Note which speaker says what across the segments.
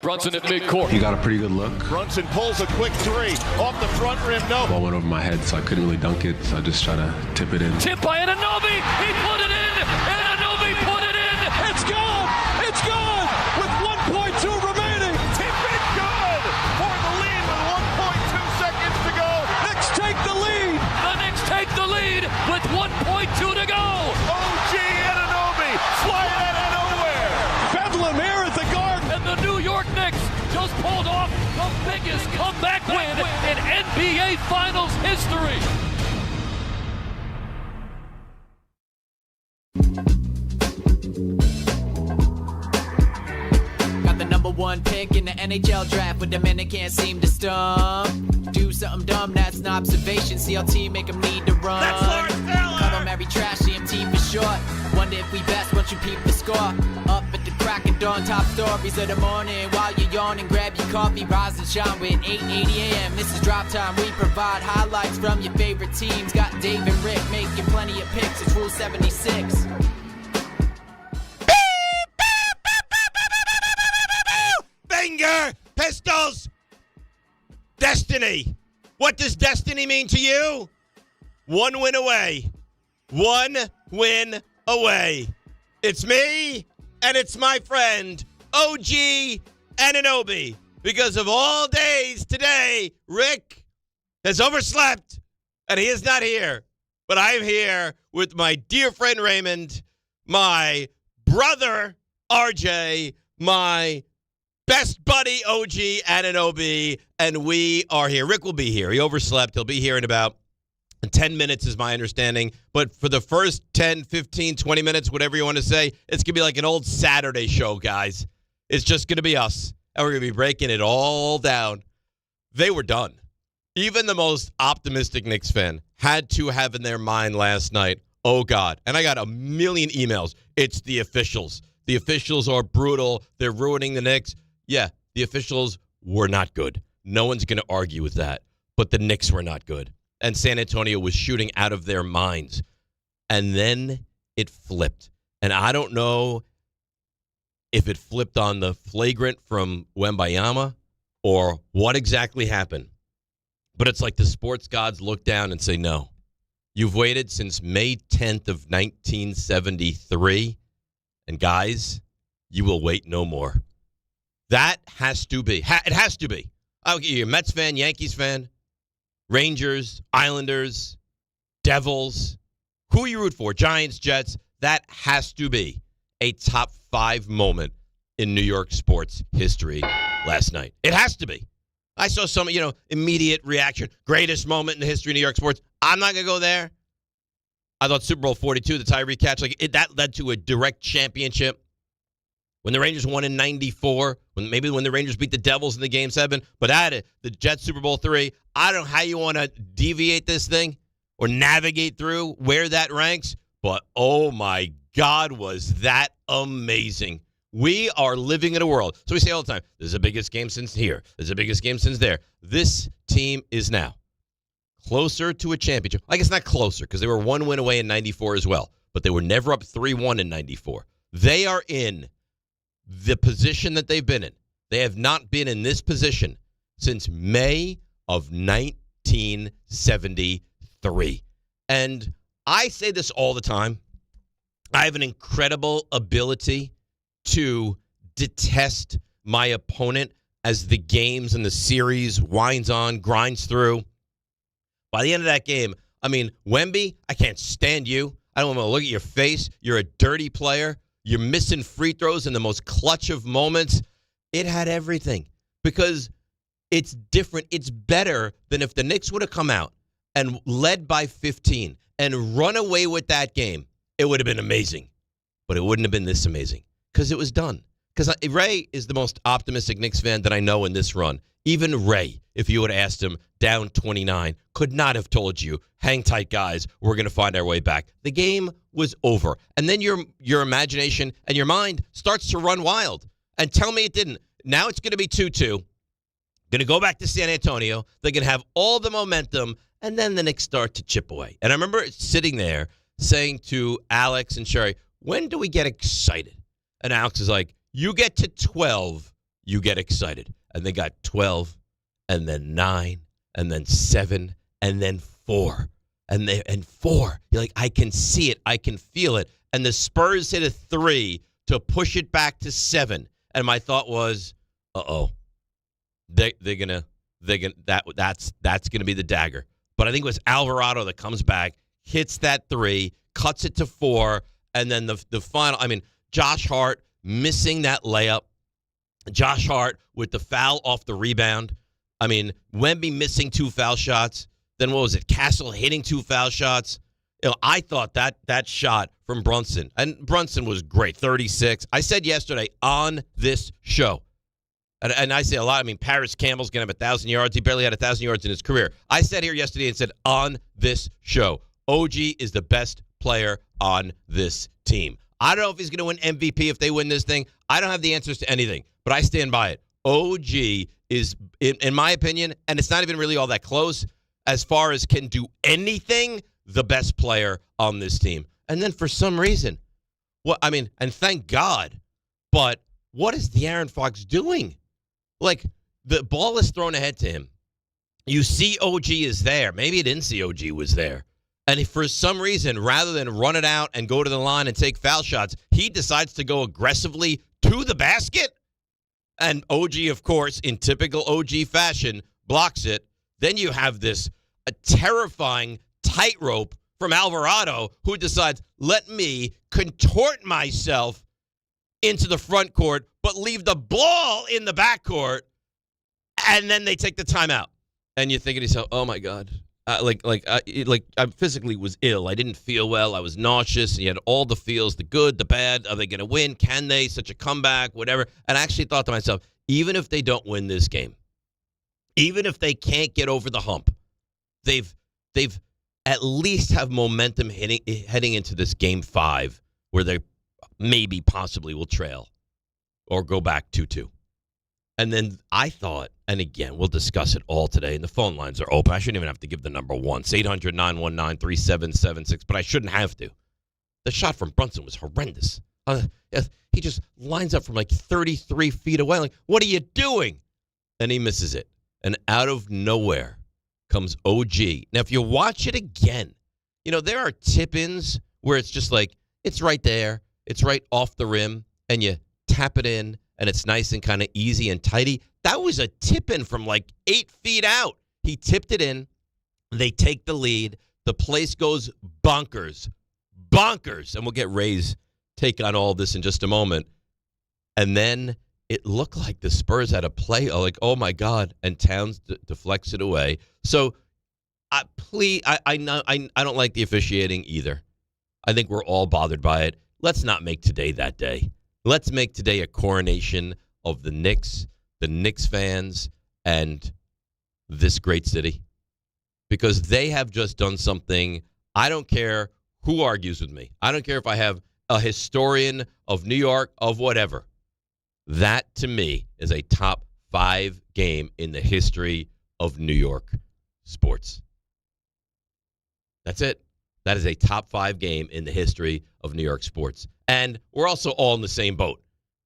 Speaker 1: Brunson at midcourt.
Speaker 2: He got a pretty good look.
Speaker 3: Brunson pulls a quick three. Off the front rim, no.
Speaker 2: Ball went over my head, so I couldn't really dunk it, so I just tried to tip it in.
Speaker 1: Tip by Anunoby. He put it in. Anunoby put it in.
Speaker 4: It's gone. It's gone with 1.2 remaining.
Speaker 3: Tip it good for the lead with 1.2 seconds to go.
Speaker 4: Knicks take the lead.
Speaker 1: The Knicks take the lead with 1.2 to go.
Speaker 3: OG Anunoby flying out of nowhere.
Speaker 4: Bedlam here at the Garden.
Speaker 1: And the New York Knicks just pulled off the biggest comeback win in NBA Finals history.
Speaker 5: Got the number one pick in the NHL draft, but the men that can't seem to stump. Do something dumb, that's an observation. CLT make them need to run.
Speaker 3: That's Lawrence Taylor.
Speaker 5: Cut on every trash, CMT for short. Wonder if we best once you peep the score. Up at the crack of dawn, top stories of the morning. While you're yawning, grab your coffee, rise and shine with 8:80 a.m. This is Drop Time. We provide highlights from your favorite teams. Got Dave and Rick making plenty of picks. It's Rule 76.
Speaker 6: Finger pistols. Destiny. What does destiny mean to you? One win away. One win away. It's me, and it's my friend, OG Anunoby. Because of all days today, Rick has overslept, and he is not here. But I am here with my dear friend Raymond, my brother RJ, my best buddy OG Anunoby, and we are here. Rick will be here. He overslept. He'll be here in about 10 minutes is my understanding. But for the first 10, 15, 20 minutes, whatever you want to say, it's going to be like an old Saturday show, guys. It's just going to be us. And we're going to be breaking it all down. They were done. Even the most optimistic Knicks fan had to have in their mind last night, oh, God. And I got a million emails. It's the officials. The officials are brutal. They're ruining the Knicks. Yeah, the officials were not good. No one's going to argue with that. But the Knicks were not good. And San Antonio was shooting out of their minds. And then it flipped. And I don't know if it flipped on the flagrant from Wembayama or what exactly happened. But it's like the sports gods look down and say, no. You've waited since May 10th of 1973. And guys, you will wait no more. That has to be. It has to be. You're a Mets fan, Yankees fan, Rangers, Islanders, Devils. Who you root for? Giants, Jets. That has to be a top 5 moment in New York sports history last night. It has to be. I saw some, immediate reaction. Greatest moment in the history of New York sports. I'm not going to go there. I thought Super Bowl 42, the Tyree catch, that led to a direct championship. When the Rangers won in 94, when the Rangers beat the Devils in the Game 7, but the Jets Super Bowl 3, I don't know how you want to deviate this thing or navigate through where that ranks, but oh my God, was that amazing. We are living in a world. So we say all the time, this is the biggest game since here. This is the biggest game since there. This team is now closer to a championship. I guess not closer because they were 1 win away in 94 as well, but they were never up 3-1 in 94. They are in the position that they've been in. They have not been in this position since May of 1973. And I say this all the time. I have an incredible ability to detest my opponent as the games and the series winds on, grinds through. By the end of that game, Wemby, I can't stand you. I don't want to look at your face. You're a dirty player. You're missing free throws in the most clutch of moments. It had everything because it's different. It's better than if the Knicks would have come out and led by 15 and run away with that game. It would have been amazing, but it wouldn't have been this amazing because it was done. Because Ray is the most optimistic Knicks fan that I know in this run. Even Ray, if you would have asked him down 29, could not have told you, hang tight, guys, we're going to find our way back. The game was over. And then your imagination and your mind starts to run wild. And tell me it didn't. Now it's going to be 2-2. Going to go back to San Antonio. They're going to have all the momentum, and then the Knicks start to chip away. And I remember sitting there saying to Alex and Sherry, when do we get excited? And Alex is like, you get to 12, you get excited. And they got 12, and then 9, and then 7, and then 4. And 4. You're like, I can see it. I can feel it. And the Spurs hit a 3 to push it back to 7. And my thought was, that's gonna be the dagger. But I think it was Alvarado that comes back, hits that 3, cuts it to 4, and then the final. I mean, Josh Hart missing that layup. Josh Hart with the foul off the rebound. I mean, Wemby missing 2 foul shots. Then what was it? Castle hitting 2 foul shots. I thought that shot from Brunson, and Brunson was great, 36. I said yesterday on this show, and I say a lot. I mean, Paris Campbell's going to have 1,000 yards. He barely had 1,000 yards in his career. I said here yesterday and said on this show, OG is the best player on this team. I don't know if he's going to win MVP if they win this thing. I don't have the answers to anything, but I stand by it. OG is, in my opinion, and it's not even really all that close, as far as can do anything, the best player on this team. And then for some reason, and thank God, but what is De'Aaron Fox doing? Like, the ball is thrown ahead to him. You see OG is there. Maybe you didn't see OG was there. And if for some reason, rather than run it out and go to the line and take foul shots, he decides to go aggressively to the basket. And OG, of course, in typical OG fashion, blocks it. Then you have a terrifying tightrope from Alvarado, who decides, let me contort myself into the front court, but leave the ball in the back court, and then they take the timeout. And you're thinking to yourself, oh, my God. I physically was ill. I didn't feel well. I was nauseous. And you had all the feels, the good, the bad. Are they going to win? Can they? Such a comeback, whatever. And I actually thought to myself, even if they don't win this game, even if they can't get over the hump, they've at least have momentum heading into this game 5 where they maybe possibly will trail or go back 2-2. And then I thought, and again, we'll discuss it all today, and the phone lines are open. I shouldn't even have to give the number once, 800-919-3776, but I shouldn't have to. The shot from Brunson was horrendous. He just lines up from like 33 feet away. Like, what are you doing? And he misses it. And out of nowhere comes OG. Now, if you watch it again, there are tip-ins where it's just like, it's right there. It's right off the rim, and you tap it in, and it's nice and kind of easy and tidy. That was a tip-in from like 8 feet out. He tipped it in. They take the lead. The place goes bonkers. Bonkers. And we'll get Ray's take on all this in just a moment. And then it looked like the Spurs had a play, like, oh, my God, and Towns deflects it away. So, I don't like the officiating either. I think we're all bothered by it. Let's not make today that day. Let's make today a coronation of the Knicks fans, and this great city. Because they have just done something. I don't care who argues with me. I don't care if I have a historian of New York, of whatever. That, to me, is a top 5 game in the history of New York sports. That's it. That is a top 5 game in the history of New York sports. And we're also all in the same boat,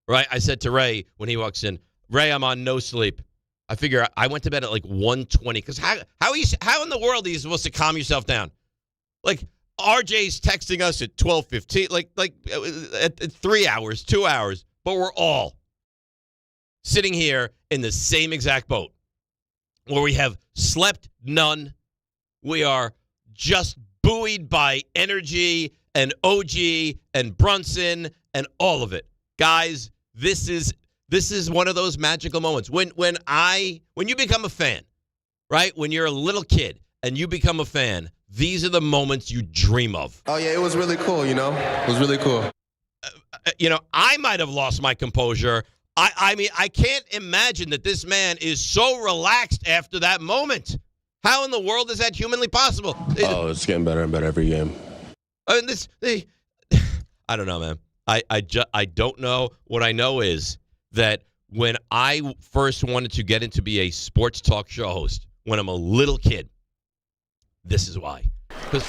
Speaker 6: right? I said to Ray when he walks in, Ray, I'm on no sleep. I figure I went to bed at like 1:20 because how in the world are you supposed to calm yourself down? Like, RJ's texting us at 12:15, like at 3 hours, 2 hours, but we're all sitting here in the same exact boat where we have slept none. We are just buoyed by energy and OG and Brunson and all of it. Guys, this is one of those magical moments. When you become a fan, right? When you're a little kid and you become a fan, these are the moments you dream of.
Speaker 7: Oh, yeah, it was really cool, It was really cool.
Speaker 6: I might have lost my composure. I mean, I can't imagine that this man is so relaxed after that moment. How in the world is that humanly possible?
Speaker 7: Oh, it's getting better and better every game.
Speaker 6: I don't know, man. I don't know. What I know is that when I first wanted to get into be a sports talk show host, when I'm a little kid, this is why.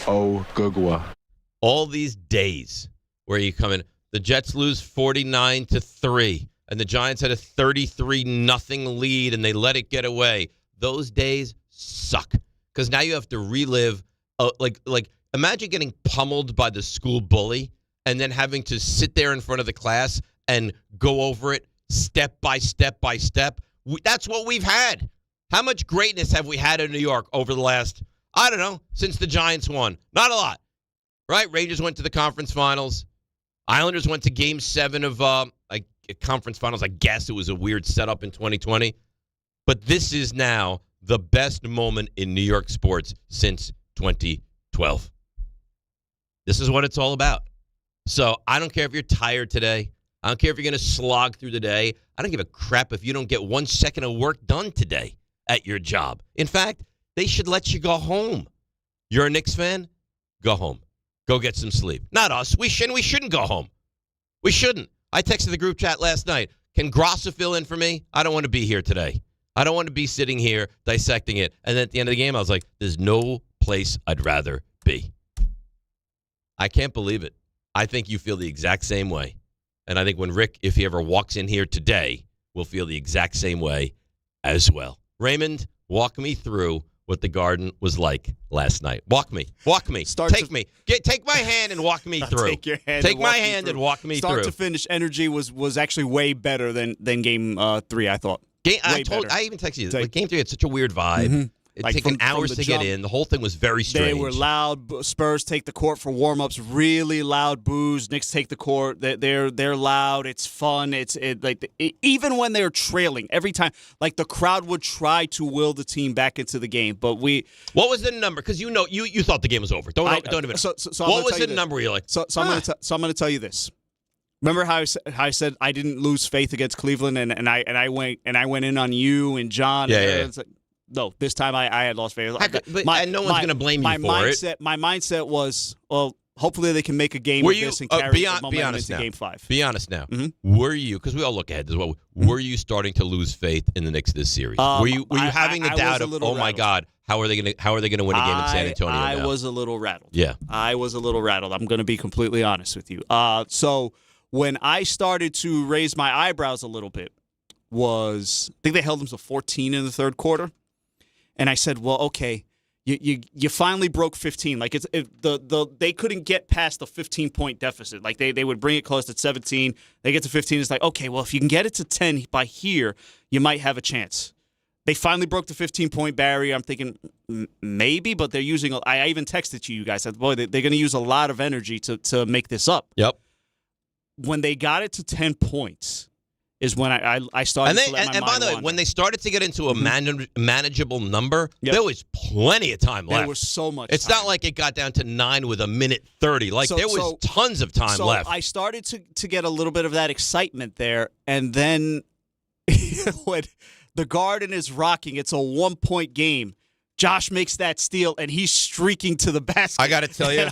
Speaker 7: Oh, Gugwa.
Speaker 6: All these days where you come in, the Jets lose 49-3. and the Giants had a 33-0 lead, and they let it get away. Those days suck because now you have to relive. Like imagine getting pummeled by the school bully and then having to sit there in front of the class and go over it step by step by step. That's what we've had. How much greatness have we had in New York over the last, I don't know, since the Giants won? Not a lot, right? Rangers went to the conference finals. Islanders went to Game 7 of conference finals. I guess it was a weird setup in 2020. But this is now the best moment in New York sports since 2012. This is what it's all about. So I don't care if you're tired today. I don't care if you're going to slog through the day. I don't give a crap if you don't get 1 second of work done today at your job. In fact, they should let you go home. You're a Knicks fan? Go home. Go get some sleep. Not us. We shouldn't go home. We shouldn't. I texted the group chat last night. Can Grassa fill in for me? I don't want to be here today. I don't want to be sitting here dissecting it. And then at the end of the game, I was like, there's no place I'd rather be. I can't believe it. I think you feel the exact same way. And I think when Rick, if he ever walks in here today, will feel the exact same way as well. Raymond, walk me through what the Garden was like last night. Walk me. Take me. Take my hand and walk me through.
Speaker 8: Take your hand.
Speaker 6: Take my hand and walk me through.
Speaker 8: Start to finish, energy was actually way better than Game 3. I thought.
Speaker 6: I even texted you. Game 3 had such a weird vibe. Mm-hmm. It took hours to get in. The whole thing was very strange.
Speaker 8: They were loud. Spurs take the court for warm-ups. Really loud boos. Knicks take the court. They're loud. It's fun. Even when they're trailing, every time, like the crowd would try to will the team back into the game. But what
Speaker 6: was the number? Because you thought the game was over. Don't even.
Speaker 8: So
Speaker 6: what was the number? You're like.
Speaker 8: So I'm going to tell you this. Remember how I said I didn't lose faith against Cleveland, and I went in on you and John.
Speaker 6: Yeah.
Speaker 8: No, this time I had lost faith.
Speaker 6: And no one's going to blame you for it.
Speaker 8: My mindset was, well, hopefully they can make a game of this and carry the momentum into Game 5.
Speaker 6: Be honest now. Mm-hmm. Were you, because we all look ahead as well, were you starting to lose faith in the Knicks this series? Were you having the doubt of, oh, my God, how are they going to win a game in San Antonio now?
Speaker 8: I was a little rattled.
Speaker 6: Yeah.
Speaker 8: I was a little rattled. I'm going to be completely honest with you. So when I started to raise my eyebrows a little bit I think they held them to 14 in the third quarter. And I said, well, okay, you finally broke 15. Like they couldn't get past the 15-point deficit. Like they would bring it close at 17. They get to 15. It's like, okay, well, if you can get it to 10 by here, you might have a chance. They finally broke the 15-point barrier. I'm thinking maybe, but they're using. I even texted you guys. I said, boy, they're going to use a lot of energy to make this up.
Speaker 6: Yep.
Speaker 8: When they got it to 10 points. Is when I started to let my mind
Speaker 6: And by the way,
Speaker 8: wander.
Speaker 6: when they started to get into a manageable number, there was plenty of time left.
Speaker 8: There was so much
Speaker 6: It's
Speaker 8: time.
Speaker 6: not like it got down to 9 with 1:30. Like, there was tons of time left.
Speaker 8: So I started to get a little bit of that excitement there, and then when the Garden is rocking, it's a 1-point game. Josh makes that steal, and he's streaking to the basket.
Speaker 6: I got to tell you,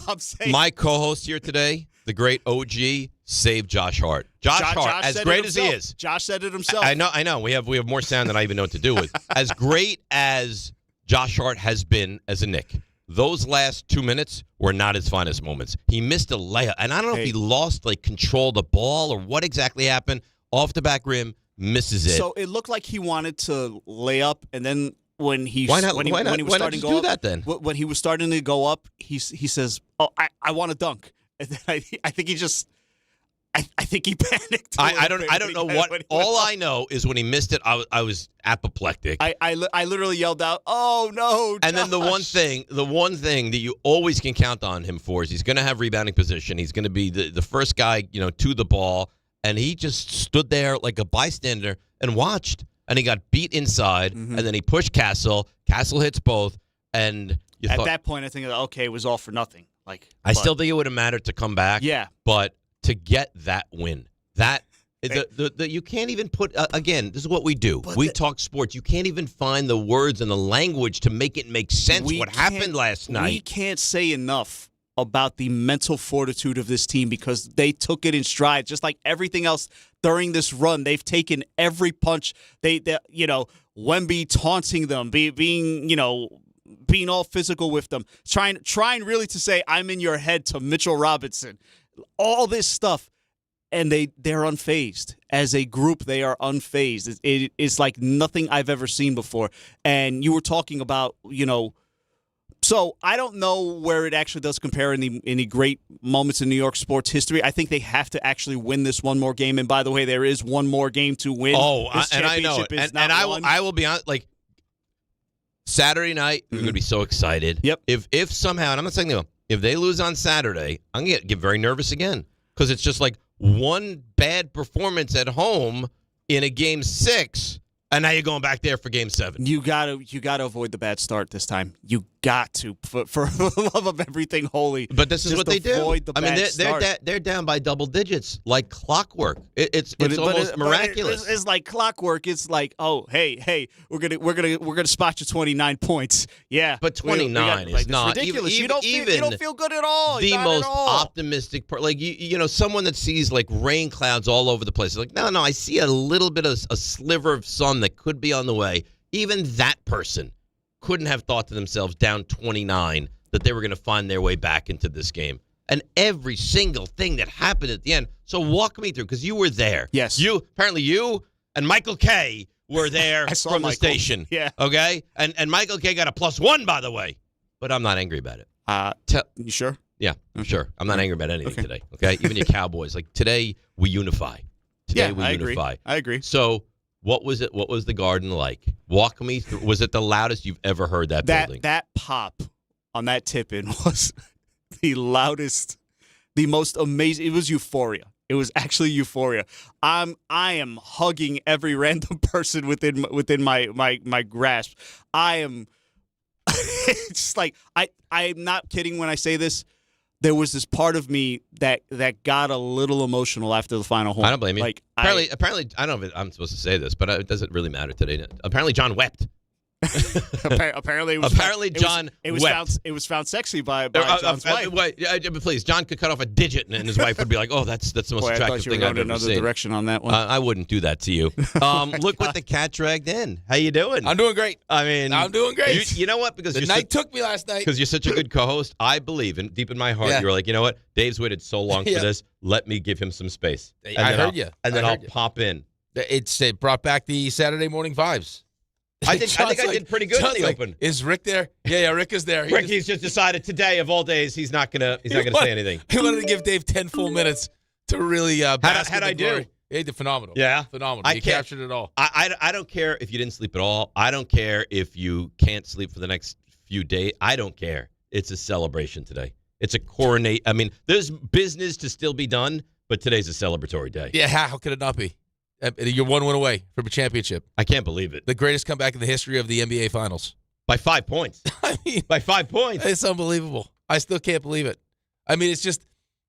Speaker 6: my co-host here today, the great OG, saved Josh Hart. Josh Hart, as great as he is.
Speaker 8: Josh said it himself.
Speaker 6: I know. We have more sound than I even know what to do with. As great as Josh Hart has been as a Knick, those last 2 minutes were not his finest moments. He missed a layup, and I don't know if he lost control of the ball or what exactly happened. Off the back rim, misses it.
Speaker 8: So it looked like he wanted to lay up, and then when he
Speaker 6: why not
Speaker 8: when he was starting to go
Speaker 6: do
Speaker 8: up,
Speaker 6: that then?
Speaker 8: When he was starting to go up, he says, "Oh, I want to dunk." And then I think he just. I think he panicked.
Speaker 6: I don't know what. All I know is when he missed it, I was apoplectic.
Speaker 8: I literally yelled out, "Oh no!" Josh.
Speaker 6: And then the one thing that you always can count on him for is he's going to have rebounding position. He's going to be the first guy, to the ball, and he just stood there like a bystander and watched. And he got beat inside, and then he pushed Castle. Castle hits both, and
Speaker 8: at that point, I think okay, it was all for nothing.
Speaker 6: I still think it would have mattered to come back.
Speaker 8: Yeah,
Speaker 6: but to get that win, you can't even put again. This is what we do. We talk sports. You can't even find the words and the language to make it make sense. What happened last night?
Speaker 8: We can't say enough about the mental fortitude of this team because they took it in stride, just like everything else during this run. They've taken every punch. They Wemby taunting them, being all physical with them, trying really to say, "I'm in your head" to Mitchell Robinson. All this stuff, and they're unfazed. as a group, they are unfazed. It's like nothing I've ever seen before. And you were talking about, so I don't know where it actually does compare in the great moments in New York sports history. I think they have to actually win this one more game. And by the way, there is one more game to win.
Speaker 6: Oh,
Speaker 8: this
Speaker 6: and I know it. And I will be honest, like Saturday night, we're going to be so excited.
Speaker 8: Yep.
Speaker 6: If somehow, and I'm not saying if they lose on Saturday, I'm going to get very nervous again because it's just like one bad performance at home in a game 6. And now you're going back there for Game 7.
Speaker 8: You gotta avoid the bad start this time. You got to, for the love of everything holy.
Speaker 6: But this is what they do.
Speaker 8: I mean,
Speaker 6: they're down by double digits like clockwork. It's almost miraculous.
Speaker 8: It's like clockwork. It's like, oh, hey, we're gonna spot you 29 points. Yeah,
Speaker 6: but 29 is not
Speaker 8: ridiculous.
Speaker 6: Even,
Speaker 8: you don't feel good at all.
Speaker 6: The most optimistic part, like someone that sees like rain clouds all over the place. Like, no, I see a little bit of a sliver of sun that could be on the way. Even that person couldn't have thought to themselves down 29 that they were going to find their way back into this game. And every single thing that happened at the end. So walk me through, because you were there.
Speaker 8: Yes.
Speaker 6: Apparently you and Michael Kay were there from the station.
Speaker 8: Yeah.
Speaker 6: Okay? And Michael Kay got a +1, by the way. But I'm not angry about it.
Speaker 8: You sure?
Speaker 6: Yeah, I'm sure. I'm not angry about anything today. Okay? Even your Cowboys. Like, today, we unify.
Speaker 8: I agree.
Speaker 6: So what was it? What was the Garden like? Walk me through. Was it the loudest you've ever heard that building?
Speaker 8: That pop on that tip-in was the loudest, the most amazing. It was euphoria. It was actually euphoria. I am hugging every random person within my grasp. I am. It's just like I'm not kidding when I say this. There was this part of me that got a little emotional after the final home.
Speaker 6: I don't blame you. Like, apparently, I don't know if I'm supposed to say this, but it doesn't really matter today. Apparently, John wept.
Speaker 8: Apparently,
Speaker 6: John wept.
Speaker 8: It was found sexy by John's wife.
Speaker 6: Please, John could cut off a digit, and his wife would be like, "Oh, that's the most attractive thing I've ever seen."
Speaker 8: Another direction on that one.
Speaker 6: I wouldn't do that to you. Look what the cat dragged in. How you doing?
Speaker 9: I'm doing great.
Speaker 6: I mean,
Speaker 9: I'm doing great.
Speaker 6: You know what? Because
Speaker 9: the night took me last night.
Speaker 6: Because you're such a good co-host. I believe, and deep in my heart, you're like, you know what? Dave's waited so long for this. Let me give him some space.
Speaker 9: I heard you.
Speaker 6: And then I'll pop in.
Speaker 9: It brought back the Saturday morning vibes.
Speaker 6: I think I did pretty good in the open.
Speaker 9: Is Rick there? Yeah, Rick is there.
Speaker 6: Ricky's just decided today of all days he's not gonna say anything.
Speaker 9: He wanted to give Dave 10 full minutes to really bask
Speaker 6: how'd
Speaker 9: in
Speaker 6: I
Speaker 9: the glory.
Speaker 6: do?
Speaker 9: He did phenomenal.
Speaker 6: Yeah,
Speaker 9: phenomenal. You captured it all.
Speaker 6: I don't care if you didn't sleep at all. I don't care if you can't sleep for the next few days. I don't care. It's a celebration today. It's a coronate. I mean, there's business to still be done, but today's a celebratory day.
Speaker 9: Yeah, how could it not be? You're 1 win away from a championship.
Speaker 6: I can't believe it.
Speaker 9: The greatest comeback in the history of the NBA Finals.
Speaker 6: By 5 points. I mean, by 5 points.
Speaker 9: It's unbelievable. I still can't believe it. I mean, it's just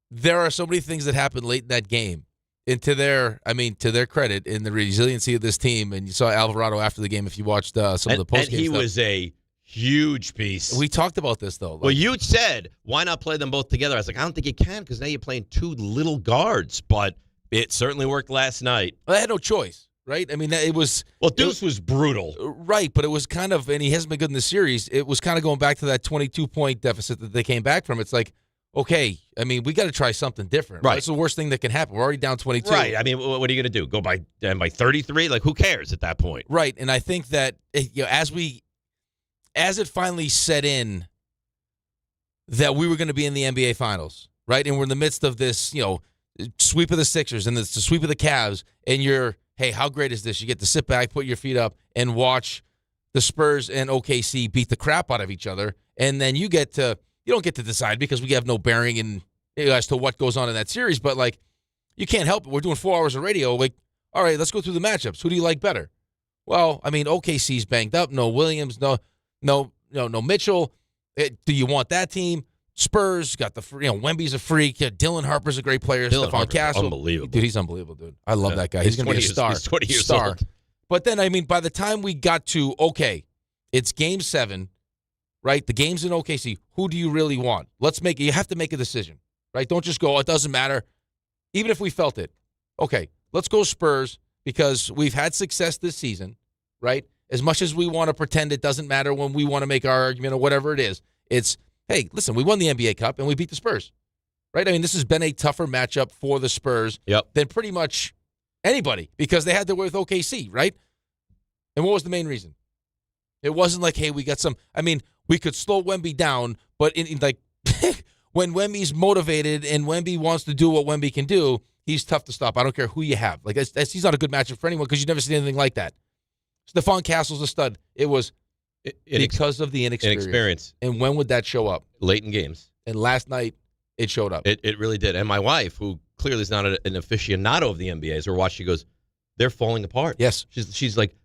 Speaker 9: there are so many things that happened late in that game. And to their credit, in the resiliency of this team, and you saw Alvarado after the game if you watched some of the post-game
Speaker 6: and he
Speaker 9: stuff.
Speaker 6: was a huge piece.
Speaker 9: We talked about this, though.
Speaker 6: Well, you said, why not play them both together? I was like, I don't think you can because now you're playing two little guards. But it certainly worked last night.
Speaker 9: Well, they had no choice, right? I mean, it was...
Speaker 6: Well, Deuce was brutal.
Speaker 9: Right, but it was kind of... And he hasn't been good in the series. It was kind of going back to that 22-point deficit that they came back from. It's like, okay, I mean, we got to try something different. Right. That's the worst thing that can happen. We're already down 22.
Speaker 6: Right. I mean, what are you going to do? Go by 33? Like, who cares at that point?
Speaker 9: Right, and I think that as it finally set in that we were going to be in the NBA Finals, right? And we're in the midst of this, sweep of the Sixers and the sweep of the Cavs, and hey, how great is this? You get to sit back, put your feet up, and watch the Spurs and OKC beat the crap out of each other, and then you don't get to decide because we have no bearing in as to what goes on in that series, but like you can't help it. We're doing 4 hours of radio. Like, all right, let's go through the matchups. Who do you like better? Well, I mean, OKC's banged up. No Williams, no Mitchell. Do you want that team? Spurs got Wemby's a freak. Dylan Harper's a great player. Stephon Castle,
Speaker 6: unbelievable.
Speaker 9: Dude, he's unbelievable, dude. I love that guy. He's going to be a star.
Speaker 6: He's 20 years old.
Speaker 9: But then, I mean, by the time we got to, okay, it's Game 7, right? The game's in OKC. Who do you really want? You have to make a decision, right? Don't just go, it doesn't matter. Even if we felt it. Okay, let's go Spurs because we've had success this season, right? As much as we want to pretend it doesn't matter when we want to make our argument or whatever it is, it's, hey, listen, we won the NBA Cup and we beat the Spurs, right? I mean, this has been a tougher matchup for the Spurs than pretty much Anybody, because they had to with OKC, right? And what was the main reason? It wasn't like, hey, we got some. I mean, we could slow Wemby down, but in like when Wemby's motivated and Wemby wants to do what Wemby can do, he's tough to stop. I don't care who you have. Like he's not a good matchup for anyone because you've never seen anything like that. Stephon Castle's a stud. It was because of the inexperience. And when would that show up?
Speaker 6: Late in games.
Speaker 9: And last night, it showed up.
Speaker 6: It really did. And my wife, who clearly is not an aficionado of the NBA, as we're watching, she goes, they're falling apart.
Speaker 9: Yes.
Speaker 6: She's like,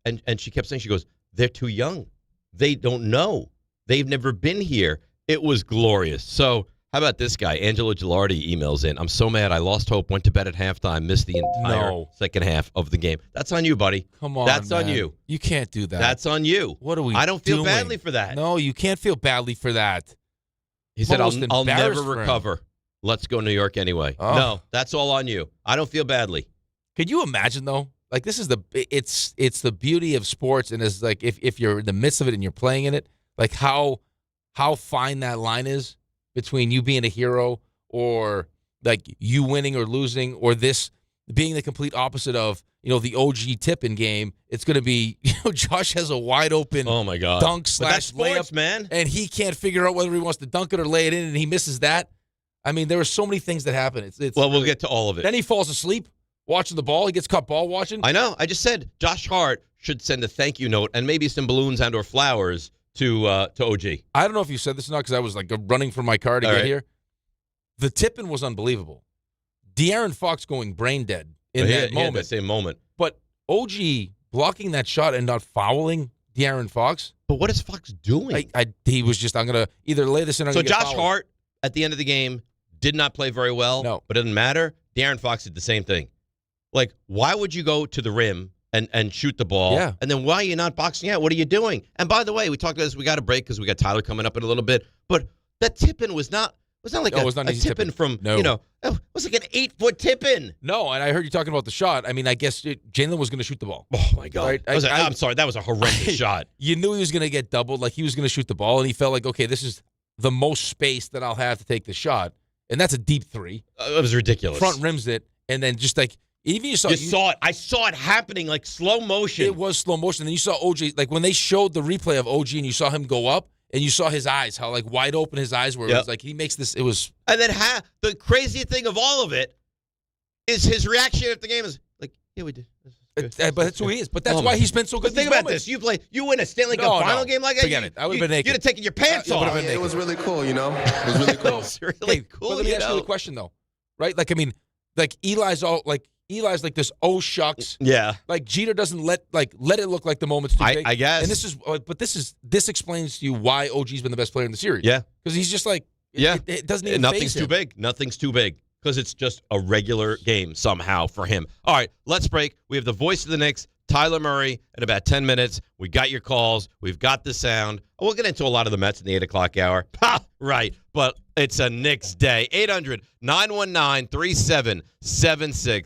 Speaker 6: and she kept saying, she goes, they're too young. They don't know. They've never been here. It was glorious. So how about this guy? Angelo Gilardi emails in. I'm so mad. I lost hope, went to bed at halftime, missed the entire second half of the game. That's on you, buddy.
Speaker 9: Come on,
Speaker 6: That's
Speaker 9: man.
Speaker 6: on you.
Speaker 9: You can't do that.
Speaker 6: That's on you.
Speaker 9: What are we
Speaker 6: I don't feel
Speaker 9: doing?
Speaker 6: badly for that.
Speaker 9: No, you can't feel badly for that.
Speaker 6: He said, I'll never
Speaker 9: embarrassed for him.
Speaker 6: recover. Let's go New York anyway.
Speaker 9: Oh.
Speaker 6: No, that's all on you. I don't feel badly.
Speaker 9: Could you imagine, though? Like, this is it's the beauty of sports, and it's like if you're in the midst of it and you're playing in it, like how fine that line is between you being a hero or like you winning or losing, or this being the complete opposite of, the OG Tippin game. It's going to be, Josh has a wide open dunk /
Speaker 6: sports,
Speaker 9: layup,
Speaker 6: man.
Speaker 9: And he can't figure out whether he wants to dunk it or lay it in, and he misses that. I mean, there are so many things that happen. It's
Speaker 6: we'll get to all of it.
Speaker 9: Then he falls asleep watching the ball. He gets caught ball watching.
Speaker 6: I know. I just said Josh Hart should send a thank you note and maybe some balloons and or flowers to OG.
Speaker 9: I don't know if you said this or not because I was like running from my car to get here. The tipping was unbelievable. De'Aaron Fox going brain dead in that moment.
Speaker 6: That same moment.
Speaker 9: But OG blocking that shot and not fouling De'Aaron Fox.
Speaker 6: But what is Fox doing?
Speaker 9: He was just, I'm going to either lay this in or
Speaker 6: So Josh Hart, at the end of the game, did not play very well.
Speaker 9: No.
Speaker 6: But it doesn't matter. De'Aaron Fox did the same thing. Like, why would you go to the rim and shoot the ball?
Speaker 9: Yeah.
Speaker 6: And then why are you not boxing out? What are you doing? And by the way, we talked about this. We got a break because we got Tyler coming up in a little bit. But that tip-in was not like a tip-in from, it was like an 8-foot tip-in.
Speaker 9: No, and I heard you talking about the shot. I mean, I guess Jalen was going to shoot the ball.
Speaker 6: Oh, my God.
Speaker 9: Right?
Speaker 6: I'm sorry. That was a horrendous shot.
Speaker 9: You knew he was going to get doubled. Like, he was going to shoot the ball, and he felt like, okay, this is the most space that I'll have to take the shot. And that's a deep three.
Speaker 6: It was ridiculous.
Speaker 9: Front rims it, and then just like, even you saw
Speaker 6: it. I saw it happening like slow motion.
Speaker 9: It was slow motion. And then you saw OG, like when they showed the replay of OG and you saw him go up and you saw his eyes, how like wide open his eyes were. It was like he makes this, it was.
Speaker 6: And then the crazy thing of all of it is his reaction at the game is like, yeah, we did.
Speaker 9: But that's who he is. But that's why he's been so good.
Speaker 6: But think about this. You win a Stanley Cup final game like that.
Speaker 9: Forget it. I would have been naked.
Speaker 6: You'd have taken your pants off.
Speaker 7: It was really cool, It was really cool.
Speaker 6: It was really cool.
Speaker 9: But let me ask you a question though, right? Like, I mean, like Eli's like this, oh shucks.
Speaker 6: Yeah.
Speaker 9: Like Jeter doesn't let it look like the moment's too big.
Speaker 6: I guess.
Speaker 9: And this explains to you why OG's been the best player in the series.
Speaker 6: Yeah.
Speaker 9: Because he's just like, it doesn't even
Speaker 6: Nothing's
Speaker 9: faze him.
Speaker 6: too big. Nothing's too big. Because it's just a regular game somehow for him. All right, let's break. We have the voice of the Knicks, Tyler Murray, in about 10 minutes. We got your calls. We've got the sound. We'll get into a lot of the Mets in the 8 o'clock hour. Ha! Right. But it's a Knicks day. 800-919-3776.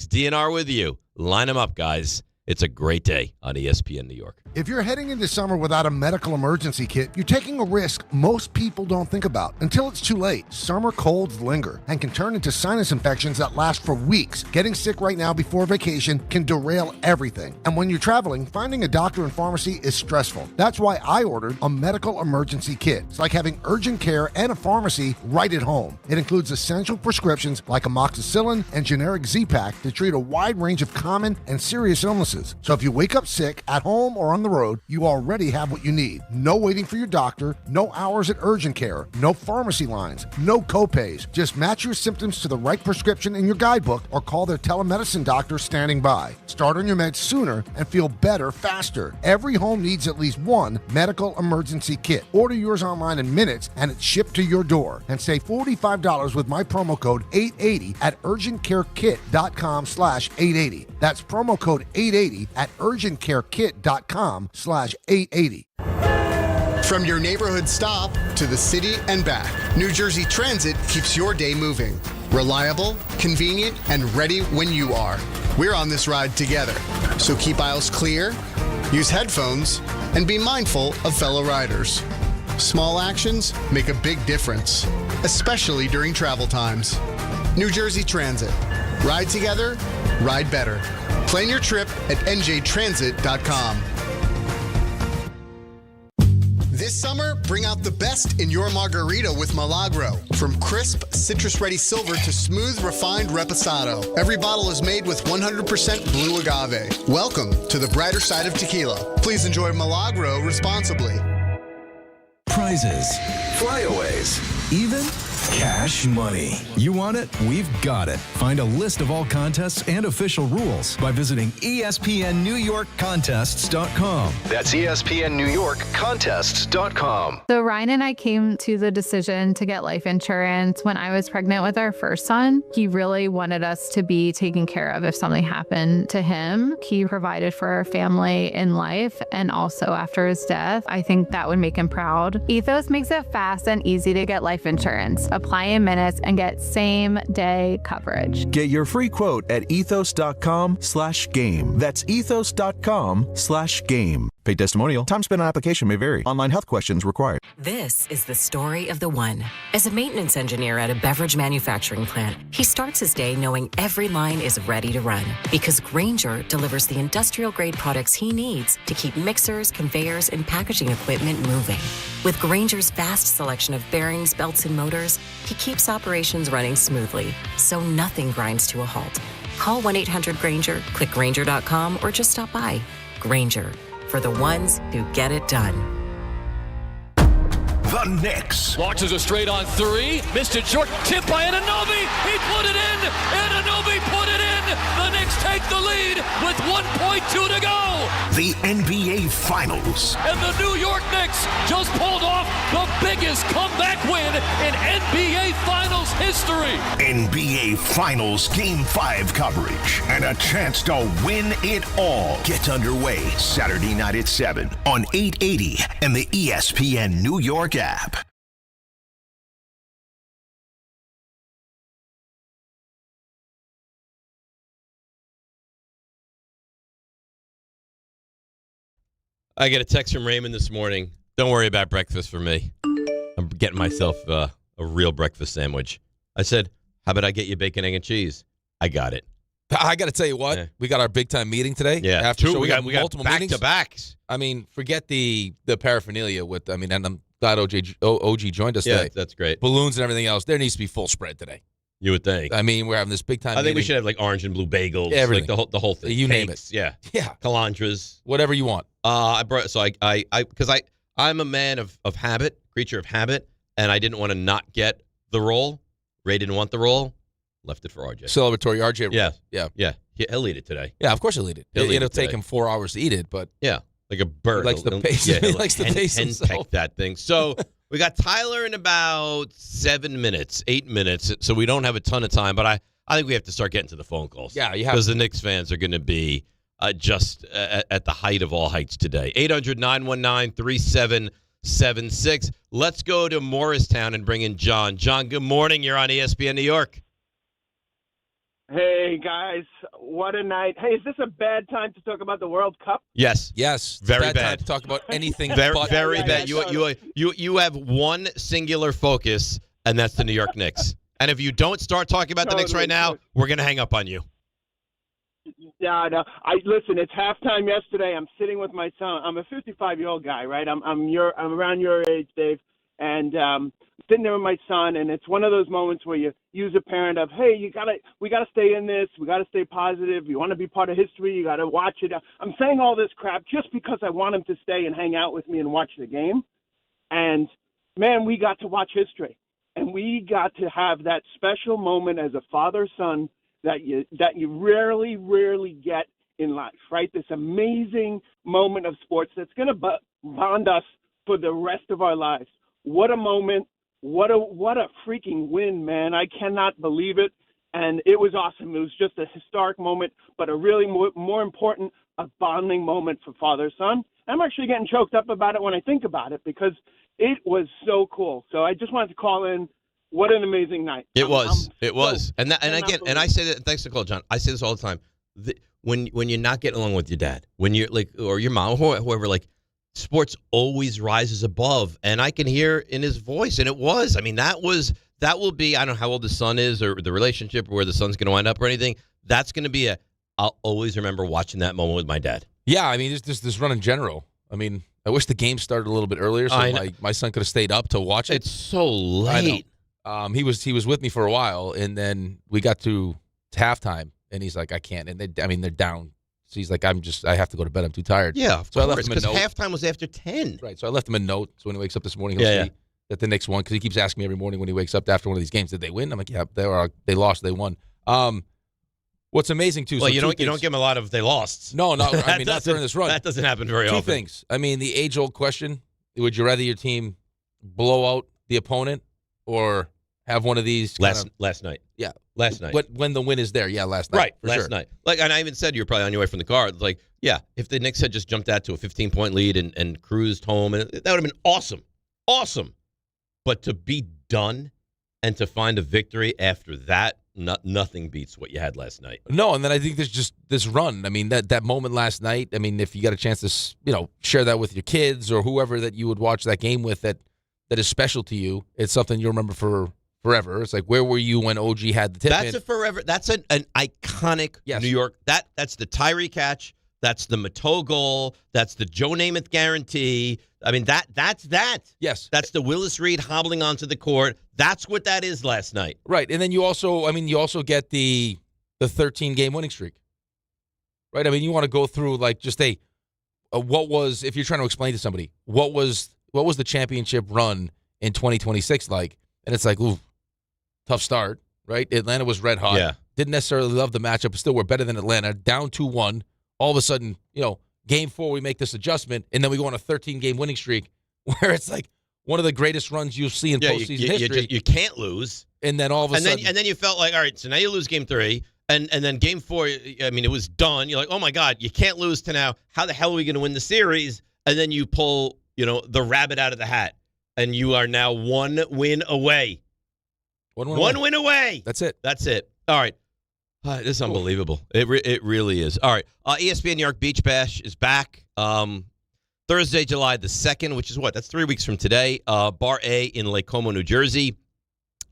Speaker 6: DNR with you. Line them up, guys. It's a great day on ESPN New York.
Speaker 10: If you're heading into summer without a medical emergency kit, you're taking a risk most people don't think about until it's too late. Summer colds linger and can turn into sinus infections that last for weeks. Getting sick right now before vacation can derail everything. And when you're traveling, finding a doctor and pharmacy is stressful. That's why I ordered a medical emergency kit. It's like having urgent care and a pharmacy right at home. It includes essential prescriptions like amoxicillin and generic Z-Pak to treat a wide range of common and serious illnesses. So if you wake up sick at home or on the road, you already have what you need. No waiting for your doctor, no hours at urgent care, no pharmacy lines, no copays. Just match your symptoms to the right prescription in your guidebook or call their telemedicine doctor standing by. Start on your meds sooner and feel better faster. Every home needs at least one medical emergency kit. Order yours online in minutes and it's shipped to your door. And save $45 with my promo code 880 at urgentcarekit.com/880. That's promo code 880 at urgentcarekit.com/880.
Speaker 11: From your neighborhood stop to the city and back, New Jersey Transit keeps your day moving. Reliable, convenient, and ready when you are. We're on this ride together. So keep aisles clear, use headphones, and be mindful of fellow riders. Small actions make a big difference, especially during travel times. New Jersey Transit. Ride together, Ride better. Plan your trip at njtransit.com. This summer, bring out the best in your margarita with Milagro. From crisp, citrus-ready silver to smooth, refined reposado. Every bottle is made with 100% blue agave. Welcome to the brighter side of tequila. Please enjoy Milagro responsibly.
Speaker 12: Prizes, flyaways, even cash money. You want it? We've got it. Find a list of all contests and official rules by visiting ESPNNewYorkContests.com.
Speaker 13: That's ESPNNewYorkContests.com.
Speaker 14: So Ryan and I came to the decision to get life insurance when I was pregnant with our first son. He really wanted us to be taken care of if something happened to him. He provided for our family in life and also after his death. I think that would make him proud. Ethos makes it fast and easy to get life insurance. Apply in minutes and get same-day coverage.
Speaker 12: Get your free quote at ethos.com/game. That's ethos.com/game. Paid testimonial. Time spent on application may vary. Online health questions required.
Speaker 15: This is the story of the one. As a maintenance engineer at a beverage manufacturing plant, he starts his day knowing every line is ready to run because Grainger delivers the industrial-grade products he needs to keep mixers, conveyors, and packaging equipment moving. With Grainger's vast selection of bearings, belts, and motors, he keeps operations running smoothly, so nothing grinds to a halt. Call 1-800-GRAINGER, click Grainger.com, or just stop by. Grainger, for the ones who get it done.
Speaker 1: The Knicks. Launches a straight on three. Missed it short. Tip by Anunoby. He put it in. Anunoby put it in. The Knicks take the lead with 1.2 to go.
Speaker 16: The NBA Finals.
Speaker 1: And the New York Knicks just pulled off the biggest comeback win in NBA Finals history.
Speaker 16: NBA Finals Game 5 coverage and a chance to win it all gets underway Saturday night at 7 on 880 and the ESPN New York app.
Speaker 6: I get a text from Raymond this morning. Don't worry about breakfast for me. I'm getting myself a real breakfast sandwich. I said, how about I get you bacon, egg, and cheese? I got it.
Speaker 9: I got to tell you what, we got our big time meeting today.
Speaker 6: Yeah,
Speaker 9: after
Speaker 6: we got
Speaker 9: multiple
Speaker 6: back
Speaker 9: meetings.
Speaker 6: to backs.
Speaker 9: I mean, forget the paraphernalia with. I mean, and I'm glad OG joined us today.
Speaker 6: That's great.
Speaker 9: Balloons and everything else. There needs to be full spread today.
Speaker 6: You would think.
Speaker 9: I mean, we're having this big time.
Speaker 6: I think we should have like orange and blue bagels,
Speaker 9: everything,
Speaker 6: like the whole thing.
Speaker 9: You name
Speaker 6: Cakes,
Speaker 9: it.
Speaker 6: Yeah. Calandras,
Speaker 9: whatever you want.
Speaker 6: I'm a man of habit, creature of habit, and I didn't want to not get the role. Ray didn't want the role. Left it for RJ.
Speaker 9: Celebratory RJ.
Speaker 6: Yeah. He'll eat it today.
Speaker 9: Yeah, of course he'll eat it. It'll take him 4 hours to eat it, but
Speaker 6: yeah, like a bird.
Speaker 9: He likes the pace.
Speaker 6: Yeah,
Speaker 9: he likes the pace himself.
Speaker 6: Peck that thing. So we got Tyler in about 8 minutes. So we don't have a ton of time, but I think we have to start getting to the phone calls.
Speaker 9: Yeah, you have
Speaker 6: because the Knicks fans are going to be just at the height of all heights today. 800-919-3776. Let's go to Morristown and bring in John. John, good morning. You're on ESPN New York.
Speaker 17: Hey, guys. What a night. Hey, is this a bad time to talk about the World Cup?
Speaker 6: Yes. Very bad.
Speaker 9: Time to talk about anything
Speaker 6: very bad. You have one singular focus, and that's the New York Knicks. And if you don't start talking about the Knicks right now, we're going to hang up on you.
Speaker 17: No. Listen, it's halftime yesterday. I'm sitting with my son. I'm a 55-year-old guy, right? I'm around your age, Dave. And sitting there with my son, and it's one of those moments where you use a parent of, hey, we gotta stay in this, we gotta stay positive. You want to be part of history, you gotta watch it. I'm saying all this crap just because I want him to stay and hang out with me and watch the game. And man, we got to watch history, and we got to have that special moment as a father-son that you rarely get in life, right? This amazing moment of sports that's gonna bond us for the rest of our lives. What a moment. What a freaking win, man. I cannot believe it. And it was awesome. It was just a historic moment, but a really more important, a bonding moment for father-son. I'm actually getting choked up about it when I think about it because it was so cool. So I just wanted to call in. What an amazing night.
Speaker 6: It was. And I say that, thanks to call, John. I say this all the time. When you're not getting along with your dad, when you're like, or your mom, or whoever, like, sports always rises above, and I can hear in his voice, and it was. I mean, that will be, I don't know how old the son is or the relationship or where the son's going to wind up or anything. that's going to be I'll always remember watching that moment with my dad.
Speaker 9: Yeah, I mean, just this run in general. I mean, I wish the game started a little bit earlier so my son could have stayed up to watch it.
Speaker 6: It's so late.
Speaker 9: He was with me for a while, and then we got to halftime, and he's like, I can't. And they're down. So he's like, I have to go to bed. I'm too tired.
Speaker 6: Yeah, of
Speaker 9: so
Speaker 6: course,
Speaker 9: I left him a note.
Speaker 6: Halftime was after 10.
Speaker 9: Right, so I left him a note. So when he wakes up this morning, he'll see that the Knicks won, because he keeps asking me every morning when he wakes up after one of these games, did they win? I'm like, yeah, they lost, they won. What's amazing, too.
Speaker 6: Well,
Speaker 9: so
Speaker 6: you don't give them a lot of they lost.
Speaker 9: No, I mean, not during this run.
Speaker 6: That doesn't happen very often.
Speaker 9: Two things. I mean, the age-old question, would you rather your team blow out the opponent or have one of these
Speaker 6: last night?
Speaker 9: Yeah.
Speaker 6: Last night.
Speaker 9: When the win is there, last night.
Speaker 6: Right, last night. And I even said you were probably on your way from the car. Like, yeah, if the Knicks had just jumped out to a 15-point lead and cruised home, and that would have been awesome. Awesome. But to be done and to find a victory after that, nothing beats what you had last night.
Speaker 9: No, and then I think there's just this run. I mean, that moment last night, I mean, if you got a chance to, share that with your kids or whoever that you would watch that game with that is special to you, it's something you'll remember for forever. It's like, where were you when OG had the tip
Speaker 6: That's a forever. That's an iconic New York. That's the Tyree catch. That's the Mateau goal. That's the Joe Namath guarantee. I mean, that's that.
Speaker 9: Yes.
Speaker 6: That's the Willis Reed hobbling onto the court. That's what that is last night.
Speaker 9: Right. And then you also get the 13-game winning streak. Right? I mean, you want to go through like just what was, if you're trying to explain to somebody, what was the championship run in 2026 like? And it's like, ooh, tough start, right? Atlanta was red hot.
Speaker 6: Yeah.
Speaker 9: Didn't necessarily love the matchup, but still we're better than Atlanta. Down 2-1. All of a sudden, Game 4, we make this adjustment, and then we go on a 13-game winning streak where it's like one of the greatest runs you'll see in postseason history.
Speaker 6: You can't lose.
Speaker 9: And then all of a sudden.
Speaker 6: And then you felt like, all right, so now you lose Game 3, and then Game 4, I mean, it was done. You're like, oh, my God, you can't lose to now. How the hell are we going to win the series? And then you pull, the rabbit out of the hat, and you are now 1 win away. One win away.
Speaker 9: That's it.
Speaker 6: All right. This is unbelievable. It really is. All right. ESPN New York Beach Bash is back Thursday, July the 2nd, which is what? That's 3 weeks from today. Bar A in Lake Como, New Jersey.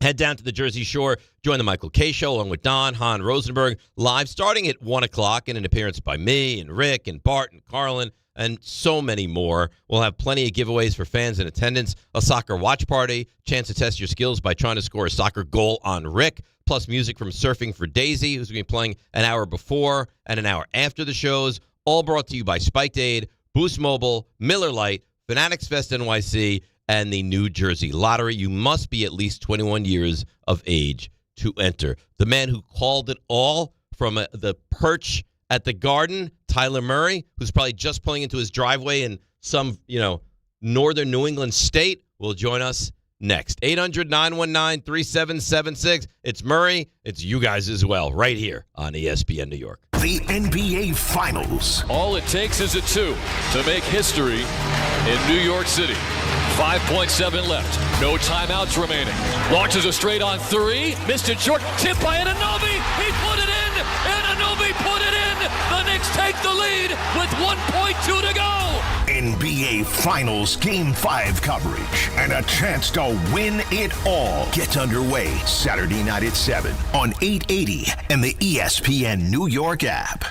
Speaker 6: Head down to the Jersey Shore. Join the Michael K. Show along with Don, Hahn, Rosenberg, live starting at 1 o'clock, and an appearance by me and Rick and Bart and Carlin and so many more. We'll have plenty of giveaways for fans in attendance, a soccer watch party, chance to test your skills by trying to score a soccer goal on Rick, plus music from Surfing for Daisy, who's going to be playing an hour before and an hour after the shows, all brought to you by Spiked Aid, Boost Mobile, Miller Lite, Fanatics Fest NYC, and the New Jersey Lottery. You must be at least 21 years of age to enter. The man who called it all from the perch at the Garden, Tyler Murray, who's probably just pulling into his driveway in some, northern New England state, will join us next. 800-919-3776. It's Murray. It's you guys as well, right here on ESPN New York.
Speaker 16: The NBA Finals.
Speaker 1: All it takes is a 2 to make history in New York City. 5.7 left. No timeouts remaining. Launches a straight on 3. Missed it short. Tip by Anunoby. He put it in. Anunoby put it in. The Knicks take the lead with 1.2 to go.
Speaker 16: NBA Finals Game 5 coverage and a chance to win it all gets underway Saturday night at 7 on 880 and the ESPN New York app.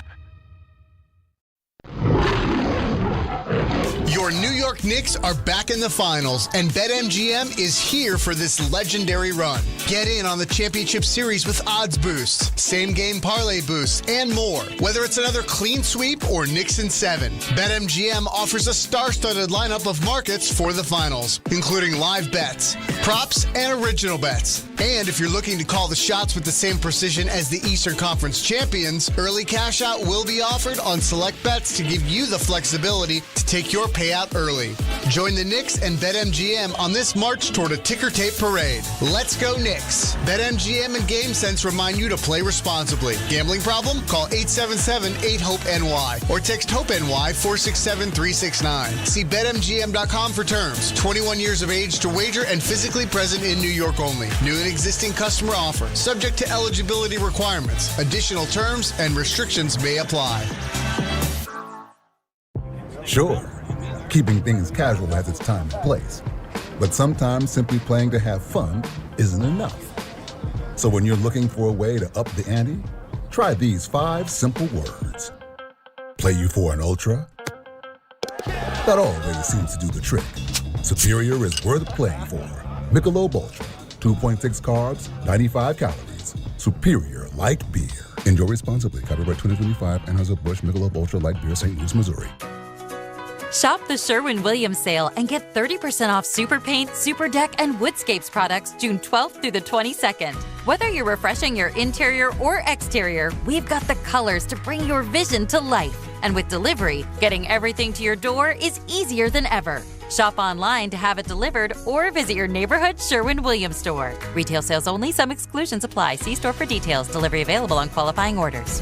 Speaker 11: Your New York Knicks are back in the finals, and BetMGM is here for this legendary run. Get in on the championship series with odds boosts, same-game parlay boosts, and more. Whether it's another clean sweep or Knicks in 7, BetMGM offers a star-studded lineup of markets for the finals, including live bets, props, and original bets. And if you're looking to call the shots with the same precision as the Eastern Conference champions, early cash out will be offered on select bets to give you the flexibility to take your payout early. Join the Knicks and BetMGM on this march toward a ticker tape parade. Let's go Knicks. BetMGM and GameSense remind you to play responsibly. Gambling problem? Call 877-8-HOPE-NY or text HOPE-NY 467-369. See BetMGM.com for terms. 21 years of age to wager and physically present in New York only. New and existing customer offer. Subject to eligibility requirements. Additional terms and restrictions may apply.
Speaker 13: Sure, keeping things casual has its time and place. But sometimes simply playing to have fun isn't enough. So when you're looking for a way to up the ante, Try these 5 simple words. Play you for an Ultra? That always seems to do the trick. Superior is worth playing for. Michelob Ultra. 2.6 carbs, 95 calories. Superior light beer. Enjoy responsibly. Copyright 2025. Anheuser-Busch Michelob Ultra Light Beer, St. Louis, Missouri.
Speaker 18: Shop the Sherwin-Williams sale and get 30% off Super Paint, Super Deck, and Woodscapes products June 12th through the 22nd. Whether you're refreshing your interior or exterior, we've got the colors to bring your vision to life. And with delivery, getting everything to your door is easier than ever. Shop online to have it delivered or visit your neighborhood Sherwin-Williams store. Retail sales only. Some exclusions apply. See store for details. Delivery available on qualifying orders.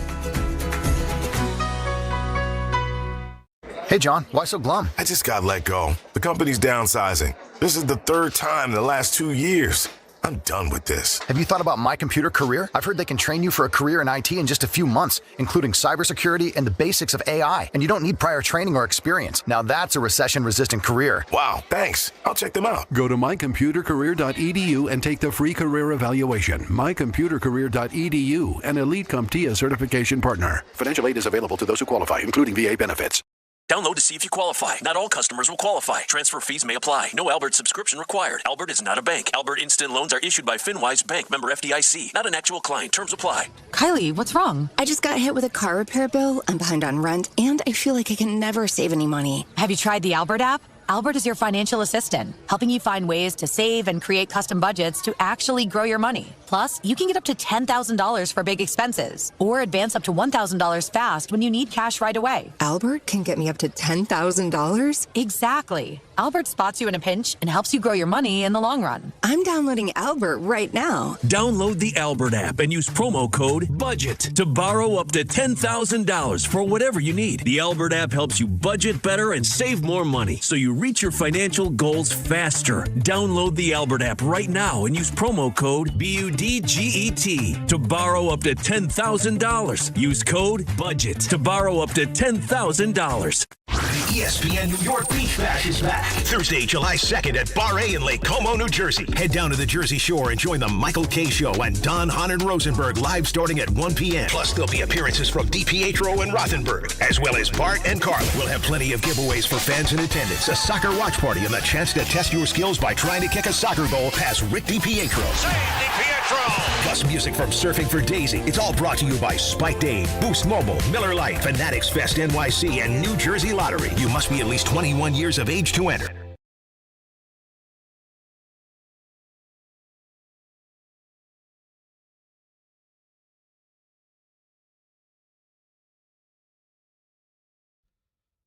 Speaker 19: Hey, John, why so glum?
Speaker 20: I just got let go. The company's downsizing. This is the 3rd time in the last 2 years. I'm done with this.
Speaker 19: Have you thought about My Computer Career? I've heard they can train you for a career in IT in just a few months, including cybersecurity and the basics of AI. And you don't need prior training or experience. Now that's a recession-resistant career.
Speaker 20: Wow, thanks. I'll check them out.
Speaker 21: Go to mycomputercareer.edu and take the free career evaluation. mycomputercareer.edu, an Elite CompTIA certification partner. Financial aid is available to those who qualify, including VA benefits.
Speaker 22: Download to see if you qualify. Not all customers will qualify. Transfer fees may apply. No Albert subscription required. Albert is not a bank. Albert Instant Loans are issued by FinWise Bank, member FDIC. Not an actual client. Terms apply.
Speaker 23: Kylie, what's wrong? I just got hit with a car repair bill. I'm behind on rent, and I feel like I can never save any money.
Speaker 24: Have you tried the Albert app? Albert is your financial assistant, helping you find ways to save and create custom budgets to actually grow your money. Plus, you can get up to $10,000 for big expenses or advance up to $1,000 fast when you need cash right away.
Speaker 23: Albert can get me up to $10,000?
Speaker 24: Exactly. Albert spots you in a pinch and helps you grow your money in the long run.
Speaker 23: I'm downloading Albert right now.
Speaker 25: Download the Albert app and use promo code BUDGET to borrow up to $10,000 for whatever you need. The Albert app helps you budget better and save more money so you reach your financial goals faster. Download the Albert app right now and use promo code BUDGET to borrow up to $10,000. Use code BUDGET to borrow up to $10,000.
Speaker 16: The ESPN New York Beach Bash is back. Thursday, July 2nd at Bar A in Lake Como, New Jersey. Head down to the Jersey Shore and join the Michael K. Show and Don, Hahn, and Rosenberg live starting at 1 p.m. Plus, there'll be appearances from DiPietro and Rothenberg, as well as Bart and Carlin. We'll have plenty of giveaways for fans in attendance, a soccer watch party, and the chance to test your skills by trying to kick a soccer goal past Rick DiPietro.
Speaker 3: Save DiPietro!
Speaker 16: Plus, music from Surfing for Daisy. It's all brought to you by Spike Dave, Boost Mobile, Miller Lite, Fanatics Fest NYC, and New Jersey Lottery. You must be at least 21 years of age to enter.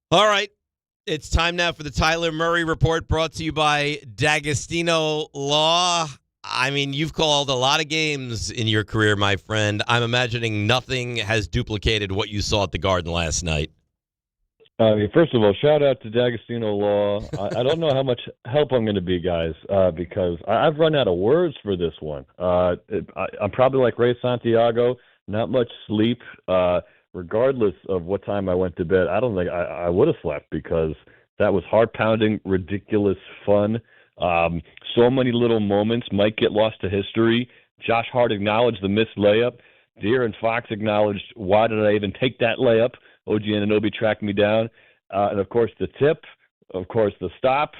Speaker 6: All right. It's time now for the Tyler Murray Report, brought to you by D'Agostino Law. I mean, you've called a lot of games in your career, my friend. I'm imagining nothing has duplicated what you saw at the Garden last night.
Speaker 26: First of all, shout out to D'Agostino Law. I don't know how much help I'm going to be, guys, because I've run out of words for this one. I'm probably like Ray Santiago, not much sleep. Regardless of what time I went to bed, I don't think I would have slept because that was heart-pounding, ridiculous fun. So many little moments might get lost to history. Josh Hart acknowledged the missed layup. De'Aaron Fox acknowledged, why did I even take that layup? OG Anunoby tracked me down. And, of course, the tip, of course, the stop,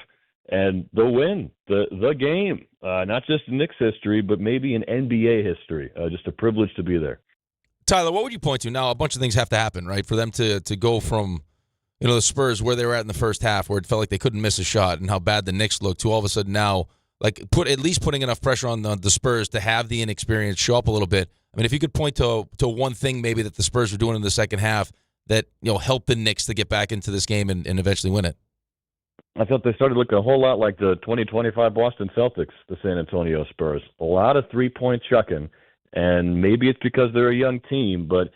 Speaker 26: and the win, the game. Not just in Knicks history, but maybe in NBA history. Just a privilege to be there.
Speaker 9: Tyler, what would you point to? Now, a bunch of things have to happen, right, for them to go from, the Spurs where they were at in the first half, where it felt like they couldn't miss a shot, and how bad the Knicks looked, to all of a sudden now, like, putting enough pressure on the Spurs to have the inexperience show up a little bit. I mean, if you could point to one thing maybe that the Spurs were doing in the second half that helped the Knicks to get back into this game and eventually win it.
Speaker 26: I thought they started looking a whole lot like the 2025 Boston Celtics, the San Antonio Spurs. A lot of three-point chucking. And maybe it's because they're a young team, but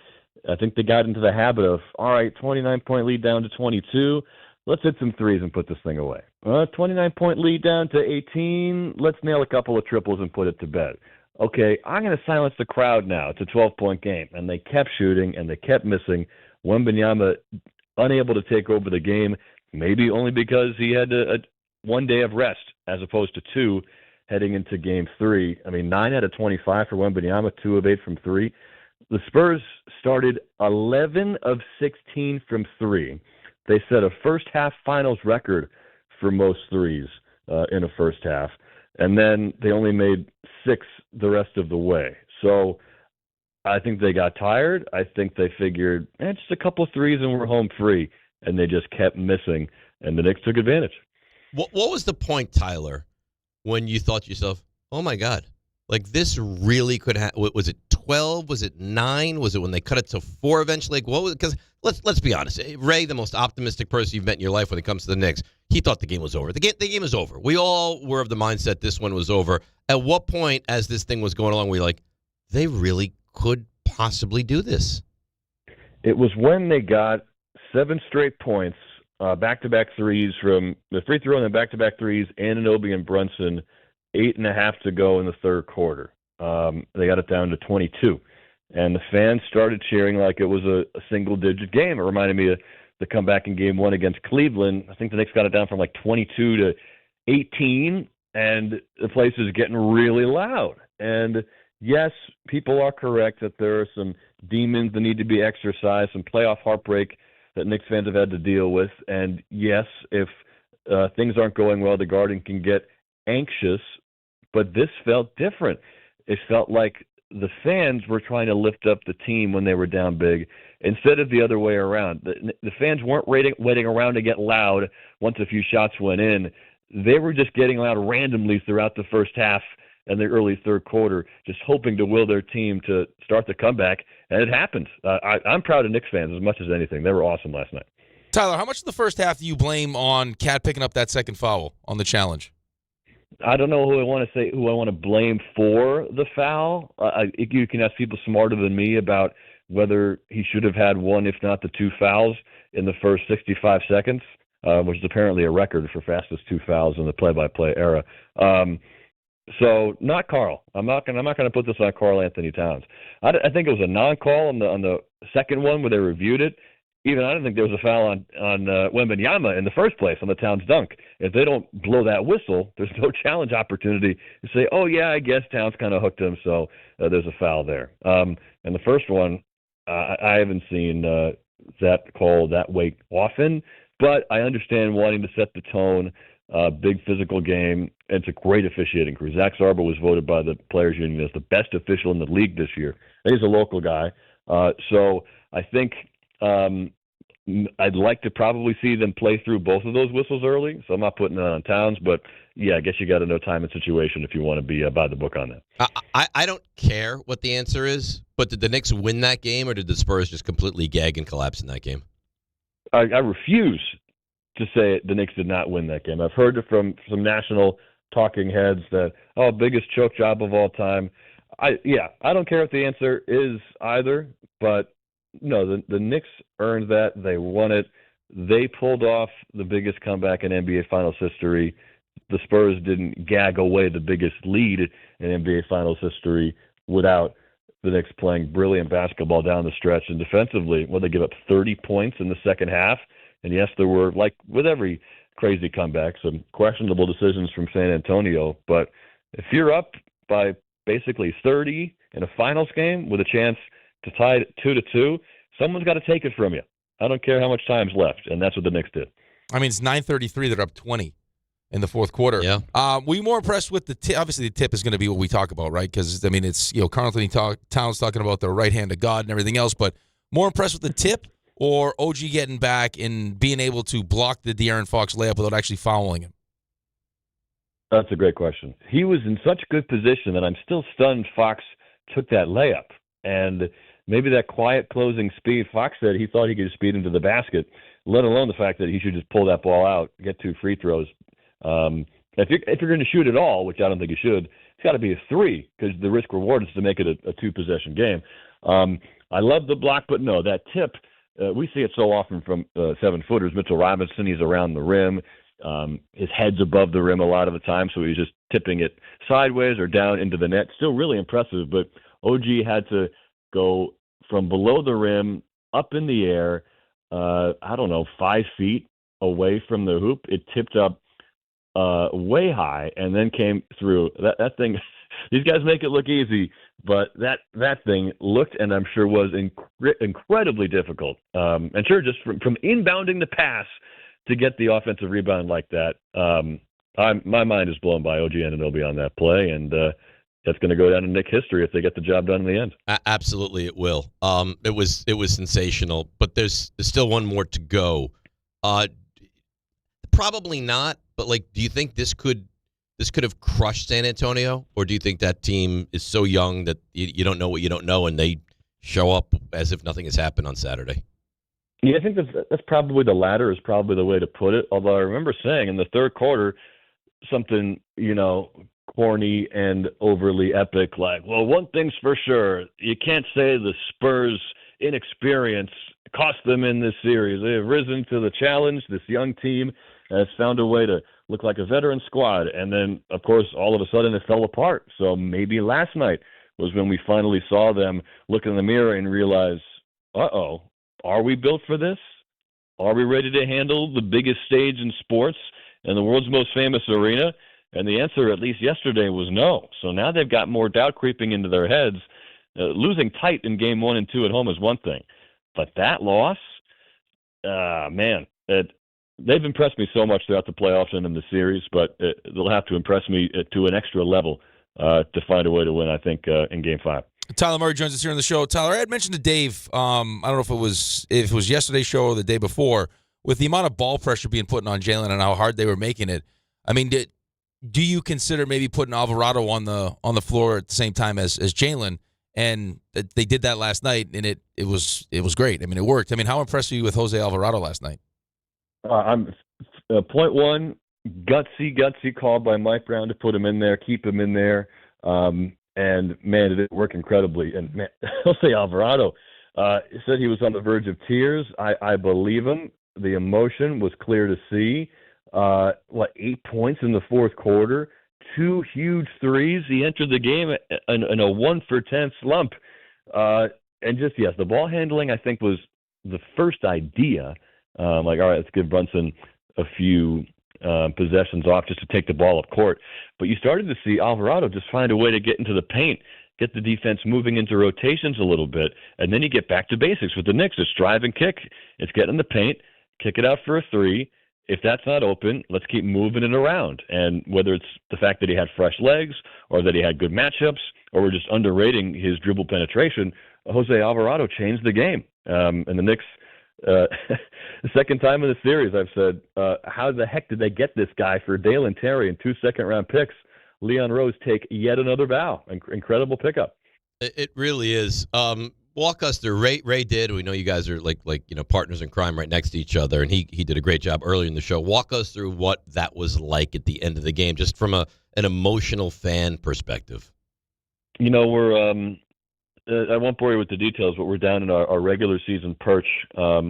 Speaker 26: I think they got into the habit of, all right, 29-point lead down to 22. Let's hit some threes and put this thing away. 29-point lead down to 18. Let's nail a couple of triples and put it to bed. Okay, I'm going to silence the crowd now. It's a 12-point game. And they kept shooting, and they kept missing. Wembanyama unable to take over the game, maybe only because he had a 1 day of rest as opposed to 2. Heading into Game 3. I mean, 9 out of 25 for Wembanyama, 2 of 8 from 3. the Spurs started 11 of 16 from three. They set a first-half finals record for most threes in a first half, and then they only made 6 the rest of the way. So I think they got tired. I think they figured, just a couple of threes and we're home free, and they just kept missing, and the Knicks took advantage.
Speaker 6: What was the point, Tyler, when you thought to yourself, oh, my God, like this really could happen? Was it 12? Was it 9? Was it when they cut it to 4 eventually? Like, what was? Because let's be honest. Ray, the most optimistic person you've met in your life when it comes to the Knicks, he thought the game was over. The game was over. We all were of the mindset this one was over. At what point, as this thing was going along, were you like, they really could possibly do this?
Speaker 26: It was when they got 7 straight points, back-to-back threes from the free throw and then back-to-back threes, Anunoby and Brunson, 8.5 to go in the third quarter. They got it down to 22. And the fans started cheering like it was a single-digit game. It reminded me of the comeback in Game 1 against Cleveland. I think the Knicks got it down from like 22 to 18, and the place is getting really loud. And yes, people are correct that there are some demons that need to be exorcised, some playoff heartbreak that Knicks fans have had to deal with. And yes, if things aren't going well, the Garden can get anxious, but this felt different. It felt like the fans were trying to lift up the team when they were down big instead of the other way around. The fans weren't waiting around to get loud once a few shots went in. They were just getting loud randomly throughout the first half and the early third quarter, just hoping to will their team to start the comeback, and it happened. I'm proud of Knicks fans as much as anything. They were awesome last night.
Speaker 9: Tyler, how much of the first half do you blame on Cat picking up that second foul on the challenge?
Speaker 26: I don't know who I want to blame for the foul. You can ask people smarter than me about whether he should have had one, if not the 2 fouls in the first 65 seconds, which is apparently a record for fastest 2 fouls in the play-by-play era. So not Karl. I'm not going to put this on Karl-Anthony Towns. I think it was a non-call on the second one where they reviewed it. Even I don't think there was a foul on Wembanyama in the first place on the Towns dunk. If they don't blow that whistle, there's no challenge opportunity to say, oh, yeah, I guess Towns kind of hooked him, so there's a foul there. And the first one, I haven't seen that call that way often, but I understand wanting to set the tone, big physical game. It's a great officiating crew. Zach Sarber was voted by the Players Union as the best official in the league this year. He's a local guy. So I think I'd like to probably see them play through both of those whistles early, so I'm not putting it on Towns, but yeah, I guess you got to know time and situation if you want to be by the book on that.
Speaker 6: I don't care what the answer is, but did the Knicks win that game, or did the Spurs just completely gag and collapse in that game?
Speaker 26: I refuse to say the Knicks did not win that game. I've heard it from some national talking heads that, biggest choke job of all time. I don't care if the answer is either, but no, the Knicks earned that. They won it. They pulled off the biggest comeback in NBA Finals history. The Spurs didn't gag away the biggest lead in NBA Finals history without the Knicks playing brilliant basketball down the stretch. And defensively, they give up 30 points in the second half. And yes, there were, like with every crazy comeback, some questionable decisions from San Antonio. But if you're up by basically 30 in a finals game with a chance to tie it 2-2, someone's got to take it from you. I don't care how much time's left, and that's what the Knicks did.
Speaker 9: I mean, it's 9:33. They're up 20 in the fourth quarter.
Speaker 6: Yeah.
Speaker 9: Were you more impressed with the tip? Obviously, the tip is going to be what we talk about, right? Because, I mean, it's, karl-anthony Towns talking about the right hand of God and everything else, but more impressed with the tip or OG getting back and being able to block the De'Aaron Fox layup without actually fouling him?
Speaker 26: That's a great question. He was in such good position that I'm still stunned Fox took that layup. And maybe that quiet closing speed, Fox said he thought he could speed into the basket, let alone the fact that he should just pull that ball out, get 2 free throws. If you're going to shoot at all, which I don't think you should, it's got to be a 3 because the risk reward is to make it a 2-possession game. I love the block, but no, that tip, we see it so often from 7-footers. Mitchell Robinson, he's around the rim. His head's above the rim a lot of the time, so he's just tipping it sideways or down into the net. Still really impressive, but OG had to go from below the rim up in the air, 5 feet away from the hoop. It tipped up way high and then came through. That thing, these guys make it look easy, but that thing looked and I'm sure was incredibly difficult. And sure, just from inbounding the pass to get the offensive rebound like that, my mind is blown by OG Anunoby on that play, and that's going to go down in Knicks history if they get the job done in the end.
Speaker 6: Absolutely, it will. It was sensational, but there's still one more to go. Probably not, but do you think this could have crushed San Antonio, or do you think that team is so young that you don't know what you don't know, and they show up as if nothing has happened on Saturday?
Speaker 26: Yeah, I think that's probably the latter is probably the way to put it. Although I remember saying in the third quarter something, corny and overly epic, like, well, one thing's for sure, you can't say the Spurs' inexperience cost them in this series. They have risen to the challenge. This young team has found a way to look like a veteran squad. And then, of course, all of a sudden it fell apart. So maybe last night was when we finally saw them look in the mirror and realize, are we built for this? Are we ready to handle the biggest stage in sports and the world's most famous arena? And the answer, at least yesterday, was no. So now they've got more doubt creeping into their heads. Losing tight in game 1 and 2 at home is one thing. But that loss, man, they've impressed me so much throughout the playoffs and in the series, but they'll have to impress me to an extra level to find a way to win, I think, in Game 5.
Speaker 9: Tyler Murray joins us here on the show. Tyler, I had mentioned to Dave, I don't know if it was yesterday's show or the day before, with the amount of ball pressure being put on Jalen and how hard they were making it. I mean, do you consider maybe putting Alvarado on the floor at the same time as Jalen? And they did that last night, and it was great. I mean, it worked. I mean, how impressed were you with Jose Alvarado last night?
Speaker 26: I'm point one, gutsy call by Mike Brown to put him in there, keep him in there. And, man, it did work incredibly. And, man, Jose Alvarado said he was on the verge of tears. I believe him. The emotion was clear to see. 8 points in the fourth quarter, 2 huge threes. He entered the game in a 1 for 10 slump. And just, yes, the ball handling, I think, was the first idea. All right, let's give Brunson a few possessions off just to take the ball up court. But you started to see Alvarado just find a way to get into the paint, get the defense moving into rotations a little bit, and then you get back to basics with the Knicks. It's drive and kick. It's get in the paint, kick it out for a three. If that's not open, let's keep moving it around. And whether it's the fact that he had fresh legs or that he had good matchups or we're just underrating his dribble penetration, Jose Alvarado changed the game. And the Knicks, the second time in the series, I've said, how the heck did they get this guy for Dale and Terry and 2 second-round picks? Leon Rose take yet another bow. Incredible pickup.
Speaker 6: It really is. Walk us through. Ray did. We know you guys are like partners in crime right next to each other, and he did a great job earlier in the show. Walk us through what that was like at the end of the game, just from an emotional fan perspective.
Speaker 26: We're I won't bore you with the details, but we're down in our regular season perch,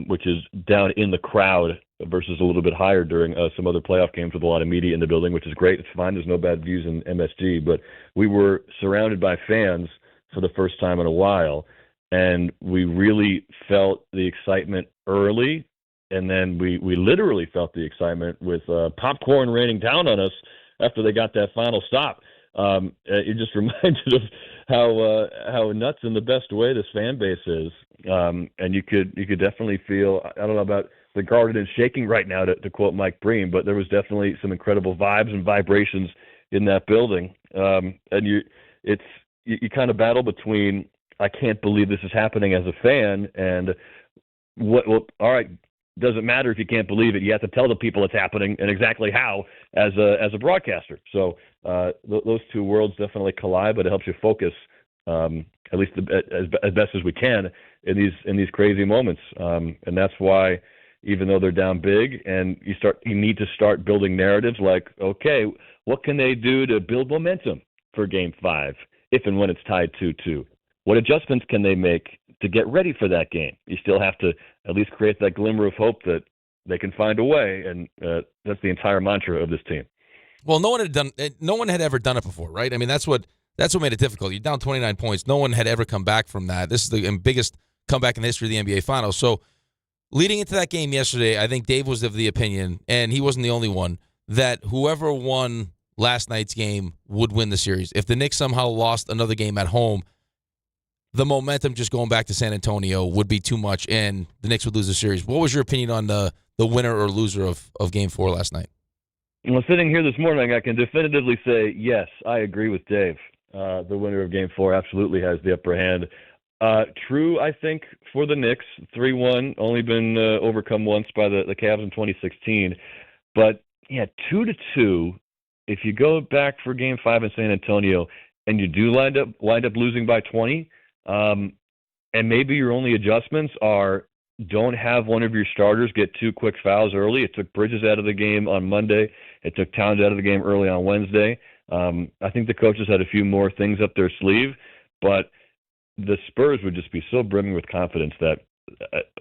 Speaker 26: which is down in the crowd versus a little bit higher during some other playoff games with a lot of media in the building, which is great. It's fine. There's no bad views in MSG, but we were surrounded by fans for the first time in a while, and we really felt the excitement early, and then we literally felt the excitement with popcorn raining down on us after they got that final stop. It just reminded of how nuts in the best way this fan base is, and you could definitely feel, I don't know about the garden is shaking right now, to quote Mike Breen, but there was definitely some incredible vibes and vibrations in that building, and you kind of battle between, I can't believe this is happening as a fan, and all right, doesn't matter if you can't believe it. You have to tell the people it's happening and exactly how as a broadcaster. So those two worlds definitely collide, but it helps you focus, at least as best as we can in these crazy moments. And that's why, even though they're down big, and you need to start building narratives like, okay, what can they do to build momentum for Game 5 if and when it's tied 2-2? What adjustments can they make to get ready for that game? You still have to at least create that glimmer of hope that they can find a way, and that's the entire mantra of this team.
Speaker 9: Well, no one had ever done it before, right? I mean, that's what made it difficult. You're down 29 points. No one had ever come back from that. This is the biggest comeback in the history of the NBA Finals. So, leading into that game yesterday, I think Dave was of the opinion, and he wasn't the only one, that whoever won last night's game would win the series. If the Knicks somehow lost another game at home, the momentum just going back to San Antonio would be too much, and the Knicks would lose the series. What was your opinion on the winner or loser of Game 4 last night?
Speaker 26: Well, sitting here this morning, I can definitively say, yes, I agree with Dave. The winner of Game 4 absolutely has the upper hand. True, I think, for the Knicks, 3-1, only been overcome once by the Cavs in 2016. But, yeah, 2-2, if you go back for Game 5 in San Antonio and you do wind up losing by 20, and maybe your only adjustments are don't have one of your starters get 2 quick fouls early. It took Bridges out of the game on Monday. It took Towns out of the game early on Wednesday. I think the coaches had a few more things up their sleeve, but the Spurs would just be so brimming with confidence that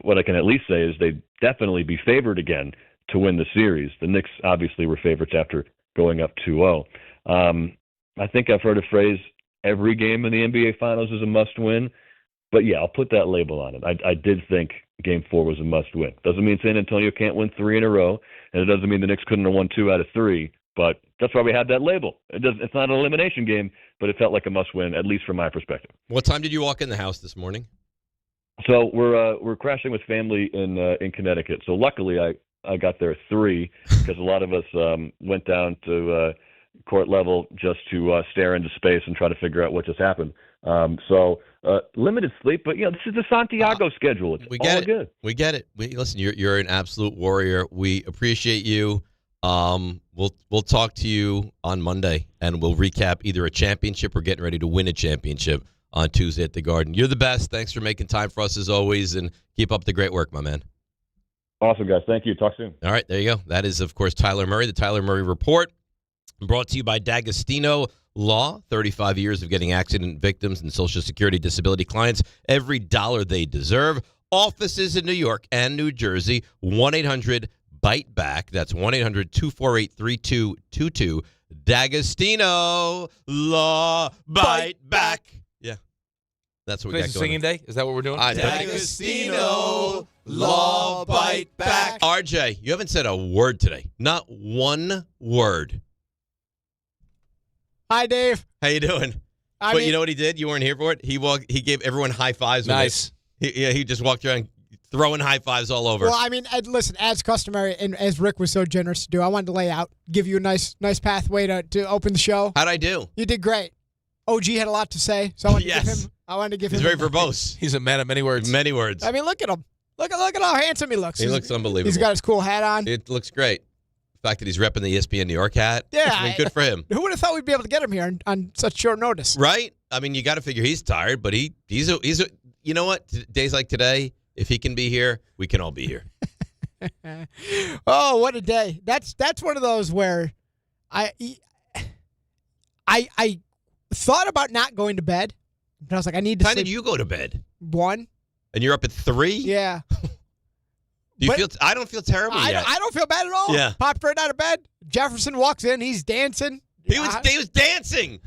Speaker 26: what I can at least say is they'd definitely be favored again to win the series. The Knicks obviously were favorites after going up 2-0. I think I've heard a phrase, every game in the NBA Finals is a must-win. But, yeah, I'll put that label on it. I did think Game 4 was a must-win. Doesn't mean San Antonio can't win 3 in a row, and it doesn't mean the Knicks couldn't have won 2 out of 3. But that's why we had that label. It's not an elimination game, but it felt like a must-win, at least from my perspective.
Speaker 6: What time did you walk in the house this morning?
Speaker 26: So we're crashing with family in Connecticut. So luckily I got there at 3 because a lot of us went down to court level just to stare into space and try to figure out what just happened. So limited sleep, but this is the Santiago schedule. It's all good.
Speaker 6: We get it. Listen, you're an absolute warrior. We appreciate you. We'll talk to you on Monday, and we'll recap either a championship or getting ready to win a championship on Tuesday at the Garden. You're the best. Thanks for making time for us as always, and keep up the great work, my man.
Speaker 26: Awesome, guys. Thank you. Talk soon.
Speaker 6: All right, there you go. That is, of course, Tyler Murray, the Tyler Murray Report, brought to you by D'Agostino Law, 35 years of getting accident victims and Social Security disability clients every dollar they deserve. Offices in New York and New Jersey, 1-800-BITE-BACK. That's 1-800-248-3222. D'Agostino Law, Bite Back. Yeah. That's what we got going.
Speaker 9: Singing day? Is that what we're doing?
Speaker 6: D'Agostino Law, Bite Back. RJ, you haven't said a word today. Not one word.
Speaker 2: Hi, Dave.
Speaker 6: How you doing? But you know what he did? You weren't here for it. He gave everyone high fives.
Speaker 9: Nice.
Speaker 6: He just walked around throwing high fives all over.
Speaker 2: Well, listen, as customary, and as Rick was so generous to do, I wanted to lay out, give you a nice pathway to open the show.
Speaker 6: How'd I do?
Speaker 2: You did great. OG had a lot to say, so I wanted to give him.
Speaker 6: He's very verbose.
Speaker 9: He's a man of many words.
Speaker 6: Many words.
Speaker 2: I mean, look at him. Look at how handsome he looks.
Speaker 6: He looks unbelievable.
Speaker 2: He's got his cool hat on.
Speaker 6: It looks great. The fact that he's repping the ESPN New York hat.
Speaker 2: Yeah.
Speaker 6: Good for him.
Speaker 2: Who would have thought we'd be able to get him here on such short notice?
Speaker 6: Right? I mean, you got to figure he's tired, but he's a you know what? Days like today, if he can be here, we can all be here.
Speaker 2: Oh, what a day. That's one of those where I thought about not going to bed, but I was like, I need to sleep.
Speaker 6: When did you go to bed?
Speaker 2: 1.
Speaker 6: And you're up at 3?
Speaker 2: Yeah.
Speaker 6: I don't feel terrible yet.
Speaker 2: I don't feel bad at all.
Speaker 6: Yeah.
Speaker 2: Popped right out of bed. Jefferson walks in. He's dancing.
Speaker 6: He was dancing.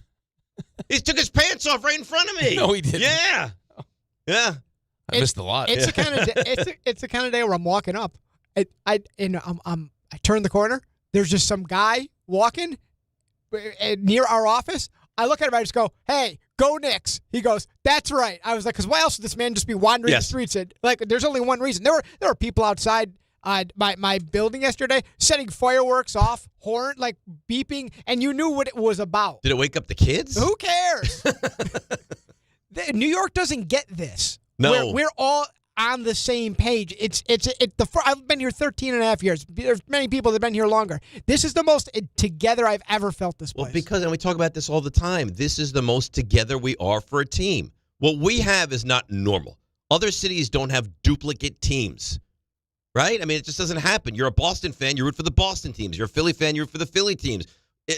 Speaker 6: He took his pants off right in front of me.
Speaker 9: No, he didn't.
Speaker 6: Yeah. Yeah.
Speaker 9: I missed a lot.
Speaker 2: It's the kind of it's the kind of day where I'm walking up. I turn the corner. There's just some guy walking near our office. I look at him. I just go, "Hey, go Knicks." He goes, "That's right." I was like, "Because why else would this man just be wandering the streets?" And, there's only one reason. There were people outside my building yesterday setting fireworks off, horn beeping, and you knew what it was about.
Speaker 6: Did it wake up the kids?
Speaker 2: Who cares? New York doesn't get this.
Speaker 6: No,
Speaker 2: we're all on the same page. I've been here 13 and a half years. There's many people that have been here longer. This is the most together I've ever felt this place.
Speaker 6: Well, and we talk about this all the time. This is the most together we are for a team. What we have is not normal. Other cities don't have duplicate teams, right? I mean, it just doesn't happen. You're a Boston fan, you root for the Boston teams. You're a Philly fan, you root for the Philly teams.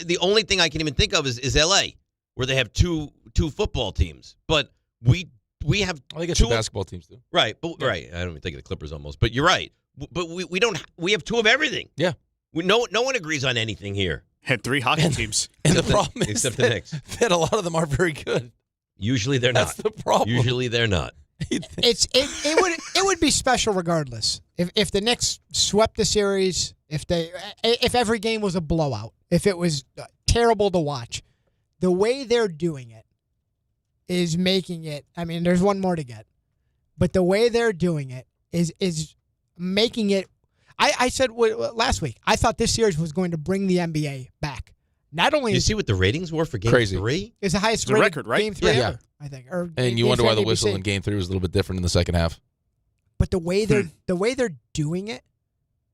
Speaker 6: The only thing I can even think of is L.A., where they have two football teams. But we have
Speaker 9: I guess 2 basketball teams do.
Speaker 6: Right, right. I don't even think of the Clippers almost, but you're right. But we don't. We have 2 of everything.
Speaker 9: Yeah.
Speaker 6: No one agrees on anything here.
Speaker 4: Had 3 hockey teams,
Speaker 9: and the problem is
Speaker 6: except the Knicks.
Speaker 9: That a lot of them are very good.
Speaker 6: Usually they're not.
Speaker 9: That's the problem.
Speaker 6: Usually they're not.
Speaker 2: It would be special regardless. If the Knicks swept the series, if every game was a blowout, if it was terrible to watch, the way they're doing it is making it. I mean, there's one more to get, but the way they're doing it is making it. I said last week, I thought this series was going to bring the NBA back. Not only
Speaker 6: you see what the ratings were for Game 3?
Speaker 2: It's the highest
Speaker 4: rated
Speaker 2: record, right? Game 3 ever, I think.
Speaker 9: And you wonder why the whistle in Game 3 was a little bit different in the second half.
Speaker 2: But the way they're doing it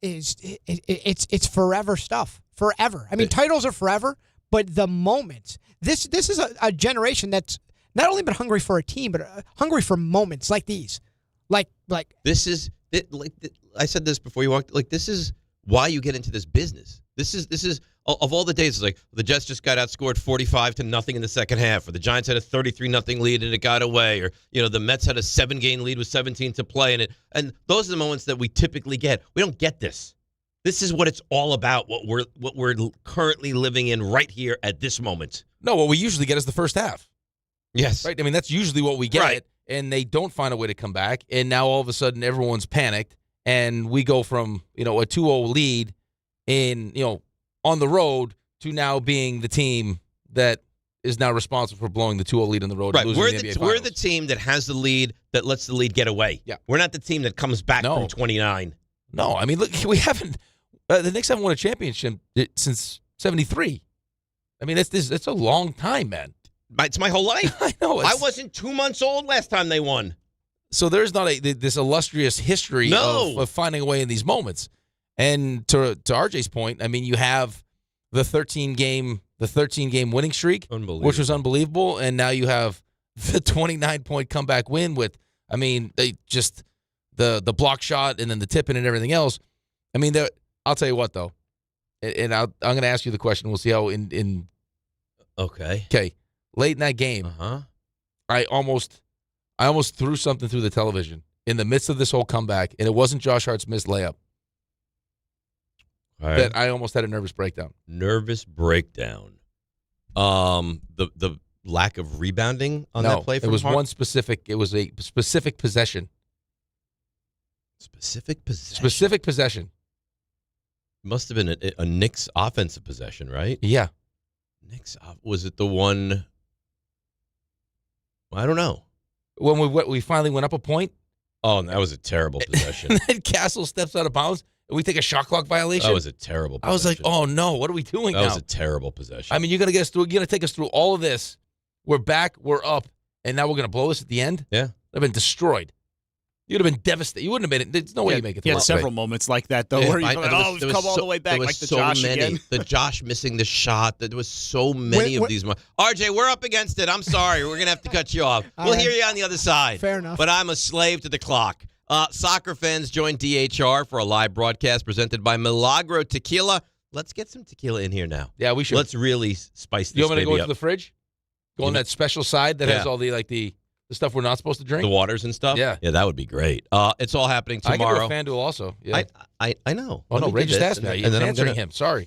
Speaker 2: is it's forever stuff. Forever. I mean, titles are forever, but the moments. This is a generation that's not only been hungry for a team, but hungry for moments like these. Like
Speaker 6: this is I said this before you walked. Like, this is why you get into this business. This is of all the days. It's like the Jets just got outscored 45-0 in the second half, or the Giants had a 33-0 lead and it got away, or the Mets had a 7-game lead with 17 to play, and those are the moments that we typically get. We don't get this. This is what it's all about. What we're currently living in right here at this moment.
Speaker 9: No, what we usually get is the first half.
Speaker 6: Yes,
Speaker 9: right. I mean, that's usually what we get, right. And they don't find a way to come back, and now all of a sudden everyone's panicked, and we go from a 2-0 lead on the road to now being the team that is now responsible for blowing the 2-0 lead on the road.
Speaker 6: Right,
Speaker 9: and
Speaker 6: we're
Speaker 9: losing the NBA Finals.
Speaker 6: We're the team that has the lead that lets the lead get away.
Speaker 9: Yeah,
Speaker 6: we're not the team that comes back from 29.
Speaker 9: No, I mean, look, we haven't. The Knicks haven't won a championship since '73. I mean, it's a long time, man.
Speaker 6: It's my whole life.
Speaker 9: I know.
Speaker 6: I wasn't 2 months old last time they won.
Speaker 9: So there's not this illustrious history of finding a way in these moments. And to RJ's point, I mean, you have the 13-game winning streak, which was unbelievable, and now you have the 29-point comeback win with, I mean, they just the block shot and then the tipping and everything else. I mean, I'll tell you what though, and I'm going to ask you the question. We'll see how in. Okay. Late in that game, I almost threw something through the television in the midst of this whole comeback, and it wasn't Josh Hart's missed layup.
Speaker 6: Right.
Speaker 9: That I almost had a nervous breakdown.
Speaker 6: The lack of rebounding on that play from
Speaker 9: it was
Speaker 6: Hart?
Speaker 9: it was a specific possession.
Speaker 6: Specific possession. Must have been a Knicks offensive possession, right?
Speaker 9: Yeah.
Speaker 6: Knicks, was it the one? I don't know.
Speaker 9: When we finally went up a point.
Speaker 6: Oh, that was a terrible possession.
Speaker 9: And then Castle steps out of bounds, and we take a shot clock violation.
Speaker 6: That was a terrible possession.
Speaker 9: I was like, oh, no, what are we doing now?
Speaker 6: That was a terrible possession.
Speaker 9: I mean, you're going to take us through all of this. We're back, we're up, and now we're going to blow this at the end?
Speaker 6: Yeah.
Speaker 9: I've been destroyed. You'd have been devastated. You wouldn't have made it. There's no way you make it.
Speaker 4: He had several moments like that, though, where you go, we've come all the way back, like the Josh again.
Speaker 6: The Josh missing the shot. There was so many of these. RJ, we're up against it. I'm sorry. We're going to have to cut you off. We'll hear you on the other side.
Speaker 2: Fair enough.
Speaker 6: But I'm a slave to the clock. Soccer fans join DHR for a live broadcast presented by Milagro Tequila. Let's get some tequila in here now.
Speaker 9: Yeah, we should.
Speaker 6: Let's really spice this
Speaker 9: You want me to go
Speaker 6: baby
Speaker 9: into
Speaker 6: up.
Speaker 9: the fridge? Go on that special side that has all the stuff we're not supposed to drink?
Speaker 6: The waters and stuff?
Speaker 9: Yeah.
Speaker 6: Yeah, that would be great. It's all happening tomorrow.
Speaker 9: I can go to FanDuel also. Yeah.
Speaker 6: I know.
Speaker 9: Oh, no, Ray just asked me.
Speaker 6: And then I'm
Speaker 9: answering him. Sorry.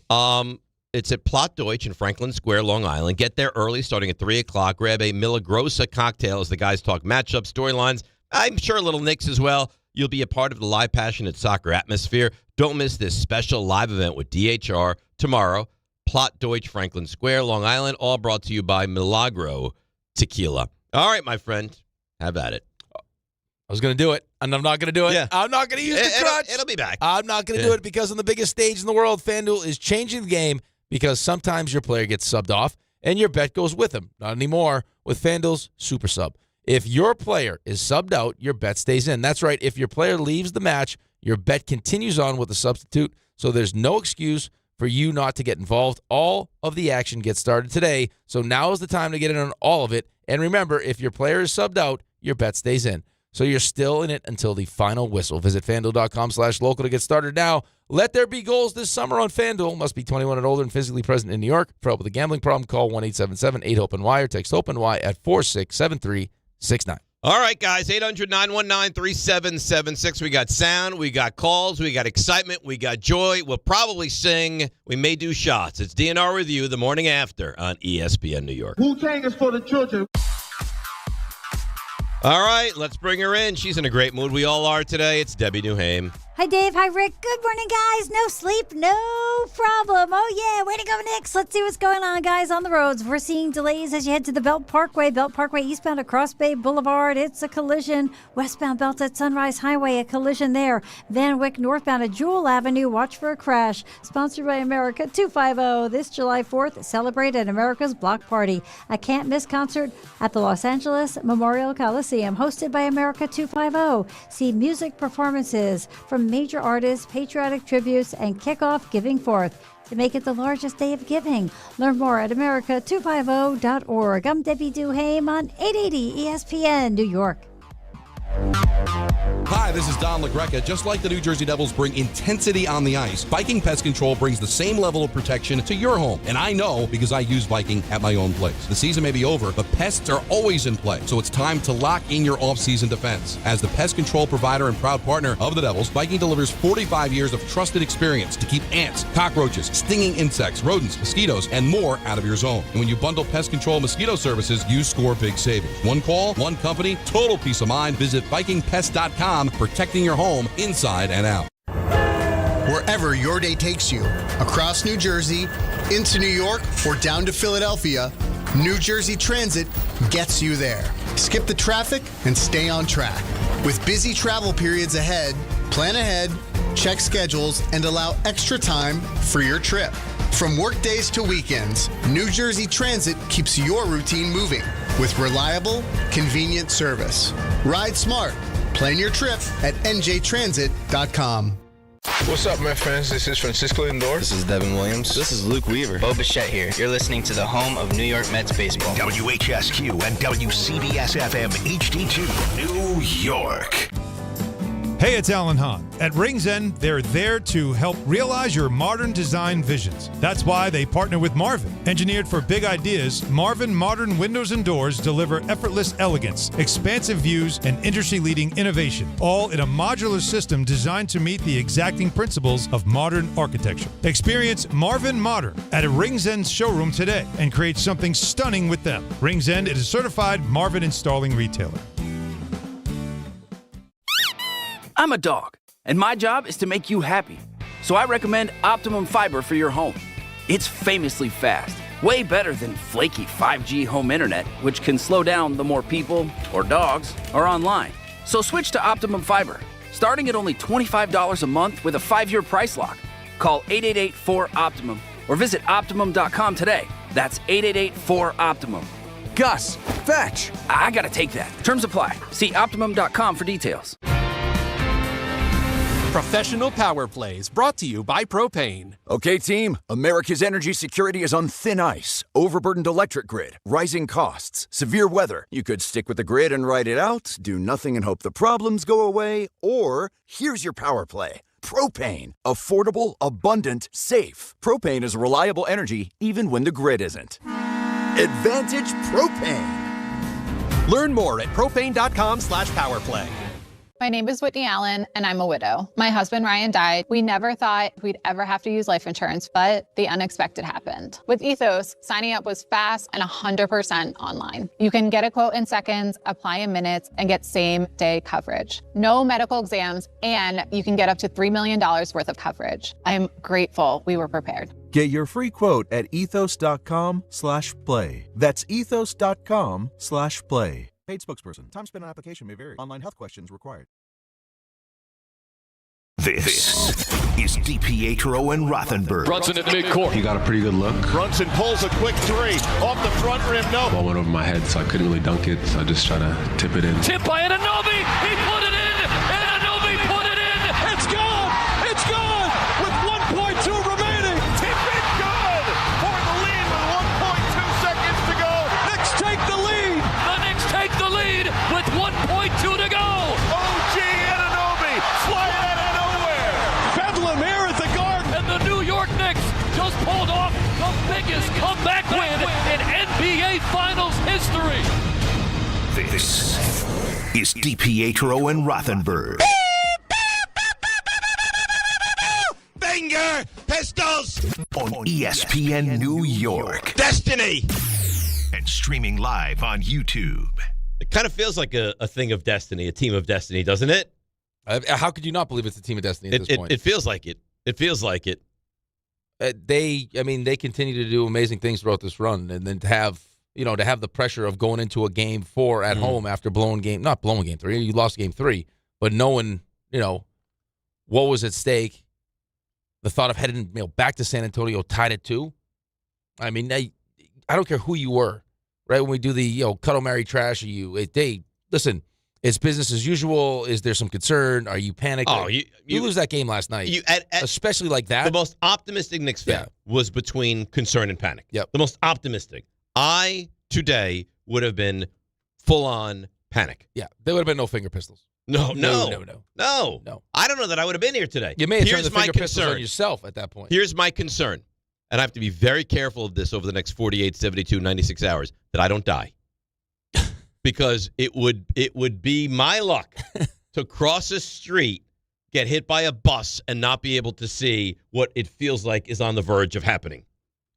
Speaker 6: It's at Plot Deutsch in Franklin Square, Long Island. Get there early, starting at 3 o'clock. Grab a Milagrosa cocktail as the guys talk matchups, storylines. I'm sure a little Knicks as well. You'll be a part of the live passionate soccer atmosphere. Don't miss this special live event with DHR tomorrow. Plot Deutsch, Franklin Square, Long Island. All brought to you by Milagro Tequila. All right, my friend. Have at it.
Speaker 9: I was going to do it, and I'm not going to do it.
Speaker 6: Yeah.
Speaker 9: I'm not going to use the crutch.
Speaker 6: It'll be back.
Speaker 9: I'm not going to do it because on the biggest stage in the world, FanDuel is changing the game because sometimes your player gets subbed off, and your bet goes with him. Not anymore with FanDuel's Super Sub. If your player is subbed out, your bet stays in. That's right. If your player leaves the match, your bet continues on with a substitute, so there's no excuse for you not to get involved. All of the action gets started today, so now is the time to get in on all of it. And remember, if your player is subbed out, your bet stays in. So you're still in it until the final whistle. Visit FanDuel.com/local to get started now. Let there be goals this summer on FanDuel. Must be 21 and older and physically present in New York. For help with a gambling problem, call 1-877-8-HOPE-NY or text HOPE-NY at 467369.
Speaker 6: All right, guys, 800-919-3776. We got sound, we got calls, we got excitement, we got joy. We'll probably sing. We may do shots. It's DNR with you the morning after on ESPN New York.
Speaker 3: Wu-Tang is for the children.
Speaker 6: All right, let's bring her in. She's in a great mood. We all are today. It's Debbie Newhame.
Speaker 5: Hi, Dave. Hi, Rick. Good morning, guys. No sleep, no problem. Oh, yeah. Way to go, Knicks. Let's see what's going on, guys, on the roads. We're seeing delays as you head to the Belt Parkway eastbound at Cross Bay Boulevard. It's a collision. Westbound Belt at Sunrise Highway, a collision there. Van Wyck northbound at Jewel Avenue. Watch for a crash. Sponsored by America 250. This July 4th, celebrate at America's Block Party. A can't-miss concert at the Los Angeles Memorial Coliseum, hosted by America 250. See music performances from major artists, patriotic tributes, and kickoff Giving Forth to make it the largest day of giving. Learn more at america250.org. I'm Debbie Duhame on 880 ESPN New York.
Speaker 7: Hi, this is Don LaGreca. Just like the New Jersey Devils bring intensity on the ice, Viking Pest Control brings the same level of protection to your home. And I know because I use Viking at my own place. The season may be over, but pests are always in play. So it's time to lock in your off-season defense. As the pest control provider and proud partner of the Devils, Viking delivers 45 years of trusted experience to keep ants, cockroaches, stinging insects, rodents, mosquitoes, and more out of your zone. And when you bundle pest control mosquito services, you score big savings. One call, one company, total peace of mind. Visit VikingPest.com, protecting your home inside and out.
Speaker 11: Wherever your day takes you, across New Jersey, into New York, or down to Philadelphia, New Jersey Transit gets you there. Skip the traffic and stay on track. With busy travel periods ahead, plan ahead, check schedules, and allow extra time for your trip. From workdays to weekends, New Jersey Transit keeps your routine moving with reliable, convenient service. Ride smart. Plan your trip at njtransit.com.
Speaker 8: What's up, my friends? This is Francisco Lindor.
Speaker 10: This is Devin Williams. This is Luke Weaver. Bo Bichette here. You're listening to the home of New York Mets baseball.
Speaker 16: WHSQ and WCBS-FM HD2, New York.
Speaker 12: Hey, it's Alan Hahn. At Rings End, they're there to help realize your modern design visions. That's why they partner with Marvin. Engineered for big ideas, Marvin modern windows and doors deliver effortless elegance, expansive views, and industry-leading innovation, all in a modular system designed to meet the exacting principles of modern architecture. Experience Marvin Modern at a Rings End showroom today and create something stunning with them. Rings End is a certified Marvin installing retailer.
Speaker 14: I'm a dog, and my job is to make you happy. So I recommend Optimum Fiber for your home. It's famously fast, way better than flaky 5G home internet, which can slow down the more people or dogs are online. So switch to Optimum Fiber, starting at only $25 a month with a 5-year price lock. Call 888-4-OPTIMUM or visit Optimum.com today. That's 888-4-OPTIMUM. Gus, fetch! I gotta take that. Terms apply. See Optimum.com for details.
Speaker 27: Professional Power Plays brought to you by Propane.
Speaker 28: Okay, team, America's energy security is on thin ice. Overburdened electric grid, rising costs, severe weather. You could stick with the grid and ride it out, do nothing and hope the problems go away, or here's your power play. Propane. Affordable, abundant, safe. Propane is reliable energy even when the grid isn't. Advantage Propane.
Speaker 27: Learn more at propane.com/powerplay.
Speaker 29: My name is Whitney Allen, and I'm a widow. My husband, Ryan, died. We never thought we'd ever have to use life insurance, but the unexpected happened. With Ethos, signing up was fast and 100% online. You can get a quote in seconds, apply in minutes, and get same-day coverage. No medical exams, and you can get up to $3 million worth of coverage. I'm grateful we were prepared.
Speaker 30: Get your free quote at ethos.com/play. That's ethos.com/play. Paid spokesperson. Time spent on application may vary. Online health questions required.
Speaker 16: This is DiPietro and Rothenberg.
Speaker 1: Brunson at midcourt.
Speaker 31: He got a pretty good look.
Speaker 3: Brunson pulls a quick three. Off the front rim, no.
Speaker 31: Ball went over my head, so I couldn't really dunk it. So I just tried to tip it in.
Speaker 1: Tip by Anunoby. He put it in. Anunoby put it in.
Speaker 3: It's gone. It's gone. With 1.2 remaining. Tip it good. For the lead with 1.2 seconds to go. Knicks take the lead.
Speaker 1: The Knicks take the lead with 1.2 to go.
Speaker 3: OG Anunoby flying out of nowhere. Bedlam here at the Garden.
Speaker 1: And the New York Knicks just pulled off the biggest comeback win in NBA Finals history.
Speaker 16: This is DiPietro and Rothenberg.
Speaker 6: Finger pistols
Speaker 16: On ESPN New York.
Speaker 6: Destiny.
Speaker 16: And streaming live on YouTube.
Speaker 6: It kind of feels like a thing of destiny, a team of destiny, doesn't it?
Speaker 9: How could you not believe it's a team of destiny at this point?
Speaker 6: It feels like it. It feels like it.
Speaker 9: They continue to do amazing things throughout this run, and then to have the pressure of going into a game 4 at home after not blowing game 3, you lost game 3, but knowing, what was at stake, the thought of heading, back to San Antonio tied at 2. I mean, I don't care who you were, right? When we do the, cuddle, marry, trash, listen, it's business as usual. Is there some concern? Are you panicking? Oh, you lose that game last night, especially like that.
Speaker 6: The most optimistic Knicks fan was between concern and panic.
Speaker 9: Yep.
Speaker 6: The most optimistic. I, today, would have been full-on panic.
Speaker 9: Yeah, there would have been no finger pistols.
Speaker 6: No. I don't know that I would have been here today.
Speaker 9: You may have turned the finger pistols on yourself at that point.
Speaker 6: Here's my concern, and I have to be very careful of this over the next 48, 72, 96 hours, that I don't die. Because it would be my luck to cross a street, get hit by a bus, and not be able to see what it feels like is on the verge of happening.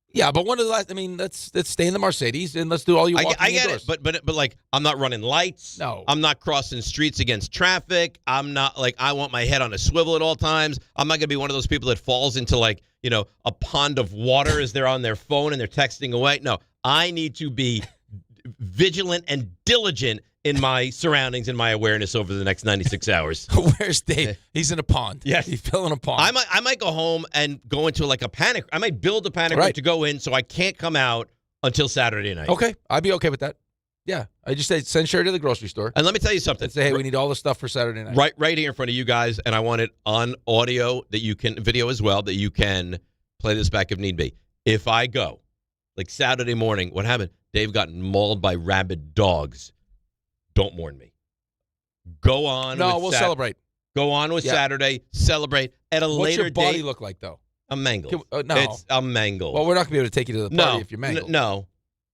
Speaker 9: Yeah, but one of the last. I mean, let's stay in the Mercedes and let's do all you want.
Speaker 6: I get it, but like I'm not running lights.
Speaker 9: No,
Speaker 6: I'm not crossing streets against traffic. I'm not like I want my head on a swivel at all times. I'm not gonna be one of those people that falls into a pond of water as they're on their phone and they're texting away. No, I need to be vigilant and diligent in my surroundings and my awareness over the next 96 hours.
Speaker 9: Where's Dave? He's in a pond.
Speaker 6: Yes.
Speaker 9: He fell in a pond.
Speaker 6: I might go home and go into a panic. I might build a panic room to go in so I can't come out until Saturday night.
Speaker 9: Okay. I'd be okay with that. Yeah. I just say send Sherry to the grocery store.
Speaker 6: And let me tell you something.
Speaker 9: And say, hey, we need all the stuff for Saturday night.
Speaker 6: Right here in front of you guys, and I want it on audio video as well, that you can play this back if need be. If I go, Saturday morning, what happened? Dave got mauled by rabid dogs. Don't mourn me. Go on.
Speaker 9: No, we'll celebrate.
Speaker 6: Go on with Saturday. Celebrate at a later date.
Speaker 9: What's your body look like, though?
Speaker 6: I'm mangled.
Speaker 9: No.
Speaker 6: It's a mangled.
Speaker 9: Well, we're not going to be able to take you to the party if you're mangled.
Speaker 6: No.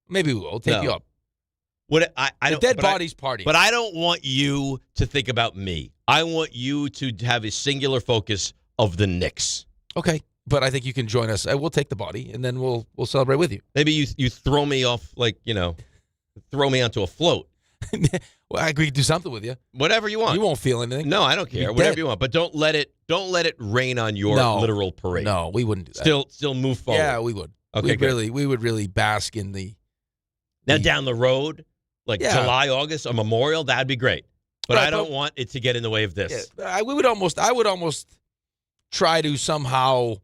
Speaker 9: Maybe we'll take you up.
Speaker 6: The
Speaker 9: dead bodies party.
Speaker 6: But I don't want you to think about me. I want you to have a singular focus of the Knicks.
Speaker 9: Okay. But I think you can join us. We'll take the body, and then we'll celebrate with you.
Speaker 6: Maybe you throw me off, throw me onto a float.
Speaker 9: Well, I agree to do something with you.
Speaker 6: Whatever you want.
Speaker 9: You won't feel anything.
Speaker 6: No, I don't care. Whatever you want. But don't let it rain on your literal parade.
Speaker 9: No, we wouldn't do that.
Speaker 6: Still move forward.
Speaker 9: Yeah, we would.
Speaker 6: Okay,
Speaker 9: we would really bask in the.
Speaker 6: Now down the road, July, August, a memorial, that'd be great. But I don't want it to get in the way of this.
Speaker 9: Yeah, I would almost try to somehow,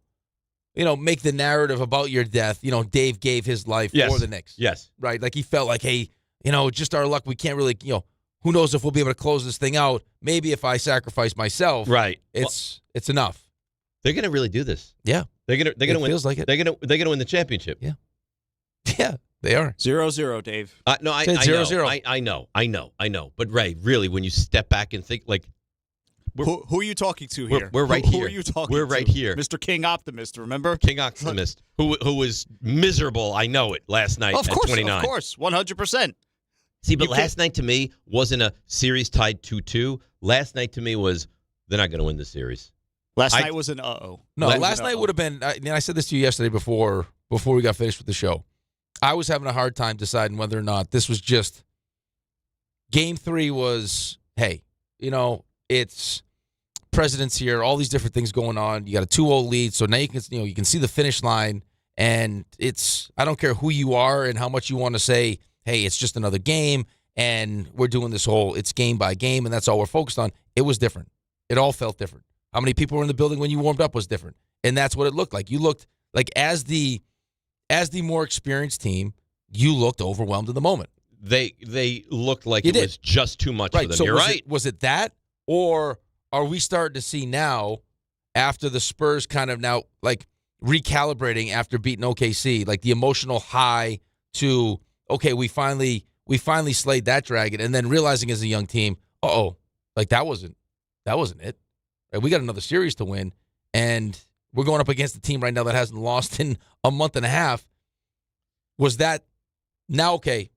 Speaker 9: make the narrative about your death. Dave gave his life for the Knicks.
Speaker 6: Yes.
Speaker 9: Right? Like he felt like, hey, just our luck. We can't really, who knows if we'll be able to close this thing out. Maybe if I sacrifice myself,
Speaker 6: right?
Speaker 9: It's enough.
Speaker 6: They're going to really do this.
Speaker 9: Yeah.
Speaker 6: They're going to win.
Speaker 9: Feels like it.
Speaker 6: They're going to win the championship.
Speaker 9: Yeah. Yeah, they are.
Speaker 30: 0-0, Dave.
Speaker 6: No, I know. 0-0. I know. But Ray, really, when you step back and think,
Speaker 30: who are you talking to here?
Speaker 6: We're right here.
Speaker 30: Who are you talking to?
Speaker 6: We're right here.
Speaker 30: Mr. King Optimist, remember?
Speaker 6: King Optimist, who was miserable, I know it, last night at 29.
Speaker 30: Of course, 100%.
Speaker 6: See, but last night to me wasn't a series tied 2-2. Last night to me was they're not going to win the series.
Speaker 30: Last night was an uh-oh.
Speaker 9: No, last night would have been, I said this to you yesterday before we got finished with the show. I was having a hard time deciding whether or not this was just Game 3 was, hey, it's President's here, all these different things going on. You got a 2-0 lead, so now you can see the finish line, and I don't care who you are and how much you want to say, hey, it's just another game, and we're doing this whole it's game by game, and that's all we're focused on. It was different. It all felt different. How many people were in the building when you warmed up was different, and that's what it looked like. You looked like as the more experienced team, you looked overwhelmed in the moment.
Speaker 6: They looked like it was just too much for them.
Speaker 9: So
Speaker 6: You're right.
Speaker 9: Was it that, or are we starting to see now, after the Spurs kind of now recalibrating after beating OKC, like the emotional high to, okay, we finally slayed that dragon, and then realizing as a young team, that wasn't it. Right? We got another series to win, and we're going up against a team right now that hasn't lost in a month and a half. Was that now okay?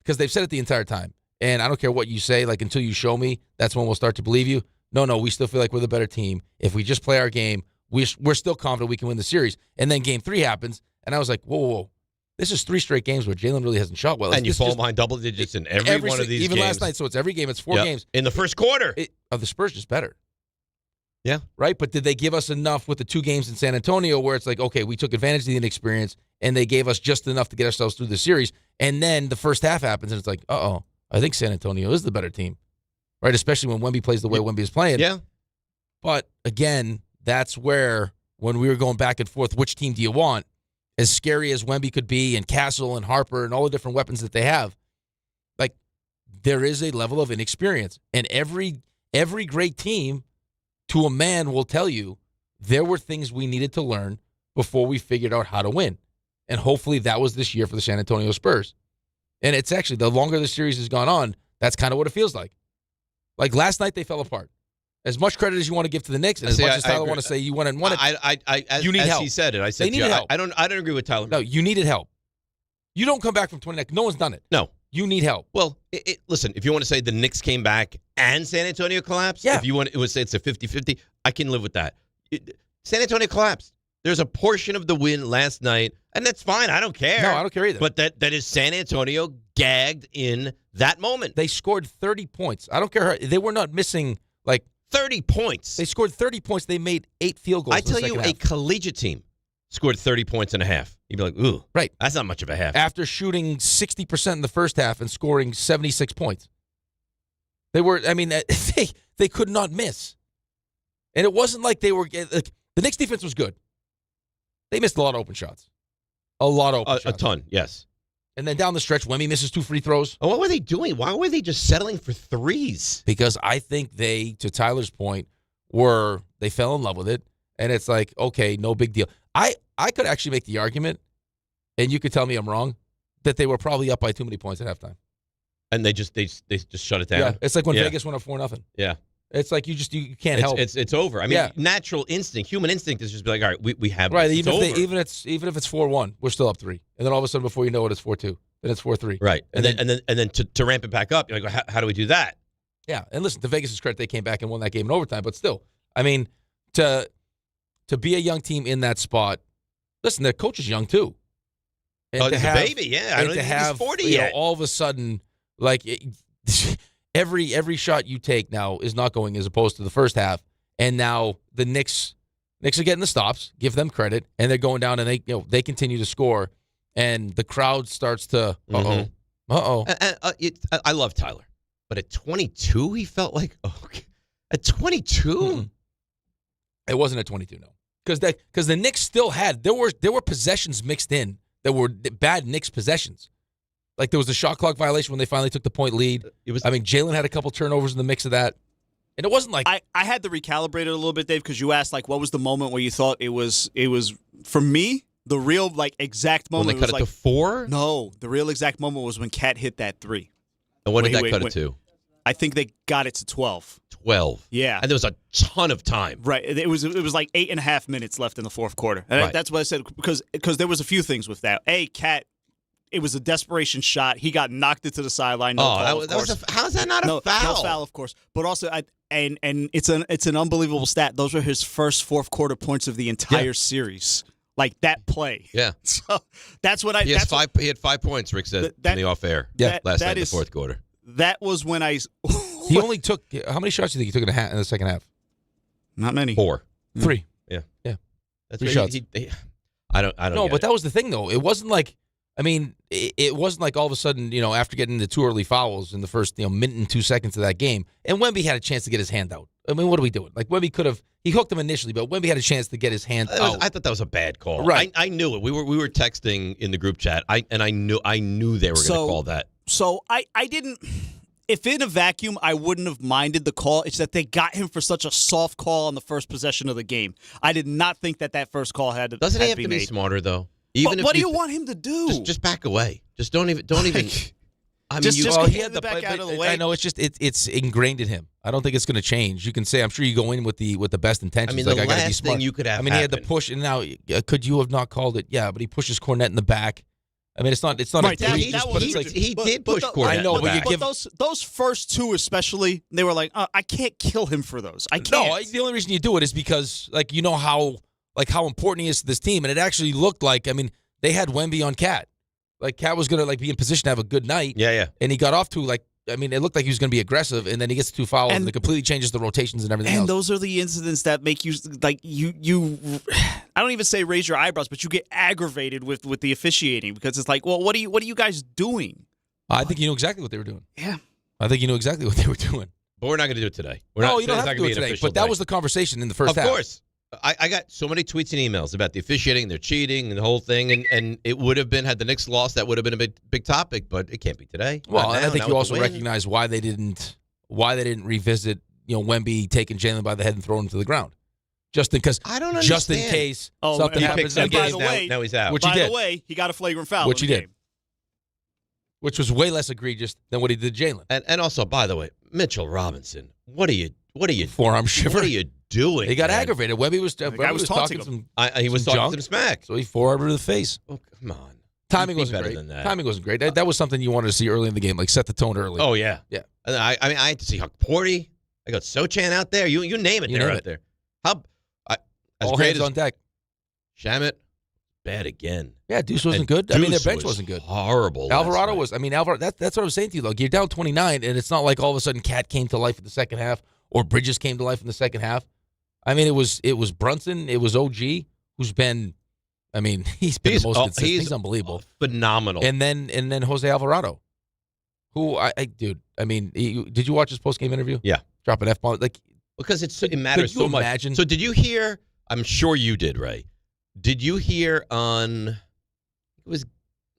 Speaker 9: Because they've said it the entire time, and I don't care what you say, until you show me, that's when we'll start to believe you. No, we still feel like we're the better team. If we just play our game, we're still confident we can win the series. And then Game 3 happens, and I was like, whoa. This is 3 straight games where Jalen really hasn't shot well.
Speaker 6: And you fall behind double digits in every one of these games.
Speaker 9: Even last night, so it's every game. It's 4 games.
Speaker 6: In the first quarter.
Speaker 9: The Spurs just better.
Speaker 6: Yeah.
Speaker 9: Right? But did they give us enough with the 2 games in San Antonio where it's like, okay, we took advantage of the inexperience and they gave us just enough to get ourselves through the series. And then the first half happens and it's like, I think San Antonio is the better team. Right? Especially when Wemby plays the way Wemby is playing.
Speaker 6: Yeah.
Speaker 9: But again, that's where when we were going back and forth, which team do you want? As scary as Wemby could be and Castle and Harper and all the different weapons that they have, like there is a level of inexperience. And every great team to a man will tell you there were things we needed to learn before we figured out how to win. And hopefully that was this year for the San Antonio Spurs. And it's actually, the longer the series has gone on, that's kind of what it feels like. Like last night they fell apart. As much credit as you want to give to the Knicks, and as much as Tyler want to say you went and won it, you need help.
Speaker 6: He said it. I said
Speaker 9: they needed help.
Speaker 6: I don't agree with Tyler.
Speaker 9: No, you needed help. You don't come back from 29. No one's done it.
Speaker 6: No.
Speaker 9: You need help.
Speaker 6: Well, listen, if you want to say the Knicks came back and San Antonio collapsed, if you want to say it's a 50-50, I can live with that. San Antonio collapsed. There's a portion of the win last night, and that's fine. I don't care.
Speaker 9: No, I don't care either.
Speaker 6: But that is San Antonio gagged in that moment.
Speaker 9: They scored 30 points. I don't care. They were not missing,
Speaker 6: 30 points.
Speaker 9: They scored 30 points. They made 8 field goals.
Speaker 6: I tell you, a collegiate team scored 30 points in a half. You'd be like, ooh,
Speaker 9: right.
Speaker 6: That's not much of a half.
Speaker 9: After shooting 60% in the first half and scoring 76 points. They could not miss. And it wasn't like they were, the Knicks defense was good. They missed a lot of open shots. A lot of open shots.
Speaker 6: A ton, yes.
Speaker 9: And then down the stretch, Wemby misses 2 free throws.
Speaker 6: Oh, what were they doing? Why were they just settling for threes?
Speaker 9: Because I think they, to Tyler's point, they fell in love with it. And it's like, okay, no big deal. I could actually make the argument, and you could tell me I'm wrong, that they were probably up by too many points at halftime.
Speaker 6: And they just shut it down.
Speaker 9: Yeah, it's like when Vegas went up 4-0.
Speaker 6: Yeah.
Speaker 9: It's like you can't help.
Speaker 6: It's over. I mean, natural instinct, human instinct is just be like, all right, we have
Speaker 9: right.
Speaker 6: This.
Speaker 9: Even if it's 4-1, we're still up 3, and then all of a sudden, before you know it, it's 4-2, then it's 4-3.
Speaker 6: Right, and then to ramp it back up, you're like, how do we do that?
Speaker 9: Yeah, and listen, to Vegas' credit, they came back and won that game in overtime, but still, I mean, to be a young team in that spot, listen, their coach is young too.
Speaker 6: And he's a baby, yeah. I don't think he's 40 yet.
Speaker 9: All of a sudden, every shot you take now is not going as opposed to the first half. And now the Knicks are getting the stops. Give them credit, and they're going down, and they continue to score, and the crowd starts to
Speaker 6: I love Tyler, but at 22, he felt like at 22,
Speaker 9: it wasn't at 22, no, because the Knicks still had there were possessions mixed in that were bad Knicks possessions. Like there was a shot clock violation when they finally took the point lead. Jalen had a couple turnovers in the mix of that. And it wasn't like...
Speaker 13: I had to recalibrate it a little bit, Dave, because you asked, what was the moment where you thought it was for me, the real, exact moment...
Speaker 6: When they cut it to 4?
Speaker 13: No, the real exact moment was when Cat hit that 3.
Speaker 6: And what did that cut it to?
Speaker 13: I think they got it to 12.
Speaker 6: 12.
Speaker 13: Yeah.
Speaker 6: And there was a ton of time.
Speaker 13: Right. It was 8.5 minutes left in the fourth quarter. And
Speaker 6: right.
Speaker 13: That's what I said, because there was a few things with that. Cat... It was a desperation shot. He got knocked into the sideline.
Speaker 6: How's that not a foul?
Speaker 13: No foul, of course. But also, and it's an unbelievable stat. Those were his first fourth quarter points of the entire series. Like that play.
Speaker 6: Yeah.
Speaker 13: So that's what
Speaker 6: He had 5 points. Rick said in the off air.
Speaker 9: Yeah.
Speaker 6: Last night in the fourth quarter.
Speaker 13: That was when I.
Speaker 9: He only took how many shots do you think he took in the second half?
Speaker 13: Not many.
Speaker 6: 4.
Speaker 9: 3.
Speaker 6: Yeah. That's
Speaker 9: 3 shots.
Speaker 6: I don't.
Speaker 9: No, but that was the thing though. It wasn't like. I mean, it wasn't like all of a sudden, after getting the 2 early fouls in the first, minute and 2 seconds of that game, and Wemby had a chance to get his hand out. I mean, what are we doing? Like, Wemby he hooked him initially, but Wemby had a chance to get his hand out.
Speaker 6: I thought that was a bad call.
Speaker 9: Right.
Speaker 6: I knew it. We were texting in the group chat, and I knew they were going to call that.
Speaker 13: So I didn't. If in a vacuum, I wouldn't have minded the call. It's that they got him for such a soft call on the first possession of the game. I did not think that first call had to.
Speaker 6: Doesn't he have
Speaker 13: to
Speaker 6: to
Speaker 13: be
Speaker 6: be smarter though?
Speaker 13: But what do you want him to do?
Speaker 6: Just back away. Just don't even. I mean,
Speaker 13: he had the back out of the way.
Speaker 9: I know it's ingrained in him. I don't think it's going to change. You can say I'm sure you go in with the best intentions.
Speaker 6: I mean,
Speaker 9: I
Speaker 6: the
Speaker 9: got to be
Speaker 6: last
Speaker 9: smart.
Speaker 6: thing you could have.
Speaker 9: He had the push, and now could you have not called it? Yeah, but he pushes Cornette in the back. I mean, it's not
Speaker 13: right,
Speaker 9: a
Speaker 13: he
Speaker 6: did push Cornette.
Speaker 13: I know, but those first 2 especially, they were like, I can't kill him for those. I can't.
Speaker 9: No, the only reason you do it is because how important he is to this team, and it actually looked like they had Wemby on Cat. Like Cat was gonna be in position to have a good night.
Speaker 6: Yeah.
Speaker 9: And he got off to I mean, it looked like he was going to be aggressive, and then he gets 2 fouls, and it completely changes the rotations and everything else.
Speaker 13: And those are the incidents that make you, like, you I don't even say raise your eyebrows, but you get aggravated with the officiating because it's like, well, what are you guys doing?
Speaker 9: I think you knew exactly what they were doing.
Speaker 13: Yeah.
Speaker 9: I think you knew exactly what they were doing.
Speaker 6: But we're not going to do it today.
Speaker 9: You don't have to do it today. But that was the conversation in the first half.
Speaker 6: Of course. I got so many tweets and emails about the officiating, they're cheating, and the whole thing, and it would have been, had the Knicks lost, that would have been a big topic, but it can't be today.
Speaker 9: Well, and I think you also recognize why they didn't revisit, Wemby taking Jalen by the head and throwing him to the ground. Just in case something happens in the game.
Speaker 13: By the way,
Speaker 6: now he's out.
Speaker 9: Which he did.
Speaker 13: By the way, he got a flagrant foul.
Speaker 9: Which he did. Which was way less egregious than what he did to Jalen.
Speaker 6: And also, by the way, Mitchell Robinson, what are you
Speaker 9: forearm shiver?
Speaker 6: What are you doing?
Speaker 9: He got aggravated. Webby was talking some.
Speaker 6: He was talking some smack.
Speaker 9: So he forearmed to the face.
Speaker 6: Oh, come on.
Speaker 9: Timing wasn't great.
Speaker 6: Than that.
Speaker 9: Timing wasn't great. That was something you wanted to see early in the game, like set the tone early.
Speaker 6: Oh yeah,
Speaker 9: yeah.
Speaker 6: And I had to see Huck Porty. I got Sochan out there. You name it. They're out there.
Speaker 9: All hands on deck.
Speaker 6: Shamit, bad again.
Speaker 9: Yeah, Deuce wasn't good.
Speaker 6: Deuce
Speaker 9: their bench wasn't good.
Speaker 6: Horrible.
Speaker 9: Alvarado was. Alvarado. That's what I was saying to you. Like, you're down 29, and it's not like all of a sudden Cat came to life in the second half or Bridges came to life in the second half. It was Brunson. It was OG, who's been. He's been the most consistent. He's unbelievable,
Speaker 6: phenomenal.
Speaker 9: And then Jose Alvarado, who did you watch his post game interview?
Speaker 6: Yeah,
Speaker 9: drop an F-bomb
Speaker 6: because it matters so much.
Speaker 9: Imagine?
Speaker 6: So did you hear? I'm sure you did, Ray. Did you hear on? I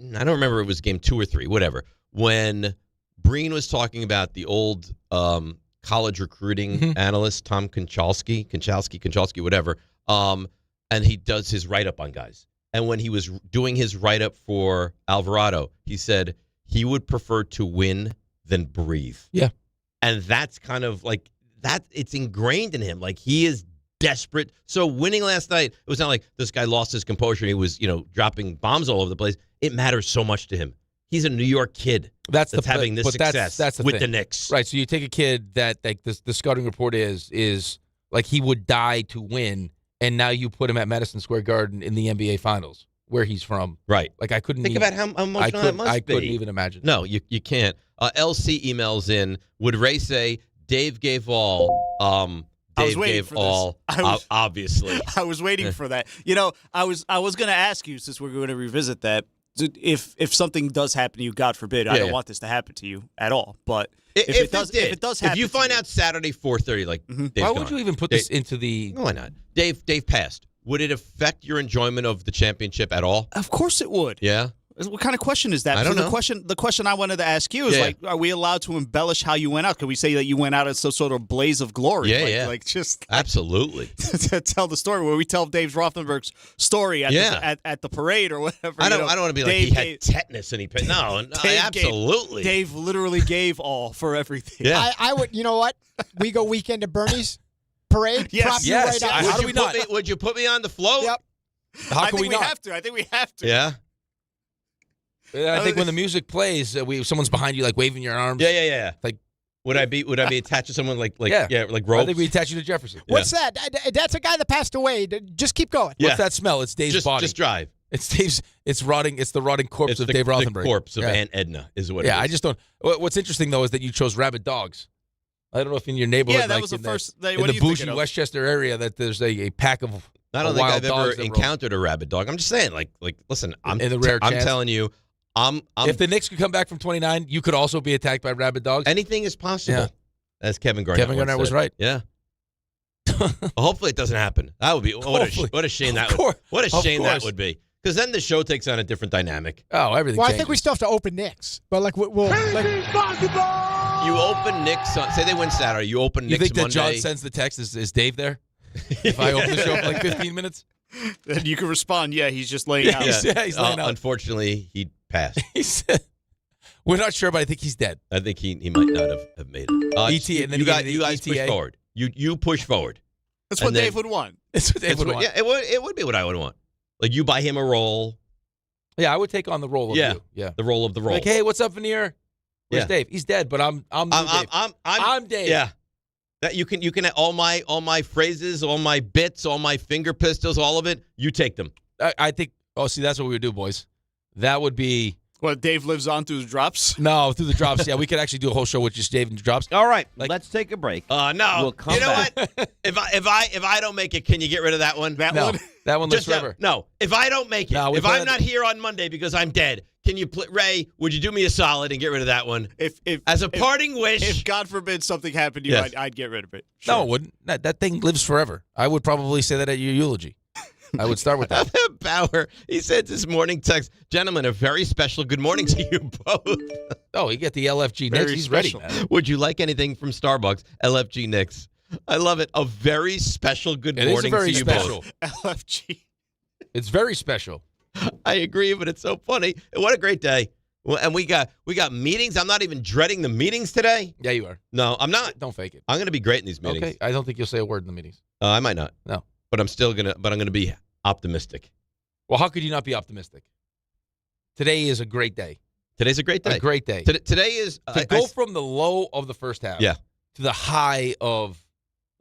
Speaker 6: don't remember. It was game 2 or 3, whatever. When Breen was talking about the old college recruiting analyst Tom Konchalski, whatever. And he does his write-up on guys. And when he was doing his write-up for Alvarado, he said he would prefer to win than breathe.
Speaker 9: Yeah.
Speaker 6: And that's kind of like that. It's ingrained in him. Like, he is desperate. So winning last night, it was not like this guy lost his composure and he was, dropping bombs all over the place. It matters so much to him. He's a New York kid that's having this success
Speaker 9: that's
Speaker 6: with
Speaker 9: thing.
Speaker 6: The Knicks.
Speaker 9: Right. So you take a kid that, like, the scouting report is like he would die to win, and now you put him at Madison Square Garden in the NBA Finals, where he's from.
Speaker 6: Right.
Speaker 9: Like, I couldn't
Speaker 6: think about how emotional that must be.
Speaker 9: I couldn't even imagine.
Speaker 6: No, you can't. LC emails in. Would Ray say Dave gave all? Dave gave all. Obviously,
Speaker 13: I was waiting for that. I was going to ask you, since we're going to revisit that, if something does happen to you, God forbid, I don't want this to happen to you at all. But if it does happen,
Speaker 6: if you find out Saturday 4:30, like,
Speaker 9: why would you even put this into the?
Speaker 6: Why not? Dave passed. Would it affect your enjoyment of the championship at all?
Speaker 13: Of course it would.
Speaker 6: Yeah.
Speaker 13: What kind of question is that?
Speaker 6: I don't know.
Speaker 13: The question I wanted to ask you is are we allowed to embellish how you went out? Can we say that you went out as some sort of blaze of glory? Just
Speaker 6: absolutely
Speaker 13: to tell the story where we tell Dave Rothenberg's story at the parade or whatever.
Speaker 6: I don't want to be like Dave had tetanus and he no, absolutely.
Speaker 13: Dave literally gave all for everything.
Speaker 6: Yeah,
Speaker 2: I would. You know what? We go weekend at Bernie's parade.
Speaker 13: Yes.
Speaker 2: Right out.
Speaker 6: How do we not? Would you put me on the float?
Speaker 2: Yep.
Speaker 9: How can we not?
Speaker 13: I think we have to.
Speaker 6: Yeah.
Speaker 9: I think when the music plays, someone's behind you, like, waving your arms.
Speaker 6: Yeah.
Speaker 9: Like,
Speaker 6: would I be attached to someone like like ropes?
Speaker 9: I think we attach you to Jefferson.
Speaker 2: What's that? That's a guy that passed away. Just keep going.
Speaker 9: What's that smell? It's Dave's body.
Speaker 6: Just drive.
Speaker 9: It's Dave's. It's rotting. It's the rotting corpse of Dave Rothenberg.
Speaker 6: The corpse of Aunt Edna is what.
Speaker 9: Yeah,
Speaker 6: it is.
Speaker 9: I just don't. What's interesting though is that you chose rabid dogs. I don't know if in your neighborhood,
Speaker 13: that was the first.
Speaker 9: In the bougie Westchester area, that there's a pack of.
Speaker 6: I don't think I've ever encountered a rabid dog. I'm just saying, like, listen, I'm telling you.
Speaker 9: If the Knicks could come back from 29, you could also be attacked by rabid dogs.
Speaker 6: Anything is possible. Yeah. As Kevin Garnett
Speaker 9: was right.
Speaker 6: Yeah. Well, hopefully it doesn't happen. That would be what a shame that would. What a shame that would be. Because then the show takes on a different dynamic.
Speaker 9: Oh, everything.
Speaker 2: Well,
Speaker 9: changes.
Speaker 2: I think we still have to open Knicks, but we'll.
Speaker 6: You open Knicks on, say they win Saturday. You open Knicks Monday.
Speaker 9: You think that John sends the text? Is Dave there? If I open the show for like 15 minutes,
Speaker 13: then you can respond. Yeah, he's just laying out.
Speaker 9: He's laying out.
Speaker 6: Unfortunately, he passed.
Speaker 9: He said, "We're not sure, but I think he's dead."
Speaker 6: I think he might not have made it.
Speaker 9: ET, and then
Speaker 6: you guys push forward. You push forward.
Speaker 13: That's what Dave would want.
Speaker 9: That's what Dave would want.
Speaker 6: Yeah, it would be what I would want. Like, you buy him a role.
Speaker 9: Yeah, I would take on the role of you. Yeah,
Speaker 6: the role of the role.
Speaker 9: Like, hey, what's up, Veneer? Where's Dave? He's dead, but I'm Dave.
Speaker 6: Yeah. That you can all my phrases, all my bits, all my finger pistols, all of it. You take them.
Speaker 9: I think. Oh, see, that's what we would do, boys. That would be.
Speaker 13: What, Dave lives on through the drops?
Speaker 9: No, through the drops. Yeah, we could actually do a whole show with just Dave and the drops.
Speaker 6: All right,
Speaker 15: let's take a break.
Speaker 6: No,
Speaker 15: we'll come
Speaker 6: you know
Speaker 15: back.
Speaker 6: what? If I don't make it, can you get rid of that one?
Speaker 9: That one lives forever.
Speaker 6: No, if I don't make it, if I'm not here on Monday because I'm dead, can you Ray? Would you do me a solid and get rid of that one?
Speaker 13: If
Speaker 6: as a parting wish,
Speaker 13: if God forbid something happened to you,
Speaker 6: Yes.
Speaker 13: I'd get rid of it. Sure.
Speaker 9: No, it wouldn't. That thing lives forever. I would probably say that at your eulogy. I would start with that.
Speaker 6: Bauer, he said this morning text, gentlemen, a very special good morning to you both.
Speaker 9: Oh, you get the LFG Knicks. He's
Speaker 6: special.
Speaker 9: ready, man.
Speaker 6: Would you like anything from Starbucks? LFG Knicks. I love it. A very special good
Speaker 9: It
Speaker 6: morning
Speaker 9: is very
Speaker 6: to you
Speaker 9: special.
Speaker 6: both.
Speaker 13: LFG.
Speaker 9: It's very special.
Speaker 6: I agree, but it's so funny. What a great day. Well, and we got meetings. I'm not even dreading the meetings today.
Speaker 9: Yeah, you are.
Speaker 6: No, I'm not.
Speaker 9: Don't fake it.
Speaker 6: I'm going to be great in these meetings.
Speaker 9: Okay, I don't think you'll say a word in the meetings.
Speaker 6: I might not.
Speaker 9: No.
Speaker 6: But I'm going to be optimistic.
Speaker 9: Well, how could you not be optimistic? Today is a great day.
Speaker 6: Today's a great day.
Speaker 9: A great day.
Speaker 6: Today is
Speaker 9: to go from the low of the first half to the high of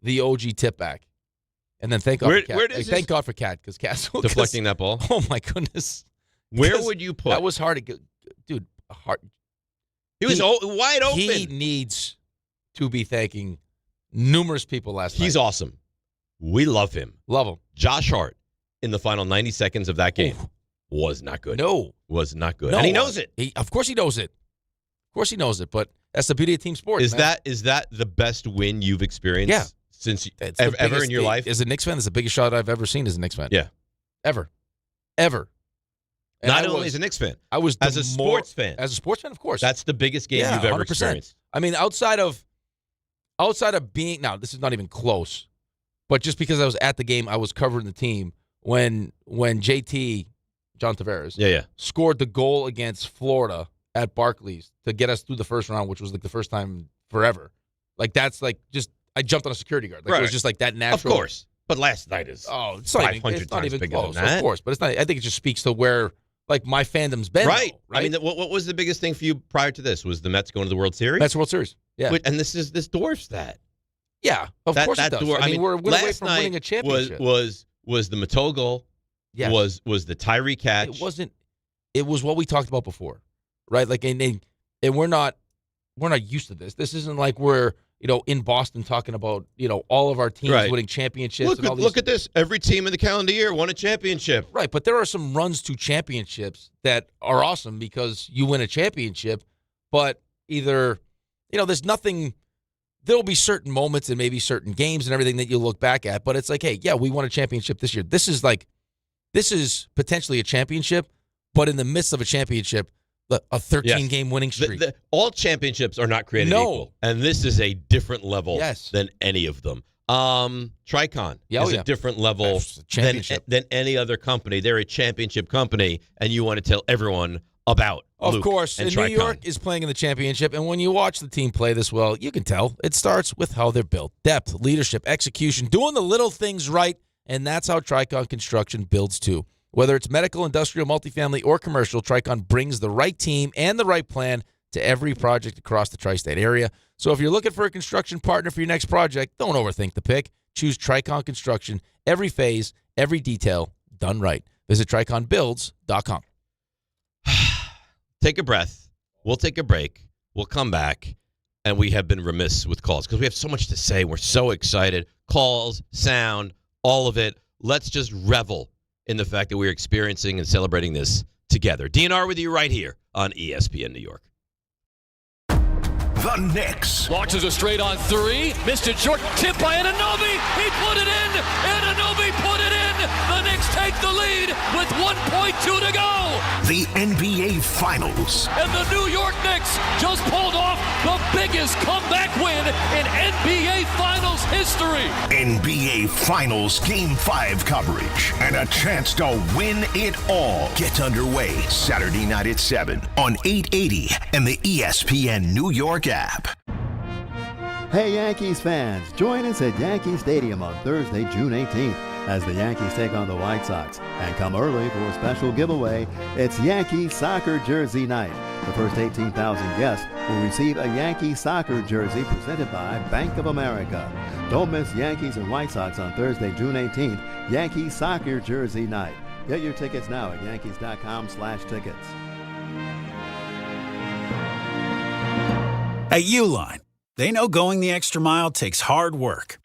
Speaker 9: the OG tip back. And then thank God for Cat. Thank God for Cat, because Cat's
Speaker 6: deflecting that ball.
Speaker 9: Oh, my goodness.
Speaker 6: Where would you put?
Speaker 9: That was hard to get. Dude, hard.
Speaker 6: He was wide open.
Speaker 9: He needs to be thanking numerous people last night.
Speaker 6: He's awesome. We love him.
Speaker 9: Love him.
Speaker 6: Josh Hart, in the final 90 seconds of that game, was not good.
Speaker 9: No.
Speaker 6: Was not good.
Speaker 9: No.
Speaker 6: And he knows it.
Speaker 9: Of course he knows it. Of course he knows it, but that's the beauty of team sports.
Speaker 6: Is that the best win you've experienced?
Speaker 9: Yeah.
Speaker 6: Since
Speaker 9: ever
Speaker 6: in your life?
Speaker 9: As a Knicks fan, that's the biggest shot I've ever seen as a Knicks fan.
Speaker 6: Yeah.
Speaker 9: Ever. And
Speaker 6: Not only as a Knicks fan.
Speaker 9: I was
Speaker 6: as a sports fan.
Speaker 9: As a sports fan, of course.
Speaker 6: That's the biggest game you've ever
Speaker 9: 100%.
Speaker 6: experienced.
Speaker 9: I mean, outside of being, now this is not even close, but just because I was at the game, I was covering the team when JT, John Tavares, scored the goal against Florida at Barclays to get us through the first round, which was like the first time forever. Like that's like just I jumped on a security guard. Like it was just like that natural.
Speaker 6: Of course. But last night is
Speaker 9: it's not
Speaker 6: 500 times
Speaker 9: even
Speaker 6: bigger
Speaker 9: close,
Speaker 6: than that.
Speaker 9: of course. But it's not. I think it just speaks to where like my fandom's been.
Speaker 6: Right.
Speaker 9: Though, right.
Speaker 6: I mean, what was the biggest thing for you prior to this? Was the Mets going to the World Series?
Speaker 9: Mets World Series. Yeah.
Speaker 6: And this dwarfs that.
Speaker 9: Yeah, of course it does. I mean, we're away from winning a championship.
Speaker 6: Was the Matteau goal?
Speaker 9: Yes.
Speaker 6: Was the Tyree catch?
Speaker 9: It wasn't. It was what we talked about before, right? Like, and we're not used to this. This isn't like we're in Boston talking about all of our teams winning championships.
Speaker 6: Look at this. Every team in the calendar year won a championship.
Speaker 9: Right, but there are some runs to championships that are awesome because you win a championship. But either there's nothing. There'll be certain moments and maybe certain games and everything that you look back at, but it's like, hey, yeah, we won a championship this year. This is potentially a championship, but in the midst of a championship, a 13-game winning streak.
Speaker 6: All championships are not created equal, and this is a different level than any of them. Tricon is a different level than any other company. They're a championship company, and you want to tell everyone about
Speaker 9: Of course, and New York is playing in the championship, and when you watch the team play this well, you can tell. It starts with how they're built. Depth, leadership, execution, doing the little things right, and that's how Tricon Construction builds too. Whether it's medical, industrial, multifamily, or commercial, Tricon brings the right team and the right plan to every project across the tri-state area. So if you're looking for a construction partner for your next project, don't overthink the pick. Choose Tricon Construction. Every phase, every detail, done right. Visit TriconBuilds.com.
Speaker 6: Take a breath. We'll take a break. We'll come back. And we have been remiss with calls because we have so much to say. We're so excited. Calls, sound, all of it. Let's just revel in the fact that we're experiencing and celebrating this together. DNR with you right here on ESPN New York.
Speaker 16: The Knicks.
Speaker 1: Launches a straight on three. Missed it short. Tip by Anunoby. He put it in. Anunoby put it in. The Knicks take the lead with 1.2 to go.
Speaker 16: The NBA Finals.
Speaker 1: And the New York Knicks just pulled off the biggest comeback win in NBA Finals history.
Speaker 16: NBA Finals Game 5 coverage and a chance to win it all. Get underway Saturday night at 7 on 880 and the ESPN New York app.
Speaker 17: Hey Yankees fans, join us at Yankee Stadium on Thursday, June 18th as the Yankees take on the White Sox. And come early for a special giveaway. It's Yankee Soccer Jersey Night. The first 18,000 guests will receive a Yankee soccer jersey presented by Bank of America. Don't miss Yankees and White Sox on Thursday, June 18th, Yankee Soccer Jersey Night. Get your tickets now at Yankees.com/tickets.
Speaker 4: At Uline, they know going the extra mile takes hard work.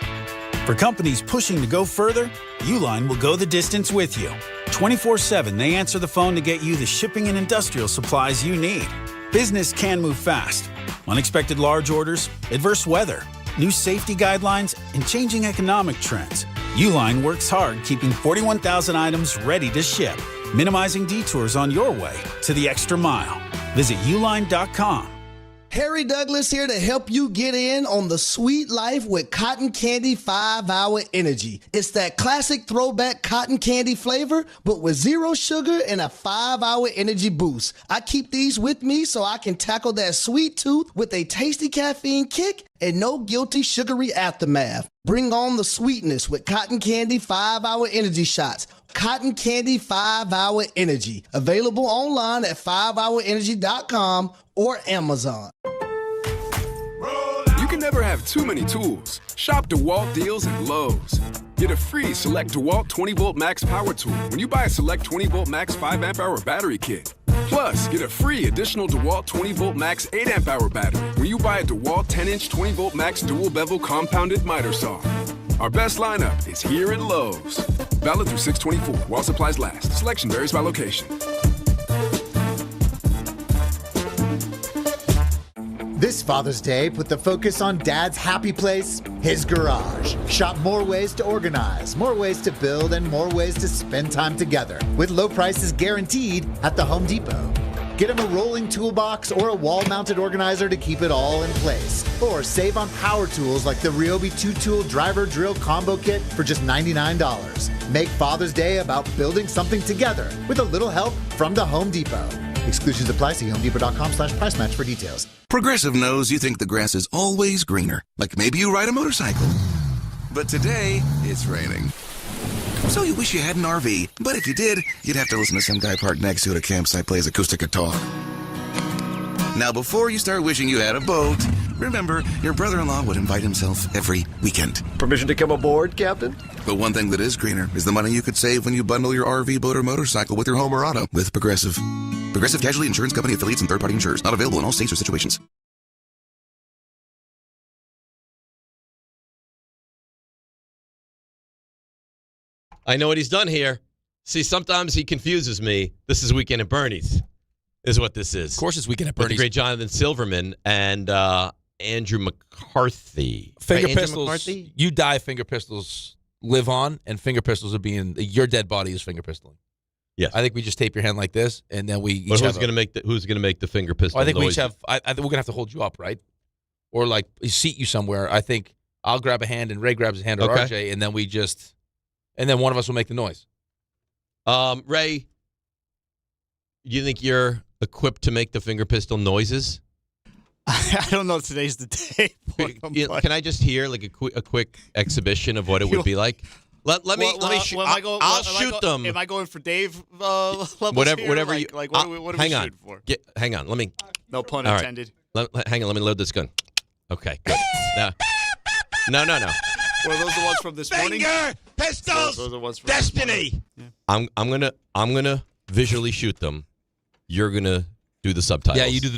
Speaker 4: For companies pushing to go further, Uline will go the distance with you. 24/7, they answer the phone to get you the shipping and industrial supplies you need. Business can move fast. Unexpected large orders, adverse weather, new safety guidelines, and changing economic trends. Uline works hard keeping 41,000 items ready to ship, minimizing detours on your way to the extra mile. Visit uline.com.
Speaker 15: Harry Douglas here to help you get in on the sweet life with Cotton Candy 5-Hour Energy. It's that classic throwback cotton candy flavor, but with 0 sugar and a 5-hour energy boost. I keep these with me so I can tackle that sweet tooth with a tasty caffeine kick and no guilty sugary aftermath. Bring on the sweetness with Cotton Candy 5-Hour Energy Shots. Cotton Candy 5-Hour Energy. Available online at 5hourenergy.com or Amazon.
Speaker 18: You can never have too many tools. Shop DeWalt deals at Lowe's. Get a free Select DeWalt 20-Volt Max Power Tool when you buy a Select 20-Volt Max 5-amp-hour battery kit. Plus, get a free additional DeWalt 20-Volt Max 8-amp-hour battery when you buy a DeWalt 10-inch 20-Volt Max dual-bevel compounded miter saw. Our best lineup is here at Lowe's. Valid through 6/24 while supplies last. Selection varies by location.
Speaker 19: This Father's Day, put the focus on Dad's happy place, his garage. Shop more ways to organize, more ways to build, and more ways to spend time together. With low prices guaranteed at the Home Depot. Get him a rolling toolbox or a wall-mounted organizer to keep it all in place. Or save on power tools like the Ryobi 2-tool driver drill combo kit for just $99. Make Father's Day about building something together with a little help from the Home Depot. Exclusions apply. See homedepot.com/price match for details.
Speaker 20: Progressive knows you think the grass is always greener. Like maybe you ride a motorcycle. But today, it's raining. So you wish you had an RV, but if you did, you'd have to listen to some guy parked next to at a campsite plays acoustic guitar. Now, before you start wishing you had a boat, remember, your brother-in-law would invite himself every weekend.
Speaker 21: Permission to come aboard, Captain?
Speaker 20: But one thing that is greener is the money you could save when you bundle your RV, boat, or motorcycle with your home or auto with Progressive. Progressive Casualty Insurance Company affiliates and third-party insurers. Not available in all states or situations.
Speaker 6: I know what he's done here. See, sometimes he confuses me. This is Weekend at Bernie's, is what this is.
Speaker 9: Of course it's Weekend at
Speaker 6: With
Speaker 9: Bernie's.
Speaker 6: the great Jonathan Silverman and Andrew McCarthy.
Speaker 9: Finger
Speaker 6: Right, Andrew
Speaker 9: pistols.
Speaker 6: McCarthy?
Speaker 9: You die, finger pistols live on, and finger pistols are being your dead body is finger pistoling.
Speaker 6: Yes.
Speaker 9: I think we just tape your hand like this, and then we.
Speaker 6: But who's going to make the finger pistol?
Speaker 9: I think we
Speaker 6: noise?
Speaker 9: each have. I think we're gonna have to hold you up, right? Or like seat you somewhere. I think I'll grab a hand and Ray grabs a hand or
Speaker 6: Okay.
Speaker 9: RJ, and then we just, and then one of us will make the noise.
Speaker 6: Ray, you think you're equipped to make the finger pistol noises?
Speaker 13: I don't know if today's the day.
Speaker 6: Can I just hear like a quick exhibition of what it would be like? Let me shoot. I'll shoot them.
Speaker 13: Am I going for Dave levels
Speaker 6: Whatever
Speaker 13: here?
Speaker 6: you.
Speaker 13: Like what are we
Speaker 6: hang on.
Speaker 13: shooting for?
Speaker 6: Hang on. Let me.
Speaker 13: No pun
Speaker 6: all right.
Speaker 13: intended.
Speaker 6: Hang on. Let me load this gun. Okay. Good. No.
Speaker 13: Were those the ones from this morning?
Speaker 6: Finger pistols.
Speaker 13: Those are the ones from
Speaker 6: Destiny.
Speaker 13: Yeah.
Speaker 6: I'm gonna visually shoot them. You're gonna do the subtitles.
Speaker 9: Yeah, you do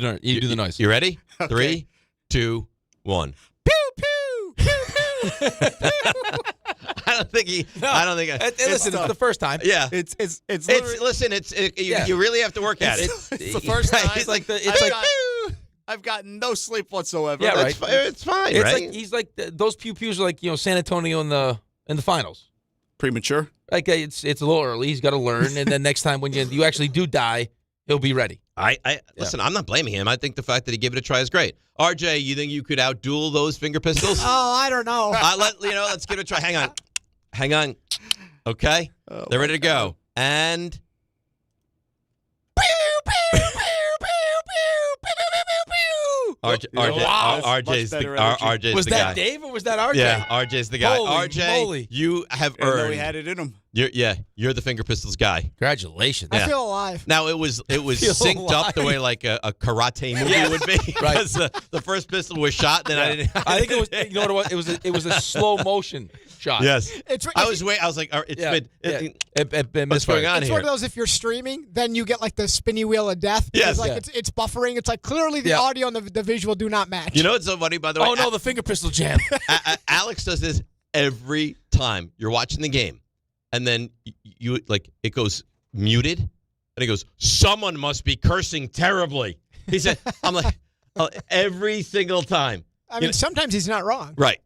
Speaker 9: the noise.
Speaker 6: You ready?
Speaker 13: Okay.
Speaker 6: 3, 2, 1. I don't think he.
Speaker 9: No.
Speaker 6: I don't think.
Speaker 9: Listen, it's the first time.
Speaker 6: Yeah.
Speaker 13: It's
Speaker 6: Listen. You really have to work at it.
Speaker 13: It's the first time.
Speaker 6: It's like
Speaker 13: I've gotten no sleep whatsoever.
Speaker 9: Yeah, right.
Speaker 6: It's fine,
Speaker 9: It's
Speaker 6: right?
Speaker 9: like he's like those pews are like San Antonio in the finals.
Speaker 13: Premature.
Speaker 9: Like it's a little early. He's got to learn, and then next time when you actually do die, he'll be ready.
Speaker 6: Listen. I'm not blaming him. I think the fact that he gave it a try is great. RJ, you think you could outduel those finger pistols?
Speaker 2: Oh, I don't know.
Speaker 6: Let's give it a try. Hang on. Okay, they're ready to go. And RJ's the
Speaker 9: was
Speaker 6: guy.
Speaker 9: that Dave or was that RJ?
Speaker 6: Yeah, RJ's the guy.
Speaker 9: Holy
Speaker 6: RJ,
Speaker 9: moly.
Speaker 6: you have
Speaker 13: I know he
Speaker 6: earned
Speaker 13: had it in him.
Speaker 6: You're the Finger Pistols guy.
Speaker 9: Congratulations.
Speaker 2: I feel alive.
Speaker 6: Now it was synced up the way like a karate movie would be.
Speaker 9: Right.
Speaker 6: Because the first pistol was shot, then I didn't.
Speaker 9: I think it was. You know what it was? It was a slow motion shot.
Speaker 6: Yes. I was like, what's going on
Speaker 2: It's
Speaker 6: here?
Speaker 2: one of those, if you're streaming, then you get like the spinny wheel of death.
Speaker 6: Yes.
Speaker 2: It's buffering. It's like clearly the audio and the visual do not match.
Speaker 6: You know what's so funny, by the way?
Speaker 9: Oh, no, the finger pistol jam.
Speaker 6: Alex does this every time you're watching the game. And then you like it goes muted, and he goes, "Someone must be cursing terribly." He said, "I'm like every single time."
Speaker 2: I mean, sometimes he's not wrong.
Speaker 6: Right,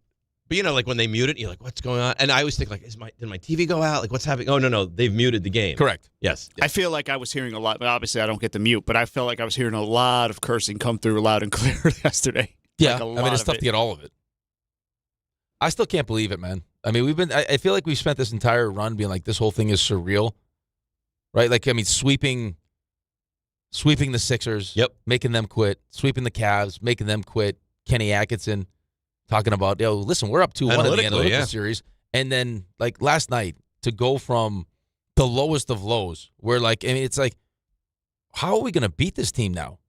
Speaker 6: but like when they mute it, you're like, "What's going on?" And I always think like, did my TV go out? Like, what's happening? Oh no, they've muted the game.
Speaker 9: Correct.
Speaker 6: Yes.
Speaker 13: I feel like I was hearing a lot. Obviously, I don't get the mute, but I felt like I was hearing a lot of cursing come through loud and clear yesterday.
Speaker 9: Yeah,
Speaker 13: like
Speaker 9: I mean, it's tough to get all of it. I still can't believe it, man. I mean, I feel like we've spent this entire run being like, this whole thing is surreal, right? Like, I mean, sweeping the Sixers, making them quit, sweeping the Cavs, making them quit. Kenny Atkinson talking about, listen, we're up 2-1 in the analytical series. And then, like, last night, to go from the lowest of lows, where, like, I mean, it's like, how are we going to beat this team now?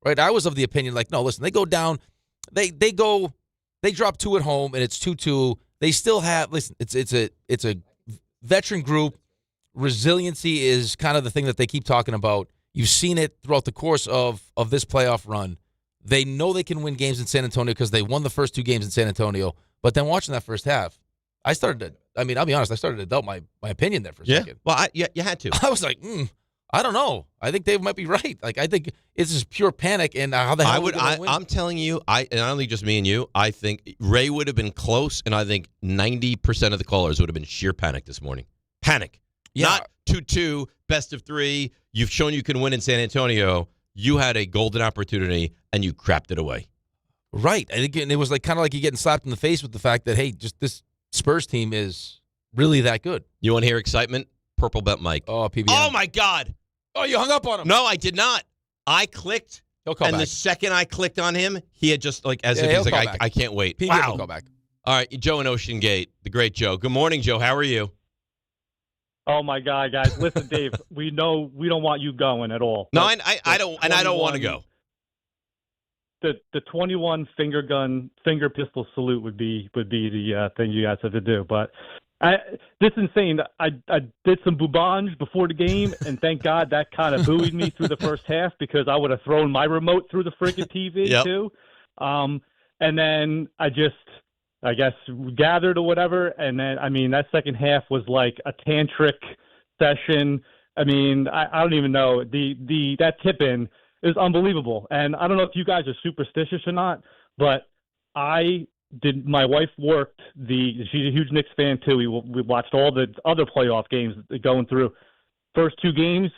Speaker 9: Right? I was of the opinion, like, no, listen, they go down, they drop 2 at home, and it's 2-2. They still have, listen, it's a veteran group. Resiliency is kind of the thing that they keep talking about. You've seen it throughout the course of this playoff run. They know they can win games in San Antonio because they won the first 2 games in San Antonio. But then watching that first half, I'll be honest, I started to doubt my opinion there for a second.
Speaker 6: Well, you had to.
Speaker 9: I was like, I don't know. I think Dave might be right. Like, I think it's just pure panic. And how the hell win?
Speaker 6: I'm telling you, and not only just me and you, I think Ray would have been close, and I think 90% of the callers would have been sheer panic this morning. Panic.
Speaker 9: Yeah.
Speaker 6: Not 2-2, best of 3. You've shown you can win in San Antonio. You had a golden opportunity, and you crapped it away.
Speaker 9: Right. I think it was like kind of like you getting slapped in the face with the fact that, hey, just this Spurs team is really that good.
Speaker 6: You want to hear excitement? Purple Bet Mike.
Speaker 9: Oh, PBM.
Speaker 6: Oh, my God.
Speaker 9: Oh, you hung up on him.
Speaker 6: No, I did not. I clicked, and the second I clicked on him, he had just like as if he's like, I can't wait.
Speaker 9: PBM
Speaker 6: wow.
Speaker 9: will call back.
Speaker 6: All right, Joe in Ocean Gate, the great Joe. Good morning, Joe. How are you?
Speaker 5: Oh my God, guys! Listen, Dave. We know we don't want you going at all.
Speaker 6: No, I don't, and I don't want to go.
Speaker 5: The 21 finger pistol salute would be the thing you guys have to do, but. This is insane. I did some boubange before the game, and thank God that kind of buoyed me through the first half because I would have thrown my remote through the freaking TV too. And then I guess gathered or whatever, and then that second half was like a tantric session. I don't even know that tip in is unbelievable, and I don't know if you guys are superstitious or not, but my wife worked she's a huge Knicks fan too. We watched all the other playoff games going through. First 2 games,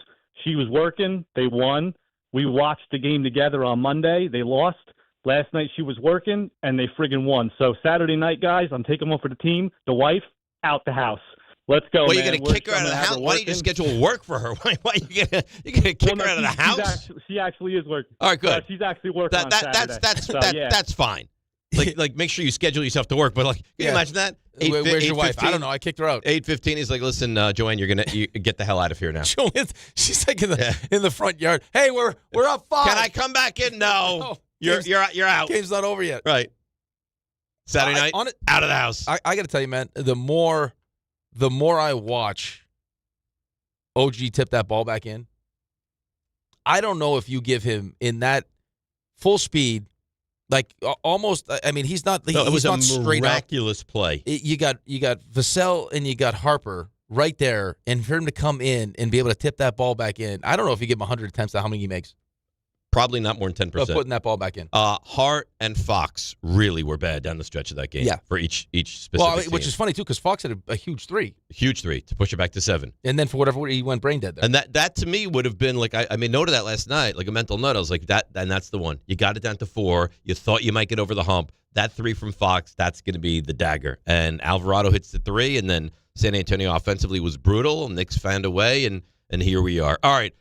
Speaker 5: she was working. They won. We watched the game together on Monday. They lost. Last night she was working, and they friggin' won. So Saturday night, guys, I'm taking one for the team. The wife, out the house. Let's go,
Speaker 6: Well,
Speaker 5: man.
Speaker 6: you're going to kick her out of the house? Why don't you just schedule work for her? Why are you going to kick her out of the house?
Speaker 5: She actually is working.
Speaker 6: All right, good.
Speaker 5: She's actually working on Saturday.
Speaker 6: That's fine. Like make sure you schedule yourself to work. But like, can you imagine that?
Speaker 9: Where's your wife? I don't know. I kicked her out.
Speaker 6: 8:15. He's like, listen, Joanne, you get the hell out of here now.
Speaker 9: Joanne, she's like in the front yard. Hey, we're up 5.
Speaker 6: Can I come back in? No, you're out.
Speaker 9: Game's not over yet.
Speaker 6: Right. Saturday night, out of the house.
Speaker 9: I got to tell you, man. The more I watch OG tip that ball back in, I don't know if you give him in that full speed. Like almost, he's not.
Speaker 6: It was
Speaker 9: not
Speaker 6: a miraculous play.
Speaker 9: You got Vassell and you got Harper right there, and for him to come in and be able to tip that ball back in, I don't know if you give him 100 attempts to how many he makes.
Speaker 6: Probably not more than 10%.
Speaker 9: Putting that ball back in.
Speaker 6: Hart and Fox really were bad down the stretch of that game.
Speaker 9: Yeah.
Speaker 6: For each specific team.
Speaker 9: Which is funny too, because Fox had a huge 3.
Speaker 6: Huge 3 to push it back to 7.
Speaker 9: And then for whatever he went brain dead there.
Speaker 6: And that to me would have been like I made note of that last night, like a mental note. I was like and that's the one. You got it down to 4. You thought you might get over the hump. That 3 from Fox, that's going to be the dagger. And Alvarado hits the 3, and then San Antonio offensively was brutal. Knicks found a way, and here we are. All right.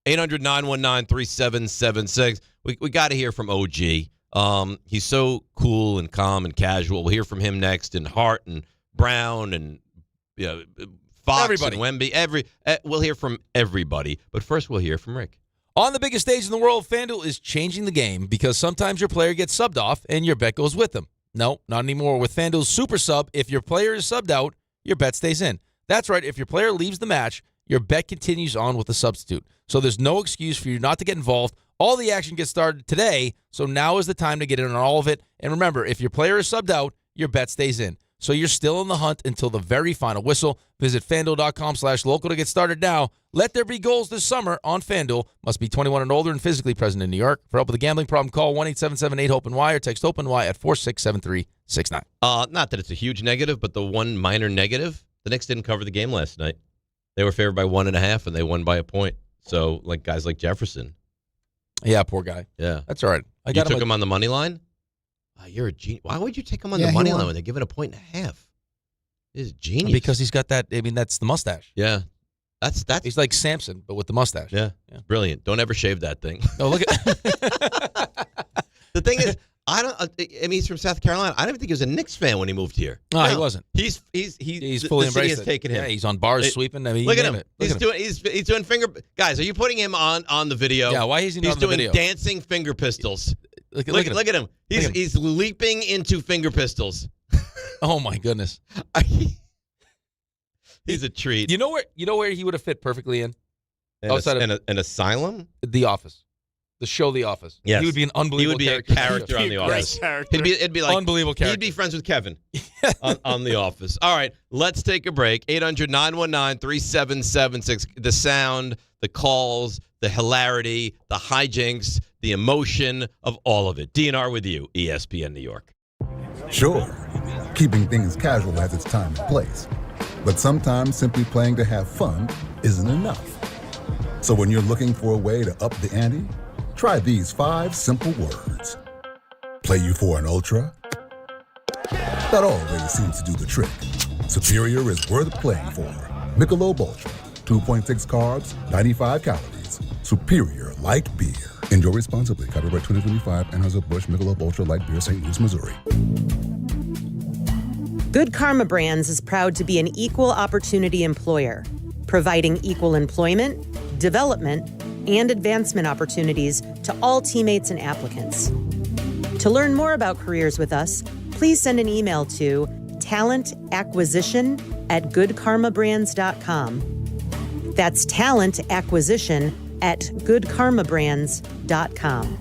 Speaker 6: 800-919-3776. We got to hear from OG. He's so cool and calm and casual. We'll hear from him next, and Hart and Brown and Fox
Speaker 9: Everybody.
Speaker 6: and Wemby. We'll hear from everybody. But first, we'll hear from Rick.
Speaker 9: On the biggest stage in the world, FanDuel is changing the game because sometimes your player gets subbed off and your bet goes with them. No, not anymore. With FanDuel's Super Sub, if your player is subbed out, your bet stays in. That's right. If your player leaves the match, your bet continues on with the substitute. So there's no excuse for you not to get involved. All the action gets started today, so now is the time to get in on all of it. And remember, if your player is subbed out, your bet stays in. So you're still in the hunt until the very final whistle. Visit FanDuel.com/local to get started now. Let there be goals this summer on FanDuel. Must be 21 and older and physically present in New York. For help with a gambling problem, call 1-877-8-HOPE-NY or text HOPE-NY at 467-369.
Speaker 6: Not that it's a huge negative, but the one minor negative, the Knicks didn't cover the game last night. They were favored by 1.5, and they won by a point. So, like guys like Jefferson.
Speaker 9: Yeah, poor guy.
Speaker 6: Yeah.
Speaker 9: That's all right.
Speaker 6: You took him on the money line? You're a genius. Why would you take him on the money line when they're giving a 1.5? He's a genius.
Speaker 9: Because he's got that, that's the mustache.
Speaker 6: Yeah. That's
Speaker 9: He's like Samson, but with the mustache.
Speaker 6: Yeah. Brilliant. Don't ever shave that thing.
Speaker 9: Oh, look at
Speaker 6: The thing is, he's from South Carolina. I don't even think he was a Knicks fan when he moved here.
Speaker 9: No, he wasn't.
Speaker 6: He's
Speaker 9: fully
Speaker 6: the city
Speaker 9: embraced
Speaker 6: has taken him.
Speaker 9: Yeah, he's on bars sweeping.
Speaker 6: Look at him. He's doing finger. Guys, are you putting him on the video?
Speaker 9: Yeah, why is he not on the video?
Speaker 6: He's doing dancing finger pistols. Look at him. He's leaping into finger pistols.
Speaker 9: Oh my goodness.
Speaker 6: He's a treat.
Speaker 9: You know where he would have fit perfectly in?
Speaker 6: Outside of an asylum?
Speaker 9: The Office. The show The Office.
Speaker 6: Yes.
Speaker 9: He would be an unbelievable
Speaker 6: character. He would be a character on The Office. It'd be like
Speaker 9: unbelievable character.
Speaker 6: He'd be friends with Kevin on The Office. All right, let's take a break. 800-919-3776. The sound, the calls, the hilarity, the hijinks, the emotion of all of it. DNR with you, ESPN New York.
Speaker 7: Sure, keeping things casual has its time and place. But sometimes simply playing to have fun isn't enough. So when you're looking for a way to up the ante, try these 5 simple words. Play you for an ultra? That always seems to do the trick. Superior is worth playing for. Michelob Ultra. 2.6 carbs, 95 calories. Superior light beer. Enjoy responsibly. Copyright 2025 Anheuser-Busch Michelob Ultra Light Beer, St. Louis, Missouri.
Speaker 8: Good Karma Brands is proud to be an equal opportunity employer, providing equal employment, development, and advancement opportunities to all teammates and applicants. To learn more about careers with us, please send an email to talentacquisition@goodkarmabrands.com. That's talentacquisition@goodkarmabrands.com.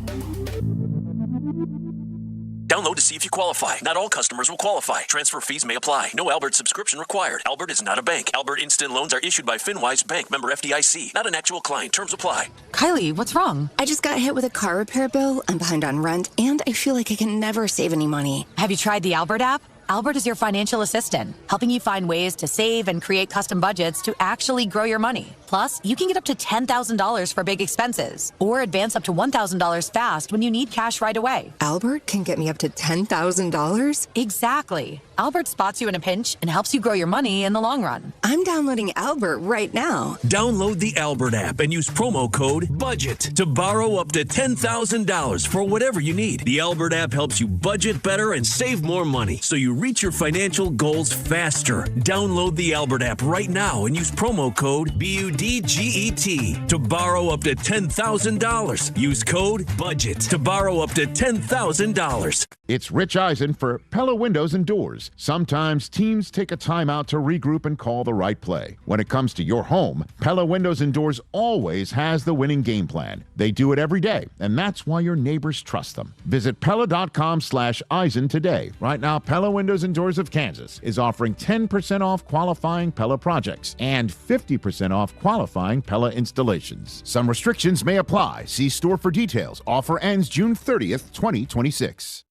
Speaker 10: Download to see if you qualify. Not all customers will qualify. Transfer fees may apply. No Albert subscription required. Albert is not a bank. Albert Instant Loans are issued by FinWise Bank, member FDIC. Not an actual client. Terms apply.
Speaker 11: Kylie, what's wrong? I just got hit with a car repair bill. I'm behind on rent, and I feel like I can never save any money.
Speaker 12: Have you tried the Albert app? Albert is your financial assistant, helping you find ways to save and create custom budgets to actually grow your money. Plus, you can get up to $10,000 for big expenses or advance up to $1,000 fast when you need cash right away.
Speaker 11: Albert can get me up to $10,000?
Speaker 12: Exactly. Albert spots you in a pinch and helps you grow your money in the long run.
Speaker 11: I'm downloading Albert right now.
Speaker 14: Download the Albert app and use promo code BUDGET to borrow up to $10,000 for whatever you need. The Albert app helps you budget better and save more money so you reach your financial goals faster. Download the Albert app right now and use promo code BUDGET to borrow up to $10,000. Use code BUDGET to borrow up to $10,000.
Speaker 22: It's Rich Eisen for Pella Windows and Doors. Sometimes teams take a timeout to regroup and call the right play. When it comes to your home, Pella Windows and Doors always has the winning game plan. They do it every day, and that's why your neighbors trust them. Visit Pella.com/Eisen today. Right now, Pella Windows and Doors of Kansas is offering 10% off qualifying Pella projects and 50% off qualifying Pella installations. Some restrictions may apply. See store for details. Offer ends June 30th, 2026.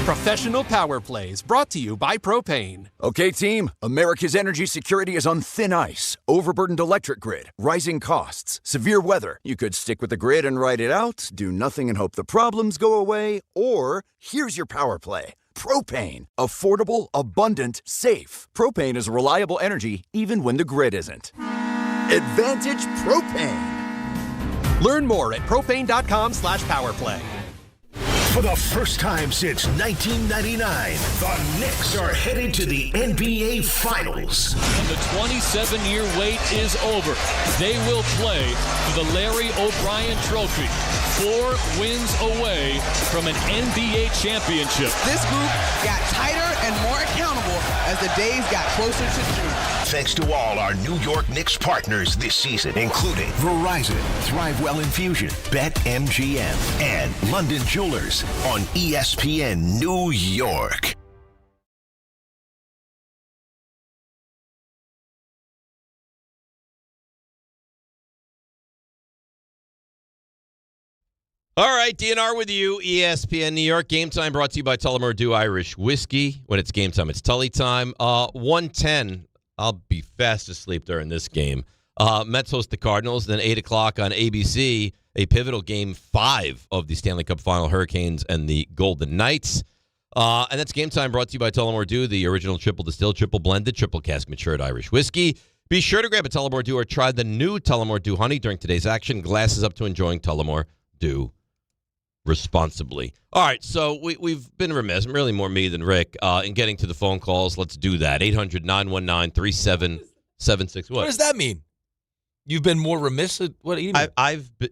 Speaker 27: Professional Power Plays brought to you by Propane.
Speaker 28: Okay, team, America's energy security is on thin ice. Overburdened electric grid, rising costs, severe weather. You could stick with the grid and ride it out, do nothing and hope the problems go away, or here's your power play. Propane. Affordable, abundant, safe. Propane is reliable energy even when the grid isn't. Advantage Propane.
Speaker 27: Learn more at propane.com/powerplay.
Speaker 1: For the first time since 1999, the Knicks are headed to the NBA Finals.
Speaker 3: And the 27-year wait is over. They will play for the Larry O'Brien Trophy. 4 wins away from an NBA championship.
Speaker 16: This group got tighter and more accountable as the days got closer to June.
Speaker 1: Thanks to all our New York Knicks partners this season, including Verizon, ThriveWell Infusion, BetMGM, and London Jewelers on ESPN New York.
Speaker 6: All right, DNR with you, ESPN New York. Game time brought to you by Tullamore Dew Irish Whiskey. When it's game time, it's Tully time. 1:10. I'll be fast asleep during this game. Mets host the Cardinals. Then 8 o'clock on ABC, a pivotal game 5 of the Stanley Cup Final, Hurricanes and the Golden Knights. And that's game time brought to you by Tullamore Dew, the original triple distilled, triple blended, triple cask matured Irish whiskey. Be sure to grab a Tullamore Dew or try the new Tullamore Dew Honey during today's action. Glasses up to enjoying Tullamore Dew responsibly. All right, so we've been remiss, really more me than Rick, in getting to the phone calls. Let's do that. 800-919-3776.
Speaker 9: What does that mean? You've been more remiss? What do you mean?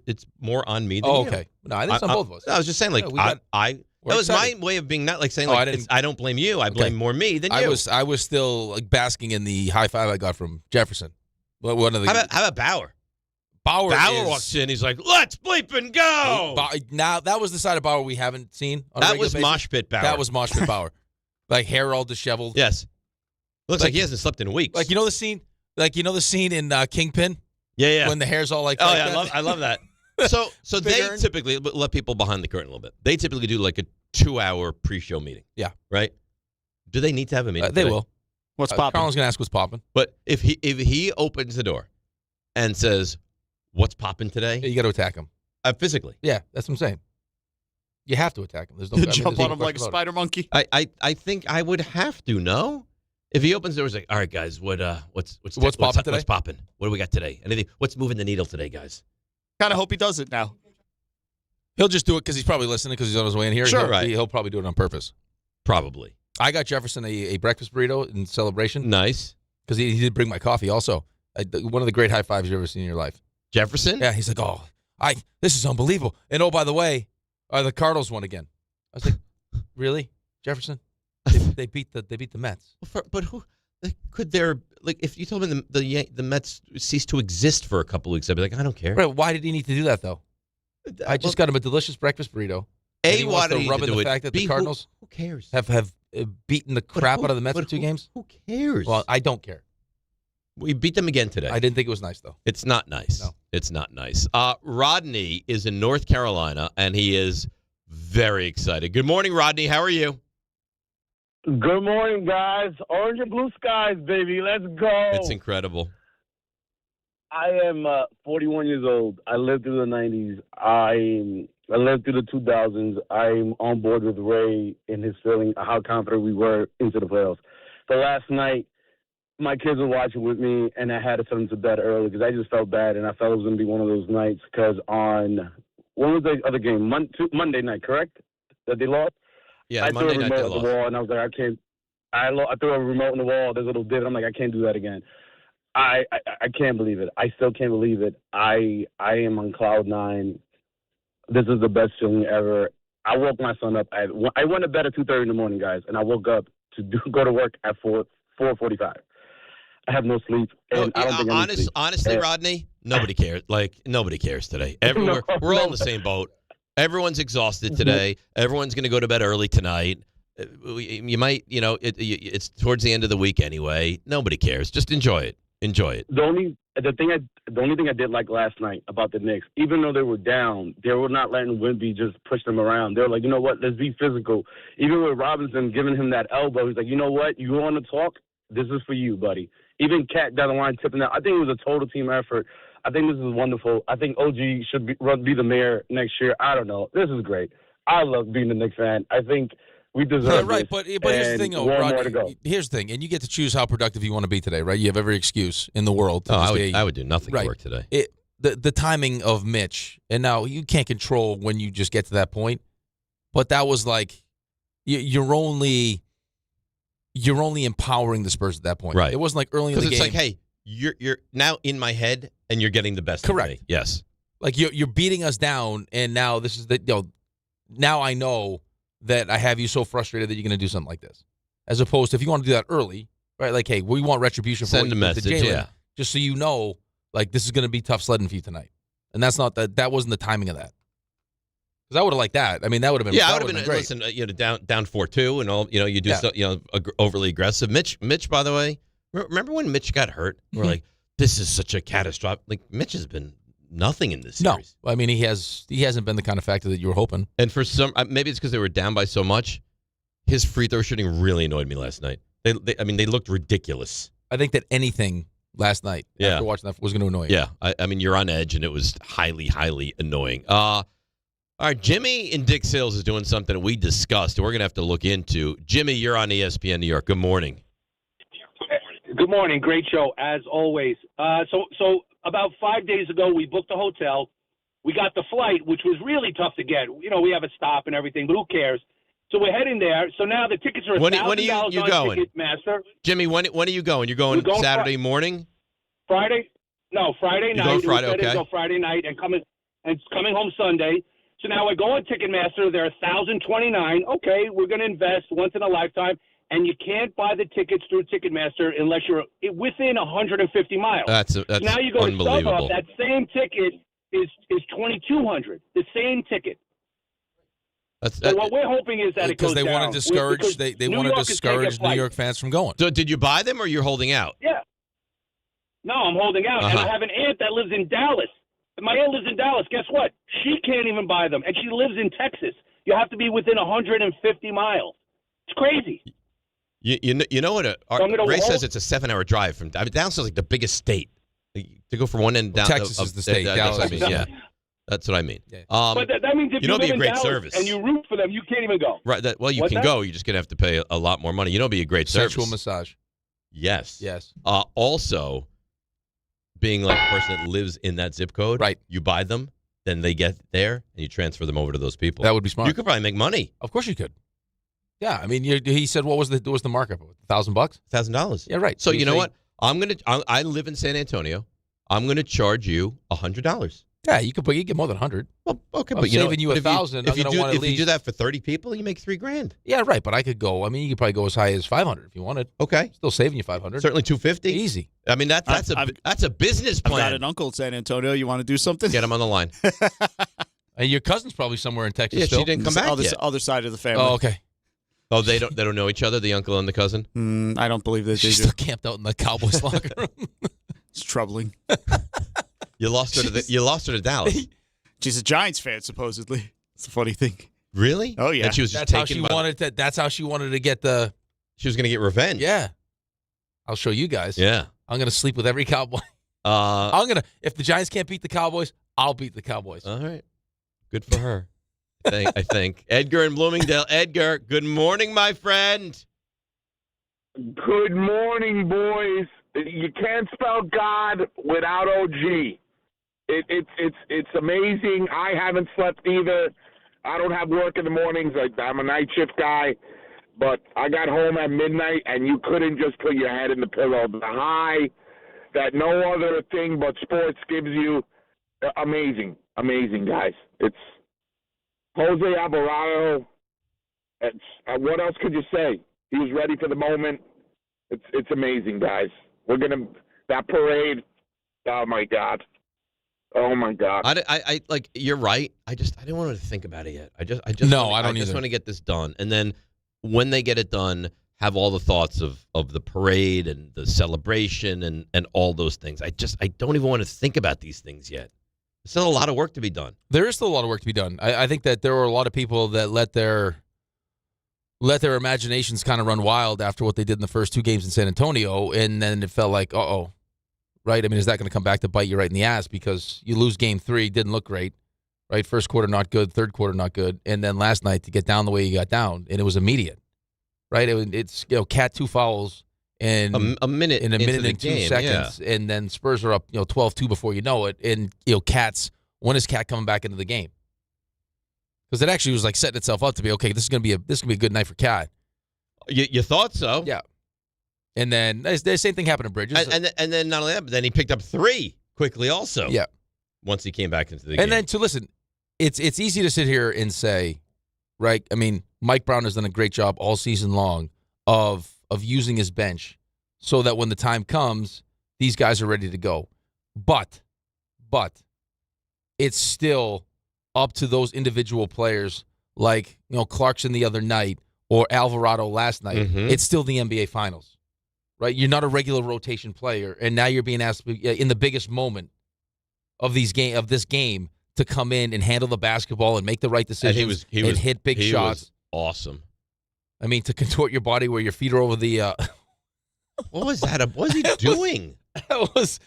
Speaker 6: It's more on me than
Speaker 9: you.
Speaker 6: Okay.
Speaker 9: No, I think it's on both of us.
Speaker 6: I was just saying, like, that was my way of being not like saying, like, I don't blame you. I blame more me than you.
Speaker 9: I was still like basking in the high five I got from Jefferson. One of the,
Speaker 6: how about Bauer? Bauer walks in. He's like, let's bleep and go.
Speaker 9: Now, that was the side of Bauer we haven't seen.
Speaker 6: That was Mosh Pit Bauer.
Speaker 9: That was Mosh Pit Bauer. Like, hair all disheveled.
Speaker 6: Yes. Looks like he hasn't slept in weeks.
Speaker 9: Like, you know the scene in Kingpin?
Speaker 6: Yeah.
Speaker 9: When the hair's all like
Speaker 6: oh,
Speaker 9: like
Speaker 6: yeah,
Speaker 9: that?
Speaker 6: I love that. So they typically, let people behind the curtain a little bit. They typically do like a 2-hour pre-show meeting.
Speaker 9: Yeah.
Speaker 6: Right? Do they need to have a meeting?
Speaker 9: They will.
Speaker 13: What's popping?
Speaker 9: Carlin's going to ask what's popping.
Speaker 6: But if he opens the door and says, what's popping today?
Speaker 9: You got to attack him.
Speaker 6: Physically.
Speaker 9: Yeah, that's what I'm saying. You have to attack him. There's no
Speaker 13: jump on him like a spider monkey.
Speaker 6: I think I would have to, no? If he opens the door, he's like, all right, guys, what's
Speaker 9: popping today?
Speaker 6: What's popping? What do we got today? Anything? What's moving the needle today, guys?
Speaker 13: Kind of hope he does it now.
Speaker 9: He'll just do it because he's probably listening because he's on his way in here.
Speaker 6: Sure, right.
Speaker 9: He'll probably do it on purpose.
Speaker 6: Probably.
Speaker 9: I got Jefferson a breakfast burrito in celebration.
Speaker 6: Nice.
Speaker 9: Because he did bring my coffee also. One of the great high fives you've ever seen in your life.
Speaker 6: Jefferson?
Speaker 9: Yeah, he's like, this is unbelievable. And by the way, the Cardinals won again. I was like, really, Jefferson? They beat the Mets.
Speaker 6: But who could there, like, if you told me the Mets ceased to exist for a couple weeks, I'd be like, I don't care.
Speaker 9: Right? Why did he need to do that though? I just got him a delicious breakfast burrito.
Speaker 6: Why did he
Speaker 9: rub in
Speaker 6: do
Speaker 9: the
Speaker 6: it?
Speaker 9: fact that the Cardinals
Speaker 6: who cares?
Speaker 9: Have beaten the crap out of the Mets in 2 games?
Speaker 6: Who cares?
Speaker 9: Well, I don't care.
Speaker 6: We beat them again today.
Speaker 9: I didn't think it was nice though.
Speaker 6: It's not nice.
Speaker 9: No.
Speaker 6: It's not nice. Rodney is in North Carolina and he is very excited. Good morning, Rodney. How are you?
Speaker 17: Good morning, guys. Orange and blue skies, baby. Let's go.
Speaker 6: It's incredible.
Speaker 17: I am 41 years old. I lived through the 90s. I lived through the 2000s. I'm on board with Ray in his feeling how confident we were into the playoffs. But last night, my kids were watching with me, and I had to send them to bed early because I just felt bad, and I felt it was going to be one of those nights because when was the other game? Monday night, correct? That they lost?
Speaker 6: Yeah,
Speaker 17: I
Speaker 6: Monday
Speaker 17: threw a
Speaker 6: night
Speaker 17: remote
Speaker 6: they
Speaker 17: at
Speaker 6: lost.
Speaker 17: the wall, and I was like, I can't. I threw a remote in the wall. There's a little divot. I'm like, I can't do that again. I can't believe it. I still can't believe it. I am on cloud 9. This is the best feeling ever. I woke my son up. I went to bed at 2:30 in the morning, guys, and I woke up to go to work at 4:45. I have no sleep, and I don't think I need sleep.
Speaker 6: Honestly, Rodney, nobody cares. Like, nobody cares today. We're all in the same boat. Everyone's exhausted today. Everyone's going to go to bed early tonight. You might, it's towards the end of the week anyway. Nobody cares. Just enjoy it. Enjoy it.
Speaker 17: The only thing I did like last night about the Knicks, even though they were down, they were not letting Wemby just push them around. They were like, you know what, let's be physical. Even with Robinson giving him that elbow, he's like, you know what, you want to talk? This is for you, buddy. Even Cat down the line tipping out. I think it was a total team effort. I think this is wonderful. I think OG should be the mayor next year. I don't know. This is great. I love being a Knicks fan. I think we deserve
Speaker 9: right,
Speaker 17: this.
Speaker 9: but here's the thing, Rodney. Here's the thing, and you get to choose how productive you want to be today, right? You have every excuse in the world. To
Speaker 6: I would do nothing to work today.
Speaker 9: The timing of Mitch, and now you can't control when you just get to that point. But that was like you're only empowering the Spurs at that point.
Speaker 4: Right.
Speaker 9: It wasn't like early in the game.
Speaker 4: Because it's like, hey, you're now in my head and you're getting the best
Speaker 9: Correct.
Speaker 4: of me. Yes.
Speaker 9: Like you're beating us down, and now this is now I know that I have you so frustrated that you're going to do something like this. As opposed to if you want to do that early, right? Like, hey, we want retribution for
Speaker 4: Send
Speaker 9: what
Speaker 4: a
Speaker 9: you did to
Speaker 4: message,
Speaker 9: Jalen,
Speaker 4: yeah.
Speaker 9: just so you know, like this is going to be tough sledding for you tonight. And that's not that wasn't the timing of that. Because I would have liked that. I mean, that would have been.
Speaker 4: Yeah,
Speaker 9: that
Speaker 4: I would have been.
Speaker 9: great.
Speaker 4: Listen, down 4-2 and all. You do overly aggressive. Mitch, by the way, remember when Mitch got hurt? We're like, this is such a catastrophic. Like Mitch has been nothing in this series.
Speaker 9: No, I mean he hasn't been the kind of factor that you were hoping.
Speaker 4: And for some, maybe it's because they were down by so much. His free throw shooting really annoyed me last night. They looked ridiculous.
Speaker 9: I think that anything last night after watching that was going to annoy you.
Speaker 4: Yeah, I mean you're on edge, and it was highly, highly annoying. All right, Jimmy in Dick Sales is doing something that we discussed, and we're going to have to look into. Jimmy, you're on ESPN New York. Good morning.
Speaker 15: Good morning. Great show, as always. So about 5 days ago, we booked a hotel. We got the flight, which was really tough to get. We have a stop and everything, but who cares? So we're heading there. So now the tickets are $1,000
Speaker 4: when are you
Speaker 15: on
Speaker 4: going?
Speaker 15: Ticketmaster.
Speaker 4: Jimmy, when are you going? You're going Saturday morning?
Speaker 15: Friday? No, Friday night.
Speaker 4: Going Friday, okay.
Speaker 15: Go Friday night and coming home Sunday. So now we're going Ticketmaster. They're $1,029. Okay, we're going to invest once in a lifetime, and you can't buy the tickets through Ticketmaster unless you're within 150 miles.
Speaker 4: That's
Speaker 15: so now you go
Speaker 4: unbelievable.
Speaker 15: to StubHub. That same ticket is $2,200. The same ticket. So what we're hoping is that it goes
Speaker 9: because they
Speaker 15: down.
Speaker 9: want to discourage they want to discourage New York fans from going.
Speaker 4: So did you buy them or you're holding out?
Speaker 15: Yeah. No, I'm holding out, and I have an aunt that lives in Dallas. My aunt lives in Dallas. Guess what? She can't even buy them, and she lives in Texas. You have to be within 150 miles. It's crazy.
Speaker 4: You know what? Ray says it's a 7-hour drive from. Dallas is like the biggest state. To go from one end down.
Speaker 9: Texas is the state. Dallas is
Speaker 4: yeah. That's what I mean.
Speaker 15: Yeah. But that means if you live
Speaker 4: be a
Speaker 15: in
Speaker 4: great
Speaker 15: Dallas
Speaker 4: service.
Speaker 15: and you root for them, you can't even go.
Speaker 4: Right. You can go. You're just gonna have to pay a lot more money. Be a great
Speaker 9: Sexual
Speaker 4: service.
Speaker 9: massage.
Speaker 4: Yes.
Speaker 9: Yes.
Speaker 4: Also, being like a person that lives in that zip code,
Speaker 9: right?
Speaker 4: You buy them, then they get there, and you transfer them over to those people.
Speaker 9: That would be smart.
Speaker 4: You could probably make money.
Speaker 9: Of course you could. Yeah, I mean, he said what was the markup? $1,000?
Speaker 4: $1,000.
Speaker 9: Yeah, right.
Speaker 4: So you know what? I live in San Antonio. I'm gonna charge you $100.
Speaker 9: Yeah, you get more than 100.
Speaker 4: Well, okay,
Speaker 9: I'm
Speaker 4: but
Speaker 9: saving you 1,000.
Speaker 4: If you do that for 30 people, you make $3,000.
Speaker 9: Yeah, right. But I could go. I mean, you could probably go as high as 500 if you wanted.
Speaker 4: Okay,
Speaker 9: still saving you 500.
Speaker 4: Certainly 250.
Speaker 9: Easy.
Speaker 4: I mean, that's a business plan.
Speaker 13: I've got an uncle in San Antonio. You want to do something?
Speaker 4: Get him on the line.
Speaker 9: And your cousin's probably somewhere in Texas.
Speaker 4: Yeah,
Speaker 9: still.
Speaker 4: she didn't come back yet.
Speaker 13: Other side of the family.
Speaker 9: Oh, okay.
Speaker 4: Oh, they don't know each other, the uncle and the cousin?
Speaker 13: I don't believe that they
Speaker 9: She's
Speaker 13: do.
Speaker 9: still camped out in the Cowboys locker room.
Speaker 13: It's troubling.
Speaker 4: You lost her to Dallas.
Speaker 13: She's a Giants fan, supposedly. It's a funny thing.
Speaker 4: Really?
Speaker 13: Oh yeah.
Speaker 4: And she was just
Speaker 9: That's how she wanted to get the.
Speaker 4: She was going to get revenge.
Speaker 9: Yeah. I'll show you guys.
Speaker 4: Yeah.
Speaker 9: I'm going to sleep with every Cowboy. If the Giants can't beat the Cowboys, I'll beat the Cowboys.
Speaker 4: All right. Good for her. I think. Edgar in Bloomingdale. Edgar, good morning, my friend.
Speaker 18: Good morning, boys. You can't spell God without OG. It's amazing. I haven't slept either. I don't have work in the mornings. I'm a night shift guy. But I got home at midnight, and you couldn't just put your head in the pillow. The high that no other thing but sports gives you, amazing, guys. It's Jose Alvarado. What else could you say? He was ready for the moment. It's amazing, guys. That parade. Oh my God.
Speaker 4: I like. You're right. I didn't want to think about it yet. I just
Speaker 9: No, I
Speaker 4: don't
Speaker 9: either.
Speaker 4: just want to get this done, and then when they get it done, have all the thoughts of the parade and the celebration and all those things. I don't even want to think about these things yet. There's still a lot of work to be done.
Speaker 9: There is still a lot of work to be done. I think that there were a lot of people that let their imaginations kind of run wild after what they did in the first two games in San Antonio, and then it felt like, uh-oh, right? I mean, is that going to come back to bite you right in the ass because you lose game 3, didn't look great, right? First quarter not good, third quarter not good, and then last night to get down the way you got down, and it was immediate, right? It's Cat 2 fouls in
Speaker 4: a minute
Speaker 9: and
Speaker 4: into
Speaker 9: 2
Speaker 4: game,
Speaker 9: seconds,
Speaker 4: yeah.
Speaker 9: and then Spurs are up 12-2 before you know it, and when is Cat coming back into the game? Because it actually was like setting itself up to be, okay, this is gonna be a good night for Cat.
Speaker 4: You thought so?
Speaker 9: Yeah. And then the same thing happened to Bridges.
Speaker 4: And then not only that, but then he picked up 3 quickly also.
Speaker 9: Yeah.
Speaker 4: Once he came back into the game.
Speaker 9: And then it's easy to sit here and say, right? I mean, Mike Brown has done a great job all season long of using his bench so that when the time comes, these guys are ready to go. But it's still up to those individual players like, Clarkson the other night or Alvarado last night.
Speaker 4: Mm-hmm.
Speaker 9: It's still the NBA Finals, right? You're not a regular rotation player, and now you're being asked in the biggest moment of this game to come in and handle the basketball and make the right decisions and hit big shots.
Speaker 4: Was awesome.
Speaker 9: I mean, to contort your body where your feet are over the.
Speaker 4: What was that? What was he doing?
Speaker 9: That was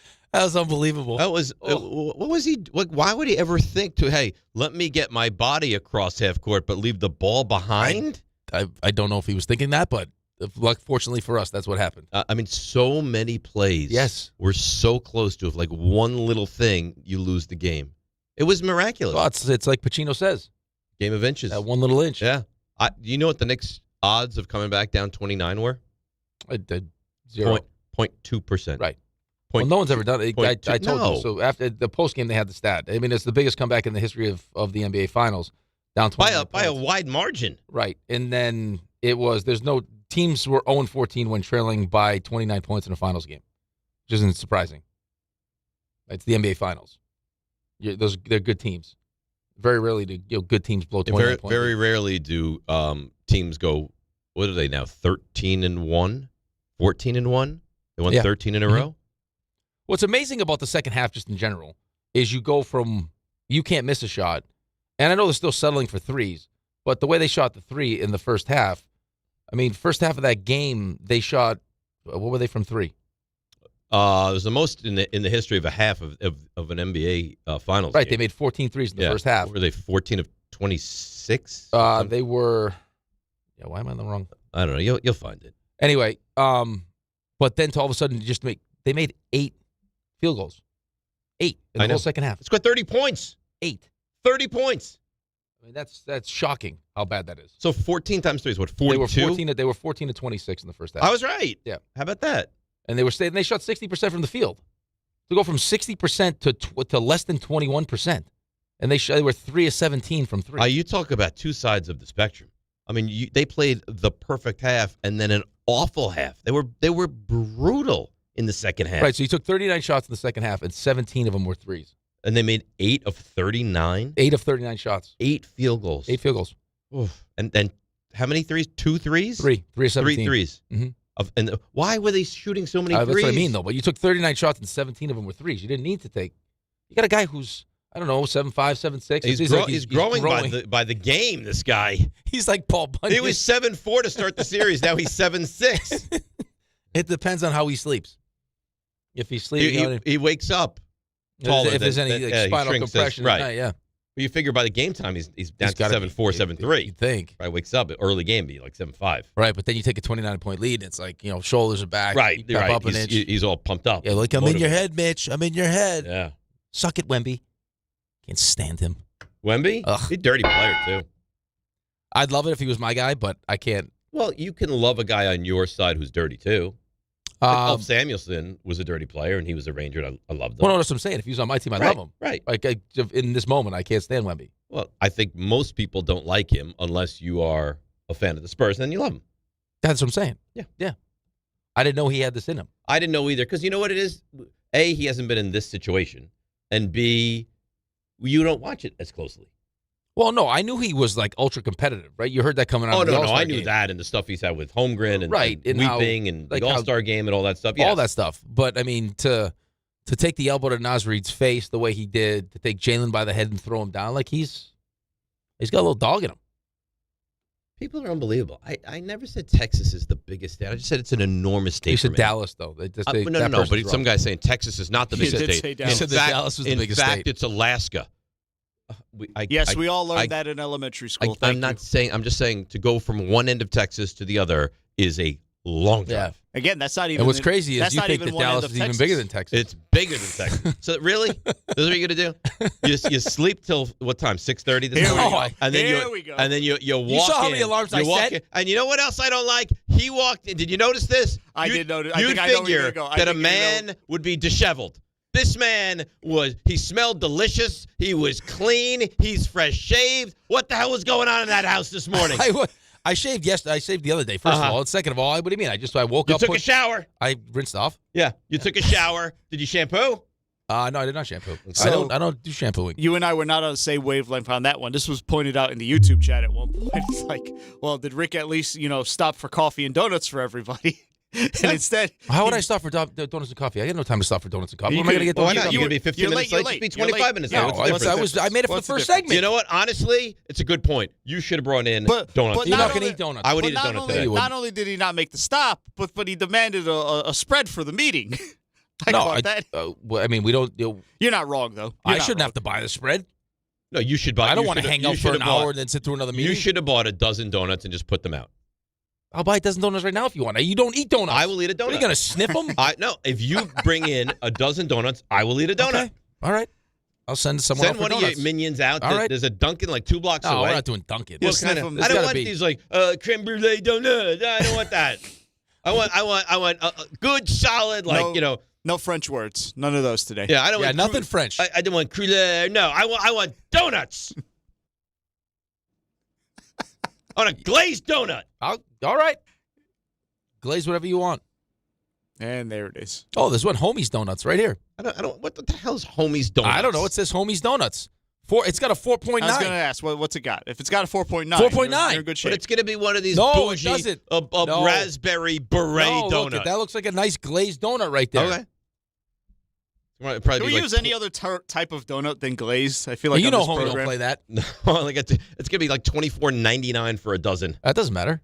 Speaker 9: unbelievable.
Speaker 4: That was. What was he? Why would he ever think to? Hey, let me get my body across half court, but leave the ball behind.
Speaker 9: I don't know if he was thinking that, but fortunately for us, that's what happened.
Speaker 4: I mean, so many plays.
Speaker 9: Yes,
Speaker 4: we're so close to it. Like one little thing, you lose the game. It was miraculous.
Speaker 9: Well, it's like Pacino says,
Speaker 4: game of inches.
Speaker 9: That one little inch.
Speaker 4: Yeah. Do you know what the Knicks' odds of coming back down 29 were? 0.2%.
Speaker 9: Right. Well, no one's ever done it. I told you. So after the post game, they had the stat. I mean, it's the biggest comeback in the history of the NBA Finals, down 29
Speaker 4: by a wide margin.
Speaker 9: Right, and then teams were 0-14 when trailing by 29 points in a finals game, which isn't surprising. It's the NBA Finals. They're good teams. Very rarely do good teams blow 29 points.
Speaker 4: Very rarely do teams go. What are they now? 13-1, 14-1. They won 13 in a row.
Speaker 9: What's amazing about the second half, just in general, is you go from you can't miss a shot, and I know they're still settling for threes, but the way they shot the 3 in the first half, I mean, first half of that game, they shot. What were they from 3?
Speaker 4: It was the most in the history of a half of an NBA Finals.
Speaker 9: Right,
Speaker 4: game.
Speaker 9: they made 14 threes in the first half.
Speaker 4: Were they 14 of 26?
Speaker 9: They were. Yeah, why am I on the wrong?
Speaker 4: I don't know. You'll find it
Speaker 9: anyway. But then to all of a sudden, they made 8 field goals, 8 in the whole second half.
Speaker 4: It's got 30 points. 30 points.
Speaker 9: I mean, that's shocking how bad that is.
Speaker 4: So 14 times 3 is what? 42.
Speaker 9: They were 14 to 26 in the first half.
Speaker 4: I was right.
Speaker 9: Yeah.
Speaker 4: How about that?
Speaker 9: And they shot 60% from the field. To go from 60% to less than 21%, and they were 3 of 17 from 3.
Speaker 4: You talk about two sides of the spectrum. I mean, they played the perfect half and then an awful half. They were brutal in the second half.
Speaker 9: Right. So you took 39 shots in the second half, and 17 of them were threes.
Speaker 4: And they made 8 of 39.
Speaker 9: 8 of 39 shots.
Speaker 4: 8 field goals.
Speaker 9: 8 field goals.
Speaker 4: Oof. And how many threes? 2 threes?
Speaker 9: 3 of 17.
Speaker 4: 3 threes.
Speaker 9: Mm-hmm.
Speaker 4: And why were they shooting so many threes?
Speaker 9: That's what I mean, though. But you took 39 shots and 17 of them were threes. You didn't need to take. You got a guy who's, I don't know, 7'5", 7'6".
Speaker 4: He's growing by the game. This guy.
Speaker 9: He's like Paul Bunyan.
Speaker 4: He was 7'4" to start the series. Now he's 7'6".
Speaker 9: It depends on how he sleeps. If he's sleeping,
Speaker 4: he wakes up taller.
Speaker 9: If there's any spinal compression,
Speaker 4: right?
Speaker 9: Yeah.
Speaker 4: Well, you figure by the game time he's down to 7'4", 7'3".
Speaker 9: You'd think.
Speaker 4: Probably wakes up early game, be like 7'5".
Speaker 9: Right, but then you take a 29-point lead, and it's like, shoulders are back.
Speaker 4: Right,
Speaker 9: you pep up an inch.
Speaker 4: He's all pumped up.
Speaker 9: Yeah, like I'm in your head, Mitch. I'm in your head.
Speaker 4: Yeah.
Speaker 9: Suck it, Wemby. Can't stand him.
Speaker 4: Wemby?
Speaker 9: Ugh.
Speaker 4: He's a dirty player, too.
Speaker 9: I'd love it if he was my guy, but I can't.
Speaker 4: Well, you can love a guy on your side who's dirty, too. Alf Samuelson was a dirty player, and he was a Ranger, and I loved him.
Speaker 9: Well, no, that's what I'm saying. If he was on my team, I love him.
Speaker 4: Right.
Speaker 9: Like, in this moment, I can't stand Wemby.
Speaker 4: Well, I think most people don't like him unless you are a fan of the Spurs, and then you love him.
Speaker 9: That's what I'm saying. Yeah. I didn't know he had this in him.
Speaker 4: I didn't know either, because you know what it is? A, he hasn't been in this situation, and B, you don't watch it as closely.
Speaker 9: Well, no, I knew he was like ultra competitive, right? You heard that coming out.
Speaker 4: Oh,
Speaker 9: of the
Speaker 4: no,
Speaker 9: All-Star
Speaker 4: I knew
Speaker 9: game.
Speaker 4: that and the stuff he's had with Holmgren and,
Speaker 9: right,
Speaker 4: and Weeping and
Speaker 9: like
Speaker 4: the All-Star game and all that stuff. Yes.
Speaker 9: All that stuff. But, I mean, to take the elbow to Naz Reid's face the way he did, to take Jalen by the head and throw him down, like he's got a little dog in him.
Speaker 4: People are unbelievable. I never said Texas is the biggest state. I just said it's an enormous state.
Speaker 9: You said Dallas, though.
Speaker 4: No. But some guy's saying Texas is not the biggest state.
Speaker 9: He said that Dallas was the biggest state.
Speaker 4: In fact, it's Alaska.
Speaker 13: We all learned that in elementary school.
Speaker 4: I'm just saying to go from one end of Texas to the other is a long drive.
Speaker 13: Again, that's not even.
Speaker 9: And what's crazy is you think that
Speaker 13: one
Speaker 9: Dallas
Speaker 13: end of
Speaker 9: is even
Speaker 13: Texas.
Speaker 9: bigger than Texas.
Speaker 4: It's bigger than Texas. So really, this is what you're gonna do? You sleep till what time? 6:30 this morning. And then And then you walk in.
Speaker 9: You saw how many alarms I set?
Speaker 4: And you know what else I don't like? He walked in. Did you notice this?
Speaker 13: I did notice.
Speaker 4: You'd figure that a man would be disheveled. This man he smelled delicious. He was clean. He's fresh shaved. What the hell was going on in that house this morning?
Speaker 9: I shaved yesterday. I shaved the other day, first of all. And second of all, what do you mean? I woke up.
Speaker 4: You took a shower.
Speaker 9: I rinsed off.
Speaker 4: Yeah. You took a shower. Did you shampoo?
Speaker 9: No, I did not shampoo.
Speaker 13: So,
Speaker 9: I don't do shampooing.
Speaker 13: You and I were not on the same wavelength on that one. This was pointed out in the YouTube chat at one point. It's like, well, did Rick at least, stop for coffee and donuts for everybody? And instead,
Speaker 9: how would I stop for donuts and coffee? I got no time to stop for donuts and coffee. What am I going to get donuts and coffee?
Speaker 4: You're going to be 15 minutes late. Just be 25 minutes late.
Speaker 9: I made it for the first segment.
Speaker 4: You know what? Honestly, it's a good point. You should have brought in donuts.
Speaker 9: You're not going to eat donuts.
Speaker 4: I would eat a donut today.
Speaker 13: Not only did he not make the stop, but he demanded a spread for the meeting.
Speaker 9: We don't.
Speaker 13: You're not wrong, though.
Speaker 9: I shouldn't have to buy the spread.
Speaker 4: No, you should buy.
Speaker 9: I don't want to hang out for an hour and then sit through another meeting.
Speaker 4: You should have bought a dozen donuts and just put them out.
Speaker 9: I'll buy a dozen donuts right now if you want. You don't eat donuts.
Speaker 4: I will eat a donut.
Speaker 9: Are you going to sniff them?
Speaker 4: No. If you bring in a dozen donuts, I will eat a donut.
Speaker 9: Okay. All right. I'll send someone out for
Speaker 4: one
Speaker 9: donuts.
Speaker 4: of your minions out.
Speaker 9: All right.
Speaker 4: There's a Dunkin' like 2 blocks away.
Speaker 9: We're not doing Dunkin'.
Speaker 4: I don't want these like creme brulee donuts. I don't want that. I want a good solid
Speaker 13: No French words. None of those today.
Speaker 4: Yeah, I don't want
Speaker 9: nothing French.
Speaker 4: I don't want crème. No, I want donuts. I want a glazed donut.
Speaker 9: All right. Glaze whatever you want.
Speaker 13: And there it is.
Speaker 9: Oh, there's one Homie's Donuts right here.
Speaker 4: I don't. What the hell is Homie's Donuts?
Speaker 9: I don't know. It says Homie's Donuts. It's got a 4.9.
Speaker 13: I was going to ask, what's it got? If it's got a 4.9,
Speaker 9: 4.9.
Speaker 13: you're in good shape.
Speaker 4: But it's going to be one of these
Speaker 9: bougie, it doesn't.
Speaker 4: Raspberry beret donut.
Speaker 9: That looks like a nice glazed donut right there.
Speaker 4: Okay.
Speaker 13: Can we use any other type of donut than glazed? I feel like
Speaker 9: Homie don't play that.
Speaker 4: No, it's going to be like $24.99 for a dozen.
Speaker 9: That doesn't matter.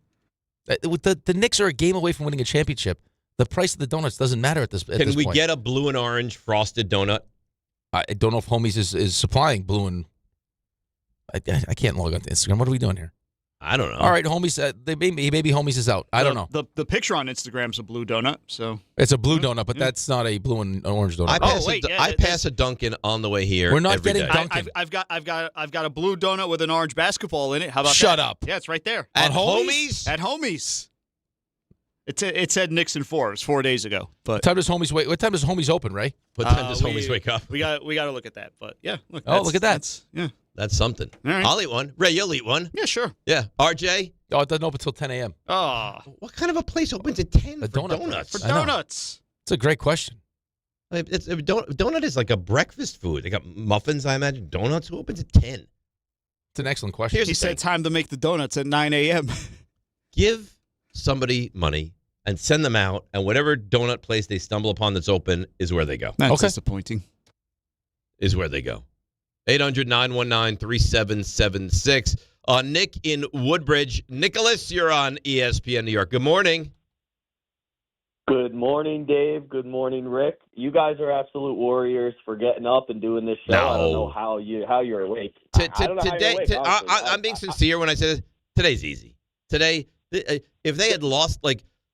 Speaker 9: The Knicks are a game away from winning a championship. The price of the donuts doesn't matter at this point.
Speaker 4: Can we get a blue and orange frosted donut?
Speaker 9: I don't know if Homies is supplying blue and... I can't log on to Instagram. What are we doing here?
Speaker 4: I don't know.
Speaker 9: All right, Homies. Maybe Homies is out. I don't know.
Speaker 13: The picture on Instagram's a blue donut, so
Speaker 9: it's a blue donut, but that's not a blue and orange donut.
Speaker 4: I pass a Dunkin' on the way here.
Speaker 9: We're not
Speaker 4: every
Speaker 9: getting
Speaker 4: day.
Speaker 9: Dunkin'.
Speaker 13: I've got a blue donut with an orange basketball in it. How about
Speaker 9: Shut
Speaker 13: that?
Speaker 9: up.
Speaker 13: Yeah, it's right there.
Speaker 4: At Homies?
Speaker 13: At Homies. It said Knicks and 4. It was 4 days ago. But
Speaker 9: what time does Homies open, Ray?
Speaker 4: What time does Homies wake up?
Speaker 13: We got to look at that. But yeah, look
Speaker 9: at that.
Speaker 4: That's something.
Speaker 13: All right.
Speaker 4: I'll eat one. Ray, you'll eat one.
Speaker 13: Yeah, sure.
Speaker 4: Yeah. RJ?
Speaker 9: Oh, it doesn't open until 10 a.m.
Speaker 13: Oh.
Speaker 4: What kind of a place opens at 10 for
Speaker 9: donuts?
Speaker 13: For donuts.
Speaker 9: It's a great question.
Speaker 4: Donut is like a breakfast food. They got muffins, I imagine. Donuts, who opens at 10?
Speaker 9: It's an excellent question.
Speaker 13: He said time to make the donuts at 9 a.m.
Speaker 4: Give somebody money and send them out, and whatever donut place they stumble upon that's open is where they go.
Speaker 13: That's disappointing.
Speaker 4: Is where they go. 800-919-3776. Nick in Woodbridge. Nicholas, you're on ESPN New York. Good morning.
Speaker 2: Good morning, Dave. Good morning, Rick. You guys are absolute warriors for getting up and doing this show.
Speaker 4: No.
Speaker 2: I don't know how you're awake. I don't know how you're awake, honestly.
Speaker 4: I'm being sincere when I say this. Today's easy. Today, if they had lost,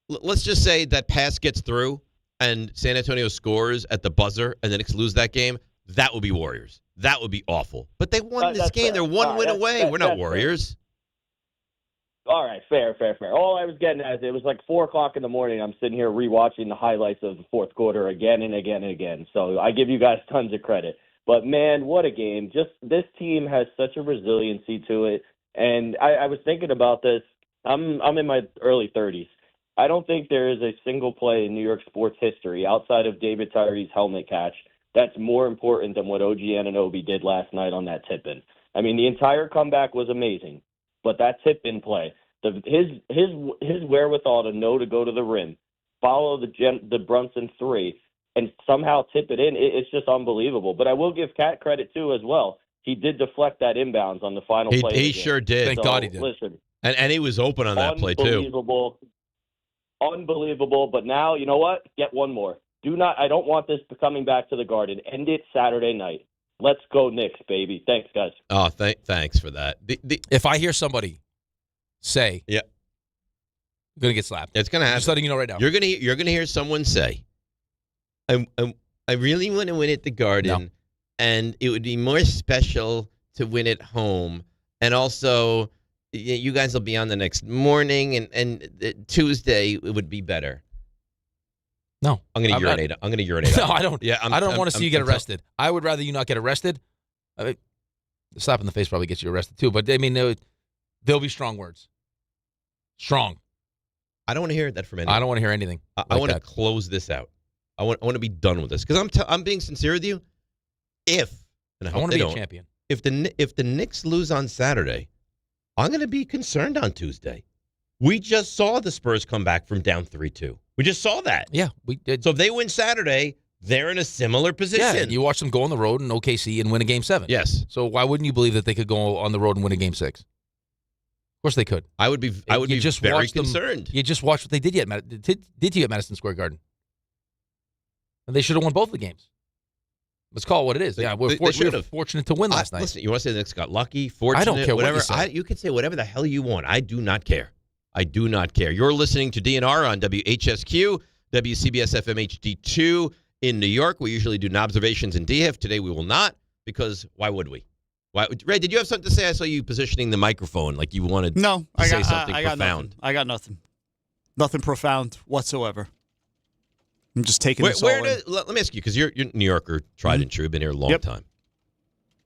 Speaker 4: let's just say that pass gets through and San Antonio scores at the buzzer and the Knicks lose that game, that would be Warriors. That would be awful. But they won this game.
Speaker 2: Fair.
Speaker 4: They're one win away. We're not Warriors.
Speaker 2: Fair. All right, fair. All I was getting at is it was like 4 o'clock in the morning. I'm sitting here rewatching the highlights of the fourth quarter again and again and again. So I give you guys tons of credit. But, man, what a game. Just this team has such a resiliency to it. And I was thinking about this. I'm in my early 30s. I don't think there is a single play in New York sports history outside of David Tyree's helmet catch that's more important than what OG Anunoby did last night on that tip-in. I mean, the entire comeback was amazing, but that tip-in play, his wherewithal to know to go to the rim, follow the Brunson 3, and somehow tip it in, it's just unbelievable. But I will give Cat credit, too, as well. He did deflect that inbounds on the final play.
Speaker 4: He sure did.
Speaker 9: Thank God he did.
Speaker 2: Listen.
Speaker 4: And he was open on that play, too.
Speaker 2: Unbelievable. But now, you know what? Get one more. I don't want this coming back to the Garden. End it Saturday night. Let's go Knicks, baby. Thanks, guys.
Speaker 4: Oh, thanks for that.
Speaker 9: If I hear somebody say, going to get slapped.
Speaker 4: It's going to happen.
Speaker 9: Just letting you know right now.
Speaker 4: You're going to hear someone say, I really want to win at the Garden, and it would be more special to win at home. And also, you guys will be on the next morning, and Tuesday it would be better.
Speaker 9: No.
Speaker 4: I'm going to urinate. I'm going to urinate.
Speaker 9: No, I don't. Yeah, I don't want to see you get arrested. I would rather you not get arrested. The slap in the face probably gets you arrested too. But, I mean, there'll be strong words. Strong.
Speaker 4: I don't want to hear that from anyone.
Speaker 9: I don't want to hear anything.
Speaker 4: I want to close this out. I want to be done with this because I'm being sincere with you. And I
Speaker 9: want to be a champion.
Speaker 4: If the Knicks lose on Saturday, I'm going to be concerned on Tuesday. We just saw the Spurs come back from down 3-2. We just saw that.
Speaker 9: Yeah, we did.
Speaker 4: So if they win Saturday, they're in a similar position.
Speaker 9: Yeah, and you watch them go on the road in OKC and win a Game 7.
Speaker 4: Yes.
Speaker 9: So why wouldn't you believe that they could go on the road and win a Game 6? Of course they could.
Speaker 4: I would be very concerned.
Speaker 9: You just watched what they did to you at Madison Square Garden. And they should have won both the games. Let's call it what it is. We're fortunate to win last night.
Speaker 4: Listen, you want to say the Knicks got lucky, fortunate,
Speaker 9: I don't care
Speaker 4: whatever.
Speaker 9: What you say.
Speaker 4: You can say whatever the hell you want. I do not care. I do not care. You're listening to DNR on WHSQ, WCBS FM HD2 in New York. We usually do observations in DF. Today we will not, because why would we? Ray, did you have something to say? I saw you positioning the microphone like you wanted to say something profound.
Speaker 13: I got nothing. Nothing profound whatsoever. I'm just taking this all in.
Speaker 4: Let me ask you, because you're a New Yorker, tried and true. You've been here a long time.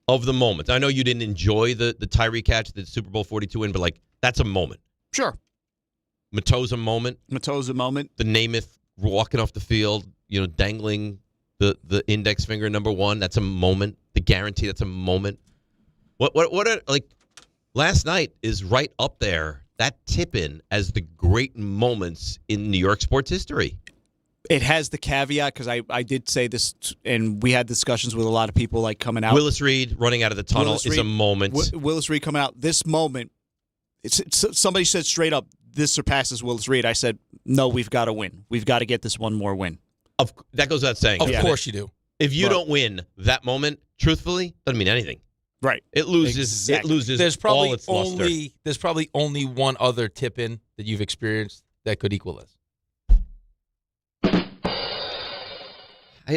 Speaker 4: Of the moment, I know you didn't enjoy the Tyree catch, the Super Bowl 42 win, but like that's a moment.
Speaker 13: Sure.
Speaker 4: Mato's a moment.
Speaker 13: The
Speaker 4: Namath walking off the field, dangling the index finger number one. That's a moment. The guarantee. That's a moment. Last night is right up there. That tip-in as the great moments in New York sports history.
Speaker 13: It has the caveat, because I did say this, and we had discussions with a lot of people coming out.
Speaker 4: Willis Reed running out of the tunnel is a moment.
Speaker 13: Willis Reed coming out. This moment, somebody said straight up, this surpasses Willis Reed. I said, no, we've got to win. We've got to get this one more win.
Speaker 4: That goes without saying.
Speaker 9: Of course you do.
Speaker 4: If you don't win that moment, truthfully, doesn't mean anything.
Speaker 13: Right.
Speaker 4: It loses.
Speaker 13: Exactly.
Speaker 4: It loses.
Speaker 9: There's probably
Speaker 4: all its luster.
Speaker 9: There's probably only one other tip-in that you've experienced that could equal this.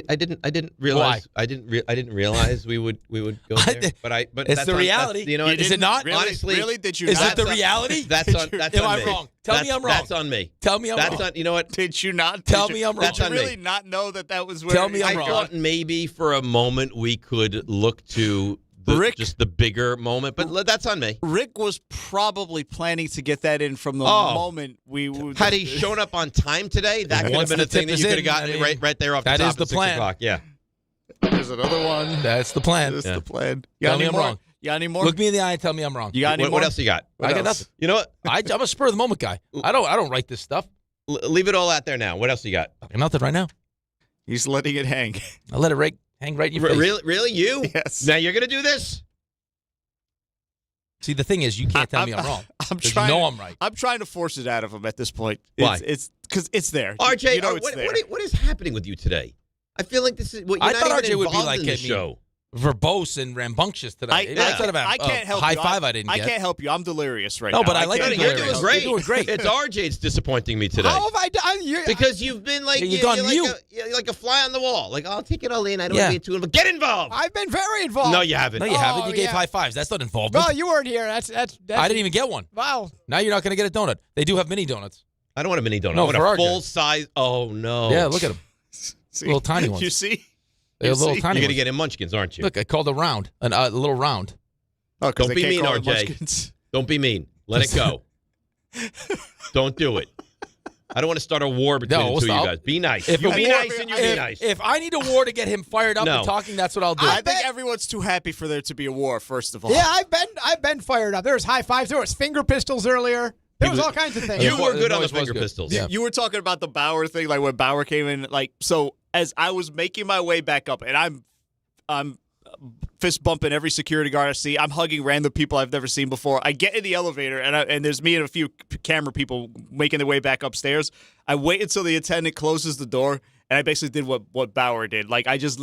Speaker 4: I didn't realize.
Speaker 9: Why?
Speaker 4: I didn't realize we would go there. But
Speaker 9: it's the reality.
Speaker 4: Is
Speaker 9: it not?
Speaker 13: Really,
Speaker 9: Honestly,
Speaker 13: really? Did you?
Speaker 9: Is
Speaker 13: not?
Speaker 9: it the reality?
Speaker 4: That's on. That's
Speaker 9: Am
Speaker 4: on
Speaker 9: I
Speaker 4: me.
Speaker 9: wrong? Tell me I'm wrong.
Speaker 4: That's on me.
Speaker 9: Tell me I'm wrong.
Speaker 4: That's on. You know what?
Speaker 13: Did you not?
Speaker 9: Tell me I'm wrong.
Speaker 13: Did you really not know that was where?
Speaker 9: Tell me I'm
Speaker 4: I
Speaker 9: wrong.
Speaker 4: thought maybe for a moment we could look to just the bigger moment, but that's on me.
Speaker 13: Rick was probably planning to get that in from the moment we would.
Speaker 4: Had he shown up on time today, that could have been a thing that you could have gotten right there off the top.
Speaker 9: That is the
Speaker 4: at 6
Speaker 9: plan.
Speaker 4: o'clock. Yeah.
Speaker 13: There's another one.
Speaker 9: That's the plan.
Speaker 13: That's the plan.
Speaker 9: Tell me I'm wrong.
Speaker 13: You got any more?
Speaker 9: Look me in the eye and tell me I'm wrong.
Speaker 13: You got any more?
Speaker 4: What else you got?
Speaker 9: I got nothing.
Speaker 4: You know what?
Speaker 9: I'm a spur of the moment guy. I don't write this stuff.
Speaker 4: Leave it all out there now. What else you got?
Speaker 9: Nothing right now.
Speaker 13: He's letting it hang.
Speaker 9: I let it hang right in your face.
Speaker 4: Really? You?
Speaker 13: Yes.
Speaker 4: Now you're gonna do this?
Speaker 9: See, the thing is, you can't tell me I'm wrong. I'm right.
Speaker 13: I'm trying to force it out of him at this point.
Speaker 4: Why?
Speaker 13: It's because it's there.
Speaker 4: RJ,
Speaker 13: it's there.
Speaker 4: What is happening with you today? I feel like this is. You're
Speaker 9: I
Speaker 4: not
Speaker 9: thought
Speaker 4: even
Speaker 9: RJ would be
Speaker 4: involved
Speaker 9: like
Speaker 4: in the show.
Speaker 9: Verbose and rambunctious today.
Speaker 13: I can't help
Speaker 9: high
Speaker 13: you.
Speaker 9: five I didn't get.
Speaker 13: I can't help you. I'm delirious right now.
Speaker 9: No, but I like
Speaker 4: You're
Speaker 9: delirious.
Speaker 4: doing great. It's RJ's disappointing me today.
Speaker 5: How have I done?
Speaker 4: Because you've been like
Speaker 9: you've gone mute.
Speaker 4: like a fly on the wall. Like I'll take it all in. I don't want to be too involved. Get involved.
Speaker 5: I've been very involved.
Speaker 4: No, you haven't.
Speaker 9: No, you haven't. You gave high fives. That's not involvement.
Speaker 5: Well, you weren't here. That's
Speaker 9: I didn't even get one.
Speaker 5: Wow.
Speaker 9: Now you're not going to get a donut. They do have mini donuts.
Speaker 4: I don't want a mini donut.
Speaker 9: No,
Speaker 4: I want a full size. Oh no.
Speaker 9: Yeah, look at them. Little tiny ones.
Speaker 13: You see?
Speaker 9: They're little tiny.
Speaker 4: You're gonna get in munchkins, aren't you?
Speaker 9: Look, I called a round, a little round.
Speaker 13: Oh,
Speaker 4: don't be mean, RJ. Don't be mean. Let it go. Don't do it. I don't want to start a war between the two of you guys. Be nice. You be nice and you be nice.
Speaker 9: If I need a war to get him fired up and talking, that's what I'll do.
Speaker 13: I think everyone's too happy for there to be a war. First of all,
Speaker 5: yeah, I've been fired up. There was high fives. There was finger pistols earlier. There was all kinds of things.
Speaker 4: You were good on the finger pistols.
Speaker 13: Yeah. You were talking about the Bauer thing, like when Bauer came in. So as I was making my way back up, and I'm fist bumping every security guard I see. I'm hugging random people I've never seen before. I get in the elevator, and there's me and a few camera people making their way back upstairs. I wait until the attendant closes the door, and I basically did what Bauer did. Like I just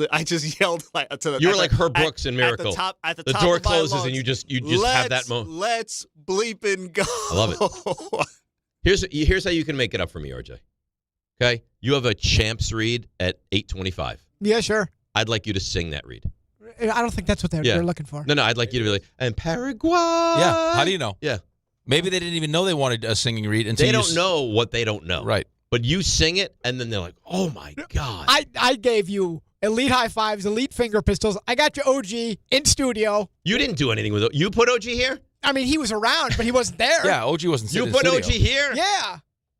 Speaker 13: yelled to the.
Speaker 4: You were like Herb Brooks in Miracle.
Speaker 13: At the
Speaker 4: the
Speaker 13: top
Speaker 4: door
Speaker 13: of my
Speaker 4: closes
Speaker 13: lungs,
Speaker 4: and you just have that moment.
Speaker 13: Let's bleep and go.
Speaker 4: I love it. Here's how you can make it up for me, RJ. Okay? You have a Champs read at 8:25.
Speaker 5: Yeah, sure.
Speaker 4: I'd like you to sing that read.
Speaker 5: I don't think that's what they're looking for.
Speaker 4: No, I'd like you to be like, and Paraguay.
Speaker 9: Yeah. How do you know?
Speaker 4: Yeah.
Speaker 9: Maybe they didn't even know they wanted a singing read until
Speaker 4: they don't know what they don't know.
Speaker 9: Right.
Speaker 4: But you sing it, and then they're like, oh, my God.
Speaker 5: I gave you elite high fives, elite finger pistols. I got you OG in studio.
Speaker 4: You didn't do anything with it. You put OG here?
Speaker 5: I mean, he was around, but he wasn't there.
Speaker 9: Yeah, OG wasn't sitting
Speaker 4: You put
Speaker 9: in the
Speaker 4: OG
Speaker 9: studio.
Speaker 4: here?
Speaker 5: Yeah.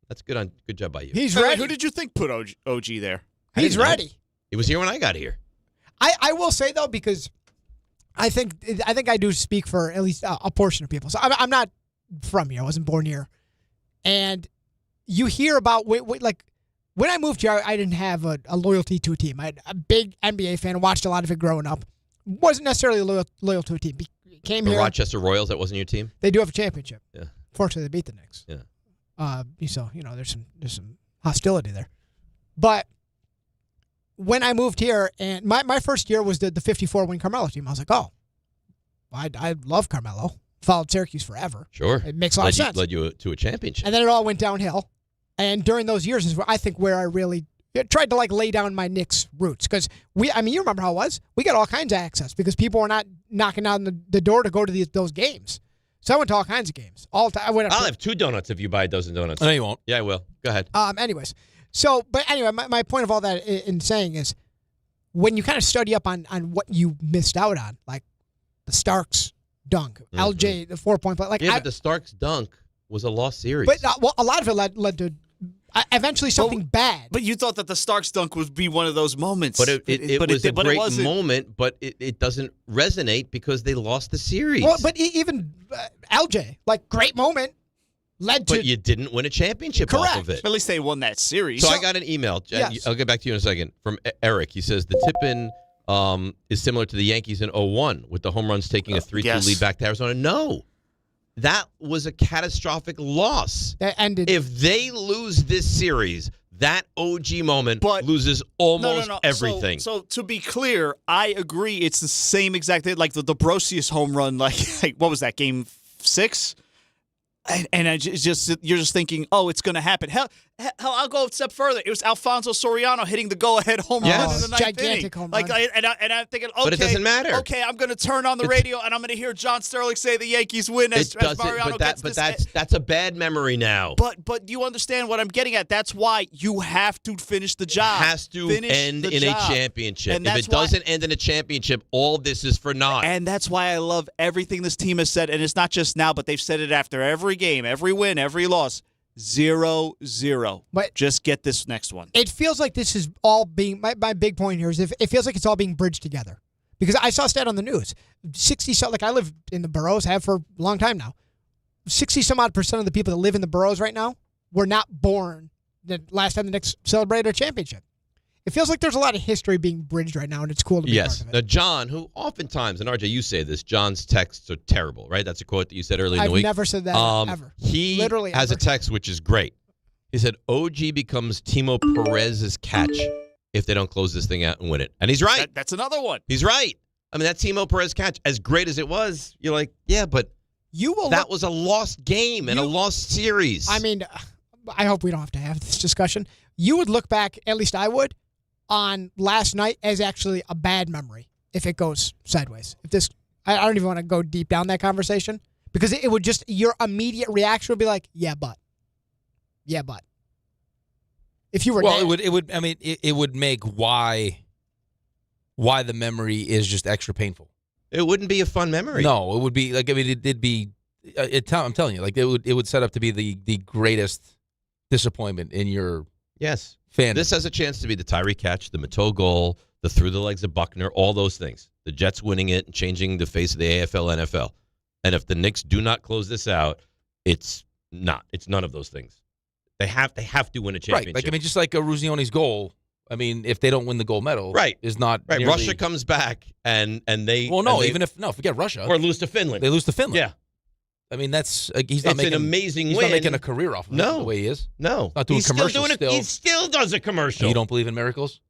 Speaker 4: That's good job by you.
Speaker 5: He's
Speaker 13: Wait,
Speaker 5: ready.
Speaker 13: who did you think put OG there?
Speaker 5: He's ready.
Speaker 4: He was here when I got here.
Speaker 5: I will say, though, because I think I do speak for at least a portion of people. So I'm not from here. I wasn't born here. And you hear about, like, when I moved here, I didn't have a loyalty to a team. I had a big NBA fan, watched a lot of it growing up. Wasn't necessarily loyal to a team. Came
Speaker 4: The
Speaker 5: here.
Speaker 4: Rochester Royals, that wasn't your team?
Speaker 5: They do have a championship.
Speaker 4: Yeah.
Speaker 5: Fortunately, they beat the Knicks.
Speaker 4: Yeah.
Speaker 5: So, there's some hostility there. But when I moved here, and my first year was the 54-win Carmelo team, I was like, oh, I love Carmelo. Followed Syracuse forever.
Speaker 4: Sure.
Speaker 5: It makes a lot of sense.
Speaker 4: Led you to a championship.
Speaker 5: And then it all went downhill. And during those years is where I really tried to lay down my Knicks roots. Because you remember how it was? We got all kinds of access because people were not knocking on the door to go to those games. So I went to all kinds of games. All time.
Speaker 4: I'll have 2 donuts if you buy a dozen donuts.
Speaker 9: No, you won't.
Speaker 4: Yeah, I will. Go ahead.
Speaker 5: Anyways. But anyway, my point of all that in saying is when you kind of study up on what you missed out on, like the Starks dunk, LJ, the 4-point play.
Speaker 4: But the Starks dunk was a lost series.
Speaker 5: But a lot of it led to eventually something bad.
Speaker 13: But you thought that the Starks dunk would be one of those moments.
Speaker 4: But it was a great moment, but it doesn't resonate because they lost the series.
Speaker 5: Well, but even LJ, great moment, led to...
Speaker 4: But you didn't win a championship off of it.
Speaker 13: At least they won that series.
Speaker 4: So I got an email.
Speaker 5: Yes.
Speaker 4: I'll get back to you in a second. From Eric. He says the tip-in is similar to the Yankees in 0-1 with the home runs taking a 3-2 lead back to Arizona. No. That was a catastrophic loss.
Speaker 5: That ended.
Speaker 4: If they lose this series, that OG moment loses almost everything.
Speaker 13: So to be clear, I agree. It's the same exact thing, like the Brosius home run. Like what was that, game 6? And you're just thinking, oh, it's going to happen. Hell, I'll go a step further. It was Alfonso Soriano hitting the go-ahead home run in the ninth
Speaker 5: gigantic
Speaker 13: inning.
Speaker 5: home run.
Speaker 13: And I'm thinking, okay,
Speaker 4: but it doesn't matter.
Speaker 13: Okay, I'm going to turn on the radio and I'm going to hear John Sterling say the Yankees win as Mariano gets this.
Speaker 4: But that's a bad memory now.
Speaker 13: But you understand what I'm getting at? That's why you have to finish the job.
Speaker 4: It has to end in a championship. And if it doesn't end in a championship, all this is for naught.
Speaker 13: And that's why I love everything this team has said. And it's not just now, but they've said it after every game, every win, every loss. 0-0.
Speaker 5: But
Speaker 13: just get this next one.
Speaker 5: It feels like this is all being my big point here is it feels like it's all being bridged together. Because I saw a stat on the news. 60-some, I live in the boroughs, have for a long time now. 60-some-odd% of the people that live in the boroughs right now were not born the last time the Knicks celebrated a championship. It feels like there's a lot of history being bridged right now, and it's cool to be part of it.
Speaker 4: Now, John, who oftentimes, and RJ, you say this, John's texts are terrible, right? That's a quote that you said earlier in the week.
Speaker 5: I've never said that, ever.
Speaker 4: He
Speaker 5: literally
Speaker 4: has a text which is great. He said, OG becomes Timo Perez's catch if they don't close this thing out and win it. And he's right.
Speaker 13: That's another one.
Speaker 4: He's right. I mean, that Timo Perez catch, as great as it was, you're like, yeah, but that was a lost game and a lost series.
Speaker 5: I mean, I hope we don't have to have this discussion. You would look back, at least I would, on last night as actually a bad memory if it goes sideways. I don't even want to go deep down that conversation because it would just, your immediate reaction would be like, yeah, but. If you were
Speaker 9: it would make why the memory is just extra painful.
Speaker 4: It wouldn't be a fun memory.
Speaker 9: No, it would be it'd be. I'm telling you, it would set up to be the greatest disappointment in your fandom.
Speaker 4: This has a chance to be the Tyree catch, the Mateau goal, the through the legs of Buckner, all those things. The Jets winning it and changing the face of the AFL, NFL. And if the Knicks do not close this out, it's not. It's none of those things. They have to win a championship.
Speaker 9: Right. Just like a Ruzzione's goal. I mean, if they don't win the gold medal, is not
Speaker 4: right. Russia comes back and they.
Speaker 9: Well, no, forget Russia
Speaker 4: or lose to Finland.
Speaker 9: They lose to Finland.
Speaker 4: Yeah.
Speaker 9: I mean, he's not
Speaker 4: it's
Speaker 9: making
Speaker 4: an amazing
Speaker 9: he's
Speaker 4: win.
Speaker 9: Not making a career off of it the way he is.
Speaker 4: No.
Speaker 9: Not doing commercials still.
Speaker 4: He still does a commercial.
Speaker 9: You don't believe in miracles?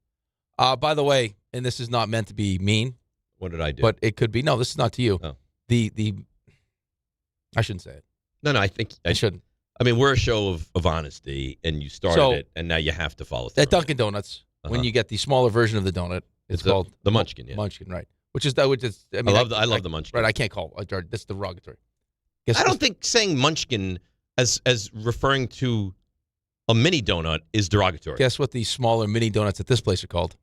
Speaker 9: By the way, and this is not meant to be mean.
Speaker 4: What did I do?
Speaker 9: But it could be. No, this is not to you.
Speaker 4: Oh.
Speaker 9: The I shouldn't say it.
Speaker 4: No, I think
Speaker 9: I shouldn't.
Speaker 4: I mean, we're a show of honesty, and you started it, and now you have to follow through.
Speaker 9: At Dunkin' Donuts, when you get the smaller version of the donut, it's called
Speaker 4: the Munchkin. Yeah.
Speaker 9: Munchkin, right? Which is
Speaker 4: I mean, I love the Munchkin.
Speaker 9: Right, I can't call it. That's derogatory.
Speaker 4: I don't think saying Munchkin as referring to a mini donut is derogatory.
Speaker 9: Guess what the smaller mini donuts at this place are called?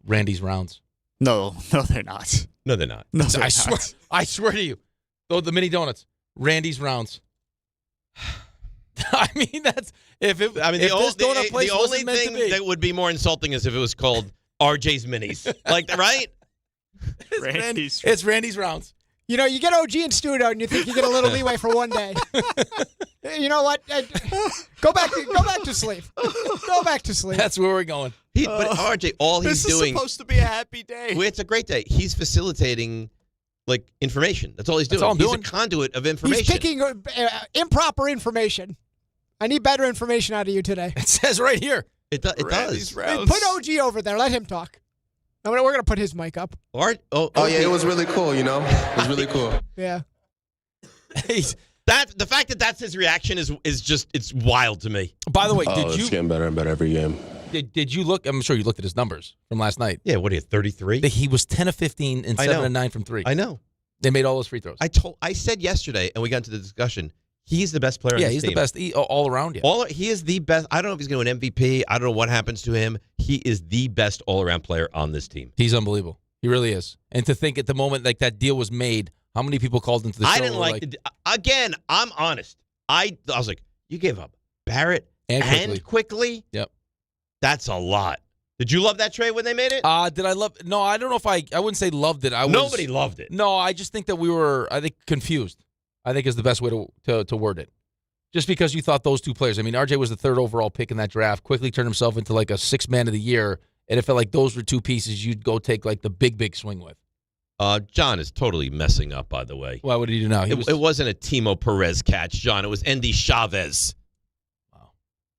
Speaker 9: Randy's Rounds.
Speaker 13: No, they're not.
Speaker 4: No, they're not.
Speaker 13: No, they're
Speaker 9: I swear to you. Though the mini donuts, Randy's Rounds. I mean, that's
Speaker 4: the only thing that would be more insulting is if it was called RJ's Minis. Like, right?
Speaker 9: It's Randy's Rounds.
Speaker 5: You know, you get OG in studio and you think you get a little leeway for one day. You know what? Go back to sleep. Go back to sleep.
Speaker 9: That's where we're going.
Speaker 4: But RJ, all he's doing.
Speaker 13: This is supposed to be a happy day.
Speaker 4: It's a great day. He's facilitating, like, information. That's all he's doing.
Speaker 9: That's all I'm doing.
Speaker 4: He's a conduit of information.
Speaker 5: He's picking improper information. I need better information out of you today.
Speaker 9: It says right here.
Speaker 4: It does.
Speaker 5: Put OG over there. Let him talk. We're going to put his mic up.
Speaker 7: Yeah, it was really cool, you know? It was really cool.
Speaker 5: Yeah.
Speaker 4: The fact that that's his reaction is just, it's wild to me.
Speaker 9: By the way,
Speaker 7: it's getting better and better every game.
Speaker 9: Did you look? I'm sure you looked at his numbers from last night.
Speaker 4: Yeah, what are you, 33?
Speaker 9: He was 10 of 15 and 7 of 9 from 3.
Speaker 4: I know.
Speaker 9: They made all those free throws.
Speaker 4: I said yesterday, and we got into the discussion, he's the best player on this team.
Speaker 9: Yeah, he's the best all around. Yeah.
Speaker 4: He is the best. I don't know if he's going to win MVP. I don't know what happens to him. He is the best all-around player on this team.
Speaker 9: He's unbelievable. He really is. And to think at the moment like that deal was made, how many people called into the show?
Speaker 4: I didn't again, I'm honest. I was like, you gave up Barrett and quickly?
Speaker 9: Yep.
Speaker 4: That's a lot. Did you love that trade when they made it?
Speaker 9: Did I love? No, I don't know if I wouldn't say loved it.
Speaker 4: Nobody loved it.
Speaker 9: No, I just think that we were, confused. I think is the best way to word it. Just because you thought those two players. I mean, RJ was the 3rd overall pick in that draft, quickly turned himself into like a 6th man of the year, and it felt like those were two pieces you'd go take like the big swing with.
Speaker 4: John is totally messing up, by the way.
Speaker 9: Why would he do now?
Speaker 4: It wasn't a Timo Perez catch, John. It was Andy Chavez. Wow.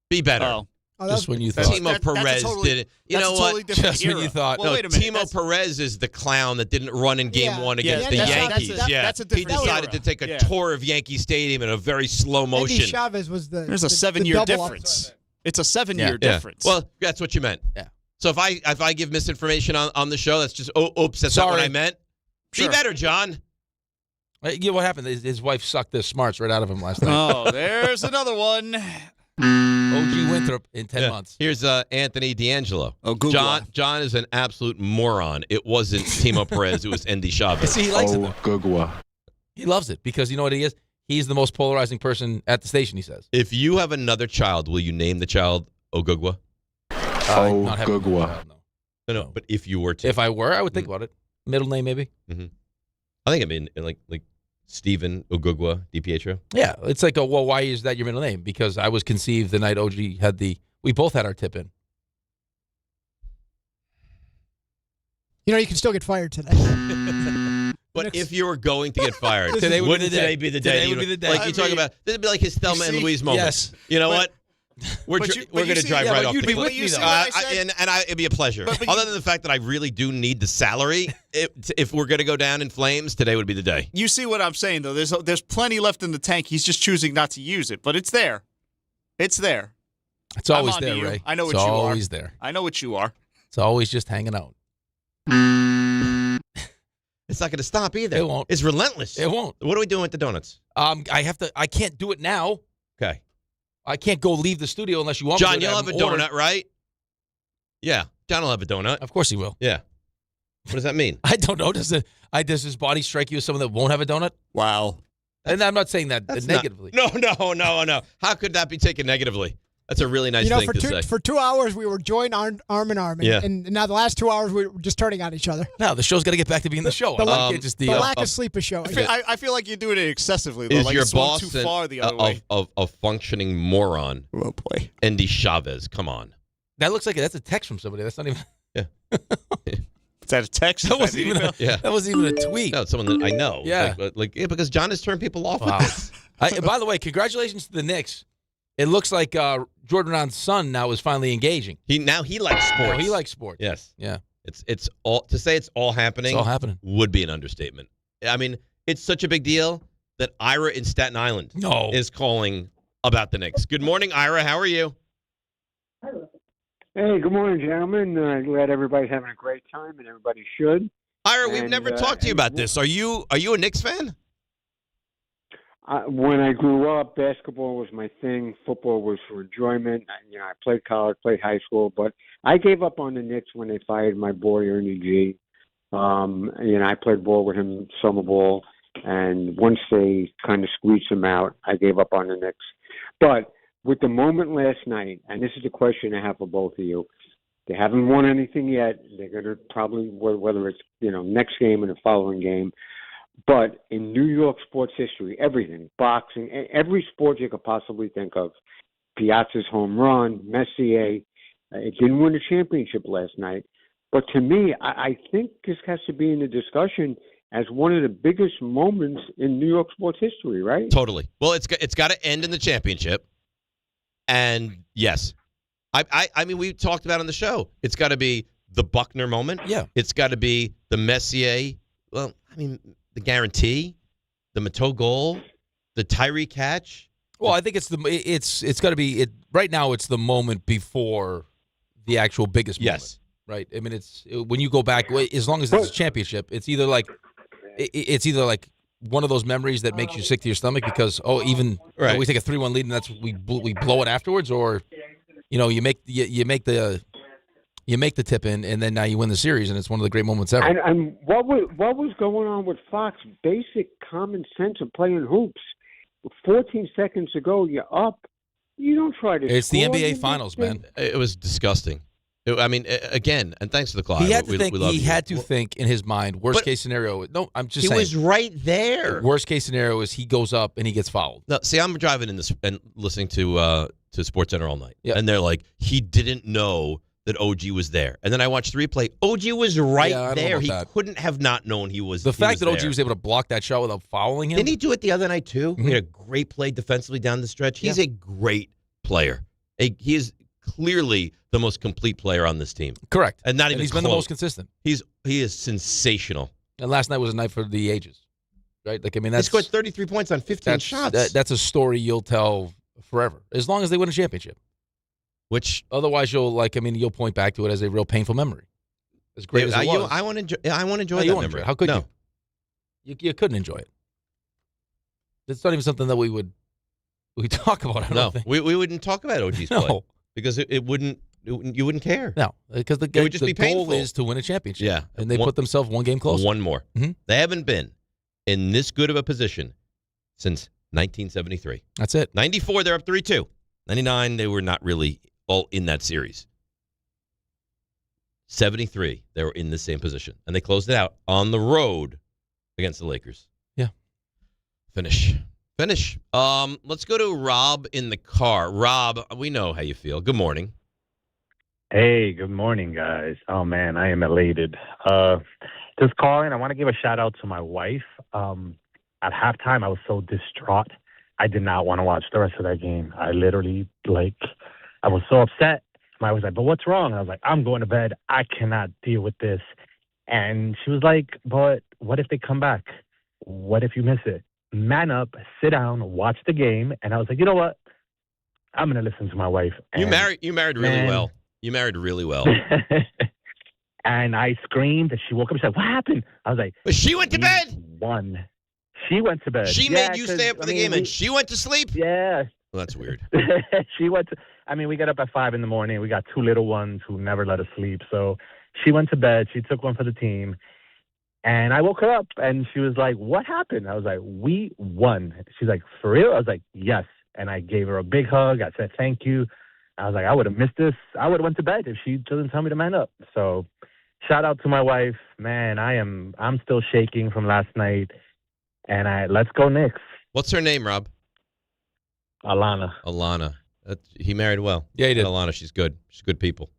Speaker 4: Be better.
Speaker 9: Just when you thought.
Speaker 4: Timo Perez did it. You know what?
Speaker 9: Totally just when you thought.
Speaker 13: Well, wait a minute.
Speaker 4: Timo Perez is the clown that didn't run in Game 1 against the Yankees.
Speaker 13: That's a different
Speaker 4: He decided to take a tour of Yankee Stadium in a very slow motion.
Speaker 5: Andy Chavez was
Speaker 13: There's a 7-year difference. It's a 7-year difference.
Speaker 4: Well, that's what you meant.
Speaker 9: Yeah.
Speaker 4: So if I give misinformation on the show, that's just oops, that's not what I meant. Sure. Be better, John.
Speaker 9: You know what happened? His wife sucked the smarts right out of him last night.
Speaker 13: Oh, there's another one.
Speaker 9: OG Winthrop in 10 months.
Speaker 4: Here's Anthony D'Angelo. John is an absolute moron. It wasn't Timo Perez. It was Andy Chavez.
Speaker 9: See, he likes it, though. He loves it because you know what he is? He's the most polarizing person at the station, he says.
Speaker 4: If you have another child, will you name the child Ogugwa?
Speaker 7: Ogugwa.
Speaker 4: No, but if you were to.
Speaker 9: If I were, I would think about it. Middle name, maybe?
Speaker 4: Mm-hmm. I mean, like Stephen Ogugwa, DiPietro.
Speaker 9: Yeah, it's like, why is that your middle name? Because I was conceived the night OG had we both had our tip in.
Speaker 5: You know, you can still get fired today.
Speaker 4: But if you were going to get fired,
Speaker 9: wouldn't today
Speaker 4: be the day?
Speaker 9: Today would be the day.
Speaker 4: Like you talk about, this would be like his Thelma and Louise moment. Yes. You know what? We're going to drive right off.
Speaker 9: You'd be with me, though.
Speaker 4: It'd be a pleasure. Other than the fact that I really do need the salary, if we're going to go down in flames, today would be the day.
Speaker 13: You see what I'm saying, though? There's plenty left in the tank. He's just choosing not to use it, but it's there. It's there.
Speaker 9: It's always there, Ray.
Speaker 13: I know what you are.
Speaker 9: It's always there.
Speaker 13: I know what you are.
Speaker 9: It's always just hanging out.
Speaker 4: It's not going to stop either.
Speaker 9: It won't.
Speaker 4: It's relentless.
Speaker 9: It won't.
Speaker 4: What are we doing with the donuts?
Speaker 9: I can't do it now.
Speaker 4: Okay.
Speaker 9: I can't go leave the studio unless you want
Speaker 4: John,
Speaker 9: me to.
Speaker 4: John, you'll have a donut, right? Yeah. John will have a donut.
Speaker 9: Of course he will.
Speaker 4: Yeah. What does that mean?
Speaker 9: I don't know. Does his body strike you as someone that won't have a donut?
Speaker 13: Wow.
Speaker 9: And I'm not saying that negatively.
Speaker 4: No. How could that be taken negatively? That's a really nice thing to say.
Speaker 5: For 2 hours, we were joined arm in arm. And now the last 2 hours, we were just turning on each other.
Speaker 9: No, the show's got to get back to being the show.
Speaker 5: The lack of sleep is showing.
Speaker 13: I feel like you're doing it excessively, though.
Speaker 4: Is
Speaker 13: like
Speaker 4: your
Speaker 13: it's
Speaker 4: boss
Speaker 13: too far the other way.
Speaker 4: a functioning moron?
Speaker 13: Oh, boy.
Speaker 4: Andy Chavez, come on.
Speaker 9: That looks like that's a text from somebody. That's not even.
Speaker 4: Yeah.
Speaker 13: Is that a text?
Speaker 9: That wasn't even that wasn't even a tweet.
Speaker 4: No, it's someone that I know.
Speaker 9: Yeah.
Speaker 4: Because John has turned people off with this.
Speaker 9: By the way, congratulations to the Knicks. It looks like Jordan Ron's son now is finally engaging.
Speaker 4: He likes sports.
Speaker 9: Oh, he likes sports.
Speaker 4: Yes.
Speaker 9: Yeah.
Speaker 4: It's all to say it's all happening.
Speaker 9: It's all happening.
Speaker 4: Would be an understatement. I mean, it's such a big deal that Ira in Staten Island is calling about the Knicks. Good morning, Ira. How are you?
Speaker 8: Hey, good morning, gentlemen. Glad everybody's having a great time, and everybody should.
Speaker 4: Ira, we've never talked to you about this. Are you a Knicks fan?
Speaker 8: When I grew up, basketball was my thing. Football was for enjoyment. I played college, played high school, but I gave up on the Knicks when they fired my boy Ernie G. I played ball with him, summer ball, and once they kind of squeezed him out, I gave up on the Knicks. But with the moment last night, and this is a question I have for both of you, they haven't won anything yet. They're going to probably, whether it's next game or the following game. But in New York sports history, everything, boxing, every sport you could possibly think of, Piazza's home run, Messier, it didn't win a championship last night. But to me, I think this has to be in the discussion as one of the biggest moments in New York sports history, right?
Speaker 4: Totally. Well, it's got to end in the championship. And yes, I mean, we talked about it on the show. It's got to be the Buckner moment.
Speaker 9: Yeah.
Speaker 4: It's got to be the Messier. Well, I mean, the guarantee, the Mateau goal, the Tyree catch.
Speaker 9: Well, I think it's got to be it right now. It's the moment before the actual biggest moment.
Speaker 4: Yes.
Speaker 9: Right. I mean, it's when you go back, as long as it's a championship, it's either like one of those memories that makes you sick to your stomach because we take a 3-1 lead and that's we blow it afterwards, or you make the tip in and then now you win the series and it's one of the great moments ever.
Speaker 8: And what was going on with Fox? Basic common sense of playing hoops. 14 seconds ago, you're up. You don't try to.
Speaker 9: It's
Speaker 8: score.
Speaker 9: the NBA Finals, man.
Speaker 4: It was disgusting. I mean, again, and thanks to the call.
Speaker 9: He had to think in his mind. Worst case scenario. No, I'm just saying.
Speaker 4: He was right there.
Speaker 9: Worst case scenario is he goes up and he gets fouled.
Speaker 4: No, see, I'm driving in this and listening to SportsCenter all night, and they're like, he didn't know that OG was there. And then I watched the replay. OG was right there. He couldn't have not known he was.
Speaker 9: The fact that OG
Speaker 4: there.
Speaker 9: was able to block that shot without fouling him.
Speaker 4: Didn't he do it the other night too? He had a great play defensively down the stretch. He's a great player. He is clearly the most complete player on this team.
Speaker 9: Correct.
Speaker 4: And not even
Speaker 9: he's
Speaker 4: close.
Speaker 9: Been the most consistent.
Speaker 4: He is sensational.
Speaker 9: And last night was a night for the ages. Right? Like, I mean, he
Speaker 4: scored 33 points on 15 shots.
Speaker 9: That's a story you'll tell forever, as long as they win a championship.
Speaker 4: Which
Speaker 9: otherwise you'll point back to it as a real painful memory. As great as it was.
Speaker 4: I want to enjoy that memory.
Speaker 9: How could you? You couldn't enjoy it. It's not even something that we talk about. I don't think.
Speaker 4: We wouldn't talk about OG's play because you wouldn't care.
Speaker 9: No, because the
Speaker 4: would just be
Speaker 9: goal
Speaker 4: painful.
Speaker 9: is to win a championship.
Speaker 4: Yeah,
Speaker 9: and they put themselves one game closer.
Speaker 4: One more.
Speaker 9: Mm-hmm.
Speaker 4: They haven't been in this good of a position since 1973.
Speaker 9: That's it.
Speaker 4: 94, they're up 3-2. 99, they were not really all in that series. 73, they were in the same position. And they closed it out on the road against the Lakers.
Speaker 9: Yeah.
Speaker 4: Finish. Let's go to Rob in the car. Rob, we know how you feel. Good morning.
Speaker 19: Hey, good morning, guys. Oh, man, I am elated. Just calling. I want to give a shout-out to my wife. At halftime, I was so distraught. I did not want to watch the rest of that game. I literally, I was so upset. My wife was like, but what's wrong? I was like, I'm going to bed. I cannot deal with this. And she was like, but what if they come back? What if you miss it? Man up, sit down, watch the game. And I was like, you know what? I'm going to listen to my wife. And
Speaker 4: you married really well. You married really well.
Speaker 19: And I screamed, and she woke up. She's like, what happened? I was like,
Speaker 4: but she went to bed.
Speaker 19: Won. She went to bed.
Speaker 4: She made you stay up for the game, and she went to sleep?
Speaker 19: Yeah.
Speaker 4: Well, that's weird.
Speaker 19: She went to, we got up at 5 a.m. We got 2 little ones who never let us sleep. So she went to bed. She took one for the team. And I woke her up, and she was like, what happened? I was like, we won. She's like, for real? I was like, yes. And I gave her a big hug. I said, thank you. I was like, I would have missed this. I would have went to bed if she doesn't tell me to man up. So shout out to my wife. Man, I'm still shaking from last night. And let's go Knicks.
Speaker 4: What's her name, Rob?
Speaker 19: Alana.
Speaker 4: He married well.
Speaker 9: Yeah, he did.
Speaker 4: Alana, she's good. She's good people.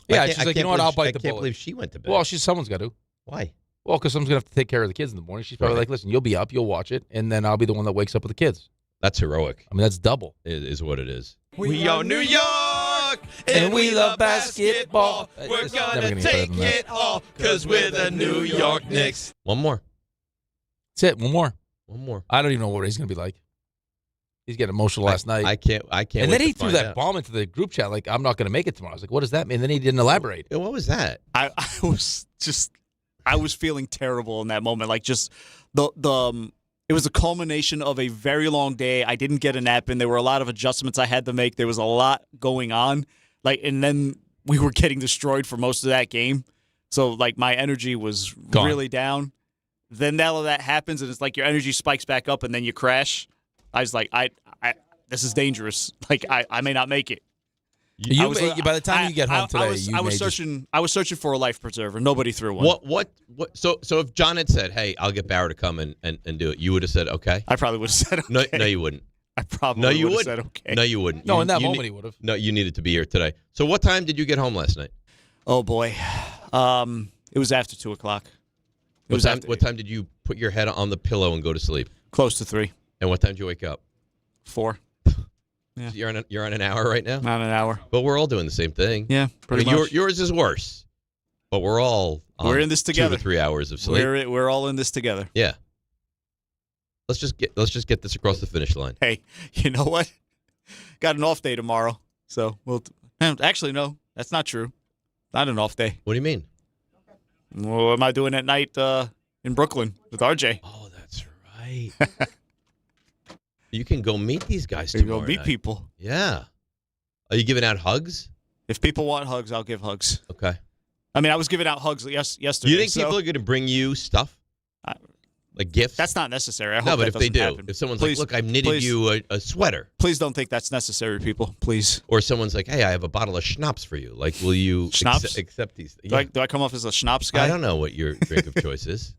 Speaker 9: Yeah, she's like, you know what? I'll bite the bullet.
Speaker 4: I can't believe she went to bed.
Speaker 9: Well, someone's got to.
Speaker 4: Why?
Speaker 9: Well, because someone's going to have to take care of the kids in the morning. She's probably like, listen, you'll be up, you'll watch it, and then I'll be the one that wakes up with the kids.
Speaker 4: That's heroic.
Speaker 9: I mean, that's double.
Speaker 4: It is what it is.
Speaker 6: We are New York, and we love basketball. We're going to take it all, because we're the New York Knicks.
Speaker 4: One more.
Speaker 9: That's it. One more.
Speaker 4: One more.
Speaker 9: I don't even know what he's going to be like. He's getting emotional last night.
Speaker 4: I can't.
Speaker 9: And then he threw that bomb into the group chat like, I'm not going to make it tomorrow. I was like, what does that mean? And then he didn't elaborate.
Speaker 4: What was that?
Speaker 13: I was feeling terrible in that moment. Like just it was a culmination of a very long day. I didn't get a nap in. There were a lot of adjustments I had to make. There was a lot going on. And then we were getting destroyed for most of that game. So my energy was really down. Then all of that happens, and it's like your energy spikes back up, and then you crash. I was like, this is dangerous. I may not make it.
Speaker 9: By the time you get home today,
Speaker 13: I was searching for a life preserver. Nobody threw one.
Speaker 4: What? So if John had said, "Hey, I'll get Barrett to come and do it," you would have said, "Okay."
Speaker 13: I probably would have said, "Okay."
Speaker 4: No, you wouldn't.
Speaker 13: I probably would have said, "Okay."
Speaker 4: No, you wouldn't.
Speaker 9: No, in that moment he would have.
Speaker 4: No, you needed to be here today. So what time did you get home last night?
Speaker 13: Oh boy, it was after 2:00.
Speaker 4: What time did you put your head on the pillow and go to sleep?
Speaker 13: Close to 3.
Speaker 4: And what time did you wake up?
Speaker 13: 4. Yeah.
Speaker 4: So you're on an hour right now?
Speaker 13: Not an hour.
Speaker 4: But we're all doing the same thing.
Speaker 13: Yeah, pretty much.
Speaker 4: Yours is worse. But we're all
Speaker 13: we're in this together.
Speaker 4: 2 to 3 hours of sleep.
Speaker 13: We're all in this together.
Speaker 4: Yeah. Let's just get this across the finish line.
Speaker 13: Hey, you know what? Got an off day tomorrow. So actually no, that's not true. Not an off day.
Speaker 4: What do you mean?
Speaker 13: What am I doing at night in Brooklyn with RJ?
Speaker 4: Oh, that's right. You can go meet these guys
Speaker 13: tomorrow.
Speaker 4: tomorrow
Speaker 13: Go meet
Speaker 4: night.
Speaker 13: people.
Speaker 4: Yeah. Are you giving out hugs?
Speaker 13: If people want hugs, I'll give hugs.
Speaker 4: Okay.
Speaker 13: I mean, I was giving out hugs yesterday.
Speaker 4: Do you think people are going to bring you stuff? Like gifts?
Speaker 13: That's not necessary. I hope
Speaker 4: no, but
Speaker 13: that
Speaker 4: if they do,
Speaker 13: happen.
Speaker 4: if someone's
Speaker 13: please,
Speaker 4: like, look, I knitted you a sweater.
Speaker 13: Please don't think that's necessary, people. Please.
Speaker 4: Or someone's like, hey, I have a bottle of schnapps for you. Like, will you accept these? Yeah.
Speaker 13: Do I come off as a schnapps guy?
Speaker 4: I don't know what your drink of choice is.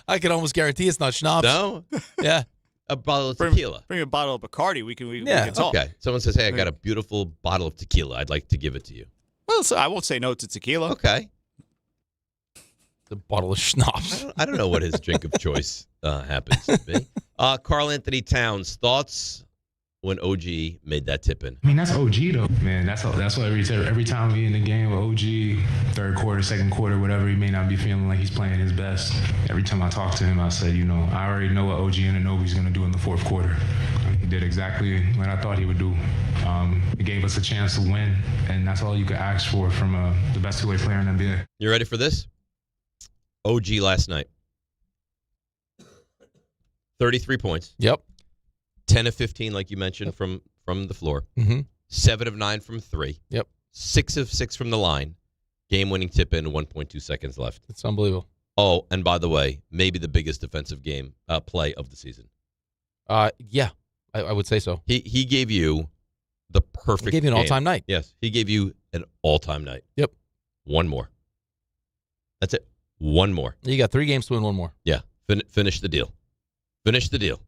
Speaker 9: I can almost guarantee it's not schnapps.
Speaker 4: No?
Speaker 9: Yeah.
Speaker 4: A bottle of tequila.
Speaker 13: Bring a bottle of Bacardi. We can talk.
Speaker 4: Okay. Someone says, hey, I got a beautiful bottle of tequila. I'd like to give it to you.
Speaker 13: Well, so I won't say no to tequila.
Speaker 4: Okay.
Speaker 9: The bottle of schnapps.
Speaker 4: I don't know what his drink of choice happens to be. Karl-Anthony Towns, thoughts when OG made that tip in?
Speaker 10: I mean, that's OG though, man. That's what every time we in the game with OG, third quarter, second quarter, whatever, he may not be feeling like he's playing his best. Every time I talk to him, I say, I already know what OG Anunoby's going to do in the fourth quarter. He did exactly what I thought he would do. He gave us a chance to win, and that's all you could ask for from the best two-way player in the NBA.
Speaker 4: You ready for this? OG last night. 33 points.
Speaker 9: Yep.
Speaker 4: 10 of 15, like you mentioned, from the floor.
Speaker 9: Mm-hmm.
Speaker 4: 7 of 9 from 3.
Speaker 9: Yep.
Speaker 4: 6 of 6 from the line. Game-winning tip in, 1.2 seconds left.
Speaker 9: It's unbelievable.
Speaker 4: Oh, and by the way, maybe the biggest defensive game play of the season.
Speaker 9: Yeah, I would say so.
Speaker 4: He gave you the perfect
Speaker 9: He gave you an
Speaker 4: game.
Speaker 9: all-time night.
Speaker 4: Yes, he gave you an all-time night.
Speaker 9: Yep.
Speaker 4: One more. That's it. One more.
Speaker 9: You got 3 games to win one more.
Speaker 4: Yeah. Finish the deal. Finish the deal.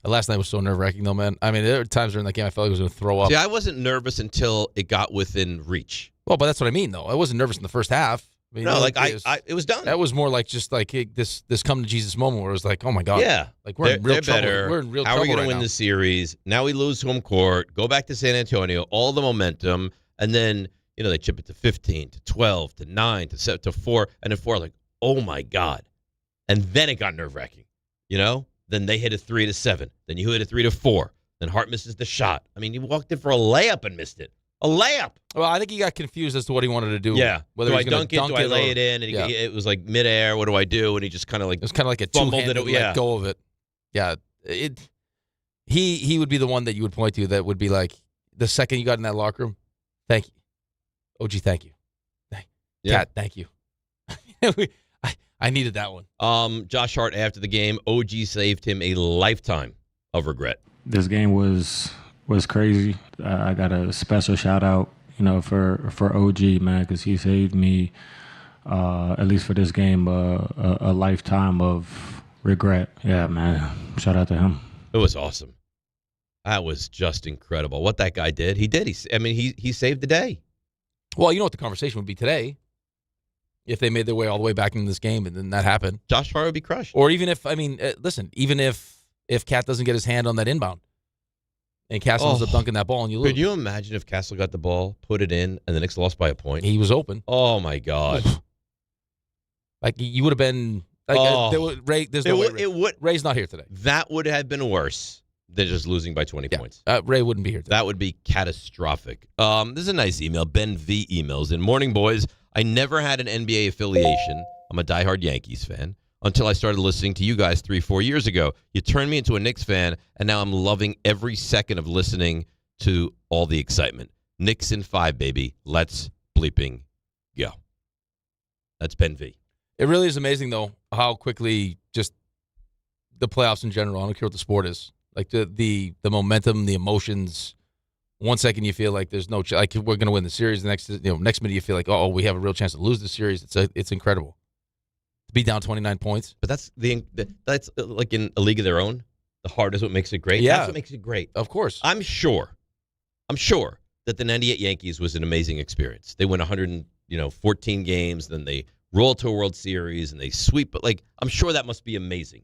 Speaker 9: Last night was so nerve-wracking, though, man. I mean, there were times during that game I felt like I was going to throw up.
Speaker 4: See, I wasn't nervous until it got within reach.
Speaker 9: Well, but that's what I mean, though. I wasn't nervous in the first half. I mean,
Speaker 4: no, it was done.
Speaker 9: That was more like just like this come to Jesus moment where it was like, oh my God.
Speaker 4: Yeah.
Speaker 9: Like we're in real trouble.
Speaker 4: Better.
Speaker 9: We're in real
Speaker 4: How
Speaker 9: trouble.
Speaker 4: How are we going
Speaker 9: right
Speaker 4: to win
Speaker 9: now.
Speaker 4: the series? Now we lose home court, go back to San Antonio, all the momentum, and then, they chip it to 15, to 12, to 9, to 7, to 4, and then 4, like, oh my God. And then it got nerve-wracking, Then they hit a 3 to 7. Then you hit a 3 to 4. Then Hart misses the shot. I mean, he walked in for a layup and missed it. A layup.
Speaker 9: Well, I think he got confused as to what he wanted to do.
Speaker 4: Yeah.
Speaker 9: Whether
Speaker 4: do
Speaker 9: he
Speaker 4: I
Speaker 9: was
Speaker 4: dunk it? Do I lay it in? And it was like midair. What do I do? And he just kind of like,
Speaker 9: it was kind of like a two-handed let go of it. Yeah. He would be the one that you would point to that would be like, the second you got in that locker room, thank you. OG, thank you. Cat, thank you. I needed that one.
Speaker 4: Josh Hart, after the game, OG saved him a lifetime of regret.
Speaker 10: This game was crazy. I got a special shout out, for OG, man, because he saved me, at least for this game, a lifetime of regret. Yeah, man. Shout out to him.
Speaker 4: It was awesome. That was just incredible. What that guy did, he did. He saved the day.
Speaker 9: Well, you know what the conversation would be today if they made their way all the way back into this game and then that happened.
Speaker 4: Josh Hart would be crushed.
Speaker 9: Or even if, listen, even if Cat doesn't get his hand on that inbound and Castle ends up dunking that ball and you lose.
Speaker 4: Could you imagine if Castle got the ball, put it in, and the Knicks lost by a point?
Speaker 9: He was open.
Speaker 4: Oh, my God.
Speaker 9: Like, you would have been There's no way Ray's not here today.
Speaker 4: That would have been worse than just losing by 20 points.
Speaker 9: Ray wouldn't be here today.
Speaker 4: That would be catastrophic. This is a nice email. Ben V emails in. Morning, boys. I never had an NBA affiliation. I'm a diehard Yankees fan until I started listening to you guys 3-4 years ago. You turned me into a Knicks fan, and now I'm loving every second of listening to all the excitement. Knicks in 5, baby. Let's bleeping go. That's Ben V.
Speaker 9: It really is amazing, though, how quickly just the playoffs in general, I don't care what the sport is, like the momentum, the emotions. 1 second you feel like there's no like we're going to win the series. The next minute you feel like, oh, we have a real chance to lose the series. It's incredible to be down 29 points.
Speaker 4: But that's like in a league of their own. The heart is what makes it great.
Speaker 9: Yeah.
Speaker 4: That's what makes it great.
Speaker 9: Of course.
Speaker 4: I'm sure that the 98 Yankees was an amazing experience. They win 114 games, then they roll to a World Series and they sweep. But I'm sure that must be amazing.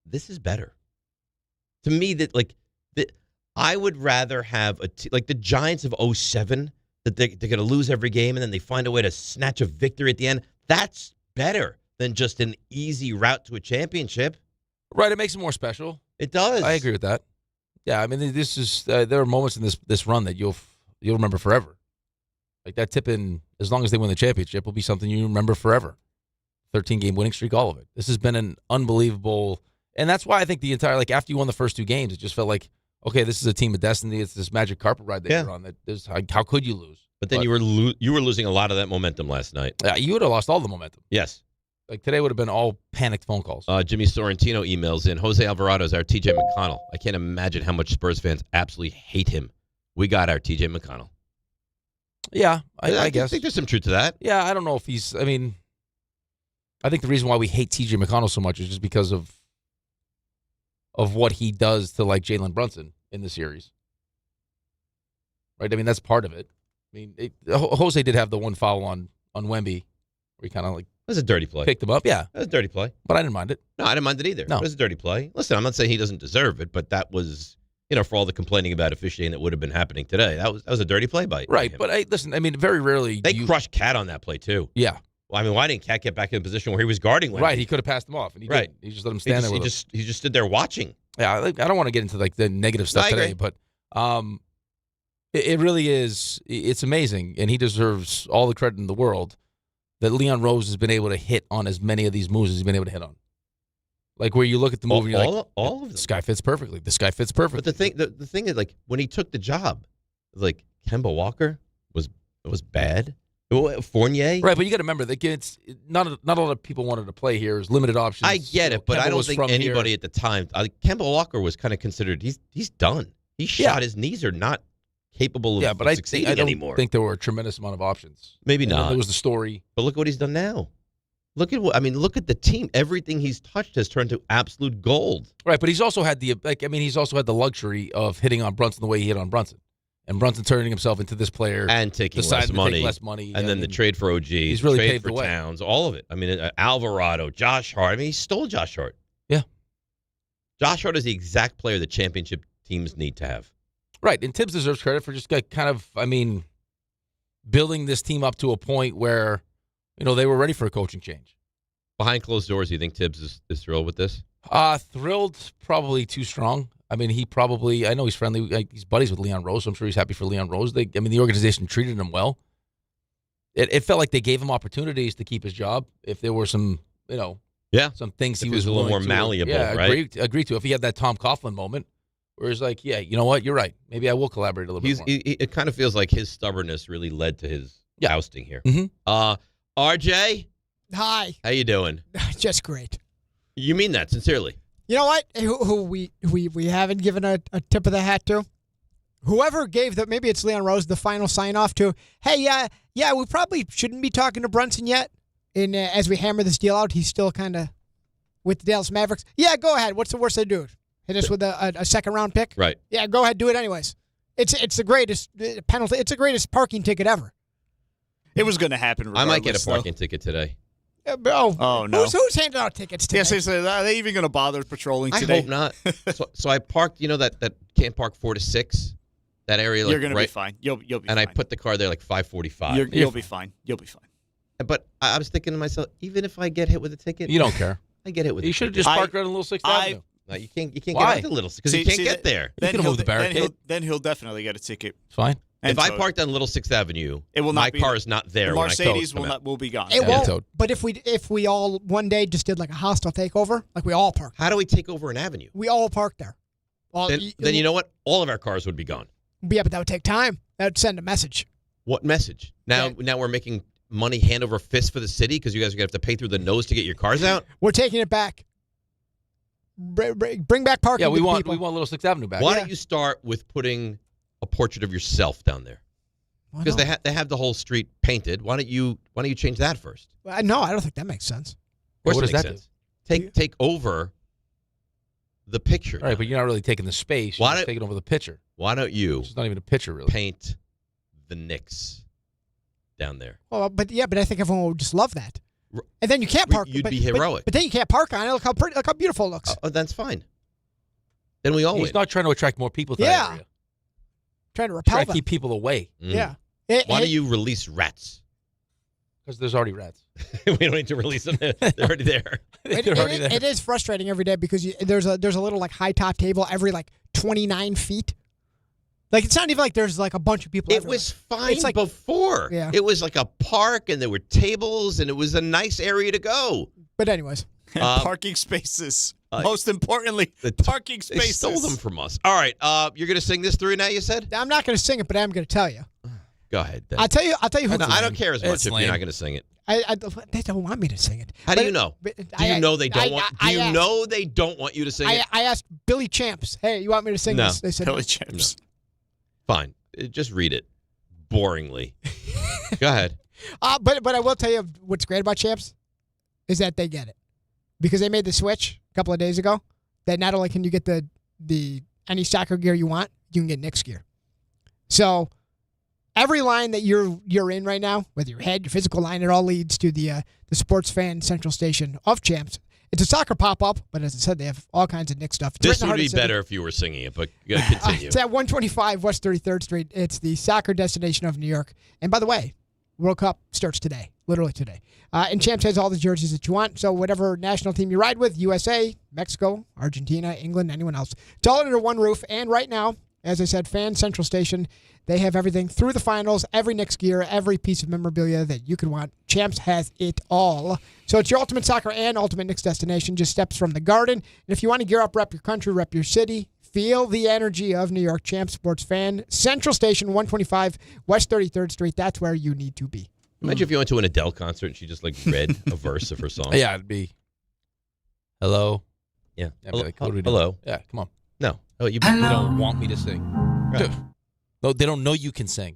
Speaker 4: This is better. To me, I would rather have like the Giants of 07, that they're going to lose every game and then they find a way to snatch a victory at the end. That's better than just an easy route to a championship.
Speaker 9: Right, it makes it more special.
Speaker 4: It does.
Speaker 9: I agree with that. Yeah, I mean, this is there are moments in this run that you'll remember forever. Like that tip in, as long as they win the championship, will be something you remember forever. 13-game winning streak, all of it. This has been an unbelievable, and that's why I think the entire, after you won the first 2 games, it just felt like, okay, this is a team of destiny. It's this magic carpet ride that you're on. How could you lose?
Speaker 4: But then you were losing a lot of that momentum last night.
Speaker 9: Yeah, you would have lost all the momentum.
Speaker 4: Yes.
Speaker 9: Like today would have been all panicked phone calls.
Speaker 4: Jimmy Sorrentino emails in. Jose Alvarado is our TJ McConnell. I can't imagine how much Spurs fans absolutely hate him. We got our TJ McConnell.
Speaker 9: Yeah, I guess.
Speaker 4: I think there's some truth to that.
Speaker 9: Yeah, I don't know if he's. I mean, I think the reason why we hate TJ McConnell so much is just because of what he does to Jalen Brunson in the series. Right? I mean, that's part of it. I mean, Jose did have the one foul on Wemby where he kind of
Speaker 4: It was a dirty play.
Speaker 9: Picked him up, yeah.
Speaker 4: That was a dirty play.
Speaker 9: But I didn't mind it.
Speaker 4: No, I didn't mind it either.
Speaker 9: No.
Speaker 4: It was a dirty play. Listen, I'm not saying he doesn't deserve it, but that was, for all the complaining about officiating that would have been happening today, that was a dirty play by him.
Speaker 9: Right, but listen, I mean, very rarely
Speaker 4: they crushed Cat on that play too.
Speaker 9: Yeah.
Speaker 4: Well, I mean, why didn't Cat get back in a position where he was guarding Wemby?
Speaker 9: Right, he could have passed him off, and he didn't. He just let him stand there with him.
Speaker 4: He just stood there watching.
Speaker 9: Yeah, I don't want to get into the negative stuff today, but it really is. It's amazing, and he deserves all the credit in the world that Leon Rose has been able to hit on as many of these moves as he's been able to hit on. Like where you look at the movie, you're like,
Speaker 4: all of them.
Speaker 9: This guy fits perfectly. This guy fits perfectly.
Speaker 4: But the thing is, when he took the job, Kemba Walker was bad. Fournier,
Speaker 9: right? But you got to remember that it's not a lot of people wanted to play here. It was limited options.
Speaker 4: I get it, but I don't think anybody at the time. Kemba Walker was kind of considered. He's done. He's shot. His knees are not capable of succeeding anymore.
Speaker 9: I don't think there were a tremendous amount of options.
Speaker 4: Maybe not.
Speaker 9: There was the story.
Speaker 4: But look what he's done now. Look at the team. Everything he's touched has turned to absolute gold.
Speaker 9: Right, but he's also had the luxury of hitting on Brunson the way he hit on Brunson. And Brunson turning himself into this player
Speaker 4: and taking less money, and then the trade for OG,
Speaker 9: he's really
Speaker 4: trade
Speaker 9: paved
Speaker 4: for
Speaker 9: the way.
Speaker 4: Towns, all of it. I mean, Alvarado, Josh Hart. I mean, he stole Josh Hart.
Speaker 9: Yeah,
Speaker 4: Josh Hart is the exact player that championship teams need to have.
Speaker 9: Right, and Tibbs deserves credit for just building this team up to a point where they were ready for a coaching change.
Speaker 4: Behind closed doors, do you think Tibbs is thrilled with this?
Speaker 9: Thrilled, probably too strong. I mean, I know he's friendly. He's buddies with Leon Rose, so I'm sure he's happy for Leon Rose. The organization treated him well. It felt like they gave him opportunities to keep his job if there were some, some things he was
Speaker 4: a little more malleable, right?
Speaker 9: Agree to. If he had that Tom Coughlin moment where he's like, yeah, you know what, you're right. Maybe I will collaborate a little bit more.
Speaker 4: It kind of feels like his stubbornness really led to his ousting here.
Speaker 9: Mm-hmm.
Speaker 4: RJ?
Speaker 5: Hi.
Speaker 4: How you doing?
Speaker 5: Just great.
Speaker 4: You mean that sincerely?
Speaker 5: You know what? Who we haven't given a tip of the hat to? Whoever gave maybe it's Leon Rose, the final sign-off to, hey, we probably shouldn't be talking to Brunson yet. And as we hammer this deal out, he's still kind of with the Dallas Mavericks. Yeah, go ahead. What's the worst they do? Hit us with a second-round pick?
Speaker 4: Right.
Speaker 5: Yeah, go ahead. Do it anyways. It's the greatest penalty. It's the greatest parking ticket ever.
Speaker 13: It was going to happen regardless.
Speaker 4: I might get a parking ticket today.
Speaker 5: Oh
Speaker 13: no!
Speaker 5: Who's handing out tickets today?
Speaker 13: Yes, are they even going to bother patrolling today?
Speaker 4: I hope not. so I parked. That can't park 4 to 6. That area.
Speaker 13: You're going to be fine. You'll be.
Speaker 4: And
Speaker 13: fine.
Speaker 4: I put the car there 5:45.
Speaker 13: You'll be fine. You'll be fine.
Speaker 4: But I was thinking to myself, even if I get hit with a ticket,
Speaker 9: You don't care.
Speaker 4: I get hit with.
Speaker 9: You
Speaker 4: a
Speaker 9: should have
Speaker 4: ticket.
Speaker 9: just parked right on Little Sixth Avenue.
Speaker 4: No, you can't. You can't
Speaker 9: Why?
Speaker 4: get out to Little because you can't get there.
Speaker 9: You can move the barricade.
Speaker 13: Then he'll definitely get a ticket.
Speaker 9: It's fine.
Speaker 4: If I parked on Little Sixth Avenue,
Speaker 13: It will
Speaker 4: my
Speaker 13: not be
Speaker 4: car is not there.
Speaker 13: The
Speaker 4: when I
Speaker 13: Mercedes
Speaker 4: come out.
Speaker 13: will be gone.
Speaker 5: It won't. But if we all one day just did like a hostile takeover, like we all parked.
Speaker 4: How do we take over an avenue?
Speaker 5: We all parked there. Well,
Speaker 4: Then you know what? All of our cars would be gone.
Speaker 5: Yeah, but that would take time. That would send a message.
Speaker 4: What message? Now we're making money hand over fist for the city because you guys are going to have to pay through the nose to get your cars out?
Speaker 5: We're taking it back. Bring back parking.
Speaker 9: Yeah, we
Speaker 5: to the
Speaker 9: want
Speaker 5: people.
Speaker 9: Little Sixth Avenue back.
Speaker 4: Why don't you start with putting a portrait of yourself down there? Because they have the whole street painted. Why don't you change that first?
Speaker 5: No, I don't think that makes sense.
Speaker 4: Of course
Speaker 9: What
Speaker 4: it
Speaker 9: does
Speaker 4: makes
Speaker 9: that
Speaker 4: sense. Take over the picture.
Speaker 9: All right, but you're not really taking the space. You're just taking over the picture.
Speaker 4: Why don't you?
Speaker 9: It's not even a picture, really.
Speaker 4: Paint the Knicks down there.
Speaker 5: Well, but I think everyone would just love that. And then you can't park.
Speaker 4: You'd be heroic.
Speaker 5: But then you can't park on it. Look how beautiful it looks.
Speaker 4: Oh, that's fine. Then we all
Speaker 9: He's
Speaker 4: win.
Speaker 9: not trying to attract more people to that area.
Speaker 5: Trying to repel
Speaker 9: Trying to
Speaker 5: them.
Speaker 9: keep people away.
Speaker 5: Yeah.
Speaker 4: Why don't you release rats?
Speaker 9: Because there's already rats.
Speaker 4: We don't need to release them. They're already there.
Speaker 5: It is frustrating every day because there's a little like high top table every like 29 feet. Like it's not even like there's like a bunch of people.
Speaker 4: It was fine before.
Speaker 5: Yeah.
Speaker 4: It was like a park and there were tables and it was a nice area to go.
Speaker 5: But anyways.
Speaker 13: Parking spaces. Most importantly, parking
Speaker 4: They
Speaker 13: spaces.
Speaker 4: stole them from us. All right. You're going to sing this through now, you said?
Speaker 5: I'm not going to sing it, but I am going to tell you.
Speaker 4: Go ahead. Then.
Speaker 5: I'll tell you who.
Speaker 4: No, I don't care as much
Speaker 9: It's
Speaker 4: if
Speaker 9: lame.
Speaker 4: you're not going to sing it.
Speaker 5: They don't want me to sing it.
Speaker 4: How do you know? Do you know they don't want? Do you know they don't want you to sing it?
Speaker 5: I asked Billy Champs, "Hey, you want me to sing
Speaker 4: No.
Speaker 5: this?" They said
Speaker 13: Billy
Speaker 5: no.
Speaker 13: Champs.
Speaker 4: Fine. Just read it. Boringly. Go ahead.
Speaker 5: But I will tell you what's great about Champs is that they get it because they made the switch a couple of days ago. That not only can you get the any soccer gear you want, you can get Knicks gear. So every line that you're in right now, whether your head, your physical line, it all leads to the sports fan central station of Champs. It's a soccer pop-up, but as I said, they have all kinds of Knicks stuff.
Speaker 4: This would be better if you were singing it, but continue.
Speaker 5: It's at 125 West 33rd Street. It's the soccer destination of New York. And by the way, World Cup starts today, literally today. And Champs has all the jerseys that you want. So whatever national team you ride with, USA, Mexico, Argentina, England, anyone else. It's all under one roof. And right now, as I said, Fan Central Station, they have everything through the finals, every Knicks gear, every piece of memorabilia that you could want. Champs has it all. So it's your ultimate soccer and ultimate Knicks destination, just steps from the garden. And if you want to gear up, rep your country, rep your city, feel the energy of New York, Champs Sports Fan Central Station, 125 West 33rd Street. That's where you need to be.
Speaker 4: Imagine if you went to an Adele concert and she just like read a verse of her song.
Speaker 9: Yeah, it'd be. Hello.
Speaker 4: Yeah.
Speaker 9: I'd be like, what are we doing?
Speaker 4: Hello.
Speaker 9: Yeah, come on.
Speaker 4: No. Oh, you
Speaker 9: don't want me to sing.
Speaker 4: Right.
Speaker 9: No, they don't know you can sing.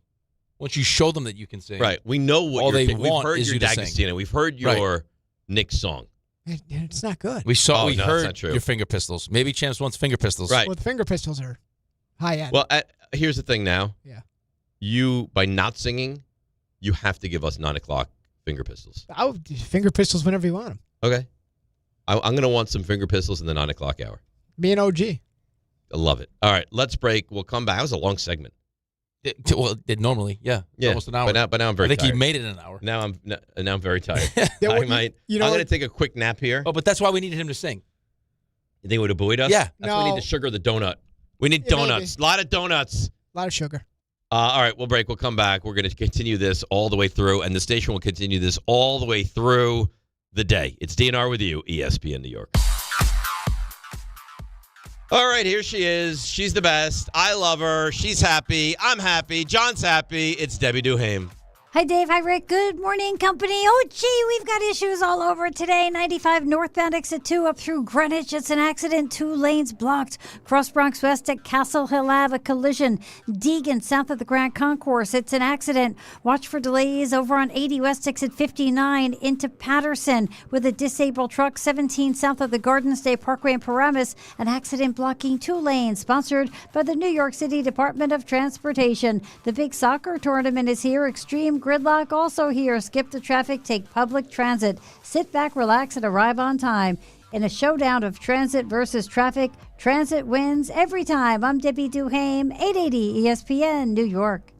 Speaker 9: Once you show them that you can sing,
Speaker 4: Right. We know what
Speaker 9: all
Speaker 4: you're
Speaker 9: they
Speaker 4: We've
Speaker 9: want
Speaker 4: heard
Speaker 9: is
Speaker 4: your
Speaker 9: you to sing.
Speaker 4: D'Agostino. We've heard your Knicks song.
Speaker 5: It's not good.
Speaker 9: We saw.
Speaker 4: Oh,
Speaker 9: we
Speaker 4: no, it's
Speaker 9: heard
Speaker 4: not true.
Speaker 9: your finger pistols. Maybe Champs wants finger pistols.
Speaker 4: Right.
Speaker 5: Well, the finger pistols are high end.
Speaker 4: Well, here's the thing now.
Speaker 5: Yeah.
Speaker 4: You, by not singing, you have to give us 9 o'clock finger pistols.
Speaker 5: I'll do finger pistols whenever you want them.
Speaker 4: Okay. I'm going to want some finger pistols in the 9 o'clock hour.
Speaker 5: Me and OG.
Speaker 4: I love it. All right, let's break. We'll come back. That was a long segment.
Speaker 9: Normally, yeah. It's almost an hour.
Speaker 4: But now I'm very tired.
Speaker 9: I think you made it an hour.
Speaker 4: Now I'm very tired.
Speaker 5: Yeah, well,
Speaker 4: I might.
Speaker 5: you know
Speaker 4: I'm
Speaker 5: what?
Speaker 4: going to take a quick nap here.
Speaker 9: Oh, but that's why we needed him to sing.
Speaker 4: You think it would have buoyed us?
Speaker 9: Yeah.
Speaker 4: That's why we
Speaker 5: No.
Speaker 4: need to sugar the donut. We need
Speaker 5: Yeah, maybe.
Speaker 4: donuts. A lot of donuts.
Speaker 5: A lot of sugar.
Speaker 4: All right, we'll break. We'll come back. We're going to continue this all the way through, and the station will continue this all the way through the day. It's DNR with you, ESPN New York. All right, here she is. She's the best. I love her. She's happy. I'm happy. John's happy. It's Debbie Duhaime.
Speaker 11: Hi, Dave. Hi, Rick. Good morning, company. Oh, gee, we've got issues all over today. 95 northbound exit 2 up through Greenwich. It's an accident. 2 lanes blocked. Cross Bronx West at Castle Hill Ave, a collision. Deegan south of the Grand Concourse. It's an accident. Watch for delays over on 80 West exit 59 into Patterson with a disabled truck. 17 south of the Garden State Parkway in Paramus. An accident blocking 2 lanes. Sponsored by the New York City Department of Transportation. The big soccer tournament is here. Extreme gridlock also here. Skip the traffic, take public transit. Sit back, relax, and arrive on time. In a showdown of transit versus traffic, transit wins every time. I'm Debbie Duhaime, 880 ESPN, New York.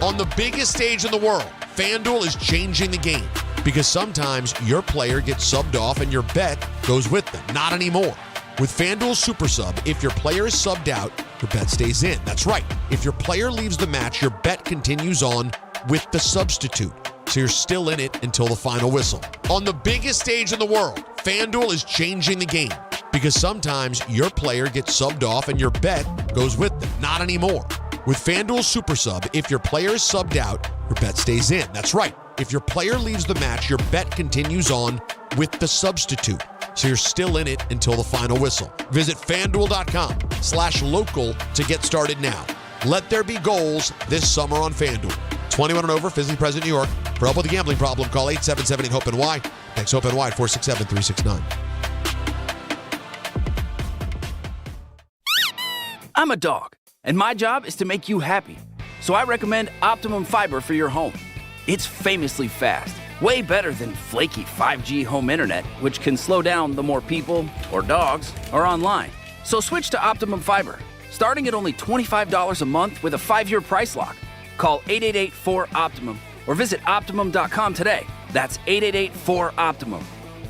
Speaker 12: On the biggest stage in the world, FanDuel is changing the game because sometimes your player gets subbed off and your bet goes with them. Not anymore. With FanDuel Super Sub, if your player is subbed out, your bet stays in. That's right. If your player leaves the match, your bet continues on with the substitute. So you're still in it until the final whistle. On the biggest stage in the world, FanDuel is changing the game because sometimes your player gets subbed off and your bet goes with them. Not anymore. With FanDuel Super Sub, if your player is subbed out, your bet stays in. That's right. If your player leaves the match, your bet continues on with the substitute. So you're still in it until the final whistle. Visit FanDuel.com/local to get started now. Let there be goals this summer on FanDuel. 21 and over, physically present, New York. For help with a gambling problem, call 877-HOPE-NY. Thanks, HOPE-NY, 467-369.
Speaker 14: I'm a dog, and my job is to make you happy. So I recommend Optimum Fiber for your home. It's famously fast, way better than flaky 5G home internet, which can slow down the more people or dogs are online. So switch to Optimum Fiber, starting at only $25 a month with a 5-year price lock. Call 888-4-OPTIMUM or visit Optimum.com today. That's 888-4-OPTIMUM.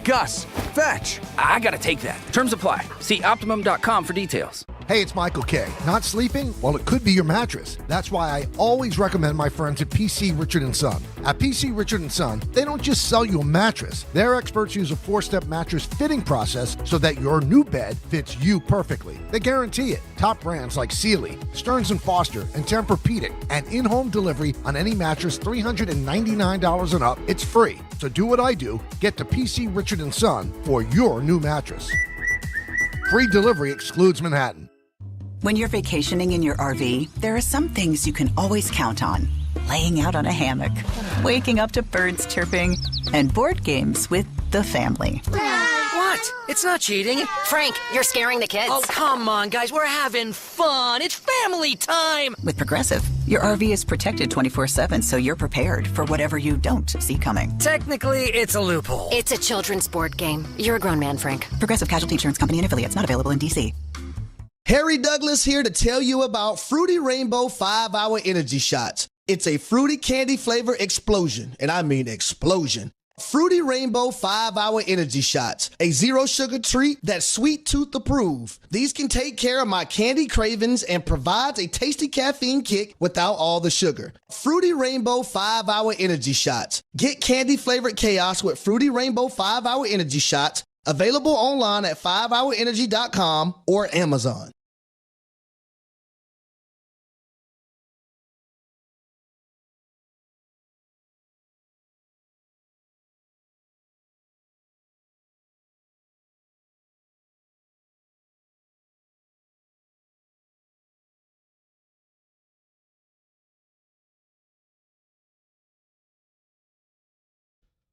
Speaker 14: Gus, fetch. I gotta take that. Terms apply. See Optimum.com for details.
Speaker 20: Hey, it's Michael K. Not sleeping? Well, it could be your mattress. That's why I always recommend my friends at PC Richard & Son. At PC Richard & Son, they don't just sell you a mattress. Their experts use a 4-step mattress fitting process so that your new bed fits you perfectly. They guarantee it. Top brands like Sealy, Stearns & Foster, and Tempur-Pedic, and in-home delivery on any mattress $399 and up. It's free. So do what I do. Get to PC Richard & Son for your new mattress. Free delivery excludes Manhattan.
Speaker 21: When you're vacationing in your RV, there are some things you can always count on. Laying out on a hammock, waking up to birds chirping, and board games with the family.
Speaker 23: What? It's not cheating. Frank, you're scaring the kids. Oh, come on, guys. We're having fun. It's family time.
Speaker 21: With Progressive, your RV is protected 24/7, so you're prepared for whatever you don't see coming.
Speaker 23: Technically, it's a loophole. It's a children's board game. You're a grown man, Frank.
Speaker 21: Progressive Casualty Insurance Company and affiliates, not available in D.C.
Speaker 24: Harry Douglas here to tell you about Fruity Rainbow 5-Hour Energy Shots. It's a fruity candy flavor explosion, and I mean explosion. Fruity Rainbow 5-Hour Energy Shots, a zero-sugar treat that's sweet tooth approved. These can take care of my candy cravings and provides a tasty caffeine kick without all the sugar. Fruity Rainbow 5-Hour Energy Shots. Get candy-flavored chaos with Fruity Rainbow 5-Hour Energy Shots, available online at 5hourenergy.com or Amazon.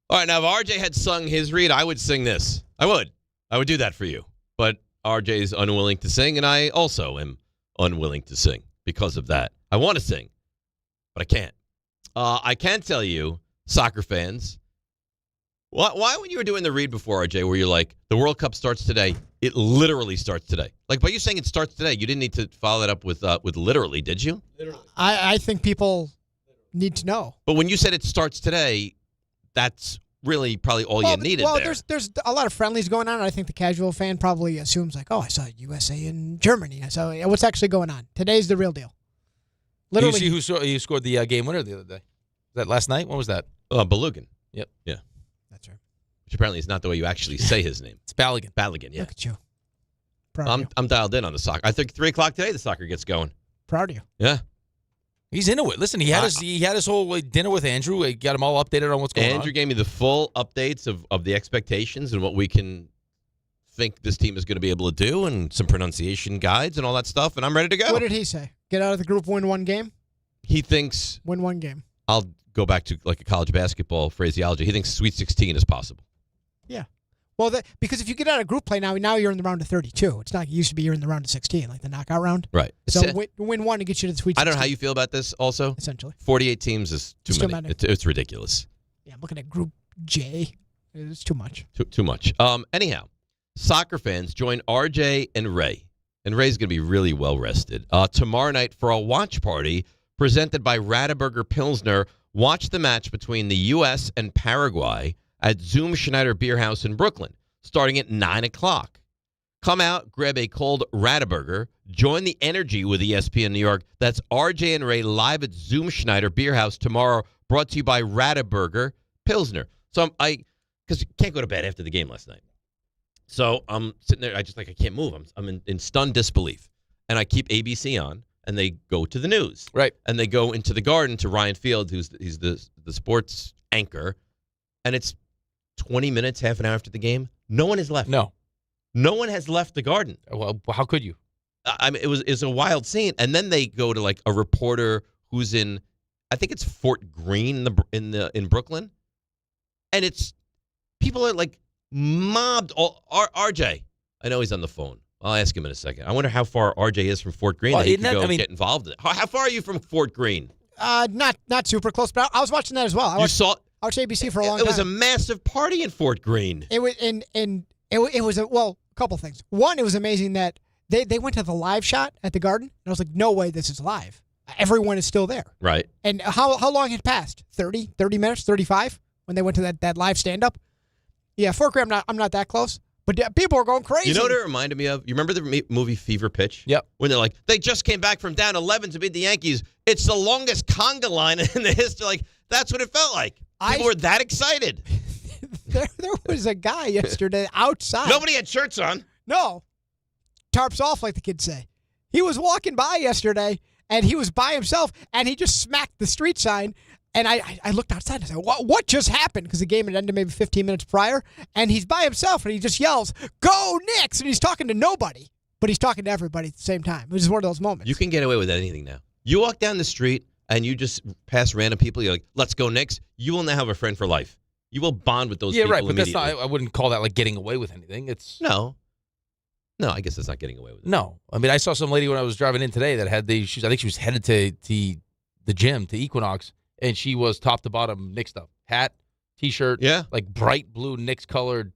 Speaker 4: All right, now if RJ had sung his read, I would sing this. I would do that for you. But RJ's unwilling to sing, and I also am unwilling to sing because of that. I want to sing, but I can't. I can tell you, soccer fans, why when you were doing the read before, RJ, where you're like, the World Cup starts today, it literally starts today. Like, by you saying it starts today, you didn't need to follow that up with literally, did you?
Speaker 5: Literally. I think people need to know.
Speaker 4: But when you said it starts today, that's really probably all you needed there.
Speaker 5: Well, there's a lot of friendlies going on, and I think the casual fan probably assumes, like, oh, I saw USA and Germany. I saw what's actually going on. Today's the real deal. Literally.
Speaker 9: You see who scored the game winner the other day? Was that last night? When was that?
Speaker 4: Balogun.
Speaker 9: Yep.
Speaker 4: Yeah.
Speaker 5: That's right.
Speaker 4: Which apparently is not the way you actually say his name.
Speaker 9: It's Balogun.
Speaker 4: Balogun, yeah.
Speaker 5: Look at you.
Speaker 4: I'm dialed in on the soccer. I think 3 o'clock today the soccer gets going.
Speaker 5: Proud of you.
Speaker 4: Yeah.
Speaker 9: He's into it. Listen, he had his whole all with Andrew. He got him all updated on what's going on.
Speaker 4: Andrew gave me the full updates of the expectations and what we can think this team is going to be able to do, and some pronunciation guides and all that stuff, and I'm ready to go.
Speaker 5: What did he say? Get out of the group, win one game?
Speaker 4: He thinks...
Speaker 5: Win one game.
Speaker 4: I'll go back to like a college basketball phraseology. He thinks Sweet 16 is possible.
Speaker 5: Yeah. Well, because if you get out of group play now you're in the round of 32. It's not like it used to be you're in the round of 16, like the knockout round.
Speaker 4: Right.
Speaker 5: So win one to get you to the Sweet 16.
Speaker 4: I don't know how you feel about this also.
Speaker 5: Essentially.
Speaker 4: 48 teams is too many. It's ridiculous.
Speaker 5: Yeah, I'm looking at Group J. It's too much.
Speaker 4: Too much. Anyhow, soccer fans, join RJ and Ray. And Ray's going to be really well rested tomorrow night for a watch party presented by Rothenberg Pilsner. Watch the match between the U.S. and Paraguay at Zoom Schneider Beer House in Brooklyn, starting at 9 o'clock. Come out, grab a cold Rothenberger, join the energy with ESPN New York. That's RJ and Ray live at Zoom Schneider Beer House tomorrow, brought to you by Rothenberg Pilsner. So because you can't go to bed after the game last night. So I'm sitting there, I can't move. I'm in stunned disbelief. And I keep ABC on, and they go to the news.
Speaker 9: Right.
Speaker 4: And they go into the garden to Ryan Field, he's the sports anchor. And it's 20 minutes, half an hour after the game. No one has left. No one has left the garden.
Speaker 9: Well, how could you?
Speaker 4: I mean, it was a wild scene. And then they go to like a reporter who's in, I think it's Fort Greene in Brooklyn. And it's, people are like mobbed. RJ, I know he's on the phone. I'll ask him in a second. I wonder how far RJ is from Fort Greene that he can go get involved in. How far are you from Fort Greene?
Speaker 5: Not super close, but I was watching that as well. I watched ABC for a long time.
Speaker 4: It was a massive party in Fort Greene.
Speaker 5: It was it was a couple things. One, it was amazing that they went to the live shot at the Garden, and I was like, no way this is live. Everyone is still there.
Speaker 4: Right.
Speaker 5: And how long had passed? 30 minutes, 35 when they went to that live stand up? Yeah, Fort Greene, I'm not that close. But people are going crazy.
Speaker 4: You know what it reminded me of? You remember the movie Fever Pitch?
Speaker 9: Yep.
Speaker 4: When they're like, they just came back from down 11 to beat the Yankees. It's the longest conga line in the history. Like, that's what it felt like. People were that excited.
Speaker 5: There was a guy yesterday outside.
Speaker 4: Nobody had shirts on.
Speaker 5: No. Tarps off, like the kids say. He was walking by yesterday, and he was by himself, and he just smacked the street sign. And I looked outside and I said, what just happened? Because the game had ended maybe 15 minutes prior. And he's by himself and he just yells, "Go Knicks!" And he's talking to nobody, but he's talking to everybody at the same time. It was just one of those moments.
Speaker 4: You can get away with anything now. You walk down the street and you just pass random people. You're like, "Let's go Knicks." You will now have a friend for life. You will bond with those people.
Speaker 9: Yeah, right. But that's not, I wouldn't call that like getting away with anything. It's
Speaker 4: No, I guess that's not getting away with it.
Speaker 9: No. I mean, I saw some lady when I was driving in today that had I think she was headed to the gym, to Equinox. And she was top to bottom Knicks stuff. Hat, T-shirt, like bright blue Knicks colored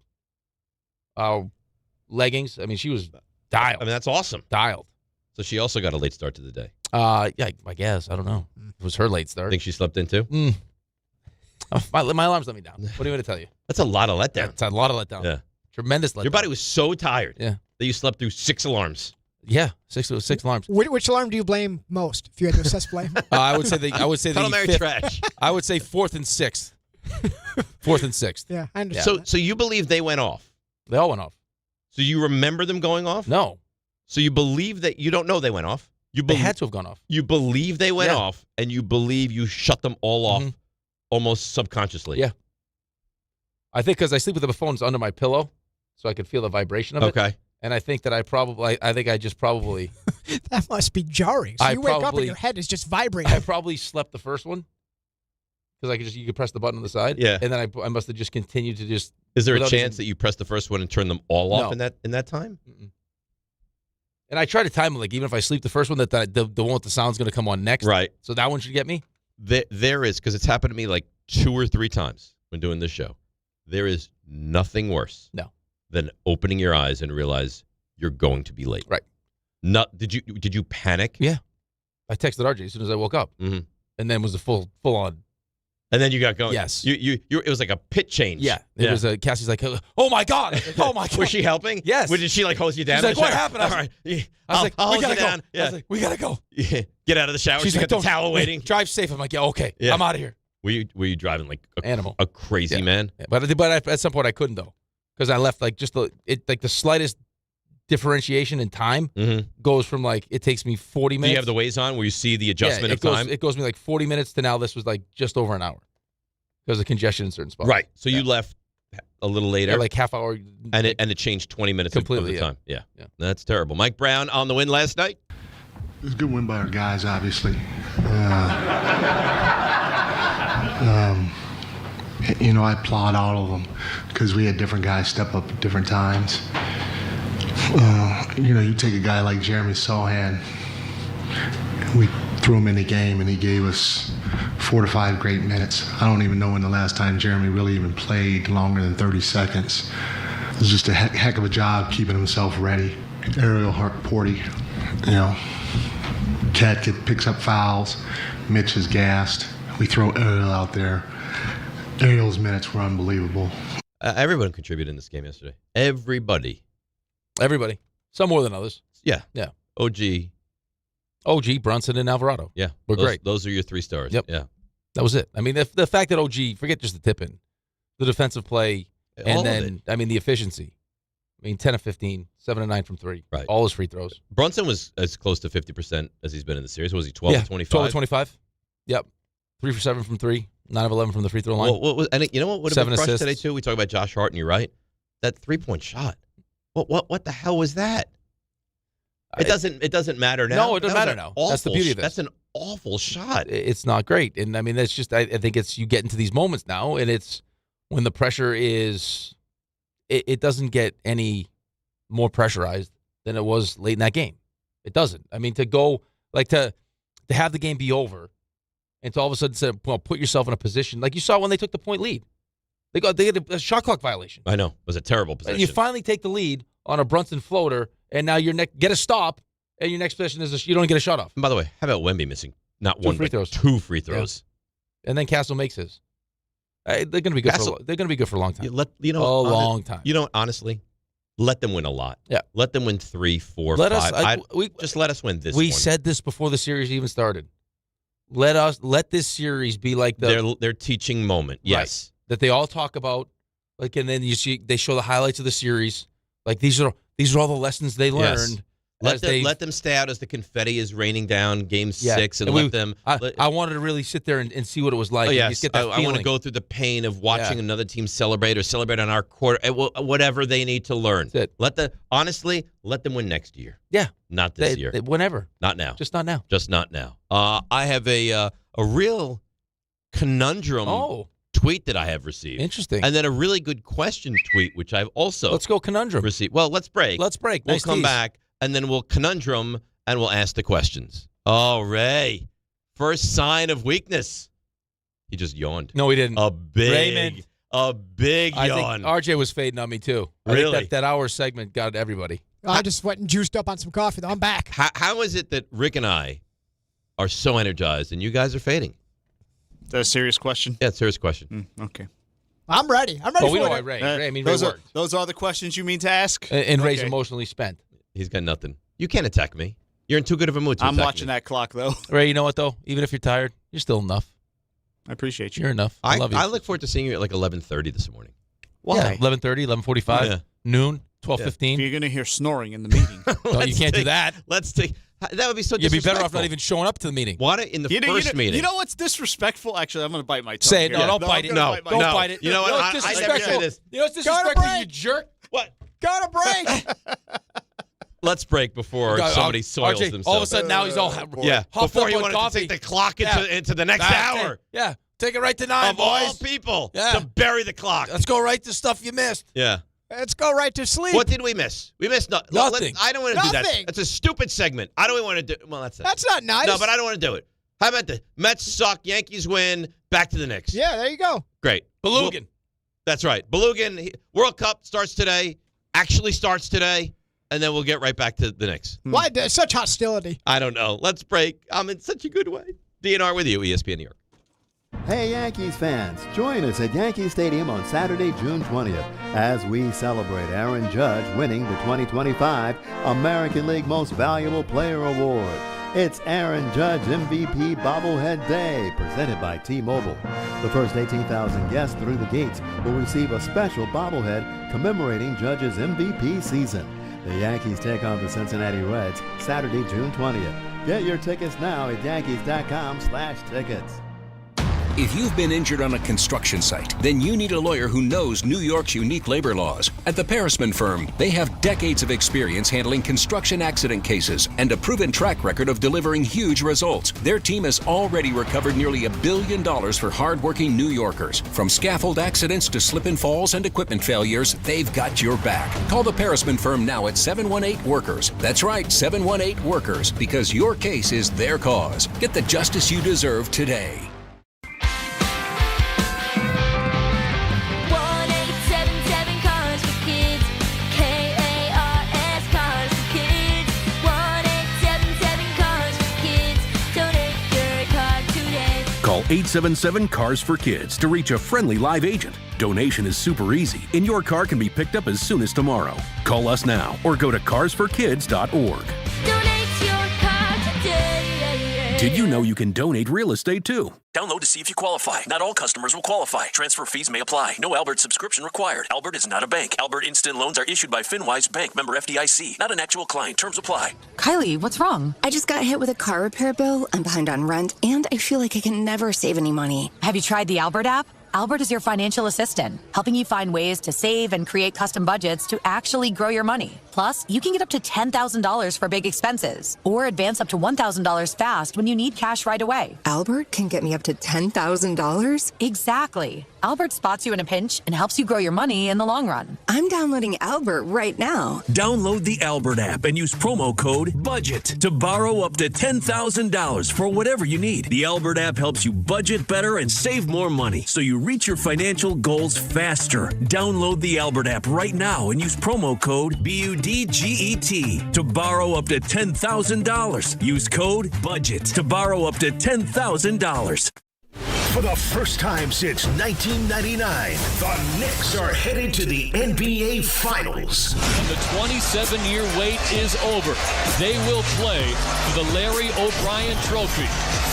Speaker 9: leggings. I mean, she was dialed.
Speaker 4: I mean, that's awesome.
Speaker 9: Dialed.
Speaker 4: So she also got a late start to the day.
Speaker 9: Yeah, I guess. I don't know. It was her late start.
Speaker 4: Think she slept in too?
Speaker 9: My alarms let me down. What do you want me to tell you?
Speaker 4: That's a lot of letdown.
Speaker 9: That's a lot of letdown.
Speaker 4: Yeah.
Speaker 9: Tremendous letdown.
Speaker 4: Your body was so tired
Speaker 9: that
Speaker 4: you slept through 6 alarms.
Speaker 9: Yeah, six alarms.
Speaker 5: Which alarm do you blame most? If you had to assess blame,
Speaker 9: I would say the fifth.
Speaker 4: Trash.
Speaker 9: I would say 4th and 6th. 4th and 6th.
Speaker 5: Yeah, I understand.
Speaker 4: So you believe they went off?
Speaker 9: They all went off.
Speaker 4: So you remember them going off?
Speaker 9: No.
Speaker 4: So you believe that you don't know they went off?
Speaker 9: They had to have gone off.
Speaker 4: You believe they went off, and you believe you shut them all off almost subconsciously.
Speaker 9: Yeah. I think because I sleep with the phones under my pillow, so I could feel the vibration of it.
Speaker 4: Okay.
Speaker 9: And I think that I just probably.
Speaker 5: That must be jarring. So you wake up and your head is just vibrating.
Speaker 9: I probably slept the first one because you could press the button on the side.
Speaker 4: Yeah.
Speaker 9: And then I must have just continued to just.
Speaker 4: Is there a chance that you press the first one and turn them all off in that time?
Speaker 9: Mm-mm. And I try to time it, like even if I sleep the first one, that the one with the sound's going to come on next.
Speaker 4: Right.
Speaker 9: So that one should get me.
Speaker 4: There is, because it's happened to me like 2 or 3 times when doing this show. There is nothing worse.
Speaker 9: No.
Speaker 4: Than opening your eyes and realize you're going to be late.
Speaker 9: Right.
Speaker 4: Did you panic?
Speaker 9: Yeah. I texted RJ as soon as I woke up.
Speaker 4: Mm-hmm.
Speaker 9: And then was a full on.
Speaker 4: And then you got going.
Speaker 9: Yes.
Speaker 4: It was like a pit change.
Speaker 9: Yeah. It was Cassie's like, "Oh my God. Oh my God."
Speaker 4: Was she helping?
Speaker 9: Yes.
Speaker 4: Did she like hose you down?
Speaker 9: She's like, "What happened?"
Speaker 4: All right.
Speaker 9: I was like, "We gotta go."
Speaker 4: Down. Yeah.
Speaker 9: I was like, "We gotta go."
Speaker 4: Yeah. Get out of the shower.
Speaker 9: She's
Speaker 4: you
Speaker 9: like,
Speaker 4: got the towel waiting.
Speaker 9: Drive safe. I'm like, "Yeah, okay.
Speaker 4: Yeah.
Speaker 9: I'm out of here."
Speaker 4: Were you driving like
Speaker 9: animal,
Speaker 4: a crazy man?
Speaker 9: Yeah. But at some point I couldn't though, because I left like just the slightest differentiation in time goes from like it takes me 40 minutes.
Speaker 4: Do you have the Waze on where you see the adjustment of time?
Speaker 9: It goes me like 40 minutes to now this was like just over an hour because of congestion in certain spots.
Speaker 4: Right. So you left a little later,
Speaker 9: like half hour,
Speaker 4: and it changed 20 minutes
Speaker 9: completely
Speaker 4: of the time. Yeah, that's terrible. Mike Brown on the win last night.
Speaker 20: It was a good win by our guys, obviously. I applaud all of them because we had different guys step up at different times. You take a guy like Jeremy Sohan. We threw him in the game, and he gave us 4 to 5 great minutes. I don't even know when the last time Jeremy really even played longer than 30 seconds. It was just a heck of a job keeping himself ready. Ariel Porty,
Speaker 1: Cat picks up fouls. Mitch is gassed. We throw Ariel out there. Ariel's minutes were unbelievable.
Speaker 4: Everyone contributed in this game yesterday. Everybody.
Speaker 9: Some more than others.
Speaker 4: Yeah.
Speaker 9: Yeah.
Speaker 4: OG,
Speaker 9: Brunson, and Alvarado.
Speaker 4: Yeah.
Speaker 9: We're great.
Speaker 4: Those are your 3 stars.
Speaker 9: Yep.
Speaker 4: Yeah.
Speaker 9: That was it. I mean, the fact that OG, forget just the tip-in, the defensive play,
Speaker 4: All
Speaker 9: and
Speaker 4: of
Speaker 9: then, I mean, the efficiency. I mean, 10 of 15, 7 of 9 from 3.
Speaker 4: Right.
Speaker 9: All his free throws.
Speaker 4: Brunson was as close to 50% as he's been in the series. Was he 12 of 25?
Speaker 9: 12 of 25. Yep. 3 for 7 from 3. 9 of 11 from the free throw line.
Speaker 4: And you know what would have
Speaker 9: 7
Speaker 4: been crushed
Speaker 9: assists
Speaker 4: today, too? We talk about Josh Hart, and you're right. That 3-point shot. What the hell was that? It doesn't matter now.
Speaker 9: No, it doesn't matter now. That's the beauty of this.
Speaker 4: That's an awful shot.
Speaker 9: It's not great. And I mean, that's just, I think it's, you get into these moments now, and it's when the pressure is, it doesn't get any more pressurized than it was late in that game. It doesn't. I mean, to go, like to have the game be over and to all of a sudden say, well, put yourself in a position, like you saw when they took the point lead. They had a shot clock violation.
Speaker 4: I know. It was a terrible position.
Speaker 9: You finally take the lead on a Brunson floater, and now get a stop, and your next position is you don't get a shot off.
Speaker 4: And by the way, how about Wemby missing not
Speaker 9: 2
Speaker 4: one,
Speaker 9: free
Speaker 4: but
Speaker 9: throws.
Speaker 4: 2 free throws?
Speaker 9: Yeah. And then Castle makes his. They're going to be good. They're going to be good for a long time. Long time.
Speaker 4: You know, honestly, let them win a lot.
Speaker 9: Yeah,
Speaker 4: let them win 3, 4,
Speaker 9: let
Speaker 4: 5.
Speaker 9: Just
Speaker 4: let us win this.
Speaker 9: We
Speaker 4: one.
Speaker 9: said this before the series even started. Let this series be like
Speaker 4: their teaching moment. Yes,
Speaker 9: right, that they all talk about. Like, and then they show the highlights of the series. Like these are all the lessons they learned.
Speaker 4: Yes. Let them stay out as the confetti is raining down Game 6, and let them.
Speaker 9: I wanted to really sit there and see what it was like.
Speaker 4: Oh, yes,
Speaker 9: get that
Speaker 4: I want to go through the pain of watching another team celebrate on our court. Whatever they need to learn. Let them win next year.
Speaker 9: Yeah,
Speaker 4: not this year.
Speaker 9: Whenever.
Speaker 4: Not now.
Speaker 9: Just not now.
Speaker 4: Just not now. I have a real conundrum. Tweet that I have received.
Speaker 9: Interesting.
Speaker 4: And then a really good question tweet, which I've also
Speaker 9: let's go conundrum
Speaker 4: received. Well, let's break.
Speaker 9: We'll
Speaker 4: nice come back, and then we'll conundrum, and we'll ask the questions. Oh, Ray. First sign of weakness. He just yawned.
Speaker 9: No, he didn't.
Speaker 4: A big yawn.
Speaker 9: I think RJ was fading on me, too.
Speaker 4: Really?
Speaker 9: I think that hour segment got everybody.
Speaker 5: I just went and juiced up on some coffee, though. I'm back.
Speaker 4: How is it that Rick and I are so energized, and you guys are fading?
Speaker 13: Is that a serious question?
Speaker 4: Yeah, it's a serious question.
Speaker 13: Okay.
Speaker 5: I'm ready. I'm ready for
Speaker 9: we know
Speaker 5: it.
Speaker 9: why Ray. Ray, I mean,
Speaker 13: those
Speaker 9: Ray
Speaker 13: are
Speaker 9: worked.
Speaker 13: those are the questions you mean to ask?
Speaker 9: And Ray's emotionally spent.
Speaker 4: He's got nothing. You can't attack me. You're in too good of a mood to
Speaker 13: I'm
Speaker 4: attack
Speaker 13: watching
Speaker 4: me.
Speaker 13: that clock, though.
Speaker 9: Ray, you know what, though? Even if you're tired, you're still enough.
Speaker 13: I appreciate you.
Speaker 9: You're enough. I love you.
Speaker 4: I look forward to seeing you at like 11:30 this morning.
Speaker 9: Why? Yeah, 11:30, 11:45, noon, 12:15.
Speaker 13: You're going to hear snoring in the meeting.
Speaker 9: No, you can't do that.
Speaker 4: Let's take. That would be so
Speaker 9: You'd be
Speaker 4: disrespectful.
Speaker 9: better off not even showing up to the meeting.
Speaker 4: Why in the first meeting?
Speaker 13: You know what's disrespectful? Actually, I'm going to bite my tongue.
Speaker 9: Say it.
Speaker 13: here.
Speaker 9: No, don't bite it. No, don't bite it.
Speaker 4: You know what?
Speaker 9: No,
Speaker 4: I
Speaker 9: it's
Speaker 4: never say
Speaker 9: disrespectful.
Speaker 4: this.
Speaker 9: You know what's disrespectful, you jerk?
Speaker 4: What?
Speaker 5: Got a break.
Speaker 4: Let's break before somebody soils
Speaker 9: RJ,
Speaker 4: themselves.
Speaker 9: all of a sudden, now he's all
Speaker 4: before he wanted to take the clock into the next hour.
Speaker 9: Yeah, take it right to 9,
Speaker 4: of
Speaker 9: boys.
Speaker 4: all people, to bury the clock.
Speaker 9: Let's go right to stuff you missed.
Speaker 4: Yeah.
Speaker 5: Let's go right to sleep.
Speaker 4: What did we miss? We missed nothing. I don't want to do that.
Speaker 5: Nothing.
Speaker 4: That's a stupid segment. I don't want to do. Well, that's
Speaker 5: not nice.
Speaker 4: No, but I don't want to do it. How about the Mets suck, Yankees win, back to the Knicks?
Speaker 5: Yeah, there you go.
Speaker 4: Great.
Speaker 9: Belugan.
Speaker 4: That's right. Belugan. World Cup starts today. Actually starts today, and then we'll get right back to the Knicks.
Speaker 5: Why such hostility?
Speaker 4: I don't know. Let's break. I'm in such a good way. DNR with you, ESPN New York.
Speaker 3: Hey, Yankees fans, join us at Yankee Stadium on Saturday, June 20th, as we celebrate Aaron Judge winning the 2025 American League Most Valuable Player Award. It's Aaron Judge MVP Bobblehead Day, presented by T-Mobile. The first 18,000 guests through the gates will receive a special bobblehead commemorating Judge's MVP season. The Yankees take on the Cincinnati Reds Saturday, June 20th. Get your tickets now at Yankees.com/tickets.
Speaker 16: If you've been injured on a construction site, then you need a lawyer who knows New York's unique labor laws. At the Parisman Firm, they have decades of experience handling construction accident cases and a proven track record of delivering huge results. Their team has already recovered nearly $1 billion for hardworking New Yorkers. From scaffold accidents to slip and falls and equipment failures, they've got your back. Call the Parisman Firm now at 718-WORKERS. That's right, 718-WORKERS, because your case is their cause. Get the justice you deserve today.
Speaker 15: Call 877-CARS-FOR-KIDS to reach a friendly live agent. Donation is super easy, and your car can be picked up as soon as tomorrow. Call us now or go to carsforkids.org.
Speaker 17: Donate your car today.
Speaker 15: Did you know you can donate real estate too?
Speaker 18: Download to see if you qualify. Not all customers will qualify. Transfer fees may apply. No Albert subscription required. Albert is not a bank. Albert Instant Loans are issued by FinWise Bank, member FDIC. Not an actual client. Terms apply.
Speaker 22: Kylie, what's wrong? I just got hit with a car repair bill. I'm behind on rent, and I feel like I can never save any money.
Speaker 25: Have you tried the Albert app? Albert is your financial assistant, helping you find ways to save and create custom budgets to actually grow your money. Plus, you can get up to $10,000 for big expenses or advance up to $1,000 fast when you need cash right away.
Speaker 22: Albert can get me up to $10,000?
Speaker 25: Exactly. Albert spots you in a pinch and helps you grow your money in the long run.
Speaker 22: I'm downloading Albert right now.
Speaker 15: Download the Albert app and use promo code BUDGET to borrow up to $10,000 for whatever you need. The Albert app helps you budget better and save more money so you reach your financial goals faster. Download the Albert app right now and use promo code BUDGET to borrow up to $10,000. Use code BUDGET to borrow up to $10,000.
Speaker 26: For the first time since 1999, the Knicks are headed to the NBA Finals.
Speaker 27: And the 27-year wait is over. They will play for the Larry O'Brien Trophy.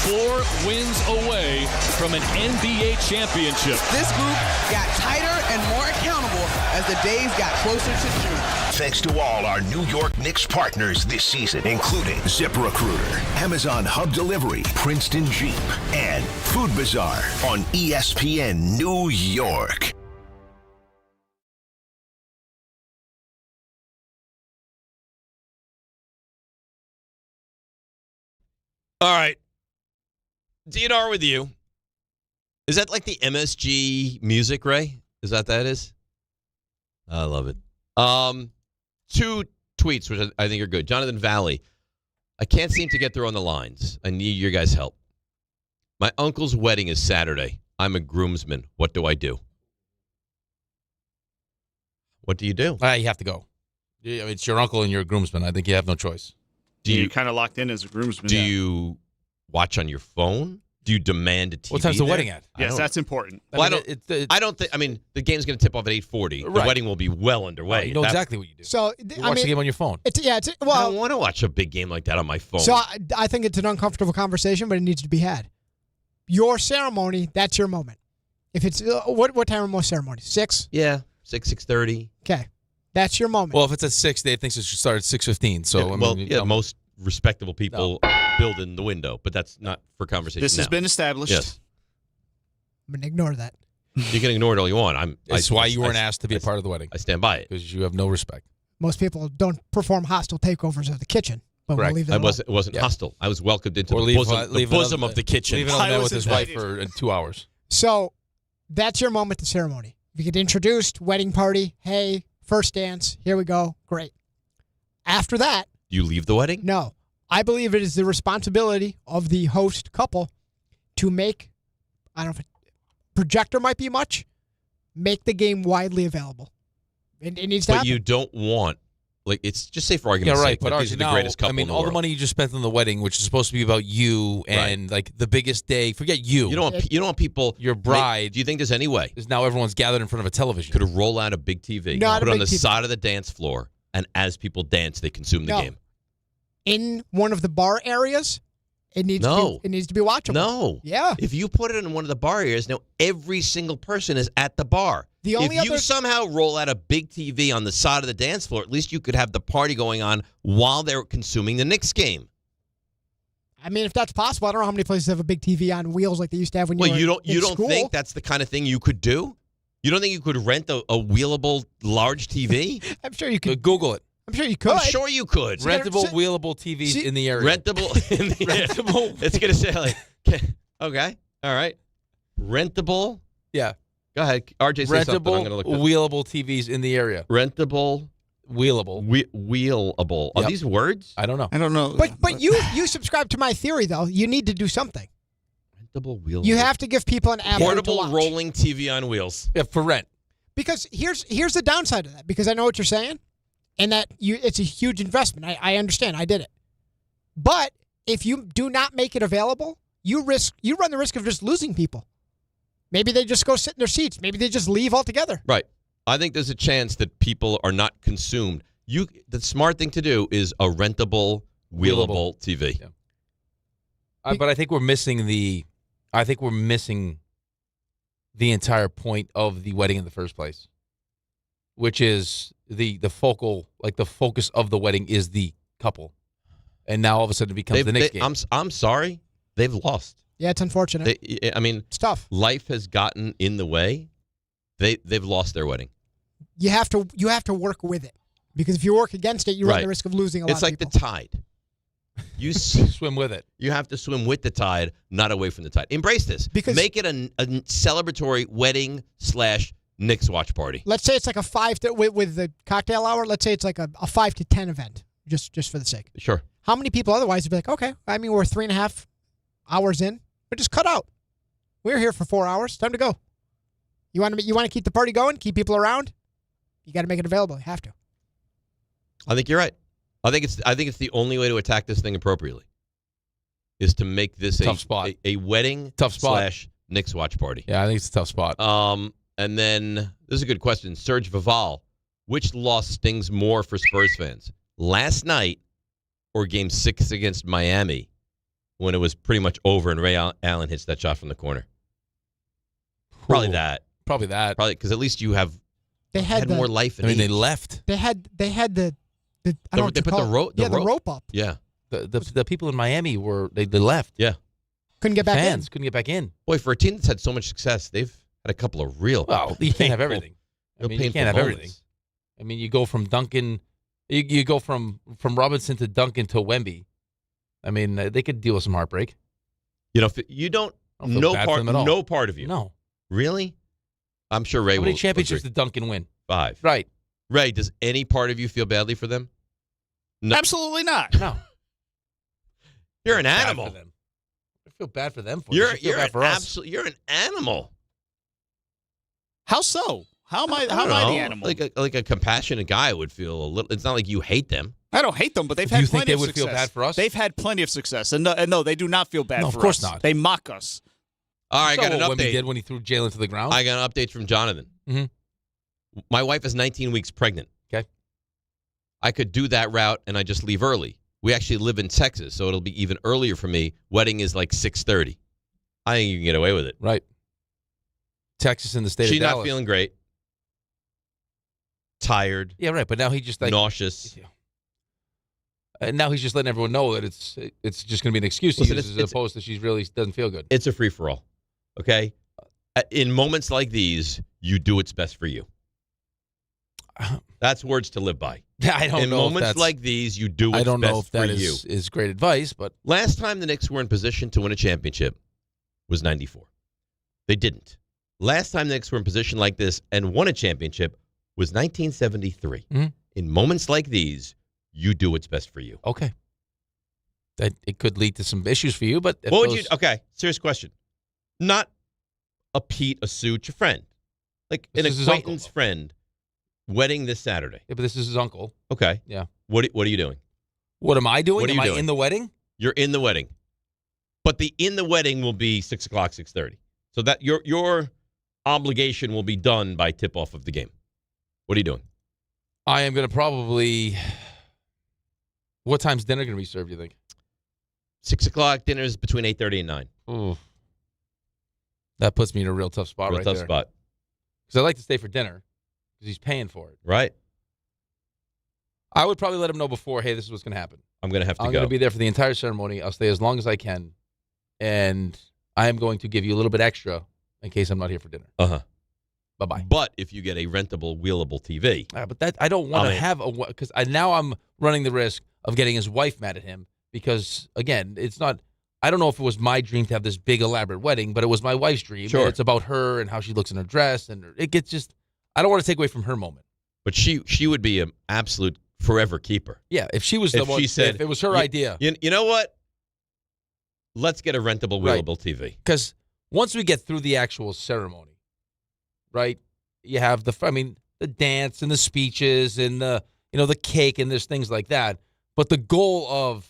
Speaker 27: 4 wins away from an NBA championship.
Speaker 28: This group got tighter and more accountable as the days got closer to June.
Speaker 26: Thanks to all our New York Knicks partners this season, including ZipRecruiter, Amazon Hub Delivery, Princeton Jeep, and Food Bazaar on ESPN New York.
Speaker 4: All right. DNR with you. Is that like the MSG music, Ray? Is that is? I love it. 2 tweets, which I think are good. Jonathan Valley. I can't seem to get through on the lines. I need your guys' help. My uncle's wedding is Saturday. I'm a groomsman. What do I do? What do you do?
Speaker 9: You have to go. It's your uncle and you're a groomsman. I think you have no choice.
Speaker 13: You're kind of locked in as a groomsman.
Speaker 4: Do you watch on your phone? Do you demand a TV?
Speaker 9: What time's the wedding at?
Speaker 13: Yes, that's important.
Speaker 4: Well, I don't think. I mean, the game's going to tip off at 8:40. The wedding will be well underway.
Speaker 9: You know exactly what you do.
Speaker 5: So
Speaker 9: you watch the game on your phone.
Speaker 4: I don't want to watch a big game like that on my phone.
Speaker 5: So I think it's an uncomfortable conversation, but it needs to be had. Your ceremony, that's your moment. If it's what time are most ceremonies? 6?
Speaker 4: Yeah, 6:30.
Speaker 5: Okay, that's your moment.
Speaker 9: Well, if it's at 6, they think it should start at 6:15. So
Speaker 4: most respectable people build in the window, but that's not for conversation.
Speaker 13: This has been established.
Speaker 4: Yes,
Speaker 5: I'm gonna ignore that.
Speaker 4: You can ignore it all you want.
Speaker 9: That's why you weren't asked to be a part of the wedding.
Speaker 4: I stand by it
Speaker 9: because you have no respect.
Speaker 5: Most people don't perform hostile takeovers of the kitchen, but we'll leave that alone.
Speaker 4: It wasn't hostile. I was welcomed into the bosom of the kitchen.
Speaker 9: Leave another man with his wife for 2 hours.
Speaker 5: So that's your moment, the ceremony. You get introduced, wedding party. Hey, first dance. Here we go. Great. After that,
Speaker 4: you leave the wedding?
Speaker 5: No. I believe it is the responsibility of the host couple to make, I don't know if projector might be much, make the game widely available. It needs to happen.
Speaker 4: But you don't want, it's just say for argument's sake,
Speaker 9: but
Speaker 4: these are the greatest couple in the
Speaker 9: all
Speaker 4: world.
Speaker 9: the money you just spent on the wedding, which is supposed to be about you and the biggest day. Forget you.
Speaker 4: You don't want people.
Speaker 9: Your bride.
Speaker 4: Do you think there's any way?
Speaker 9: Because now everyone's gathered in front of a television.
Speaker 4: Could roll out a big TV, put it on the side of the dance floor, and as people dance, they consume the game.
Speaker 5: In one of the bar areas, it needs to be watchable.
Speaker 4: No.
Speaker 5: Yeah.
Speaker 4: If you put it in one of the bar areas, now every single person is at the bar. If you somehow roll out a big TV on the side of the dance floor, at least you could have the party going on while they're consuming the Knicks game.
Speaker 5: I mean, if that's possible, I don't know how many places have a big TV on wheels like they used to have when you were in school.
Speaker 4: You don't think that's the kind of thing you could do? You don't think you could rent a wheelable large TV?
Speaker 5: I'm sure you could.
Speaker 9: Google it.
Speaker 5: I'm sure you could.
Speaker 4: I'm sure you could.
Speaker 9: Rentable, wheelable TVs in the area.
Speaker 4: Rentable in the area.
Speaker 9: Rentable.
Speaker 4: It's going to say okay. All right. Rentable.
Speaker 9: Yeah.
Speaker 4: Go ahead. RJ, say something. I'm going to look this.
Speaker 9: Wheelable TVs in the area.
Speaker 4: Rentable.
Speaker 9: Wheelable.
Speaker 4: Wheelable. Are these words?
Speaker 9: I don't know.
Speaker 13: I don't know.
Speaker 5: But you subscribe to my theory, though. You need to do something.
Speaker 4: Rentable, wheelable.
Speaker 5: You have to give people an avenue
Speaker 4: portable
Speaker 5: to watch.
Speaker 4: rolling TV on wheels.
Speaker 9: Yeah, for rent.
Speaker 5: Because here's the downside of that. Because I know what you're saying. And that it's a huge investment. I understand. I did it. But if you do not make it available, you run the risk of just losing people. Maybe they just go sit in their seats. Maybe they just leave altogether.
Speaker 4: Right. I think there's a chance that people are not consumed. The smart thing to do is a rentable, wheelable TV.
Speaker 9: Yeah. But I think we're missing the entire point of the wedding in the first place, which is the focus of the wedding is the couple, and now all of a sudden it becomes the Knicks game.
Speaker 4: I'm sorry, they've lost.
Speaker 5: Yeah, it's unfortunate.
Speaker 4: It's
Speaker 5: tough.
Speaker 4: Life has gotten in the way. They've lost their wedding.
Speaker 5: You have to work with it, because if you work against it, you run the risk of losing a lot.
Speaker 4: It's like
Speaker 5: people.
Speaker 4: the tide. You
Speaker 9: swim with it.
Speaker 4: You have to swim with the tide, not away from the tide. Embrace this.
Speaker 5: Because
Speaker 4: make it a celebratory wedding / Knicks watch party.
Speaker 5: Let's say it's like a 5 to with the cocktail hour. Let's say it's like a 5 to 10 event, just for the sake.
Speaker 4: Sure.
Speaker 5: How many people otherwise would be like, okay, I mean, we're 3.5 hours in, but just cut out. We're here for 4 hours. Time to go. You want to keep the party going, keep people around. You got to make it available. You have to.
Speaker 4: I think you're right. I think it's the only way to attack this thing appropriately, is to make this a wedding / Knicks watch party.
Speaker 9: Yeah, I think it's a tough spot.
Speaker 4: And then this is a good question. Serge Vival, which loss stings more for Spurs fans? Last night or Game 6 against Miami, when it was pretty much over and Ray Allen hits that shot from the corner? Probably that.
Speaker 9: Probably
Speaker 4: because at least you have
Speaker 5: they had
Speaker 4: more life in it.
Speaker 9: they left.
Speaker 5: They had the I don't know what
Speaker 4: they
Speaker 5: to
Speaker 4: put
Speaker 5: call
Speaker 4: the
Speaker 5: the rope up.
Speaker 4: Yeah.
Speaker 9: The people in Miami they left.
Speaker 4: Yeah.
Speaker 5: Couldn't get back
Speaker 9: Fans
Speaker 5: in.
Speaker 9: couldn't get back in.
Speaker 4: Boy, for a team that's had so much success, they've had a couple of real.
Speaker 9: Well, you can't have everything. I mean, you can't have everything.
Speaker 4: moments.
Speaker 9: I mean, you go from Duncan, you go from Robinson to Duncan to Wemby. I mean, they could deal with some heartbreak.
Speaker 4: You know, you don't.
Speaker 9: I don't feel
Speaker 4: No
Speaker 9: bad for them at all.
Speaker 4: No part of you.
Speaker 9: No.
Speaker 4: Really? I'm sure Ray
Speaker 9: How
Speaker 4: will.
Speaker 9: many championships
Speaker 4: agree.
Speaker 9: did Duncan win?
Speaker 4: 5.
Speaker 9: Right.
Speaker 4: Ray, does any part of you feel badly for them? No.
Speaker 13: Absolutely not.
Speaker 9: No.
Speaker 4: You're an
Speaker 9: Bad
Speaker 4: animal.
Speaker 9: for them. I feel bad for them.
Speaker 4: You're
Speaker 9: bad for us.
Speaker 4: You're an animal.
Speaker 13: How so? How am I the animal?
Speaker 4: Like a compassionate guy would feel a little. It's not like you hate them.
Speaker 13: I don't hate them, but they've
Speaker 9: Do
Speaker 13: had
Speaker 9: you think
Speaker 13: plenty
Speaker 9: they
Speaker 13: of
Speaker 9: would
Speaker 13: success.
Speaker 9: feel bad for us?
Speaker 13: They've had plenty of success, and no, they do not feel bad
Speaker 9: No,
Speaker 13: for us.
Speaker 9: of course not.
Speaker 13: They mock us.
Speaker 4: All right, I got an
Speaker 9: what Wemby
Speaker 4: update.
Speaker 9: did when he threw Jalen to the ground.
Speaker 4: I got an update from Jonathan.
Speaker 9: Mhm.
Speaker 4: My wife is 19 weeks pregnant.
Speaker 9: Okay.
Speaker 4: I could do that route and I just leave early. We actually live in Texas, so it'll be even earlier for me. Wedding is like 6:30. I think you can get away with it.
Speaker 9: Right. Texas in the state
Speaker 4: She's
Speaker 9: of Dallas.
Speaker 4: not feeling great. Tired.
Speaker 9: Yeah, right. But now he just
Speaker 4: nauseous.
Speaker 9: Now he's just letting everyone know that it's just going to be an excuse to
Speaker 4: Listen,
Speaker 9: use as opposed to she really doesn't feel good.
Speaker 4: It's a free-for-all, okay? In moments like these, you do what's best for you. That's words to live by.
Speaker 9: I don't
Speaker 4: In
Speaker 9: know.
Speaker 4: moments like these, you do what's
Speaker 9: I don't know
Speaker 4: best
Speaker 9: if that
Speaker 4: for you.
Speaker 9: is great advice, but
Speaker 4: Last time the Knicks were in position to win a championship was 94. They didn't. Last time the Knicks were in position like this and won a championship was 1973.
Speaker 9: Mhm.
Speaker 4: In moments like these, you do what's best for you.
Speaker 9: okay. That it could lead to some issues for you, but if
Speaker 4: What would
Speaker 9: those-
Speaker 4: you? Okay, serious question. Not a Pete, a Such, a friend, like
Speaker 9: This
Speaker 4: an
Speaker 9: is his uncle,
Speaker 4: acquaintance friend, wedding this Saturday.
Speaker 9: Yeah, but this is his uncle.
Speaker 4: Okay.
Speaker 9: Yeah.
Speaker 4: What are you doing?
Speaker 9: What am I doing?
Speaker 4: What are
Speaker 9: am
Speaker 4: you
Speaker 9: I
Speaker 4: doing?
Speaker 9: in the wedding?
Speaker 4: You're in the wedding, but the in the wedding will be 6:00, 6:30. So that your obligation will be done by tip off of the game. What are you doing?
Speaker 9: I am going to probably. What time's dinner going to be served? You think?
Speaker 4: 6:00. Dinner is between 8:30 and 9.
Speaker 9: Ooh. That puts me in a real tough spot
Speaker 4: Real
Speaker 9: right
Speaker 4: tough
Speaker 9: there.
Speaker 4: spot.
Speaker 9: Because I like to stay for dinner because he's paying for it.
Speaker 4: Right.
Speaker 9: I would probably let him know before. Hey, this is what's going to happen.
Speaker 4: I'm going to have to
Speaker 9: I'm
Speaker 4: go.
Speaker 9: going to be there for the entire ceremony. I'll stay as long as I can, and I am going to give you a little bit extra in case I'm not here for dinner.
Speaker 4: Uh-huh.
Speaker 9: Bye-bye.
Speaker 4: But if you get a rentable, wheelable TV.
Speaker 9: But that I don't want to have a because now I'm running the risk of getting his wife mad at him because again, it's not. I don't know if it was my dream to have this big elaborate wedding, but it was my wife's dream.
Speaker 4: Sure.
Speaker 9: And it's about her and how she looks in her dress, and it gets just. I don't want to take away from her moment.
Speaker 4: But she would be an absolute forever keeper.
Speaker 9: Yeah, if she was the one,
Speaker 4: she said,
Speaker 9: if it was her idea.
Speaker 4: You know what? Let's get a rentable, wheelable TV.
Speaker 9: Because once we get through the actual ceremony, right? You have the dance and the speeches and the cake and there's things like that. But the goal of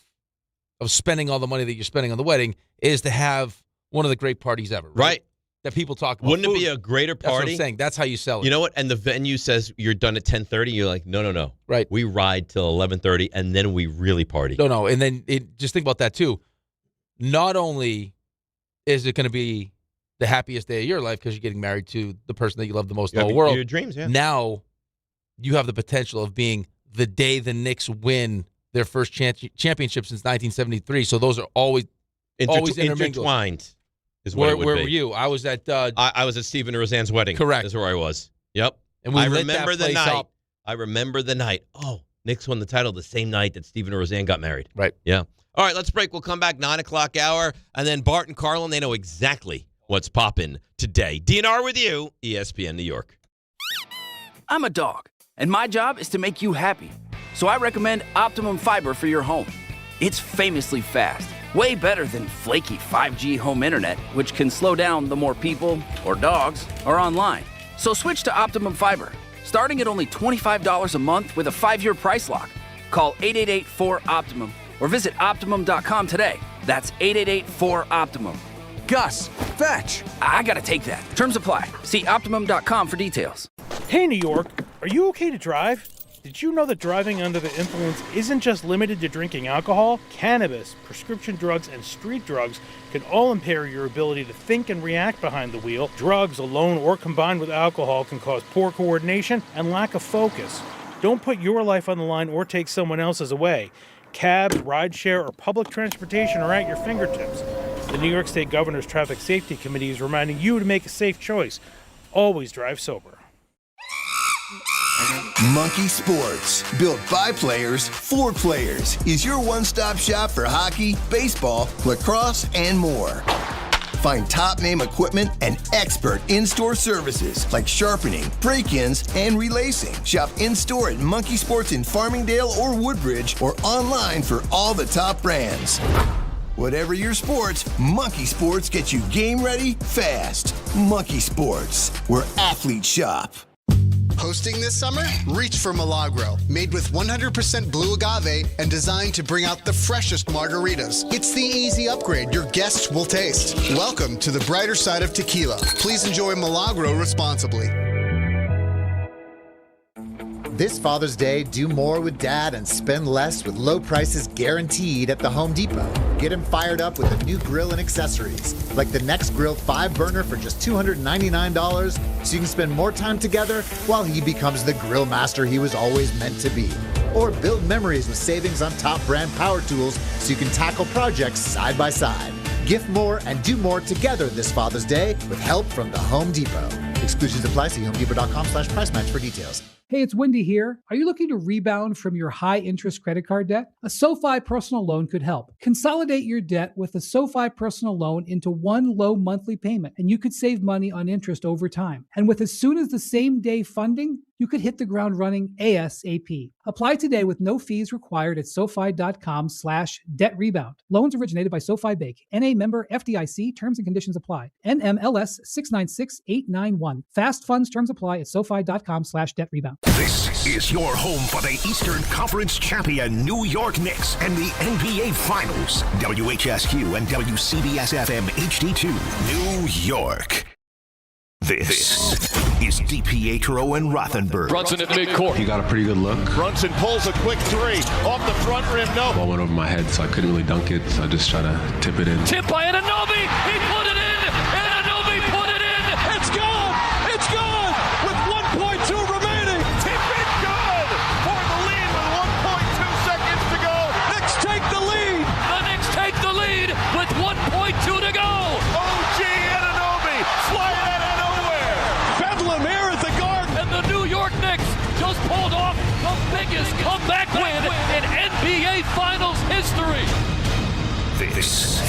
Speaker 9: spending all the money that you're spending on the wedding is to have one of the great parties ever.
Speaker 4: Right.
Speaker 9: That people talk about.
Speaker 4: Wouldn't
Speaker 9: food.
Speaker 4: it be a greater
Speaker 9: That's what
Speaker 4: party?
Speaker 9: I'm saying. That's how you sell it.
Speaker 4: You know what? And the venue says you're done at 10:30. You're like, no.
Speaker 9: Right.
Speaker 4: We ride till 11:30, and then we really party.
Speaker 9: No. And then just think about that, too. Not only is it going to be the happiest day of your life because you're getting married to the person that you love the most in the whole world.
Speaker 4: Your dreams, yeah.
Speaker 9: Now you have the potential of being the day the Knicks win their first championship since 1973. So those are always
Speaker 4: intertwined. Is what
Speaker 9: where
Speaker 4: it would
Speaker 9: where
Speaker 4: be.
Speaker 9: were you? I was at
Speaker 4: I was at Stephen Roseanne's wedding.
Speaker 9: Correct.
Speaker 4: That's where I was. Yep.
Speaker 9: And we
Speaker 4: I
Speaker 9: lit
Speaker 4: remember
Speaker 9: that
Speaker 4: the
Speaker 9: place
Speaker 4: night.
Speaker 9: up.
Speaker 4: I remember the night. Oh, Knicks won the title the same night that Stephen Roseanne got married.
Speaker 9: Right.
Speaker 4: Yeah. All right, let's break. We'll come back 9 o'clock hour, and then Bart and Carlin, they know exactly what's popping today. DNR with you, ESPN New York.
Speaker 14: I'm a dog, and my job is to make you happy. So I recommend Optimum Fiber for your home. It's famously fast, way better than flaky 5G home internet, which can slow down the more people or dogs are online. So switch to Optimum Fiber, starting at only $25 a month with a 5-year price lock. Call 888-4-OPTIMUM or visit Optimum.com today. That's 888-4-OPTIMUM. Gus, fetch. I gotta take that. Terms apply. See Optimum.com for details.
Speaker 2: Hey, New York, are you okay to drive? Did you know that driving under the influence isn't just limited to drinking alcohol? Cannabis, prescription drugs, and street drugs can all impair your ability to think and react behind the wheel. Drugs alone or combined with alcohol can cause poor coordination and lack of focus. Don't put your life on the line or take someone else's away. Cabs, rideshare, or public transportation are at your fingertips. The New York State Governor's Traffic Safety Committee is reminding you to make a safe choice. Always drive sober.
Speaker 6: Monkey Sports, built by players for players, is your one-stop shop for hockey, baseball, lacrosse, and more. Find top-name equipment and expert in-store services like sharpening, break-ins, and relacing. Shop in-store at Monkey Sports in Farmingdale or Woodbridge, or online for all the top brands. Whatever your sports, Monkey Sports gets you game ready fast. Monkey Sports, where athletes shop.
Speaker 7: Hosting this summer? Reach for Milagro, made with 100% blue agave and designed to bring out the freshest margaritas. It's the easy upgrade your guests will taste. Welcome to the brighter side of tequila. Please enjoy Milagro responsibly.
Speaker 8: This Father's Day, do more with Dad and spend less with low prices guaranteed at the Home Depot. Get him fired up with a new grill and accessories, like the Next Grill 5-burner for just $299, so you can spend more time together while he becomes the grill master he was always meant to be. Or build memories with savings on top brand power tools so you can tackle projects side by side. Gift more and do more together this Father's Day with help from the Home Depot. Exclusions apply. See HomeDepot.com/price match for details.
Speaker 10: Hey, it's Wendy here. Are you looking to rebound from your high-interest credit card debt? A SoFi personal loan could help. Consolidate your debt with a SoFi personal loan into one low monthly payment, and you could save money on interest over time. And with as soon as the same day funding, you could hit the ground running ASAP. Apply today with no fees required at SoFi.com/debt rebound. Loans originated by SoFi Bank. NA member FDIC. Terms and conditions apply. NMLS 696891. Fast funds terms apply at SoFi.com/debt rebound.
Speaker 26: This is your home for the Eastern Conference champion New York Knicks and the NBA Finals. WHSQ and WCBS-FM HD2, New York. This is DiPietro and Rothenberg.
Speaker 27: Brunson at midcourt.
Speaker 11: He got a pretty good look.
Speaker 27: Brunson pulls a quick three. Off the front rim, no.
Speaker 11: Ball went over my head, so I couldn't really dunk it, so I just tried to tip it in.
Speaker 27: Tip by Anunoby. He put it in. Anunoby put it in. It's gone. It's gone. With 1.2 remaining. Tip it good. For the lead with 1.2 seconds to go. Knicks take the lead. The Knicks take the lead with 1.2 to go. OG Anunoby flying out of nowhere. Bedlam here at the Garden. And the New York Knicks just pulled off the biggest comeback win in NBA Finals history.
Speaker 26: This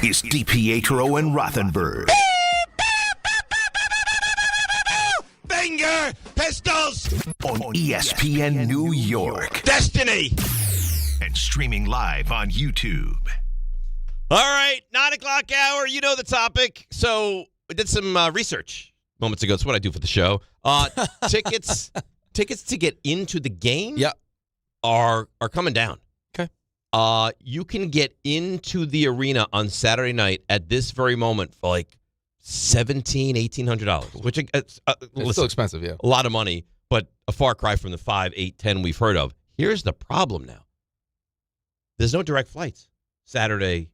Speaker 26: is DiPietro and Rothenberg.
Speaker 27: Finger pistols
Speaker 26: On ESPN New York.
Speaker 27: Destiny.
Speaker 26: And streaming live on YouTube.
Speaker 4: All right, 9 o'clock hour. You know the topic. So we did some research moments ago. It's what I do for the show. Tickets to get into the game are coming down.
Speaker 9: Okay.
Speaker 4: You can get into the arena on Saturday night at this very moment for like $1,800, which it's
Speaker 9: still expensive, yeah.
Speaker 4: A lot of money, but a far cry from the 5, 8, 10 we've heard of. Here's the problem now. There's no direct flights Saturday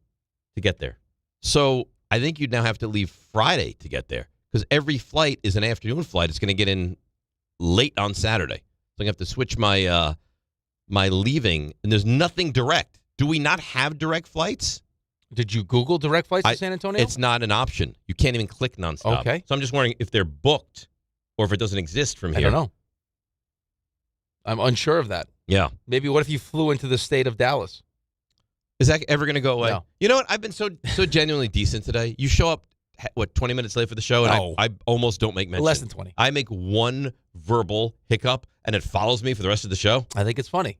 Speaker 4: to get there. So I think you'd now have to leave Friday to get there because every flight is an afternoon flight. It's going to get in late on Saturday. So I have to switch my my leaving, and there's nothing direct. Do we not have direct flights?
Speaker 9: Did you Google direct flights to San Antonio?
Speaker 4: It's not an option. You can't even click nonstop.
Speaker 9: Okay.
Speaker 4: So I'm just wondering if they're booked or if it doesn't exist from here.
Speaker 9: I don't know. I'm unsure of that.
Speaker 4: Yeah.
Speaker 9: Maybe what if you flew into the state of Dallas?
Speaker 4: Is that ever going to go away?
Speaker 9: No.
Speaker 4: You know what? I've been so genuinely decent today. You show up, 20 minutes late for the show, and
Speaker 9: No.
Speaker 4: I almost don't make mention.
Speaker 9: Less than 20.
Speaker 4: I make one verbal hiccup, and it follows me for the rest of the show.
Speaker 9: I think it's funny.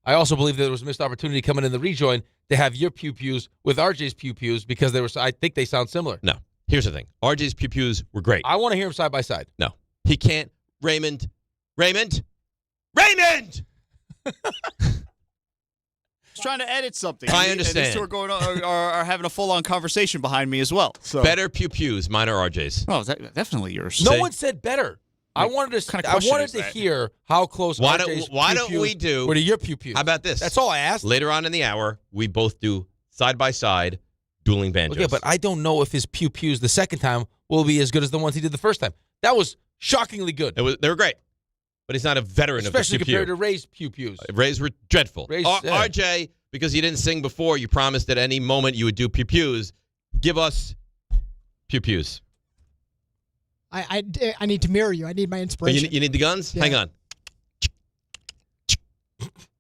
Speaker 9: I also believe there was a missed opportunity coming in the rejoin to have your pew-pews with RJ's pew-pews because I think they sound similar.
Speaker 4: No. Here's the thing. RJ's pew-pews were great.
Speaker 9: I want to hear them side by side.
Speaker 4: No. He can't. Raymond!
Speaker 13: Trying to edit something.
Speaker 4: I understand.
Speaker 13: And these two are going on, are having a full-on conversation behind me as well. So
Speaker 4: Better pew-pews. Mine are RJ's.
Speaker 13: Oh, definitely yours.
Speaker 9: No one said better. I wanted to hear how close
Speaker 4: Why
Speaker 9: RJ's
Speaker 4: don't we do
Speaker 9: were to your pew-pews.
Speaker 4: How about this?
Speaker 9: That's all I asked.
Speaker 4: Later on in the hour, we both do side-by-side dueling banjos.
Speaker 9: Okay, but I don't know if his pew-pews the second time will be as good as the ones he did the first time. That was shockingly good.
Speaker 4: They were great. But he's not a veteran
Speaker 9: Especially
Speaker 4: of the pew-pew.
Speaker 9: compared to Ray's pew-pews.
Speaker 4: Ray's were dreadful.
Speaker 9: Yeah.
Speaker 4: RJ, because you didn't sing before, you promised at any moment you would do pew-pews. Give us pew-pews.
Speaker 5: I need to mirror you. I need my inspiration.
Speaker 4: You need the guns?
Speaker 5: Yeah.
Speaker 4: Hang on.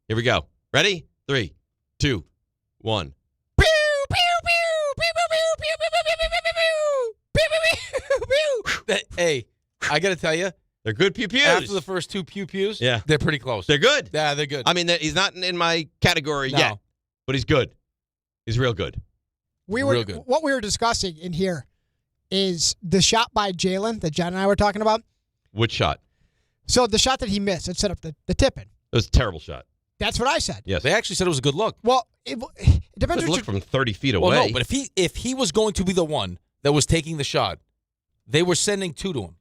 Speaker 4: Here we go. Ready? 3, 2, 1.
Speaker 9: Hey, I got to tell you,
Speaker 4: they're good pew-pews.
Speaker 9: after the first two pew-pews,
Speaker 4: Yeah.
Speaker 9: they're pretty close.
Speaker 4: They're good.
Speaker 9: Yeah, they're good.
Speaker 4: I mean, he's not in my category
Speaker 9: No.
Speaker 4: yet, but he's good. He's real good.
Speaker 9: Real good.
Speaker 5: What we were discussing in here is the shot by Jalen that John and I were talking about.
Speaker 4: Which shot?
Speaker 5: So the shot that he missed, it set up the tip-in.
Speaker 4: It was a terrible shot.
Speaker 5: That's what I said.
Speaker 4: Yes.
Speaker 9: They actually said it was a good look.
Speaker 5: Well, it depends.
Speaker 4: It looked from 30 feet away.
Speaker 9: Well, no, but if he was going to be the one that was taking the shot, they were sending two to him.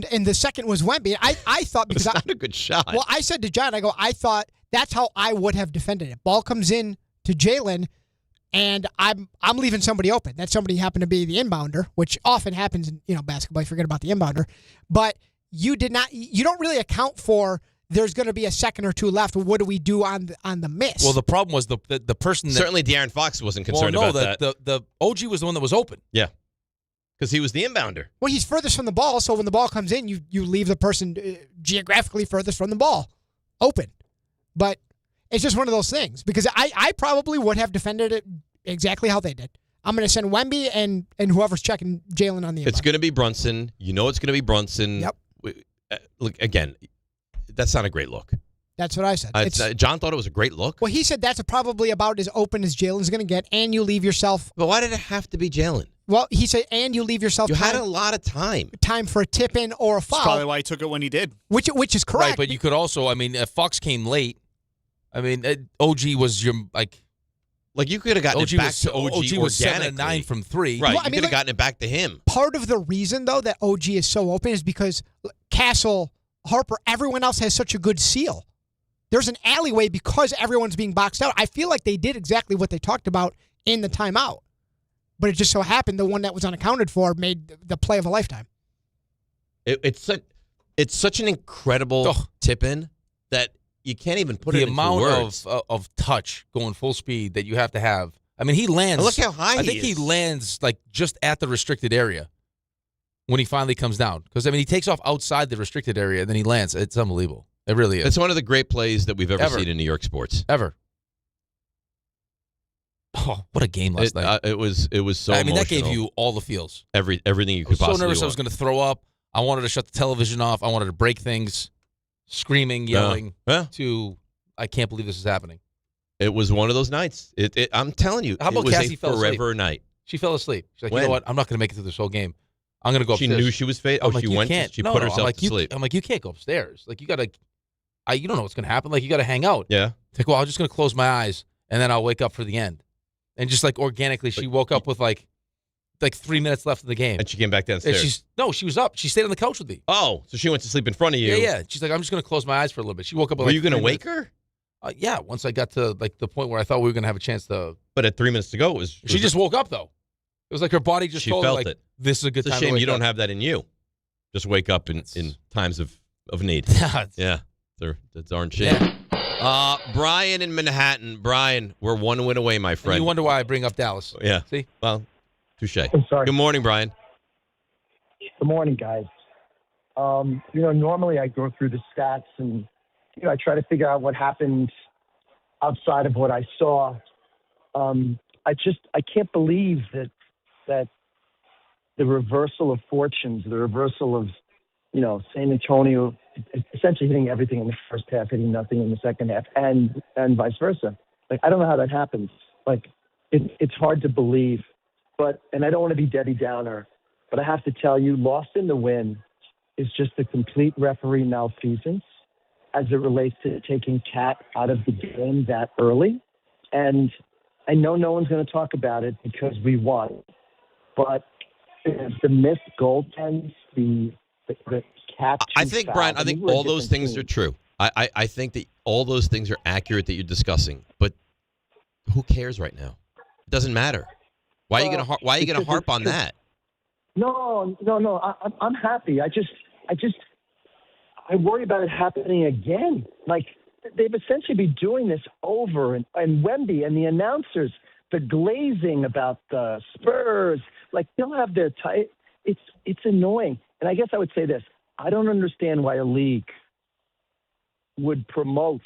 Speaker 5: And the second was Wemby. I thought because
Speaker 4: it's not a good shot.
Speaker 5: Well, I said to John, I thought that's how I would have defended it. Ball comes in to Jalen, and I'm leaving somebody open. That somebody happened to be the inbounder, which often happens in basketball. You forget about the inbounder, but you don't really account for. There's going to be a second or two left. What do we do on the miss?
Speaker 9: Well, the problem was the person that
Speaker 4: certainly De'Aaron Fox wasn't concerned
Speaker 9: about
Speaker 4: that.
Speaker 9: The OG was the one that was open.
Speaker 4: Yeah, because he was the inbounder.
Speaker 5: Well, he's furthest from the ball, so when the ball comes in, you leave the person geographically furthest from the ball open. But it's just one of those things because I probably would have defended it exactly how they did. I'm going to send Wemby and whoever's checking Jalen on the inbound.
Speaker 4: It's going to be Brunson. You know it's going to be Brunson.
Speaker 5: Yep.
Speaker 4: Look, again, that's not a great look.
Speaker 5: That's what I said.
Speaker 4: John thought it was a great look.
Speaker 5: Well, he said that's probably about as open as Jalen's going to get, and you leave yourself.
Speaker 4: But why did it have to be Jalen?
Speaker 5: Well, he said, and you leave yourself.
Speaker 4: You had a lot of time.
Speaker 5: Time for a tip in or a foul.
Speaker 13: That's probably why he took it when he did.
Speaker 5: Which is correct.
Speaker 9: Right, but you could also, if Fox came late, OG was your like
Speaker 4: you could have gotten it back to OG
Speaker 9: organically.
Speaker 4: Was
Speaker 9: 7 and 9 from 3.
Speaker 4: Right, you could have gotten it back to him.
Speaker 5: Part of the reason though that OG is so open is because Castle, Harper, everyone else has such a good seal. There's an alleyway because everyone's being boxed out. I feel like they did exactly what they talked about in the timeout. But it just so happened the one that was unaccounted for made the play of a lifetime.
Speaker 4: It's such an incredible tip-in that you can't even put it into words.
Speaker 9: The amount of touch going full speed that you have to have. I mean, he lands.
Speaker 4: And look how high
Speaker 9: I think he lands like just at the restricted area when he finally comes down. Because, he takes off outside the restricted area and then he lands. It's unbelievable. It really is.
Speaker 4: It's one of the great plays that we've ever seen in New York sports.
Speaker 9: Ever. Oh, what a game last night.
Speaker 4: It was so emotional.
Speaker 9: That gave you all the feels.
Speaker 4: Everything you could possibly
Speaker 9: I was so nervous
Speaker 4: want.
Speaker 9: I was going to throw up. I wanted to shut the television off. I wanted to break things, screaming, yelling, to I can't believe this is happening.
Speaker 4: It was one of those nights. I'm telling you,
Speaker 9: How about
Speaker 4: it was
Speaker 9: Cassie
Speaker 4: a
Speaker 9: fell
Speaker 4: forever
Speaker 9: asleep?
Speaker 4: night.
Speaker 9: She fell asleep. She's like,
Speaker 4: When?
Speaker 9: you know what? I'm not going to make it through this whole game. I'm going to go
Speaker 4: She
Speaker 9: upstairs.
Speaker 4: knew she was fading.
Speaker 9: I'm
Speaker 4: Oh,
Speaker 9: like,
Speaker 4: she
Speaker 9: you
Speaker 4: went.
Speaker 9: can't.
Speaker 4: She
Speaker 9: No,
Speaker 4: put
Speaker 9: no,
Speaker 4: herself
Speaker 9: I'm like,
Speaker 4: to sleep.
Speaker 9: I'm like, you can't go upstairs. Like, you got to. you don't know what's going to happen. Like, you got to hang out.
Speaker 4: Yeah.
Speaker 9: It's like, well, I'm just going to close my eyes, and then I'll wake up for the end. And just, like, organically, she woke up with, like 3 minutes left of the game.
Speaker 4: And she came back downstairs.
Speaker 9: She was up. She stayed on the couch with me.
Speaker 4: Oh, so she went to sleep in front of you.
Speaker 9: Yeah. She's like, I'm just going to close my eyes for a little bit. She woke up with,
Speaker 4: Were you going to wake her?
Speaker 9: Yeah, once I got to, like, the point where I thought we were going to have a chance to.
Speaker 4: But at 3 minutes to go,
Speaker 9: She just woke up, though. It was like her body just told her, like, this is a good time to wake up.
Speaker 4: It's a shame you don't have that in you. Just wake up in times of need. Yeah. It's a darn shame. Yeah. Brian in Manhattan. Brian, we're 1 win away, my friend.
Speaker 9: And you wonder why I bring up Dallas.
Speaker 4: Yeah.
Speaker 9: See?
Speaker 4: Well, touche.
Speaker 1: I'm sorry.
Speaker 4: Good morning, Brian.
Speaker 1: Good morning, guys. Normally I go through the stats and, I try to figure out what happened outside of what I saw. I can't believe that the reversal of fortunes, the reversal of, San Antonio essentially hitting everything in the first half, hitting nothing in the second half, and vice versa. Like, I don't know how that happens. Like, it's hard to believe. And I don't want to be Debbie Downer, but I have to tell you, lost in the win is just a complete referee malfeasance as it relates to taking Cat out of the game that early. And I know no one's going to talk about it because we won. But the missed goaltends, the Cat.
Speaker 4: I think, Brian, all those things are true. I think that all those things are accurate that you're discussing. But who cares right now? It doesn't matter. Why are you gonna harp on that?
Speaker 1: No. I'm happy. I worry about it happening again. Like, they've essentially been doing this over, and Wemby and the announcers, the glazing about the Spurs, like, they'll have their tight. It's annoying. And I guess I would say this: I don't understand why a league would promote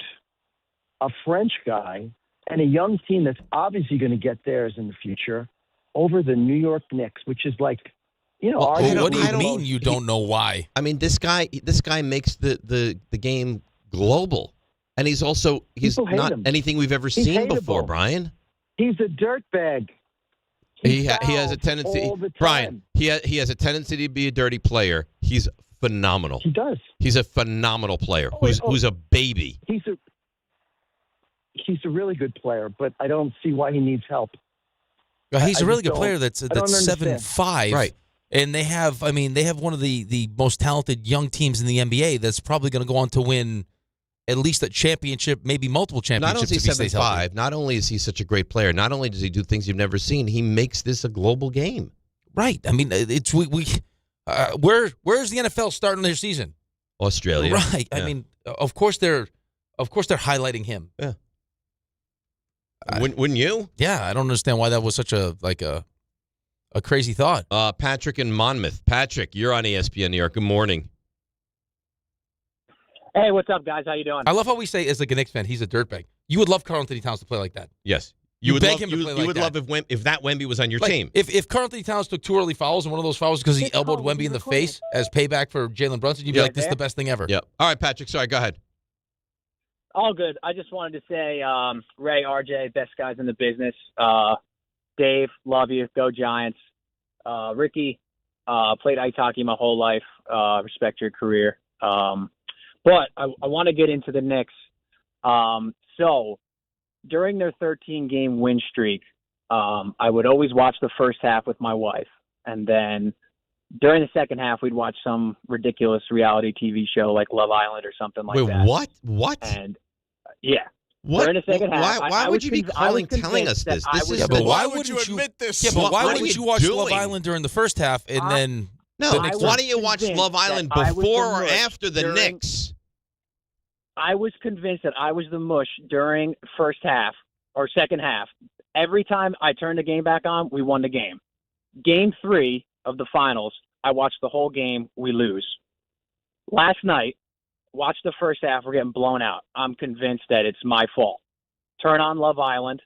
Speaker 1: a French guy and a young team that's obviously going to get theirs in the future over the New York Knicks, which is like,
Speaker 9: what do you mean you don't know why?
Speaker 4: I mean, this guy makes the game global, and he's not anything we've ever seen before, Brian.
Speaker 1: He's a dirtbag.
Speaker 4: He has a tendency, Brian. He has a tendency to be a dirty player. He's phenomenal.
Speaker 1: He does.
Speaker 4: He's a phenomenal player who's a baby.
Speaker 1: He's a really good player, but I don't see why he needs help.
Speaker 9: He's a really good player. That's 7'5",
Speaker 4: right?
Speaker 9: And they have one of the most talented young teams in the NBA. That's probably going to go on to win at least a championship, maybe multiple championships.
Speaker 4: Not only is he 7'5", not only is he such a great player, not only does he do things you've never seen, he makes this a global game.
Speaker 9: Right. I mean, it's where's the NFL starting their season?
Speaker 4: Australia.
Speaker 9: Right.
Speaker 4: Yeah.
Speaker 9: I mean, of course they're highlighting him.
Speaker 4: Yeah. Wouldn't you?
Speaker 9: Yeah, I don't understand why that was such a crazy thought.
Speaker 4: Patrick in Monmouth. Patrick, you're on ESPN New York. Good morning.
Speaker 3: Hey, what's up, guys? How you doing?
Speaker 9: I love how we say, as a Knicks fan, he's a dirtbag. You would love Karl-Anthony Towns to play like that.
Speaker 4: Yes.
Speaker 9: You would beg him to play like that.
Speaker 4: You would love if that Wemby was on your team.
Speaker 9: If Karl-Anthony Towns took 2 early fouls, and one of those fouls because he elbowed Wemby in the face as payback for Jalen Brunson, you'd be like, this is the best thing ever.
Speaker 4: Yep. All right, Patrick. Sorry, go ahead.
Speaker 3: All good. I just wanted to say, Ray, RJ, best guys in the business. Dave, love you. Go Giants. Ricky, played ice hockey my whole life. Respect your career. But I want to get into the Knicks. So during their 13-game win streak, I would always watch the first half with my wife. And then during the second half, we'd watch some ridiculous reality TV show like Love Island or something like that.
Speaker 4: Wait, what?
Speaker 3: And yeah.
Speaker 4: What?
Speaker 3: During the second half.
Speaker 4: Why would you be telling us this?
Speaker 3: But
Speaker 9: why wouldn't you admit this? Yeah, but why wouldn't you watch Love Island during the first half and then?
Speaker 4: No, why don't you watch Love Island before or after the Knicks?
Speaker 3: I was convinced that I was the mush during first half or second half. Every time I turned the game back on, we won the game. Game 3 of the finals, I watched the whole game, we lose. Last night, watched the first half, we're getting blown out. I'm convinced that it's my fault. Turn on Love Island,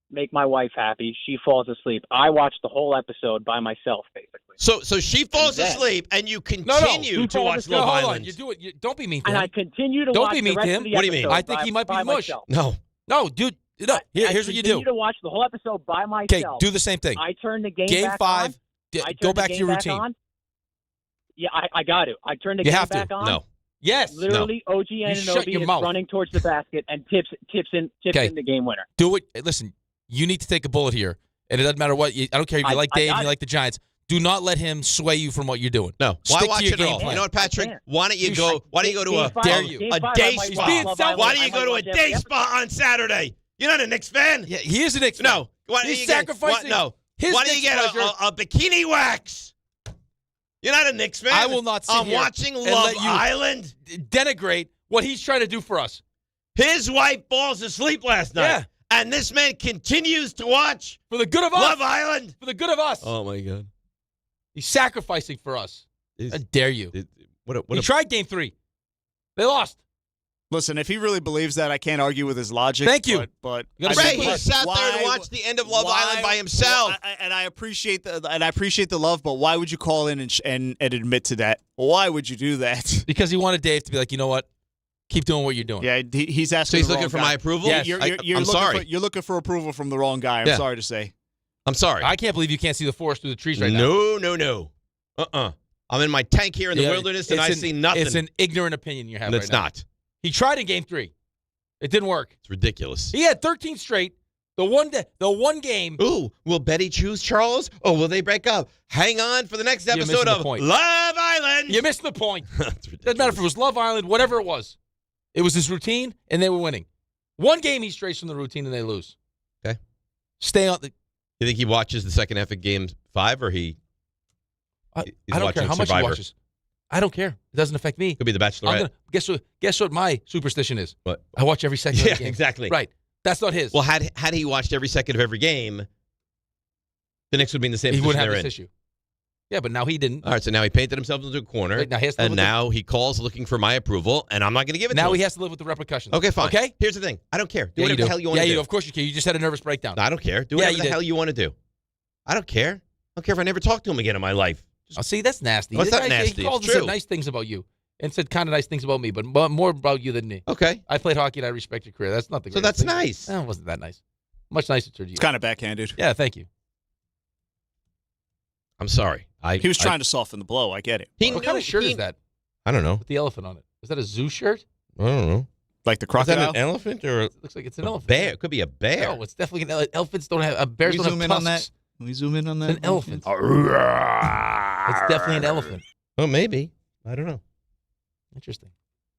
Speaker 3: make my wife happy. She falls asleep. I watched the whole episode by myself, basically.
Speaker 4: So she falls asleep, and you continue to watch Love Island.
Speaker 9: You do it. Don't be mean to him.
Speaker 3: And I continue to
Speaker 9: Don't
Speaker 3: watch
Speaker 9: be mean
Speaker 3: the
Speaker 9: to
Speaker 3: rest
Speaker 9: him.
Speaker 3: of the
Speaker 9: What do you mean?
Speaker 3: episode
Speaker 9: I think he might be
Speaker 3: by
Speaker 9: mush.
Speaker 3: myself.
Speaker 9: No, dude. No. Here's what you do.
Speaker 3: I continue to watch the whole episode by myself.
Speaker 9: Okay, do the same thing.
Speaker 3: I turn the game
Speaker 9: Game
Speaker 3: back
Speaker 9: 5,
Speaker 3: on.
Speaker 9: go back to your routine.
Speaker 3: Yeah, I got to. I turned the game back on.
Speaker 4: No.
Speaker 9: Yes.
Speaker 3: Literally, OG
Speaker 9: shut your
Speaker 3: Anunoby is
Speaker 9: mouth.
Speaker 3: running towards the basket and tips in the game winner.
Speaker 9: Do it. Listen, you need to take a bullet here, and it doesn't matter what. I don't care if you like Dave and you like the Giants. Do not let him sway you from what you're doing.
Speaker 4: No. Why
Speaker 9: Stick
Speaker 4: watch
Speaker 9: to your
Speaker 4: it at
Speaker 9: game
Speaker 4: all?
Speaker 9: plan.
Speaker 4: You know what, Patrick? Why don't you go to a day spa? Why don't you go to a day spa on Saturday? You're not a Knicks fan?
Speaker 9: Yeah, he is a Knicks fan.
Speaker 4: No. Why don't
Speaker 9: He's
Speaker 4: you get-
Speaker 9: sacrificing
Speaker 4: No.
Speaker 9: his
Speaker 4: Why don't you
Speaker 9: Knicks
Speaker 4: get
Speaker 9: pleasure.
Speaker 4: a bikini wax? You're not a Knicks fan?
Speaker 9: I will not sit
Speaker 4: I'm
Speaker 9: here
Speaker 4: watching
Speaker 9: and
Speaker 4: Love
Speaker 9: let you
Speaker 4: Island.
Speaker 9: Denigrate what he's trying to do for us.
Speaker 4: His wife falls asleep last night.
Speaker 9: Yeah.
Speaker 4: And this man continues to watch
Speaker 9: For the good of us.
Speaker 4: Love Island.
Speaker 9: For the good of us.
Speaker 4: Oh, my God.
Speaker 9: He's sacrificing for us. How dare you? He tried game 3. They lost.
Speaker 13: Listen, if he really believes that, I can't argue with his logic.
Speaker 9: Thank you.
Speaker 13: But
Speaker 9: You gotta
Speaker 13: I
Speaker 9: say
Speaker 13: mean,
Speaker 4: He sat there to watch the end of Love Island by himself.
Speaker 13: I appreciate the love, but why would you call in and admit to that? Why would you do that?
Speaker 9: Because he wanted Dave to be like, you know what? Keep doing what you're doing.
Speaker 13: Yeah, he's asking.
Speaker 4: So he's
Speaker 13: the
Speaker 4: looking
Speaker 13: wrong
Speaker 4: for
Speaker 13: guy.
Speaker 4: my approval?
Speaker 9: Yes.
Speaker 13: You're
Speaker 4: I'm sorry.
Speaker 13: you're looking for approval from the wrong guy. I'm
Speaker 4: Yeah.
Speaker 13: sorry to say.
Speaker 4: I'm sorry.
Speaker 9: I can't believe you can't see the forest through the trees right now.
Speaker 4: No. I'm in my tank here in the wilderness, and I see nothing.
Speaker 9: It's an ignorant opinion you have
Speaker 4: And
Speaker 9: right
Speaker 4: it's
Speaker 9: now.
Speaker 4: not.
Speaker 9: He tried in game 3. It didn't work.
Speaker 4: It's ridiculous.
Speaker 9: He had 13 straight. The one game.
Speaker 4: Ooh, will Betty choose Charles, or will they break up? Hang on for the next
Speaker 9: You're
Speaker 4: episode
Speaker 9: missing the
Speaker 4: of
Speaker 9: point.
Speaker 4: Love Island.
Speaker 9: You missed the point.
Speaker 4: It's
Speaker 9: Doesn't matter if it was Love Island, whatever it was. It was his routine, and they were winning. One game he strays from the routine, and they lose.
Speaker 4: Okay.
Speaker 9: Stay on the.
Speaker 4: You think he watches the second half of Game 5, or he's
Speaker 9: I don't care how much
Speaker 4: Survivor?
Speaker 9: he watches. I don't care. It doesn't affect me.
Speaker 4: Could be The Bachelorette.
Speaker 9: Guess what my superstition is?
Speaker 4: What?
Speaker 9: I watch every second of
Speaker 4: Yeah,
Speaker 9: the game.
Speaker 4: exactly.
Speaker 9: Right. That's not his.
Speaker 4: Well, had he watched every second of every game, the Knicks would be in the same
Speaker 9: he
Speaker 4: position
Speaker 9: wouldn't have
Speaker 4: they're
Speaker 9: this
Speaker 4: in.
Speaker 9: issue. Yeah, but now he didn't.
Speaker 4: All right, so now he painted himself into a corner,
Speaker 9: Right, now he has to live
Speaker 4: and
Speaker 9: with
Speaker 4: now he calls looking for my approval, and I'm not going to give it to him.
Speaker 9: Now he has to live with the repercussions.
Speaker 4: Okay, fine.
Speaker 9: Okay?
Speaker 4: Here's the thing. I don't care. Do
Speaker 9: Yeah,
Speaker 4: whatever
Speaker 9: you
Speaker 4: the hell you want to
Speaker 9: Yeah,
Speaker 4: do.
Speaker 9: you do. Of course you can. You just had a nervous breakdown.
Speaker 4: No, I don't care. Do
Speaker 9: Yeah,
Speaker 4: whatever
Speaker 9: you
Speaker 4: the
Speaker 9: did.
Speaker 4: hell you want to do. I don't care. I don't care if I never talk to him again in my life.
Speaker 9: Oh, see, that's nasty.
Speaker 4: What's
Speaker 9: This
Speaker 4: that
Speaker 9: guy,
Speaker 4: nasty?
Speaker 9: He called
Speaker 4: It's
Speaker 9: and said
Speaker 4: true.
Speaker 9: nice things about you and said kind of nice things about me, but more about you than me.
Speaker 4: Okay.
Speaker 9: I played hockey and I respect your career. That's nothing.
Speaker 4: So that's nice.
Speaker 9: No, it wasn't that nice. Much nicer to you.
Speaker 13: It's kind of backhanded.
Speaker 9: Yeah, thank you.
Speaker 4: I'm sorry.
Speaker 13: He was trying to soften the blow. I get it.
Speaker 9: What kind of shirt is that
Speaker 4: I don't know.
Speaker 9: with the elephant on it? Is that a zoo shirt?
Speaker 4: I don't know.
Speaker 13: Like the
Speaker 4: Is that
Speaker 13: crocodile.
Speaker 4: an elephant or
Speaker 9: It looks like it's an
Speaker 4: a
Speaker 9: elephant.
Speaker 4: bear? It could be a bear.
Speaker 9: No, it's definitely an elephants don't have bears
Speaker 13: Can we
Speaker 9: don't
Speaker 13: zoom
Speaker 9: have
Speaker 13: in on
Speaker 9: tusks.
Speaker 13: that? Can we zoom in on that?
Speaker 9: It's an elephant. It's definitely an elephant.
Speaker 4: Oh, maybe. I don't know.
Speaker 9: Interesting.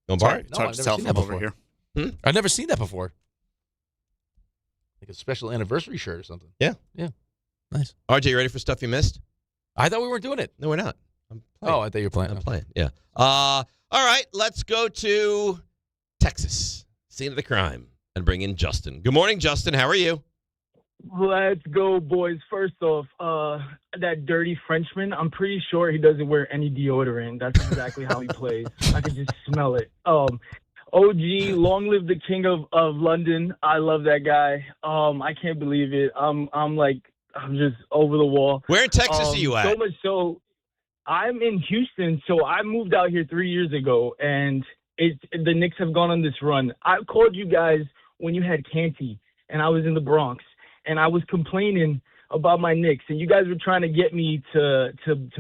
Speaker 4: No,
Speaker 9: Sorry.
Speaker 4: Bart?
Speaker 13: It's
Speaker 9: No,
Speaker 13: hard
Speaker 9: I've
Speaker 13: to
Speaker 9: never
Speaker 13: tell
Speaker 9: seen
Speaker 13: from
Speaker 9: that
Speaker 13: over
Speaker 9: before.
Speaker 13: here.
Speaker 9: I've never seen that before. Like a special anniversary shirt or something.
Speaker 4: Yeah.
Speaker 9: Yeah. Nice.
Speaker 4: RJ, you ready for stuff you missed?
Speaker 9: I thought we weren't doing it.
Speaker 4: No, we're not. I'm playing.
Speaker 9: Oh, I thought you were playing.
Speaker 4: I'm playing. Yeah. All right. Let's go to Texas, scene of the crime, and bring in Justin. Good morning, Justin. How are you?
Speaker 12: Let's go, boys. First off, that dirty Frenchman, I'm pretty sure he doesn't wear any deodorant. That's exactly how he plays. I can just smell it. OG, long live the king of London. I love that guy. I can't believe it. I'm just over the wall.
Speaker 4: Where in Texas are you at?
Speaker 12: So much so, I'm in Houston. So I moved out here 3 years ago, and the Knicks have gone on this run. I called you guys when you had Canty, and I was in the Bronx, and I was complaining about my Knicks, and you guys were trying to get me to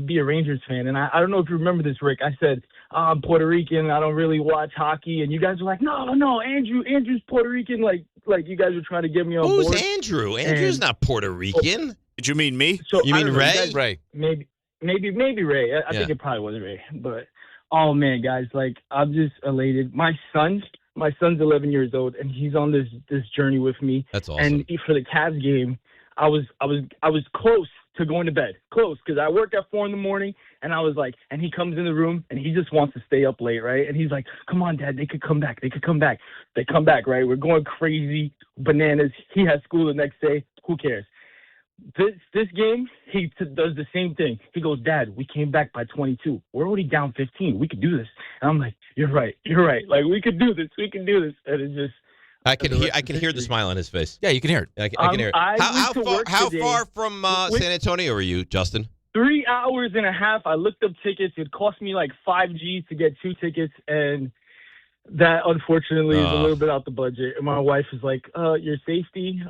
Speaker 12: be a Rangers fan. And I don't know if you remember this, Rick. I said, I'm Puerto Rican. I don't really watch hockey. And you guys were like, no, Andrew's Puerto Rican. Like you guys were trying to get me on board.
Speaker 4: Who's Andrew? Andrew's not Puerto Rican.
Speaker 13: Did you mean me?
Speaker 12: So,
Speaker 4: You
Speaker 12: I
Speaker 4: mean
Speaker 12: don't know,
Speaker 4: Ray?
Speaker 12: guys-
Speaker 9: Ray.
Speaker 12: Maybe Ray. I think it probably was Ray. But, oh, man, guys, I'm just elated. My son's 11 years old, and he's on this journey with me.
Speaker 4: That's awesome.
Speaker 12: And for the Cavs game, I was close to going to bed. Close, because I work at 4 a.m, and I was like, and he comes in the room, and he just wants to stay up late, right? And he's like, come on, Dad, they could come back. They come back, right? We're going crazy, bananas. He has school the next day. Who cares? This game, he does the same thing. He goes, Dad, we came back by 22. We're already down 15. We could do this. And I'm like, you're right. Like, we could do this. And it's just.
Speaker 4: I can hear the smile on his face.
Speaker 9: Yeah, you can hear it.
Speaker 4: I can hear it. How far from San Antonio are you, Justin?
Speaker 12: 3 hours and a half. I looked up tickets. It cost me like $5 to get 2 tickets, and that unfortunately is a little bit out the budget. And my wife is like, your safety.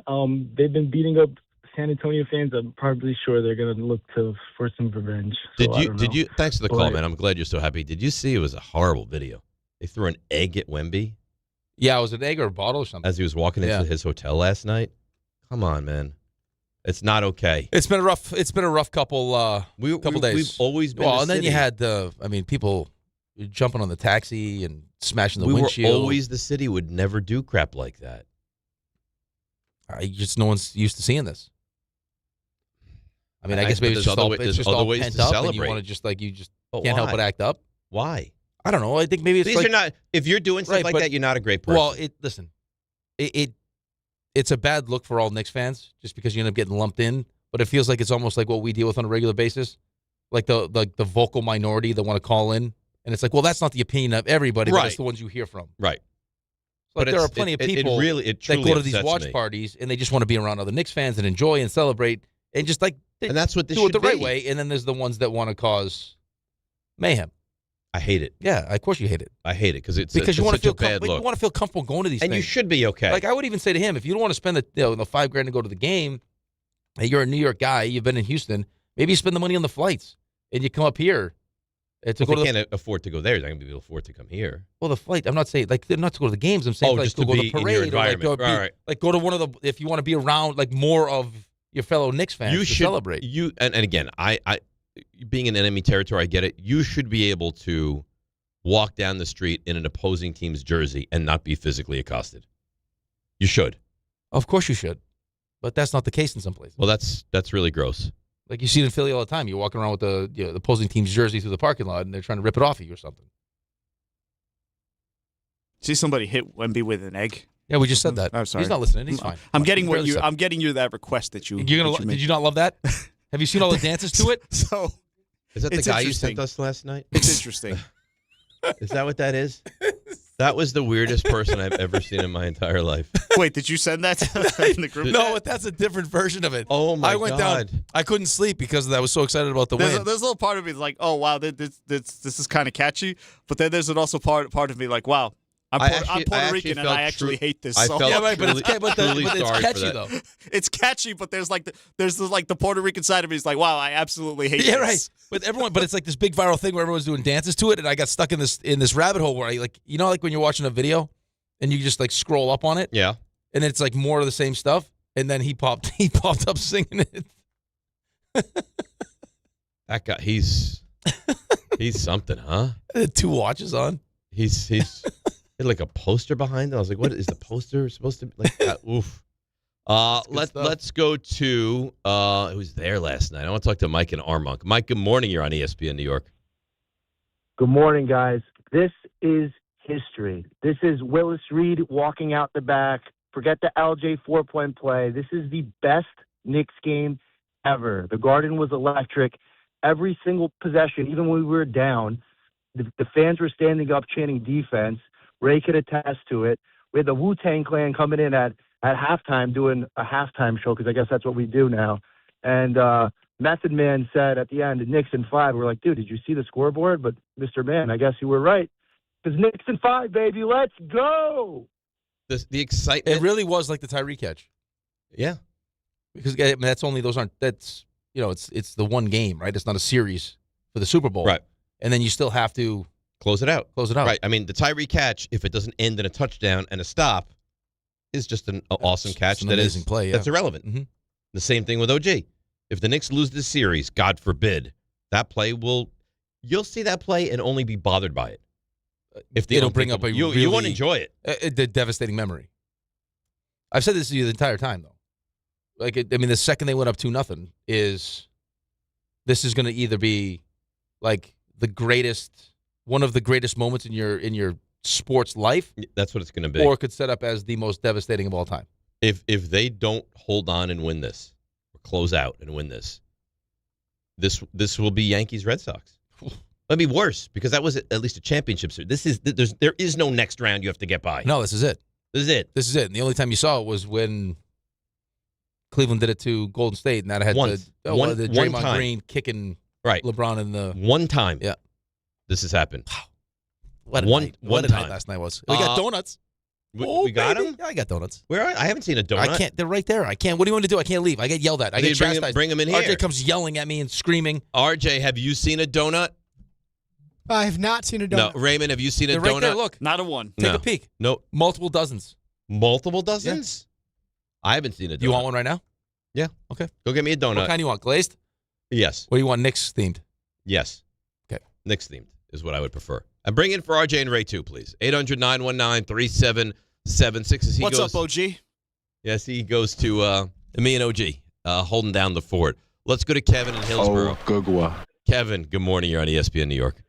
Speaker 12: They've been beating up San Antonio fans. I'm probably sure they're gonna look for some revenge. So
Speaker 4: Did you? Thanks for the call, man. I'm glad you're so happy. Did you see? It was a horrible video. They threw an egg at Wemby.
Speaker 9: Yeah, it was an egg or a bottle or something.
Speaker 4: As he was walking into his hotel last night. Come on, man. It's not okay.
Speaker 9: It's been a rough couple days.
Speaker 4: We've always been
Speaker 9: and then you had people jumping on the taxi and smashing the windshield.
Speaker 4: We were always the city. Would never do crap like that.
Speaker 9: No one's used to seeing this. I mean, I guess maybe it's just all pent up, and you want to can't help but act up.
Speaker 4: Why?
Speaker 9: I don't know. I think maybe it's
Speaker 4: you're not. If you're doing stuff like that, you're not a great person.
Speaker 9: Well, it's a bad look for all Knicks fans just because you end up getting lumped in. But it feels like it's almost like what we deal with on a regular basis, like the vocal minority that want to call in, and it's like, well, that's not the opinion of everybody, but it's the ones you hear from.
Speaker 4: Right.
Speaker 9: But there are plenty of people that go to these watch parties and they just want to be around other Knicks fans and enjoy and celebrate and just
Speaker 4: and that's what this
Speaker 9: do it
Speaker 4: should
Speaker 9: the right
Speaker 4: be.
Speaker 9: way. And then there's the ones that want to cause mayhem.
Speaker 4: I hate it.
Speaker 9: Yeah, of course you hate it.
Speaker 4: I hate it because
Speaker 9: you want to feel
Speaker 4: bad look.
Speaker 9: You want to feel comfortable going to these
Speaker 4: and
Speaker 9: things.
Speaker 4: You should be okay.
Speaker 9: Like I would even say to him, if you don't want to spend the $5,000 to go to the game, hey, you're a New York guy, you've been in Houston, maybe you spend the money on the flights and you come up here.
Speaker 4: If they can't afford to go there, they're not going to be able to afford to come here.
Speaker 9: Well, the flight, I'm not saying they're not to go to the games. I'm saying
Speaker 4: just
Speaker 9: to go to the
Speaker 4: in your
Speaker 9: parade
Speaker 4: environment.
Speaker 9: or go to one of the, if you want to be around more of your fellow Knicks fans
Speaker 4: you
Speaker 9: to
Speaker 4: should
Speaker 9: celebrate.
Speaker 4: And again, I being in enemy territory, I get it. You should be able to walk down the street in an opposing team's jersey and not be physically accosted. You should.
Speaker 9: Of course you should. But that's not the case in some places.
Speaker 4: Well, that's really gross.
Speaker 9: Like you see it in Philly all the time. You're walking around with the opposing team's jersey through the parking lot, and they're trying to rip it off of you or something.
Speaker 13: See somebody hit Wemby with an egg?
Speaker 9: Yeah, we just said that.
Speaker 13: I'm sorry.
Speaker 9: He's not listening. He's fine.
Speaker 13: I'm getting you that request that you.
Speaker 9: Did you not love that? Have you seen all the dances to it?
Speaker 13: So
Speaker 4: is that the guy you sent us last night?
Speaker 13: It's interesting.
Speaker 4: Is that what that is? That was the weirdest person I've ever seen in my entire life.
Speaker 13: Wait, did you send that in the group?
Speaker 9: No, but that's a different version of it.
Speaker 4: Oh, my God.
Speaker 9: I went down. I couldn't sleep because I was so excited about the win.
Speaker 13: There's a little part of me that's like, oh, wow, this is kind of catchy. But then there's also part of me like, wow, I'm Puerto Rican and I actually hate this song.
Speaker 9: But it's catchy, though.
Speaker 13: It's catchy, but there's the Puerto Rican side of me is like, wow, I absolutely hate this.
Speaker 9: Yeah, right. But it's like this big viral thing where everyone's doing dances to it, and I got stuck in this rabbit hole where I when you're watching a video and you just scroll up on it.
Speaker 4: Yeah.
Speaker 9: And then it's more of the same stuff, and then he popped up singing it.
Speaker 4: That guy, he's something, huh?
Speaker 9: Two watches on.
Speaker 4: He's had like a poster behind it. I was like, what is the poster supposed to be like? Oof. Let's go to who was there last night. I want to talk to Mike and Armonk. Mike, good morning. You're on ESPN New York.
Speaker 16: Good morning, guys. This is history. This is Willis Reed walking out the back. Forget the LJ 4-point play. This is the best Knicks game ever. The Garden was electric. Every single possession, even when we were down, the fans were standing up chanting defense. Ray could attest to it. We had the Wu-Tang Clan coming in at halftime doing a halftime show because I guess that's what we do now. And Method Man said at the end, Knicks in 5. We're like, dude, did you see the scoreboard? But Mr. Man, I guess you were right. Because Knicks in 5, baby. Let's go.
Speaker 4: The excitement.
Speaker 9: It really was like the Tyree catch.
Speaker 4: Yeah.
Speaker 9: Because that's it's the one game, right? It's not a series for the Super Bowl.
Speaker 4: Right.
Speaker 9: And then you still have to
Speaker 4: close it out.
Speaker 9: Right.
Speaker 4: I mean, the Tyree catch, if it doesn't end in a touchdown and a stop, is just an awesome catch.
Speaker 9: An amazing play. Yeah.
Speaker 4: That's irrelevant.
Speaker 9: Mm-hmm.
Speaker 4: The same thing with OG. If the Knicks lose this series, God forbid, that play you'll see that play and only be bothered by it. If
Speaker 9: it'll bring up
Speaker 4: you won't enjoy it.
Speaker 9: The devastating memory. I've said this to you the entire time, though. The second they went up 2-0 this is going to either be like one of the greatest moments in your sports life.
Speaker 4: That's what it's going to be.
Speaker 9: Or it could set up as the most devastating of all time.
Speaker 4: If they don't hold on and win this, or close out and win this will be Yankees Red Sox. It'd be worse because that was at least a championship series. There is no next round you have to get by.
Speaker 9: No, this is it.
Speaker 4: This is it.
Speaker 9: And the only time you saw it was when Cleveland did it to Golden State, and that had the Draymond Green kicking LeBron in the
Speaker 4: one time.
Speaker 9: Yeah,
Speaker 4: this has happened.
Speaker 9: What a
Speaker 4: night
Speaker 9: last night was. We got donuts.
Speaker 4: We got them?
Speaker 9: Yeah, I got donuts.
Speaker 4: Where are I haven't seen a donut.
Speaker 9: I can't. They're right there. I can't. What do you want to do? I can't leave. I get yelled at. I get chastised.
Speaker 4: Bring them in here.
Speaker 9: RJ comes yelling at me and screaming.
Speaker 4: RJ, have you seen a donut?
Speaker 5: I have not seen a donut.
Speaker 4: No, Raymond, have you seen a
Speaker 9: They're
Speaker 4: donut?
Speaker 9: right there. Look,
Speaker 13: Not a one.
Speaker 9: take
Speaker 4: No.
Speaker 9: a peek.
Speaker 4: No.
Speaker 9: Multiple dozens.
Speaker 4: Multiple dozens? I haven't seen a donut.
Speaker 9: You want one right now?
Speaker 4: Yeah.
Speaker 9: Okay.
Speaker 4: Go get me a donut.
Speaker 9: What kind do you want? Glazed?
Speaker 4: Yes.
Speaker 9: What do you want? Knicks themed?
Speaker 4: Yes.
Speaker 9: Okay.
Speaker 4: Knicks themed is what I would prefer. And bring in for RJ and Ray too, please. 800-919-3776.
Speaker 13: What's up, OG?
Speaker 4: Yes, he goes to me and OG holding down the fort. Let's go to Kevin in Hillsborough. Kevin, good morning. You're on ESPN New York.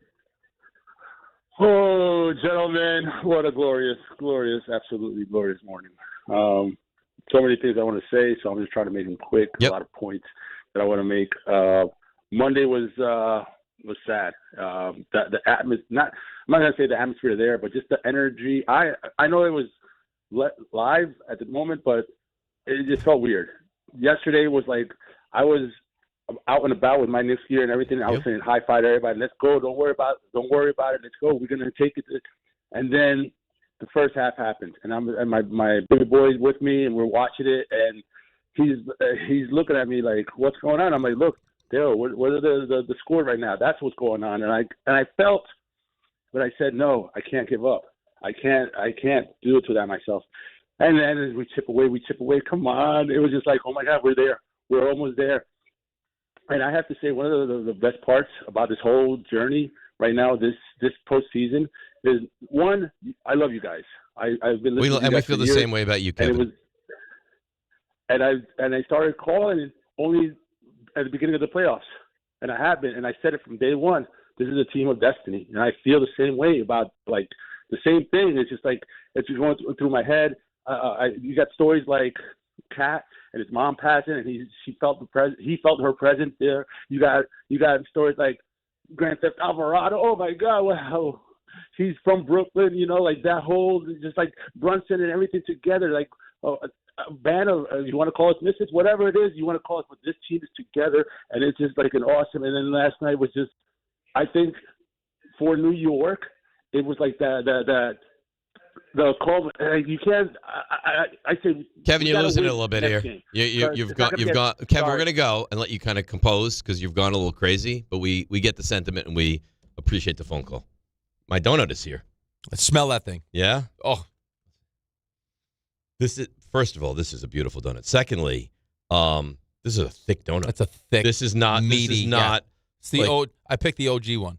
Speaker 17: Oh, gentlemen, what a glorious, absolutely glorious morning. So many things I want to say, so I'm just trying to make them quick.
Speaker 4: Yep.
Speaker 17: A lot of points that I want to make. Monday was sad. The atmosphere, I'm not going to say the atmosphere there, but just the energy. I know it was live at the moment, but it just felt weird. Yesterday was like I was out and about with my Knicks gear and everything. I was saying high five to everybody. Let's go. Don't worry about it. Let's go. We're gonna take it. And then the first half happened, and my baby boy's with me, and we're watching it, and he's looking at me like, "What's going on?" I'm like, "Look, Dale, what are the score right now? That's what's going on." And I felt, but I said, "No, I can't give up. I can't do it to that myself." And then as we chip away. Come on! It was just like, "Oh my God, we're there. We're almost there." And I have to say, one of the best parts about this whole journey right now, this postseason, is one, I love you guys. I've been listening to you guys
Speaker 4: And we feel
Speaker 17: for
Speaker 4: the
Speaker 17: years,
Speaker 4: same way about you, Kevin.
Speaker 17: And I started calling only at the beginning of the playoffs, and I have been, and I said it from day one. This is a team of destiny, and I feel the same way about like the same thing. It's just like it's just going through my head. You got stories like Kat and his mom passing, and he felt her presence there. You got stories like Grand Theft Alvarado. Oh my God, wow, he's from Brooklyn. You know, like that whole just like Brunson and everything together. Like a band of you want to call us misfits, whatever it is you want to call us, but this team is together, and it's just like an awesome. And then last night was just, I think, for New York, it was like the call. You can't. I say,
Speaker 4: Kevin, you're losing it a little bit here. You've gone. Kevin, we're gonna go and let you kind of compose because you've gone a little crazy. But we get the sentiment and we appreciate the phone call. My donut is here.
Speaker 9: Let's smell that thing.
Speaker 4: Yeah.
Speaker 9: Oh,
Speaker 4: First of all, this is a beautiful donut. Secondly, this is a thick donut.
Speaker 9: That's a thick.
Speaker 4: This is not
Speaker 9: meaty.
Speaker 4: This is not.
Speaker 9: Yeah. It's the I picked the OG one,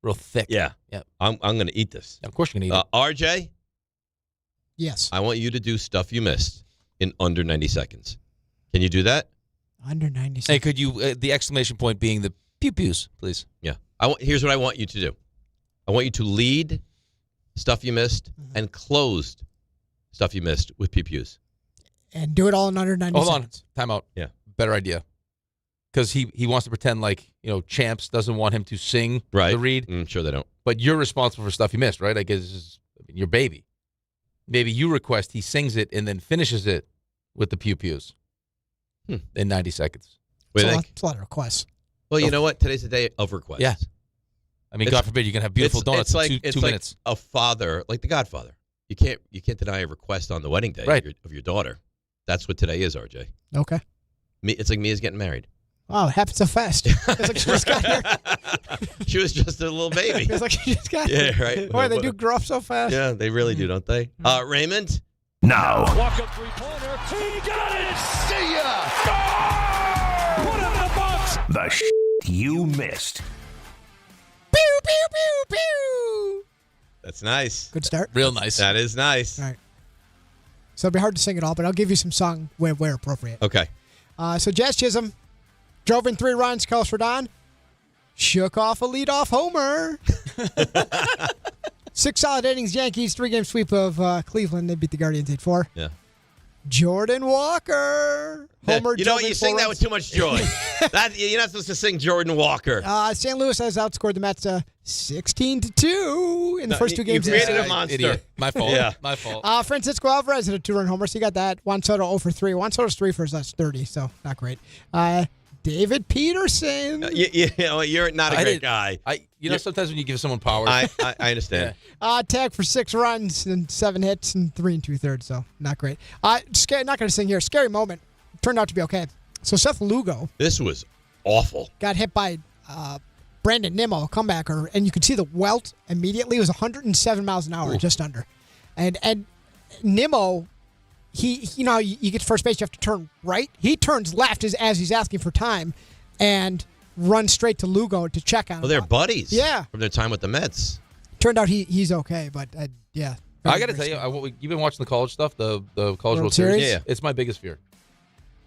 Speaker 9: real thick.
Speaker 4: Yeah. I'm gonna eat this.
Speaker 9: Of course you're gonna eat it.
Speaker 4: RJ.
Speaker 5: Yes.
Speaker 4: I want you to do stuff you missed in under 90 seconds. Can you do that?
Speaker 5: Under 90 seconds.
Speaker 9: Hey, could you, the exclamation point being the pew-pews, please?
Speaker 4: Yeah. Here's what I want you to do. I want you to lead stuff you missed and closed stuff you missed with pew-pews.
Speaker 5: And do it all in under 90
Speaker 9: Hold
Speaker 5: seconds.
Speaker 9: on. Time out.
Speaker 4: Yeah.
Speaker 9: Better idea. Because he wants to pretend like, Champs doesn't want him to sing the read.
Speaker 4: Sure they don't.
Speaker 9: But you're responsible for stuff you missed, right? I guess this is your baby. Maybe you request he sings it and then finishes it with the pew-pews in 90 seconds.
Speaker 4: What do you think?
Speaker 5: It's a lot of requests.
Speaker 4: Well, you know what? Today's the day of requests.
Speaker 9: Yeah. I mean, God forbid you're going to have beautiful donuts in two minutes.
Speaker 4: Like a father, like the Godfather. You can't deny a request on the wedding day of your daughter. That's what today is, RJ.
Speaker 5: Okay.
Speaker 4: It's like Mia's getting married.
Speaker 5: Wow, it happened so fast. It's like she just got here.
Speaker 4: She was just a little baby.
Speaker 5: It's like she just got here.
Speaker 4: Yeah, right.
Speaker 5: Boy, they do grow up so fast.
Speaker 4: Yeah, they really do, don't they? Raymond?
Speaker 26: Now.
Speaker 27: Walk up three-pointer. He got it.
Speaker 26: See ya.
Speaker 27: Score! Put it in the box.
Speaker 26: The you missed.
Speaker 5: Pew, pew, pew, pew.
Speaker 4: That's nice.
Speaker 5: Good start.
Speaker 9: Real nice.
Speaker 4: That is nice.
Speaker 5: All right. So it'll be hard to sing it all, but I'll give you some song where appropriate.
Speaker 4: Okay.
Speaker 5: So Jazz Chisholm drove in 3 runs. Carlos Rodon shook off a leadoff homer. 6 solid innings. Yankees 3-game sweep of Cleveland. They beat the Guardians 8-4.
Speaker 4: Yeah.
Speaker 5: Jordan Walker. Homer.
Speaker 4: You know what? You sing that with too much joy. You're not supposed to sing Jordan Walker.
Speaker 5: St. Louis has outscored the Mets 16-2 in the first 2 games.
Speaker 4: You created a monster.
Speaker 9: Idiot. My fault.
Speaker 4: Yeah.
Speaker 9: My fault.
Speaker 5: Francisco Alvarez hit a 2-run homer, so you got that. Juan Soto 0 for 3. Juan Soto's 3 for his last 30, so not great. David Peterson.
Speaker 4: You're not a great guy.
Speaker 9: Sometimes when you give someone power.
Speaker 4: I understand.
Speaker 5: Tagged for 6 runs and 7 hits and 3 2/3, so not great. Not going to sing here. Scary moment. Turned out to be okay. So Seth Lugo.
Speaker 4: This was awful.
Speaker 5: Got hit by Brandon Nimmo, a comebacker, and you could see the welt immediately. It was 107 miles an hour, just under. And Nimmo, you get to first base, you have to turn right. He turns left as he's asking for time and runs straight to Lugo to check on him.
Speaker 4: Well, they're buddies.
Speaker 5: Yeah.
Speaker 4: From their time with the Mets.
Speaker 5: Turned out he's okay, but yeah.
Speaker 9: I got to tell you, you've been watching the college stuff, the College World Series?
Speaker 5: Yeah.
Speaker 9: It's my biggest fear.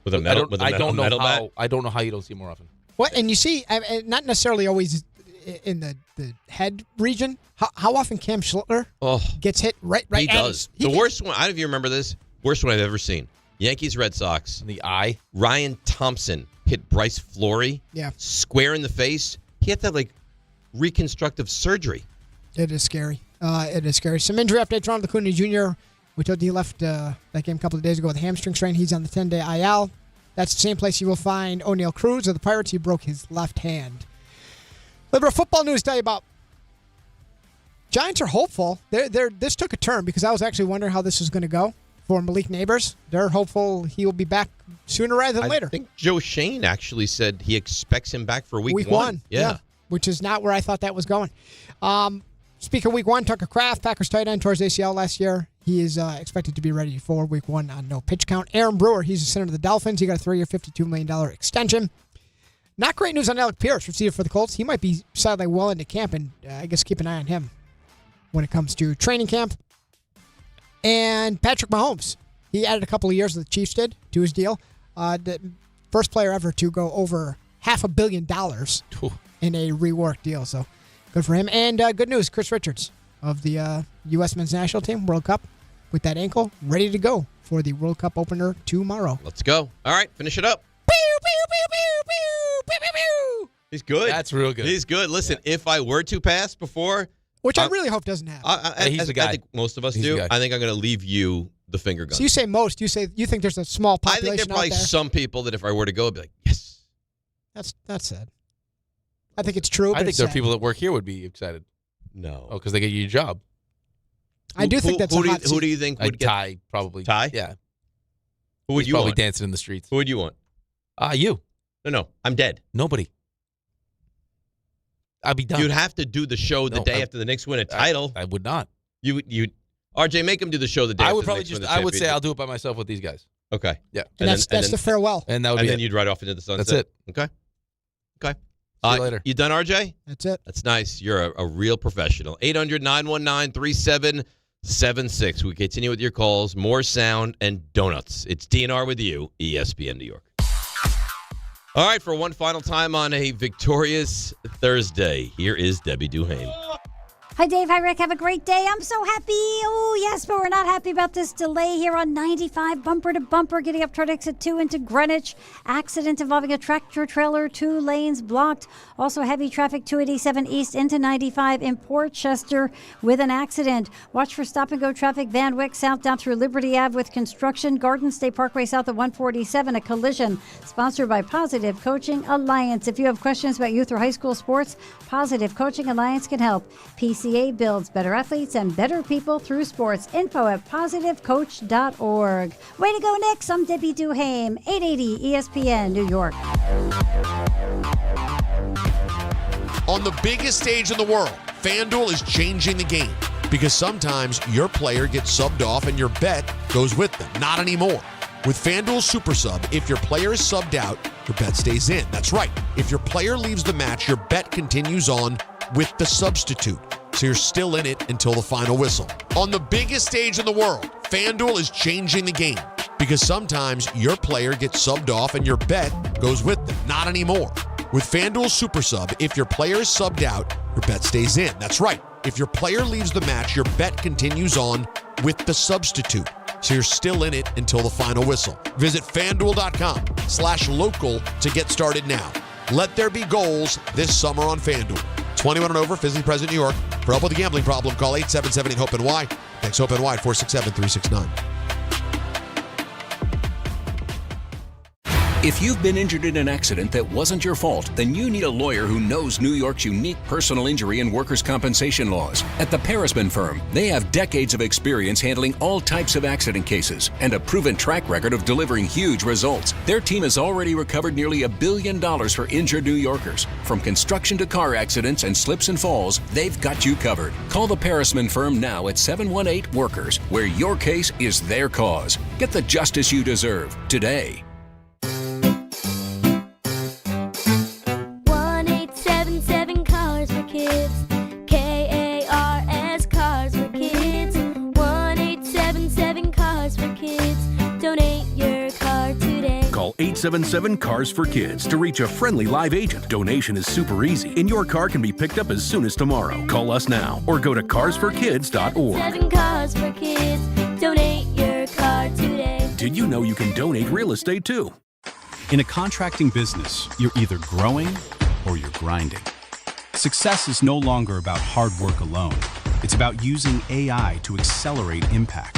Speaker 4: With a metal,
Speaker 9: I don't know
Speaker 4: bat?
Speaker 9: I don't know how you don't see it more often.
Speaker 5: What? And you see, not necessarily always in the head region. How often Cam Schlittler gets hit right?
Speaker 4: He does. The worst one, I don't know if you remember this, worst one I've ever seen. Yankees, Red Sox.
Speaker 9: In the eye.
Speaker 4: Ryan Thompson hit Bryce Flory square in the face. He had to have, reconstructive surgery.
Speaker 5: It is scary. It is scary. Some injury updates. Ronald Acuna Jr., we told you he left that game a couple of days ago with a hamstring strain. He's on the 10-day IL. That's the same place you will find O'Neal Cruz of the Pirates. He broke his left hand. Liberal football news tell you about Giants are hopeful. This took a turn because I was actually wondering how this was going to go for Malik Neighbors. They're hopeful he will be back sooner rather than later.
Speaker 4: I think Joe Shane actually said he expects him back for week one.
Speaker 5: Yeah. Which is not where I thought that was going. Speaking of week one, Tucker Kraft, Packers tight end, tore his ACL last year. He is expected to be ready for week one on no pitch count. Aaron Brewer, he's a center of the Dolphins. He got a 3-year, $52 million extension. Not great news on Alec Pierce, receiver for the Colts. He might be sidelined well into camp, and I guess keep an eye on him when it comes to training camp. And Patrick Mahomes, he added a couple of years that the Chiefs did to his deal. The first player ever to go over $500 million in a reworked deal. So good for him. And good news, Chris Richards of the U.S. men's national team, World Cup, with that ankle, ready to go for the World Cup opener tomorrow.
Speaker 4: Let's go. All right, finish it up. He's good.
Speaker 9: That's real good.
Speaker 4: He's good. Listen, if I were to pass before...
Speaker 5: Which I really hope doesn't happen.
Speaker 4: He's the guy. I think most of us do. I think I'm going to leave you the finger gun.
Speaker 5: So you say most. You think there's a small population
Speaker 4: I think there are probably some people that if I were to go, I'd be like, yes.
Speaker 5: That's sad. I think it's true.
Speaker 9: I think there are people that work here would be excited.
Speaker 4: No.
Speaker 9: Oh, because they get you a job.
Speaker 5: I do think that's
Speaker 4: who do you think would get
Speaker 9: Ty? Probably
Speaker 4: Ty.
Speaker 9: Yeah.
Speaker 4: Who would
Speaker 9: He's
Speaker 4: you
Speaker 9: probably
Speaker 4: want?
Speaker 9: dancing in the streets?
Speaker 4: Who would you want?
Speaker 9: You.
Speaker 4: No, I'm dead.
Speaker 9: Nobody. I'd be done.
Speaker 4: You'd have to do the show the day after the Knicks win a title.
Speaker 9: I would not.
Speaker 4: You RJ, make him do the show the day after the Knicks win the championship.
Speaker 9: I would say I'll do it by myself with these guys.
Speaker 4: Okay.
Speaker 9: Yeah.
Speaker 5: And that's the farewell.
Speaker 9: And that would
Speaker 4: and
Speaker 9: be
Speaker 4: then you'd ride off into the sunset.
Speaker 9: That's it.
Speaker 4: Okay.
Speaker 9: See you later.
Speaker 4: You done, RJ?
Speaker 5: That's it.
Speaker 4: That's nice. You're a real professional. 800-919-3776. We continue with your calls. More sound and donuts. It's DNR with you, ESPN New York. All right, for one final time on a victorious Thursday, here is Debbie Duhane.
Speaker 18: Hi, Dave. Hi, Rick. Have a great day. I'm so happy. Oh, yes, but we're not happy about this delay here on 95, bumper to bumper, getting up toward exit 2 into Greenwich. Accident involving a tractor trailer, 2 lanes blocked. Also heavy traffic 287 east into 95 in Port Chester with an accident. Watch for stop-and-go traffic, Van Wyck south down through Liberty Ave with construction. Garden State Parkway south of 147, a collision. Sponsored by Positive Coaching Alliance. If you have questions about youth or high school sports, Positive Coaching Alliance can help. PCA builds better athletes and better people through sports. Info at positivecoach.org. Way to go, Knicks. I'm Debbie Duhame, 880 ESPN, New York.
Speaker 19: On the biggest stage in the world, FanDuel is changing the game because sometimes your player gets subbed off and your bet goes with them. Not anymore. With FanDuel Super Sub, if your player is subbed out, your bet stays in. That's right. If your player leaves the match, your bet continues on with the substitute. So you're still in it until the final whistle. On the biggest stage in the world, FanDuel is changing the game because sometimes your player gets subbed off and your bet goes with them. Not anymore. With FanDuel Super Sub, if your player is subbed out, your bet stays in. That's right. If your player leaves the match, your bet continues on with the substitute. So you're still in it until the final whistle. Visit FanDuel.com/local to get started now. Let there be goals this summer on FanDuel. 21 and over, physically present, New York. For help with a gambling problem, call 877-8-HOPE-NY. Thanks, HOPE-NY, 467-369.
Speaker 15: If you've been injured in an accident that wasn't your fault, then you need a lawyer who knows New York's unique personal injury and workers' compensation laws. At the Parisman Firm, they have decades of experience handling all types of accident cases and a proven track record of delivering huge results. Their team has already recovered nearly $1 billion for injured New Yorkers. From construction to car accidents and slips and falls, they've got you covered. Call the Parisman Firm now at 718-WORKERS, where your case is their cause. Get the justice you deserve today.
Speaker 20: 1-877 Cars for Kids. KARS Cars for Kids. 1-877 Cars for Kids. Donate your car today.
Speaker 21: Call 877 Cars for Kids to reach a friendly live agent. Donation is super easy, and your car can be picked up as soon as tomorrow. Call us now or go to carsforkids.org.
Speaker 20: 7 Cars for Kids. Donate your car today.
Speaker 21: Did you know you can donate real estate too?
Speaker 22: In a contracting business, you're either growing or you're grinding. Success is no longer about hard work alone. It's about using AI to accelerate impact.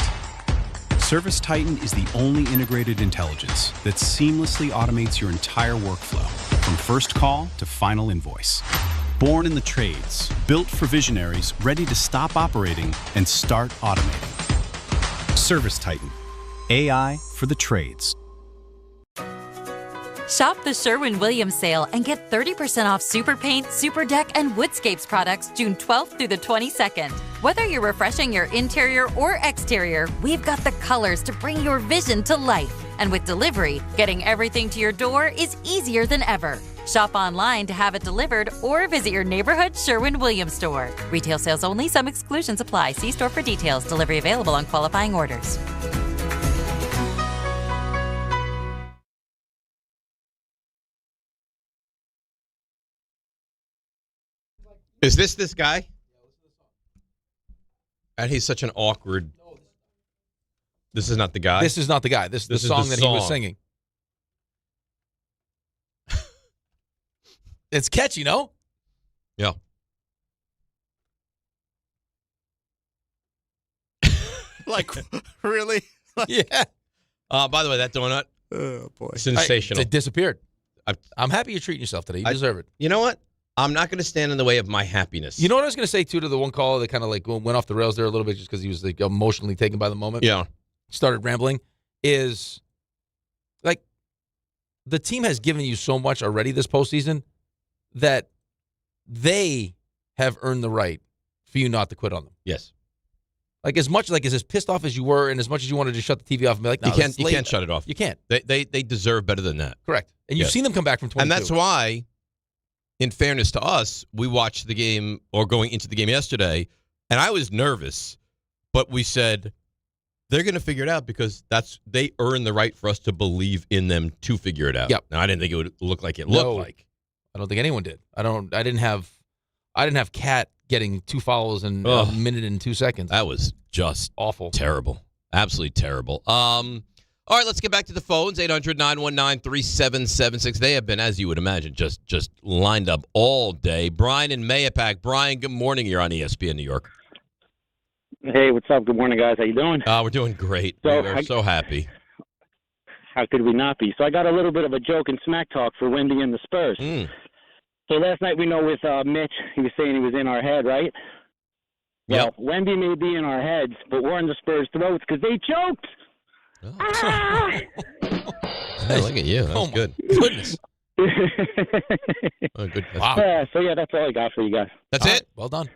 Speaker 22: Service Titan is the only integrated intelligence that seamlessly automates your entire workflow, from first call to final invoice. Born in the trades, built for visionaries ready to stop operating and start automating. Service Titan, AI for the trades.
Speaker 23: Shop the Sherwin-Williams sale and get 30% off Super Paint, Super Deck, and Woodscapes products June 12th through the 22nd. Whether you're refreshing your interior or exterior, we've got the colors to bring your vision to life. And with delivery, getting everything to your door is easier than ever. Shop online to have it delivered or visit your neighborhood Sherwin-Williams store. Retail sales only. Some exclusions apply. See store for details. Delivery available on qualifying orders.
Speaker 4: Is this guy? And he's such an awkward. This is not the guy.
Speaker 9: This is not the guy. This is the song that he was singing. It's catchy, no?
Speaker 4: Yeah.
Speaker 13: Like, really?
Speaker 9: Yeah.
Speaker 4: By the way, that donut.
Speaker 13: Oh, boy.
Speaker 4: Sensational.
Speaker 9: It disappeared. I'm happy you're treating yourself today. You deserve it.
Speaker 4: You know what? I'm not going to stand in the way of my happiness.
Speaker 9: You know what I was going to say, too, to the one caller that kind of like went off the rails there a little bit just because he was like emotionally taken by the moment?
Speaker 4: Yeah.
Speaker 9: Started rambling. Is like the team has given you so much already this postseason that they have earned the right for you not to quit on them.
Speaker 4: Yes.
Speaker 9: Like as pissed off as you were and as much as you wanted to shut the TV off and be like, no,
Speaker 4: you can't shut it off.
Speaker 9: You can't.
Speaker 4: They deserve better than that.
Speaker 9: Correct. And you've seen them come back from 22.
Speaker 4: And that's why, in fairness to us, we watched the game or going into the game yesterday, and I was nervous, but we said they're going to figure it out because they earn the right for us to believe in them to figure it out.
Speaker 9: Yep.
Speaker 4: Now, I didn't think it would look like it looked like.
Speaker 9: I don't think anyone did. I didn't have Cat getting 2 fouls in a minute and 2 seconds.
Speaker 4: That was just
Speaker 9: awful.
Speaker 4: Terrible. Absolutely terrible. All right, let's get back to the phones. 800-919-3776. They have been, as you would imagine, just lined up all day. Brian in Mayapack. Brian, good morning. You're on ESPN New York.
Speaker 24: Hey, what's up? Good morning, guys. How you doing?
Speaker 4: We're doing great. We are so happy.
Speaker 24: How could we not be? So I got a little bit of a joke and smack talk for Wemby and the Spurs. So last night we know with Mitch, he was saying he was in our head, right?
Speaker 4: Yeah.
Speaker 24: Well, Wemby may be in our heads, but we're in the Spurs' throats because they choked.
Speaker 4: Hey, look at you. That was good.
Speaker 9: Goodness.
Speaker 4: Good.
Speaker 24: Wow. So, that's all I got for you guys.
Speaker 4: That's it?
Speaker 9: Well done.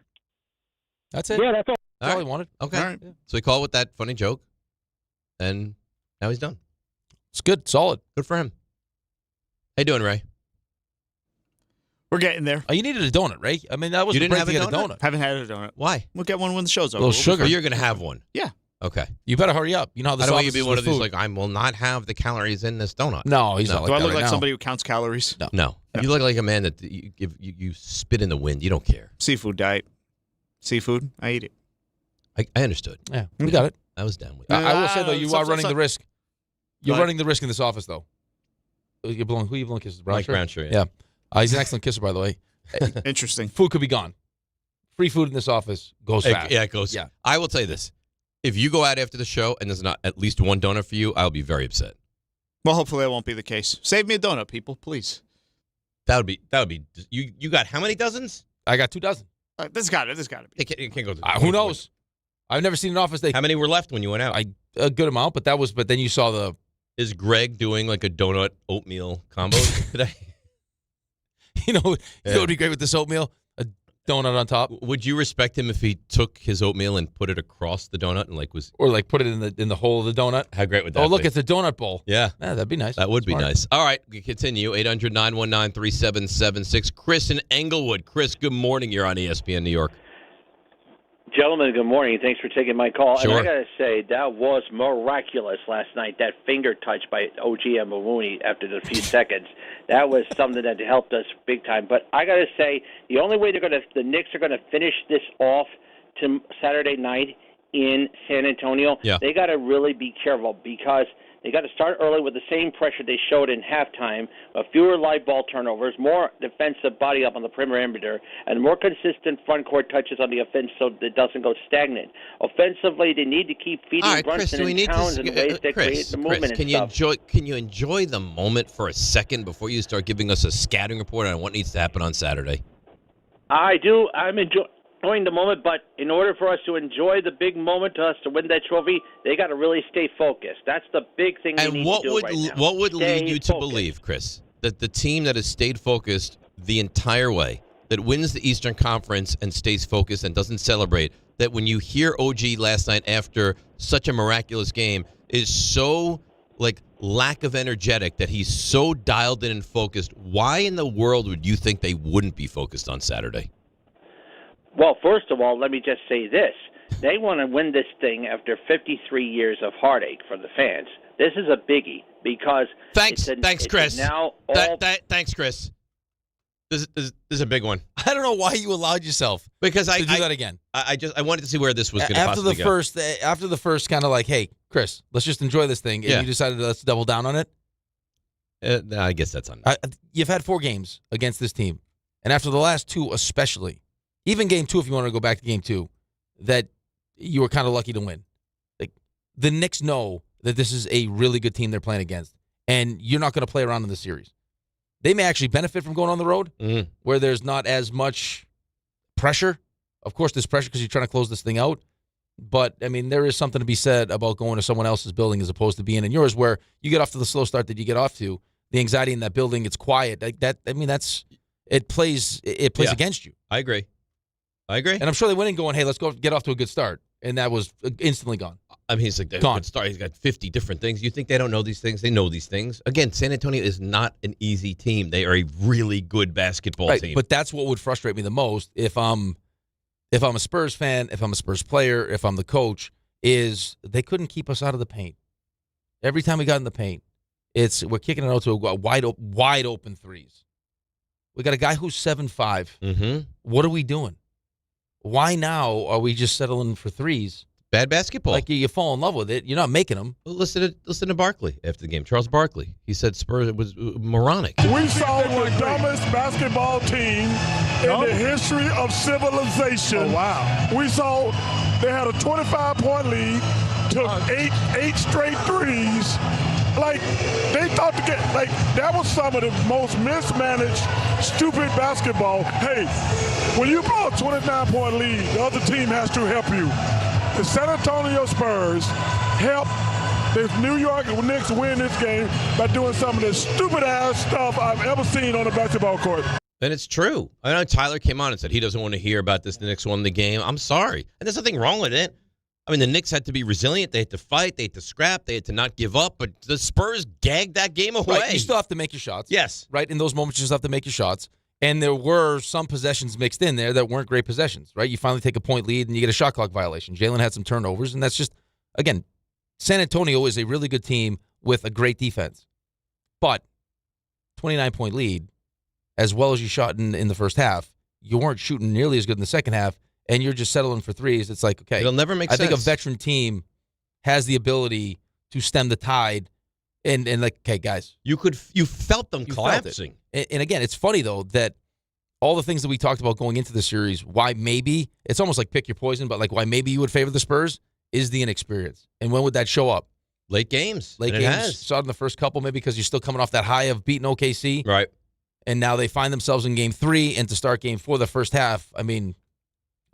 Speaker 9: That's it.
Speaker 24: Yeah, that's all.
Speaker 9: That's all he wanted.
Speaker 4: Okay.
Speaker 9: All right.
Speaker 4: So he called with that funny joke, and now he's done.
Speaker 9: It's good. Solid.
Speaker 4: Good for him. How you doing, Ray?
Speaker 13: We're getting there.
Speaker 9: Oh, you needed a donut, Ray. I mean, that was
Speaker 4: You
Speaker 9: the
Speaker 4: didn't
Speaker 9: break
Speaker 4: have
Speaker 9: to
Speaker 4: a
Speaker 9: get a donut.
Speaker 13: Haven't had a donut.
Speaker 4: Why?
Speaker 13: We'll get one when the show's over.
Speaker 9: A little sugar.
Speaker 4: Or you're going to have one?
Speaker 13: Yeah.
Speaker 4: Okay.
Speaker 9: You better hurry up. You know how this
Speaker 4: I don't want you
Speaker 9: office
Speaker 4: to be
Speaker 9: is
Speaker 4: one
Speaker 9: with
Speaker 4: of these,
Speaker 9: food.
Speaker 4: like, I will not have the calories in this donut.
Speaker 9: No, he's not like
Speaker 13: Do I
Speaker 9: that
Speaker 13: look
Speaker 9: right
Speaker 13: like
Speaker 9: now.
Speaker 13: somebody who counts calories?
Speaker 4: No. You look like a man that you spit in the wind. You don't care.
Speaker 13: Seafood diet. Seafood, I eat it.
Speaker 4: I understood.
Speaker 9: Yeah, we got it.
Speaker 4: I was down with
Speaker 9: I will say, though, you are running the risk. You're
Speaker 13: Go ahead.
Speaker 9: running the risk in this office, though. Who you blowing kisses?
Speaker 4: Mike Brownshire, yeah.
Speaker 9: He's an excellent kisser, by the way.
Speaker 13: Interesting.
Speaker 9: Food could be gone. Free food in this office goes fast.
Speaker 4: Yeah, it goes.
Speaker 9: Yeah.
Speaker 4: I will tell you this. If you go out after the show and there's not at least one donut for you, I'll be very upset.
Speaker 13: Well, hopefully that won't be the case. Save me a donut, people, please.
Speaker 4: That would be. You got how many dozens?
Speaker 9: I got 2 dozen.
Speaker 13: This got to be.
Speaker 4: It can't go.
Speaker 9: Who knows? I've never seen an office day.
Speaker 4: How many were left when you went out?
Speaker 9: A good amount, but then you saw the.
Speaker 4: Is Greg doing like a donut oatmeal combo today?
Speaker 9: You know, it would be great with this oatmeal. A donut on top.
Speaker 4: Would you respect him if he took his oatmeal and put it across the donut and
Speaker 9: put it in the hole of the donut?
Speaker 4: How great would that be?
Speaker 9: Oh, look, it's a donut bowl.
Speaker 4: Yeah.
Speaker 9: That'd be nice.
Speaker 4: That would be nice. All right, we continue. 800-919-3776. Chris in Englewood. Chris, good morning. You're on ESPN New York.
Speaker 2: Gentlemen, good morning. Thanks for taking my call.
Speaker 4: Sure.
Speaker 2: And I got to say, that was miraculous last night, that finger touch by OG and Mahoney after the few seconds. That was something that helped us big time. But I got to say, the only way the Knicks are going to finish this off to Saturday night in San Antonio, they got to really be careful because they got to start early with the same pressure they showed in halftime, fewer live ball turnovers, more defensive body up on the perimeter, and more consistent front court touches on the offense so it doesn't go stagnant. Offensively, they need to keep feeding Brunson and Towns in ways that create the movement and stuff.
Speaker 4: Can you enjoy the moment for a second before you start giving us a scouting report on what needs to happen on Saturday?
Speaker 2: I do. I'm enjoying the moment, but in order for us to enjoy the big moment to us to win that trophy, they got to really stay focused. That's the big thing they need to do right now.
Speaker 4: What would lead you to believe, Chris, that the team that has stayed focused the entire way, that wins the Eastern Conference and stays focused and doesn't celebrate, that when you hear OG last night after such a miraculous game is so lack of energetic, that he's so dialed in and focused, why in the world would you think they wouldn't be focused on Saturday?
Speaker 2: Well, first of all, let me just say this. They want to win this thing after 53 years of heartache for the fans. This is a biggie because
Speaker 4: Thanks, Chris.
Speaker 2: Thanks,
Speaker 4: Chris. This is a big one.
Speaker 9: I don't know why you allowed yourself to do that again.
Speaker 4: I wanted to see where this was going to possibly go.
Speaker 9: After the first kind of like, hey, Chris, let's just enjoy this thing, and you decided let's double down on it.
Speaker 4: I guess that's on.
Speaker 9: You've had 4 games against this team, and after the last 2 especially, even game 2, if you want to go back to game 2, that you were kind of lucky to win. The Knicks know that this is a really good team they're playing against, and you're not going to play around in the series. They may actually benefit from going on the road where there's not as much pressure. Of course, there's pressure because you're trying to close this thing out. But, I mean, there is something to be said about going to someone else's building as opposed to being in yours where you get off to the slow start that you get off to. The anxiety in that building, it's quiet. It plays against you.
Speaker 4: I agree.
Speaker 9: And I'm sure they went in going, hey, let's go get off to a good start. And that was instantly gone.
Speaker 4: I mean, he's like, good start. He's got 50 different things. You think they don't know these things? They know these things. Again, San Antonio is not an easy team. They are a really good basketball team.
Speaker 9: But that's what would frustrate me the most if I'm a Spurs fan, if I'm a Spurs player, if I'm the coach, is they couldn't keep us out of the paint. Every time we got in the paint, we're kicking it out to a wide open threes. We got a guy who's 7'5".
Speaker 4: Mm-hmm.
Speaker 9: What are we doing? Why now are we just settling for threes?
Speaker 4: Bad basketball.
Speaker 9: Like you fall in love with it. You're not making them.
Speaker 4: Well, listen to Barkley after the game. Charles Barkley. He said Spurs was moronic.
Speaker 6: We saw the dumbest basketball team in the history of civilization.
Speaker 27: Oh, wow.
Speaker 6: We saw they had a 25-point lead, took eight straight threes. Like, they thought to get, like, that was some of the most mismanaged, stupid basketball. Hey, when you blow a 29-point lead, the other team has to help you. The San Antonio Spurs helped the New York Knicks win this game by doing some of the stupid-ass stuff I've ever seen on a basketball court.
Speaker 4: And it's true. I know Tyler came on and said he doesn't want to hear about this. The Knicks won the game. I'm sorry. And there's nothing wrong with it. I mean, the Knicks had to be resilient. They had to fight. They had to scrap. They had to not give up. But the Spurs gagged that game away.
Speaker 9: Right. You still have to make your shots.
Speaker 4: Yes.
Speaker 9: Right? In those moments, you just have to make your shots. And there were some possessions mixed in there that weren't great possessions, right? You finally take a point lead and you get a shot clock violation. Jalen had some turnovers, and that's just, again, San Antonio is a really good team with a great defense. But 29-point lead, as well as you shot in the first half, you weren't shooting nearly as good in the second half, and you're just settling for threes. It's like, okay.
Speaker 4: It'll never make sense.
Speaker 9: I think a veteran team has the ability to stem the tide and like, okay, guys.
Speaker 4: You felt them collapsing.
Speaker 9: And again, it's funny, though, that all the things that we talked about going into the series, why maybe, it's almost like pick your poison, but like why maybe you would favor the Spurs is the inexperience. And when would that show up?
Speaker 4: Late games.
Speaker 9: Late
Speaker 4: and
Speaker 9: games.
Speaker 4: It has.
Speaker 9: Saw it in the first couple, maybe because you're still coming off that high of beating OKC.
Speaker 4: Right.
Speaker 9: And now they find themselves in Game 3, and to start Game 4, the first half, I mean,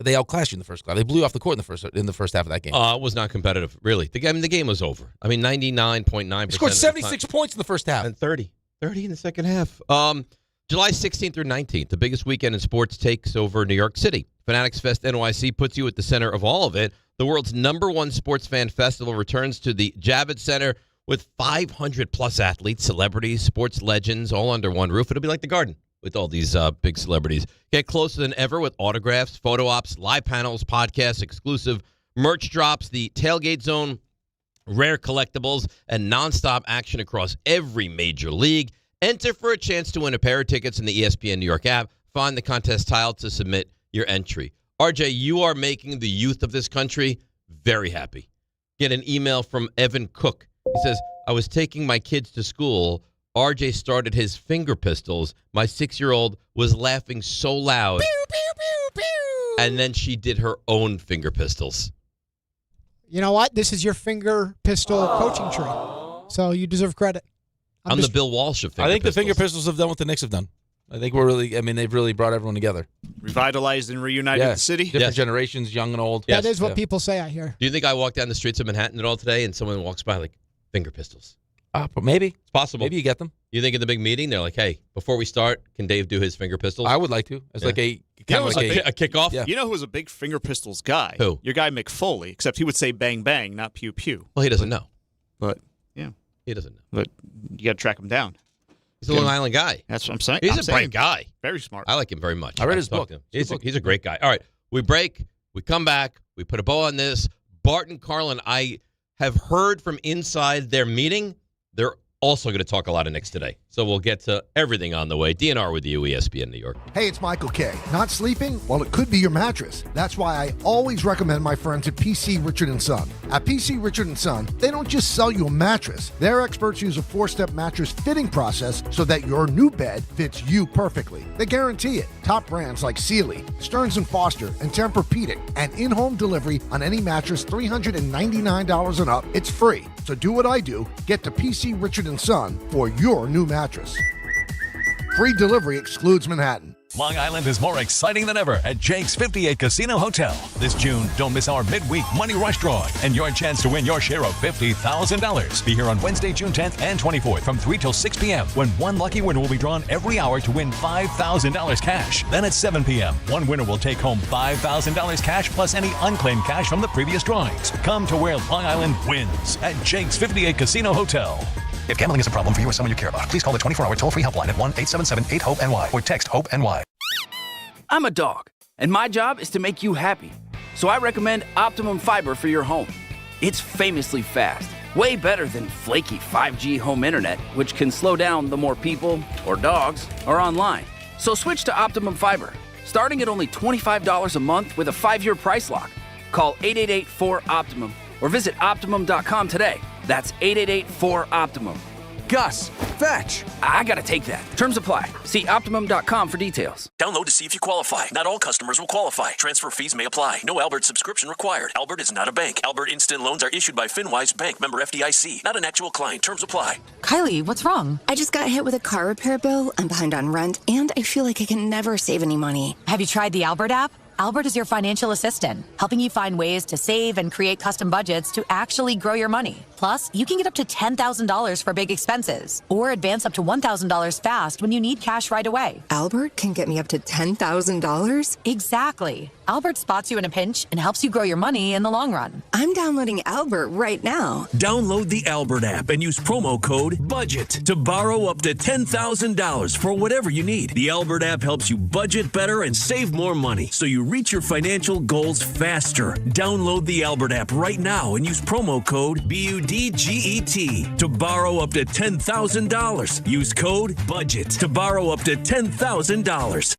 Speaker 9: they outclassed you in the first half. They blew you off the court in the first half of that game.
Speaker 4: It was not competitive, really. The game was over. I mean, 99.9%.
Speaker 9: They scored 76 points in the first half.
Speaker 4: And 30 in the second half. July 16th through 19th, the biggest weekend in sports takes over New York City. Fanatics Fest NYC puts you at the center of all of it. The world's #1 sports fan festival returns to the Javits Center with 500-plus athletes, celebrities, sports legends, all under one roof. It'll be like the Garden with all these big celebrities. Get closer than ever with autographs, photo ops, live panels, podcasts, exclusive merch drops, the tailgate zone, rare collectibles, and nonstop action across every major league. Enter for a chance to win a pair of tickets in the ESPN New York app. Find the contest tile to submit your entry. RJ, you are making the youth of this country very happy. Get an email from Evan Cook. He says, I was taking my kids to school. RJ started his finger pistols. My 6-year-old was laughing so loud. Pew, pew, pew, pew. And then she did her own finger pistols.
Speaker 5: You know what? This is your finger pistol coaching tree. So you deserve credit.
Speaker 4: I'm the Bill Walsh of finger
Speaker 9: I think
Speaker 4: pistols.
Speaker 9: the finger pistols have done what the Knicks have done. I think they've really brought everyone together.
Speaker 13: Revitalized and reunited the city.
Speaker 9: Different generations, young and old.
Speaker 5: That is what people say, I hear.
Speaker 4: Do you think I walk down the streets of Manhattan at all today and someone walks by like finger pistols?
Speaker 9: But maybe.
Speaker 4: It's possible.
Speaker 9: Maybe you get them.
Speaker 4: You think in the big meeting, they're like, hey, before we start, can Dave do his finger pistols?
Speaker 9: I would like to. It's like a
Speaker 4: kickoff.
Speaker 9: Yeah.
Speaker 13: You know who was a big finger pistols guy?
Speaker 4: Who?
Speaker 13: Your guy McFoley, except he would say bang bang, not pew pew.
Speaker 4: Well, he doesn't know.
Speaker 13: But yeah,
Speaker 4: he doesn't know.
Speaker 13: But you got to track him down.
Speaker 4: He's a Long Island guy.
Speaker 13: That's what I'm saying.
Speaker 4: He's a bright guy.
Speaker 13: Very smart.
Speaker 4: I like him very much.
Speaker 9: I read his book.
Speaker 4: He's a great guy. All right, we break. We come back. We put a bow on this. Bart and Carlin, I have heard from inside their meeting, they're also going to talk a lot of Knicks today. So we'll get to everything on the way. DNR with you, ESPN New York.
Speaker 1: Hey, it's Michael K. Not sleeping? Well, it could be your mattress. That's why I always recommend my friends at PC Richard & Son. At PC Richard & Son, they don't just sell you a mattress. Their experts use a 4-step mattress fitting process so that your new bed fits you perfectly. They guarantee it. Top brands like Sealy, Stearns & Foster, and Tempur-Pedic, and in-home delivery on any mattress $399 and up. It's free. So do what I do. Get to PC Richard & Son for your new mattress. Free delivery excludes Manhattan.
Speaker 7: Long Island is more exciting than ever at Jake's 58 Casino Hotel. This June, don't miss our midweek Money Rush drawing and your chance to win your share of $50,000. Be here on Wednesday, June 10th and 24th from 3 till 6 p.m. when one lucky winner will be drawn every hour to win $5,000 cash. Then at 7 p.m., one winner will take home $5,000 cash plus any unclaimed cash from the previous drawings. Come to where Long Island wins at Jake's 58 Casino Hotel.
Speaker 8: If gambling is a problem for you or someone you care about, please call the 24-hour toll-free helpline at 1-877-8-HOPE-NY or text HOPE-NY.
Speaker 10: I'm a dog, and my job is to make you happy. So I recommend Optimum Fiber for your home. It's famously fast, way better than flaky 5G home internet, which can slow down the more people or dogs are online. So switch to Optimum Fiber, starting at only $25 a month with a 5-year price lock. Call 888-4-OPTIMUM or visit Optimum.com today. That's 888-4-OPTIMUM. Gus, fetch. I gotta take that. Terms apply. See Optimum.com for details.
Speaker 11: Download to see if you qualify. Not all customers will qualify. Transfer fees may apply. No Albert subscription required. Albert is not a bank. Albert Instant Loans are issued by FinWise Bank, member FDIC. Not an actual client. Terms apply.
Speaker 14: Kylie, what's wrong? I just got hit with a car repair bill. I'm behind on rent, and I feel like I can never save any money.
Speaker 23: Have you tried the Albert app? Albert is your financial assistant, helping you find ways to save and create custom budgets to actually grow your money. Plus, you can get up to $10,000 for big expenses or advance up to $1,000 fast when you need cash right away.
Speaker 14: Albert can get me up to $10,000?
Speaker 23: Exactly. Albert spots you in a pinch and helps you grow your money in the long run.
Speaker 14: I'm downloading Albert right now.
Speaker 25: Download the Albert app and use promo code BUDGET to borrow up to $10,000 for whatever you need. The Albert app helps you budget better and save more money so you reach your financial goals faster. Download the Albert app right now and use promo code BUDGET to borrow up to $10,000. Use code BUDGET to borrow up to $10,000.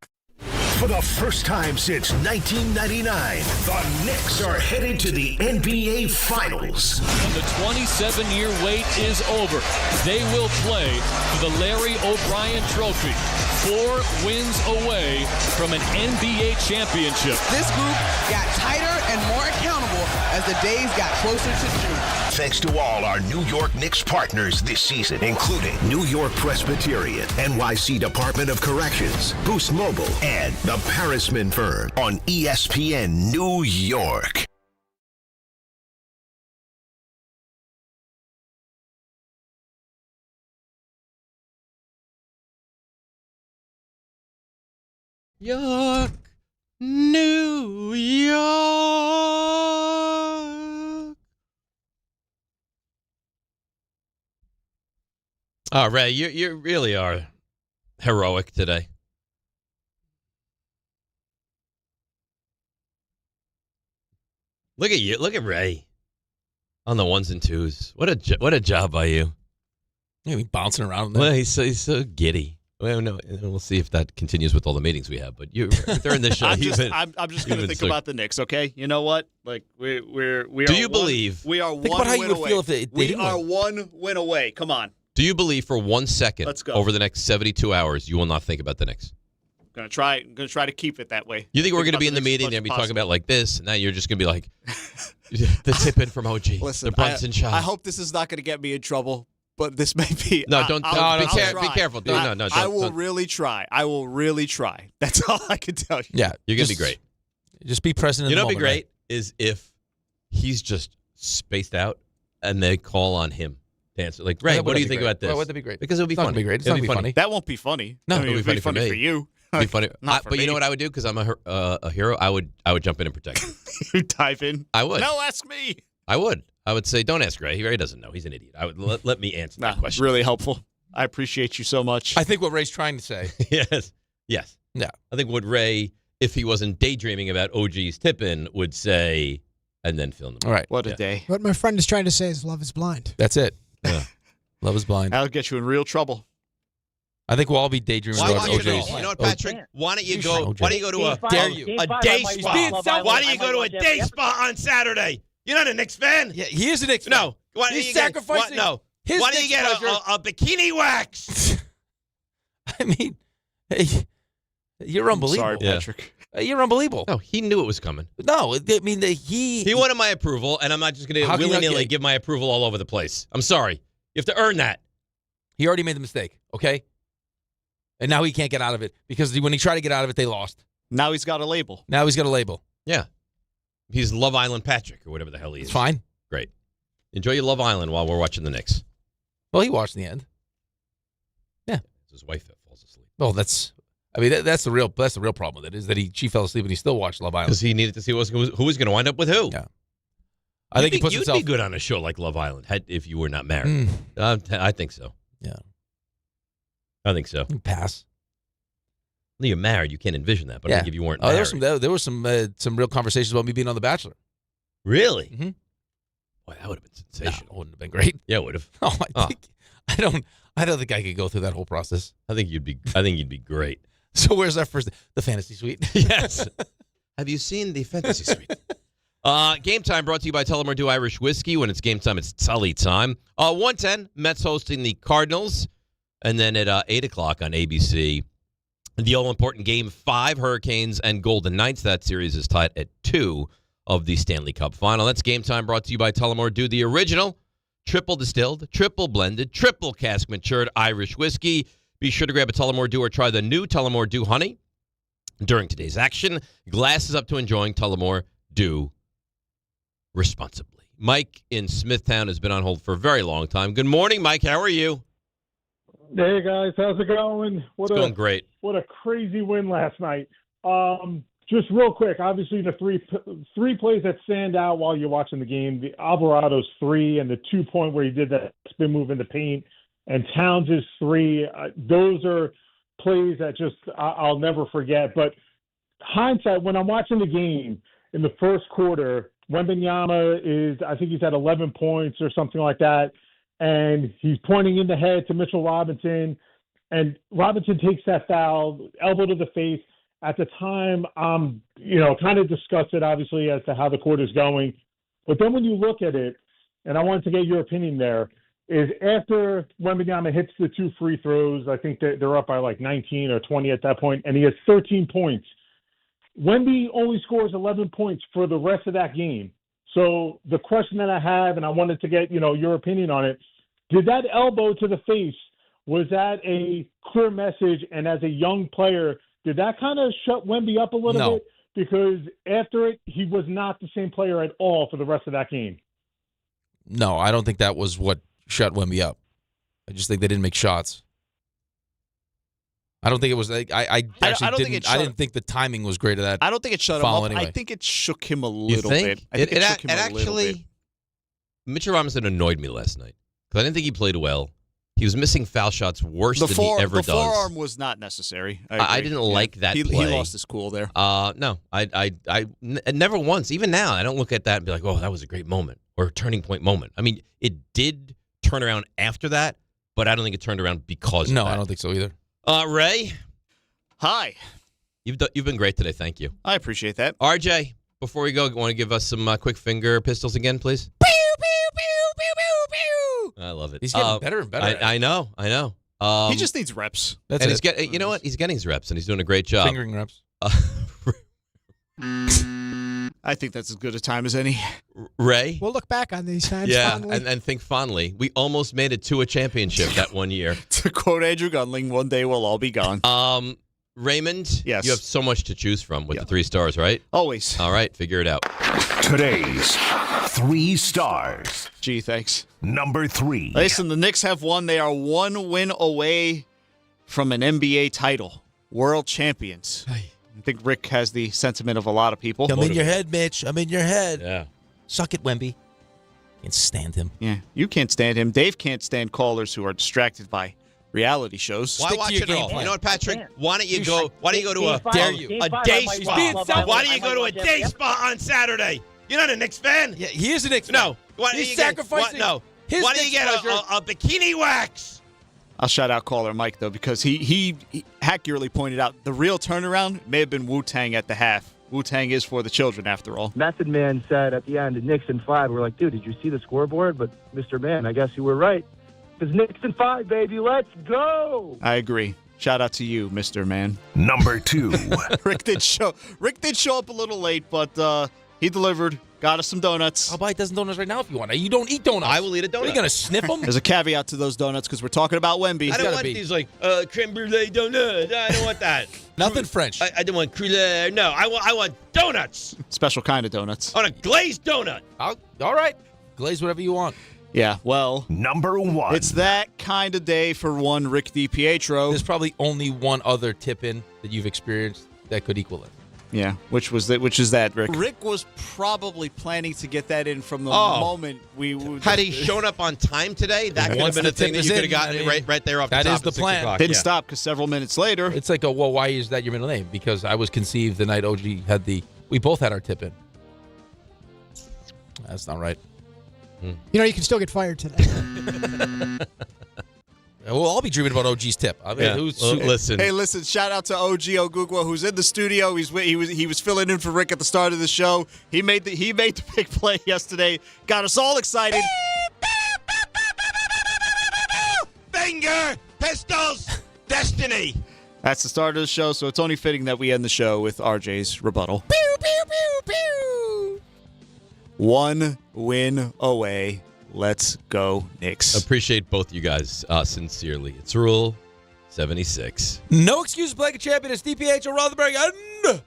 Speaker 3: For the first time since 1999, the Knicks are headed to the NBA Finals.
Speaker 12: And the 27-year wait is over. They will play for the Larry O'Brien Trophy. 4 wins away from an NBA championship.
Speaker 16: This group got tighter and more accountable as the days got closer to June.
Speaker 3: Thanks to all our New York Knicks partners this season, including New York Presbyterian, NYC Department of Corrections, Boost Mobile, and the Parisman Firm on ESPN New York.
Speaker 4: York, New York. Oh, Ray, you really are heroic today. Look at you. Look at Ray on the ones and twos. What a job by you.
Speaker 9: Yeah, he's bouncing around.
Speaker 4: Well, he's so giddy. Well, no, we'll see if that continues with all the meetings we have. But during this show,
Speaker 13: I'm just going to think about the Knicks. Okay, you know what? Like we
Speaker 4: Do you believe?
Speaker 13: We are
Speaker 9: Think
Speaker 13: one
Speaker 9: about how
Speaker 13: win
Speaker 9: you would
Speaker 13: away.
Speaker 9: feel if they
Speaker 13: We are one win away. Come on.
Speaker 4: Do you believe for 1 second
Speaker 13: Let's go.
Speaker 4: over the next 72 hours you will not think about the Knicks?
Speaker 13: I'm gonna try to keep it that way.
Speaker 4: You think we're going to
Speaker 13: about
Speaker 4: be in the
Speaker 13: Knicks as
Speaker 4: meeting
Speaker 13: much
Speaker 4: and be
Speaker 13: as
Speaker 4: talking
Speaker 13: possible.
Speaker 4: about like this, and now you're just going to be like the tip in from OG,
Speaker 13: Listen,
Speaker 4: the Brunson shot.
Speaker 13: I hope this is not going to get me in trouble, but this may be.
Speaker 4: No, don't.
Speaker 13: I'll
Speaker 4: be
Speaker 13: try.
Speaker 4: careful. No, don't.
Speaker 13: I will really try. I will really try. That's all I can tell you.
Speaker 9: Yeah,
Speaker 4: You're going to be great.
Speaker 9: Just be present in
Speaker 4: You
Speaker 9: the
Speaker 4: know what'd be
Speaker 9: moment,
Speaker 4: great is if he's just spaced out and they call on him to answer. Like, Ray,
Speaker 9: That
Speaker 4: what do
Speaker 9: would
Speaker 4: you
Speaker 9: be
Speaker 4: think
Speaker 9: great.
Speaker 4: about this?
Speaker 9: Well, wouldn't that be great?
Speaker 4: Because it would be
Speaker 9: It's not
Speaker 4: funny.
Speaker 9: gonna be great. It's
Speaker 4: It'd
Speaker 9: not gonna be funny.
Speaker 13: That won't be funny.
Speaker 4: No,
Speaker 13: I mean,
Speaker 4: it'll be funny for me.
Speaker 13: for you.
Speaker 4: It'd be funny.
Speaker 13: Not for
Speaker 4: But you know
Speaker 13: me.
Speaker 4: what I would do? Because I'm a hero. I would jump in and protect him.
Speaker 13: You dive in.
Speaker 4: I would.
Speaker 13: No, ask me.
Speaker 4: I would. I would say, don't ask Ray. Ray doesn't know. He's an idiot. I would let me answer that question.
Speaker 13: Really helpful. I appreciate you so much.
Speaker 9: I think what Ray's trying to say.
Speaker 4: Yes.
Speaker 9: Yeah.
Speaker 4: I think what Ray, if he wasn't daydreaming about OG's tip-in, would say, and then fill in the
Speaker 9: All right.
Speaker 13: What a day.
Speaker 5: What my friend is trying to say is love is blind.
Speaker 9: That's it.
Speaker 4: Yeah.
Speaker 9: Love is blind.
Speaker 13: That'll get you in real trouble.
Speaker 9: I think we'll all be daydreaming
Speaker 4: Why
Speaker 9: about
Speaker 4: don't you
Speaker 9: OJ's.
Speaker 4: know? You know what, Patrick? Why don't you go?
Speaker 9: OJ.
Speaker 4: Why don't you go to a
Speaker 9: Dare you.
Speaker 4: a day spa? Why don't you go to a day spa on Saturday? You're not a Knicks fan.
Speaker 9: Yeah, he is a Knicks fan.
Speaker 4: No. Why don't
Speaker 9: He's
Speaker 4: you get-
Speaker 9: sacrificing
Speaker 4: No.
Speaker 9: his
Speaker 4: Why don't you
Speaker 9: Knicks
Speaker 4: get
Speaker 9: pleasure.
Speaker 4: a bikini wax?
Speaker 9: I mean, hey, you're unbelievable.
Speaker 13: Sorry, Patrick.
Speaker 9: You're unbelievable.
Speaker 4: No, he knew it was coming.
Speaker 9: No, I mean, he
Speaker 4: wanted my approval, and I'm not just going
Speaker 9: How
Speaker 4: to
Speaker 9: can you not
Speaker 4: willy-nilly
Speaker 9: get-
Speaker 4: give my approval all over the place. I'm sorry. You have to earn that.
Speaker 9: He already made the mistake, okay? And now he can't get out of it because when he tried to get out of it, they lost.
Speaker 13: Now he's got a label.
Speaker 9: Now he's got a label.
Speaker 4: Yeah. He's Love Island Patrick or whatever the hell he is.
Speaker 9: It's fine.
Speaker 4: Great. Enjoy your Love Island while we're watching the Knicks.
Speaker 9: Well, he watched the end. Yeah.
Speaker 4: It's his wife that falls asleep.
Speaker 9: Well, that's the real problem with it is that she fell asleep and he still watched Love Island.
Speaker 4: Because he needed to see who was going to wind up with who.
Speaker 9: Yeah. I think he puts
Speaker 4: you'd
Speaker 9: himself.
Speaker 4: be good on a show like Love Island if you were not married. I think so.
Speaker 9: Yeah.
Speaker 4: I think so.
Speaker 9: Pass.
Speaker 4: Well, you're married. You can't envision that. But I think if you weren't married.
Speaker 9: There was some real conversations about me being on The Bachelor.
Speaker 4: Really?
Speaker 9: Mm-hmm.
Speaker 4: Boy, that would have been sensational.
Speaker 9: No, wouldn't have been great.
Speaker 4: Yeah, it would have.
Speaker 9: Oh, I don't think I could go through that whole process.
Speaker 4: I think you'd be great.
Speaker 9: So where's our first? The fantasy suite.
Speaker 4: Yes. Have you seen the fantasy suite? Game time brought to you by Tullamore Dew Irish Whiskey. When it's game time, it's Tully time. 1:10, Mets hosting the Cardinals. And then at 8 o'clock on ABC, the all-important Game 5, Hurricanes and Golden Knights. That series is tied at 2 of the Stanley Cup Final. That's Game Time brought to you by Tullamore Dew, the original, triple distilled, triple blended, triple cask matured Irish whiskey. Be sure to grab a Tullamore Dew or try the new Tullamore Dew Honey during today's action. Glasses up to enjoying Tullamore Dew responsibly. Mike in Smithtown has been on hold for a very long time. Good morning, Mike. How are you?
Speaker 17: Hey guys, how's it going?
Speaker 4: It's going great.
Speaker 17: What a crazy win last night. Just real quick, obviously the three plays that stand out while you're watching the game: the Alvarado's 3 and the 2-point where he did that spin move in the paint, and Towns' 3. Those are plays that just I'll never forget. But hindsight, when I'm watching the game in the first quarter, Wembanyama I think he's at 11 points or something like that. And he's pointing in the head to Mitchell Robinson, and Robinson takes that foul, elbow to the face, At the time, kind of disgusted, obviously, as to how the court is going. But then when you look at it, and I wanted to get your opinion there, is after Wembanyama hits the 2 free throws, I think they're up by like 19 or 20 at that point, and he has 13 points. Wemby only scores 11 points for the rest of that game. So the question that I have, and I wanted to get, your opinion on it, did that elbow to the face, was that a clear message? And as a young player, did that kind of shut Wemby up a little bit? Because after it, he was not the same player at all for the rest of that game.
Speaker 9: No, I don't think that was what shut Wemby up. I just think they didn't make shots. I don't think it was like I didn't think the timing was great of that.
Speaker 13: I don't think it shut him up.
Speaker 9: Anyway.
Speaker 13: I think it shook him a little
Speaker 4: You
Speaker 13: bit.
Speaker 4: think?
Speaker 13: I think it shook him a little bit.
Speaker 4: Mitchell Robinson annoyed me last night because I didn't think he played well. He was missing foul shots worse than he ever does.
Speaker 13: The forearm was not necessary.
Speaker 4: I didn't like that play.
Speaker 13: He lost his cool there.
Speaker 4: No, I never once. Even now, I don't look at that and be like, "Oh, that was a great moment" or a turning point moment. I mean, it did turn around after that, but I don't think it turned around because of that.
Speaker 9: No, I don't think so either.
Speaker 4: Ray,
Speaker 13: hi.
Speaker 4: You've been great today. Thank you.
Speaker 13: I appreciate that.
Speaker 4: RJ, before we go, want to give us some quick finger pistols again, please?
Speaker 9: Pew pew pew pew pew pew.
Speaker 4: I love it.
Speaker 9: He's getting better and better.
Speaker 4: I know.
Speaker 13: He just needs reps.
Speaker 4: That's and it. You know what? He's getting his reps, and he's doing a great job.
Speaker 9: Fingering reps.
Speaker 13: I think that's as good a time as any.
Speaker 4: Ray?
Speaker 5: We'll look back on these times fondly.
Speaker 4: and think fondly. We almost made it to a championship that one year.
Speaker 13: To quote Andrew Gunling, one day we'll all be gone.
Speaker 4: Raymond,
Speaker 13: yes.
Speaker 4: You have so much to choose from with the 3 stars, right?
Speaker 13: Always.
Speaker 4: All right, figure it out.
Speaker 3: Today's 3 stars.
Speaker 13: Gee, thanks.
Speaker 3: Number 3.
Speaker 13: Listen, the Knicks have won. They are 1 win away from an NBA title. World champions. I think Rick has the sentiment of a lot of people.
Speaker 9: I'm in your head, Mitch. I'm in your head.
Speaker 4: Yeah.
Speaker 9: Suck it, Wemby. Can't stand him.
Speaker 13: Yeah, you can't stand him. Dave can't stand callers who are distracted by reality shows.
Speaker 4: Why watch it all? You know what, Patrick? Why don't you go to a day spa? Why don't you go to a day spa on Saturday? You're not a Knicks fan?
Speaker 9: Yeah, he is a Knicks fan.
Speaker 4: No.
Speaker 9: He's sacrificing.
Speaker 4: Why don't you get a bikini wax?
Speaker 13: I'll shout out caller Mike, though, because he accurately pointed out the real turnaround may have been Wu-Tang at the half. Wu-Tang is for the children, after all.
Speaker 15: Method Man said at the end, the Knicks in 5. We're like, dude, did you see the scoreboard? But, Mr. Man, I guess you were right. It's Knicks in 5, baby. Let's go.
Speaker 13: I agree. Shout out to you, Mr. Man.
Speaker 3: Number 2.
Speaker 13: Rick did show up a little late, but he delivered. Got us some donuts.
Speaker 9: I'll buy a dozen donuts right now if you want. You don't eat donuts.
Speaker 4: I will eat a donut.
Speaker 9: Are you going to sniff them?
Speaker 13: There's a caveat to those donuts because we're talking about Wemby.
Speaker 4: I don't want these creme brulee donuts. I don't want that.
Speaker 9: Nothing French.
Speaker 4: I don't want crème. No, I want donuts.
Speaker 13: Special kind of donuts.
Speaker 4: On a glazed donut.
Speaker 9: All right. Glaze whatever you want.
Speaker 13: Yeah, well.
Speaker 3: Number 1.
Speaker 13: It's that kind of day for one Rick DiPietro.
Speaker 9: There's probably only one other tip-in that you've experienced that could equal it.
Speaker 13: Yeah, which is that, Rick? Rick was probably planning to get that in from the moment we
Speaker 4: had he shown up on time today. That could have been a thing that you could have gotten right there off the top.
Speaker 9: That is the plan.
Speaker 13: Didn't stop because several minutes later,
Speaker 9: it's like, well, why is that your middle name? Because I was conceived the night OG had we both had our tip in. That's not right.
Speaker 5: You can still get fired today.
Speaker 9: We'll all be dreaming about OG's tip. I mean,
Speaker 4: listen.
Speaker 13: Hey, listen! Shout out to OG Ogugwa, who's in the studio. He was filling in for Rick at the start of the show. He made the big play yesterday. Got us all excited.
Speaker 4: Finger pistols, destiny.
Speaker 13: That's the start of the show, so it's only fitting that we end the show with RJ's rebuttal.
Speaker 5: Pew pew pew pew.
Speaker 13: 1 win away. Let's go, Knicks.
Speaker 4: Appreciate both you guys sincerely. It's Rule 76.
Speaker 9: No excuse playing a champion. It's DiPietro Rothenberg and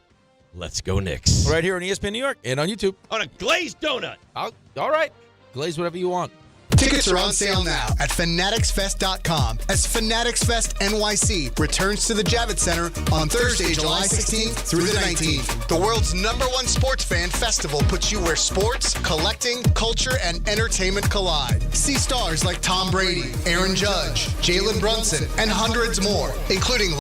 Speaker 4: let's go, Knicks.
Speaker 9: Right here on ESPN New York and on YouTube.
Speaker 4: On a glazed donut.
Speaker 9: All right. Glaze whatever you want.
Speaker 18: Tickets are on sale now at fanaticsfest.com as Fanatics Fest NYC returns to the Javits Center on Thursday, July 16th through the 19th. The world's #1 sports fan festival puts you where sports, collecting, culture, and entertainment collide. See stars like Tom Brady, Aaron Judge, Jalen Brunson, and hundreds more, including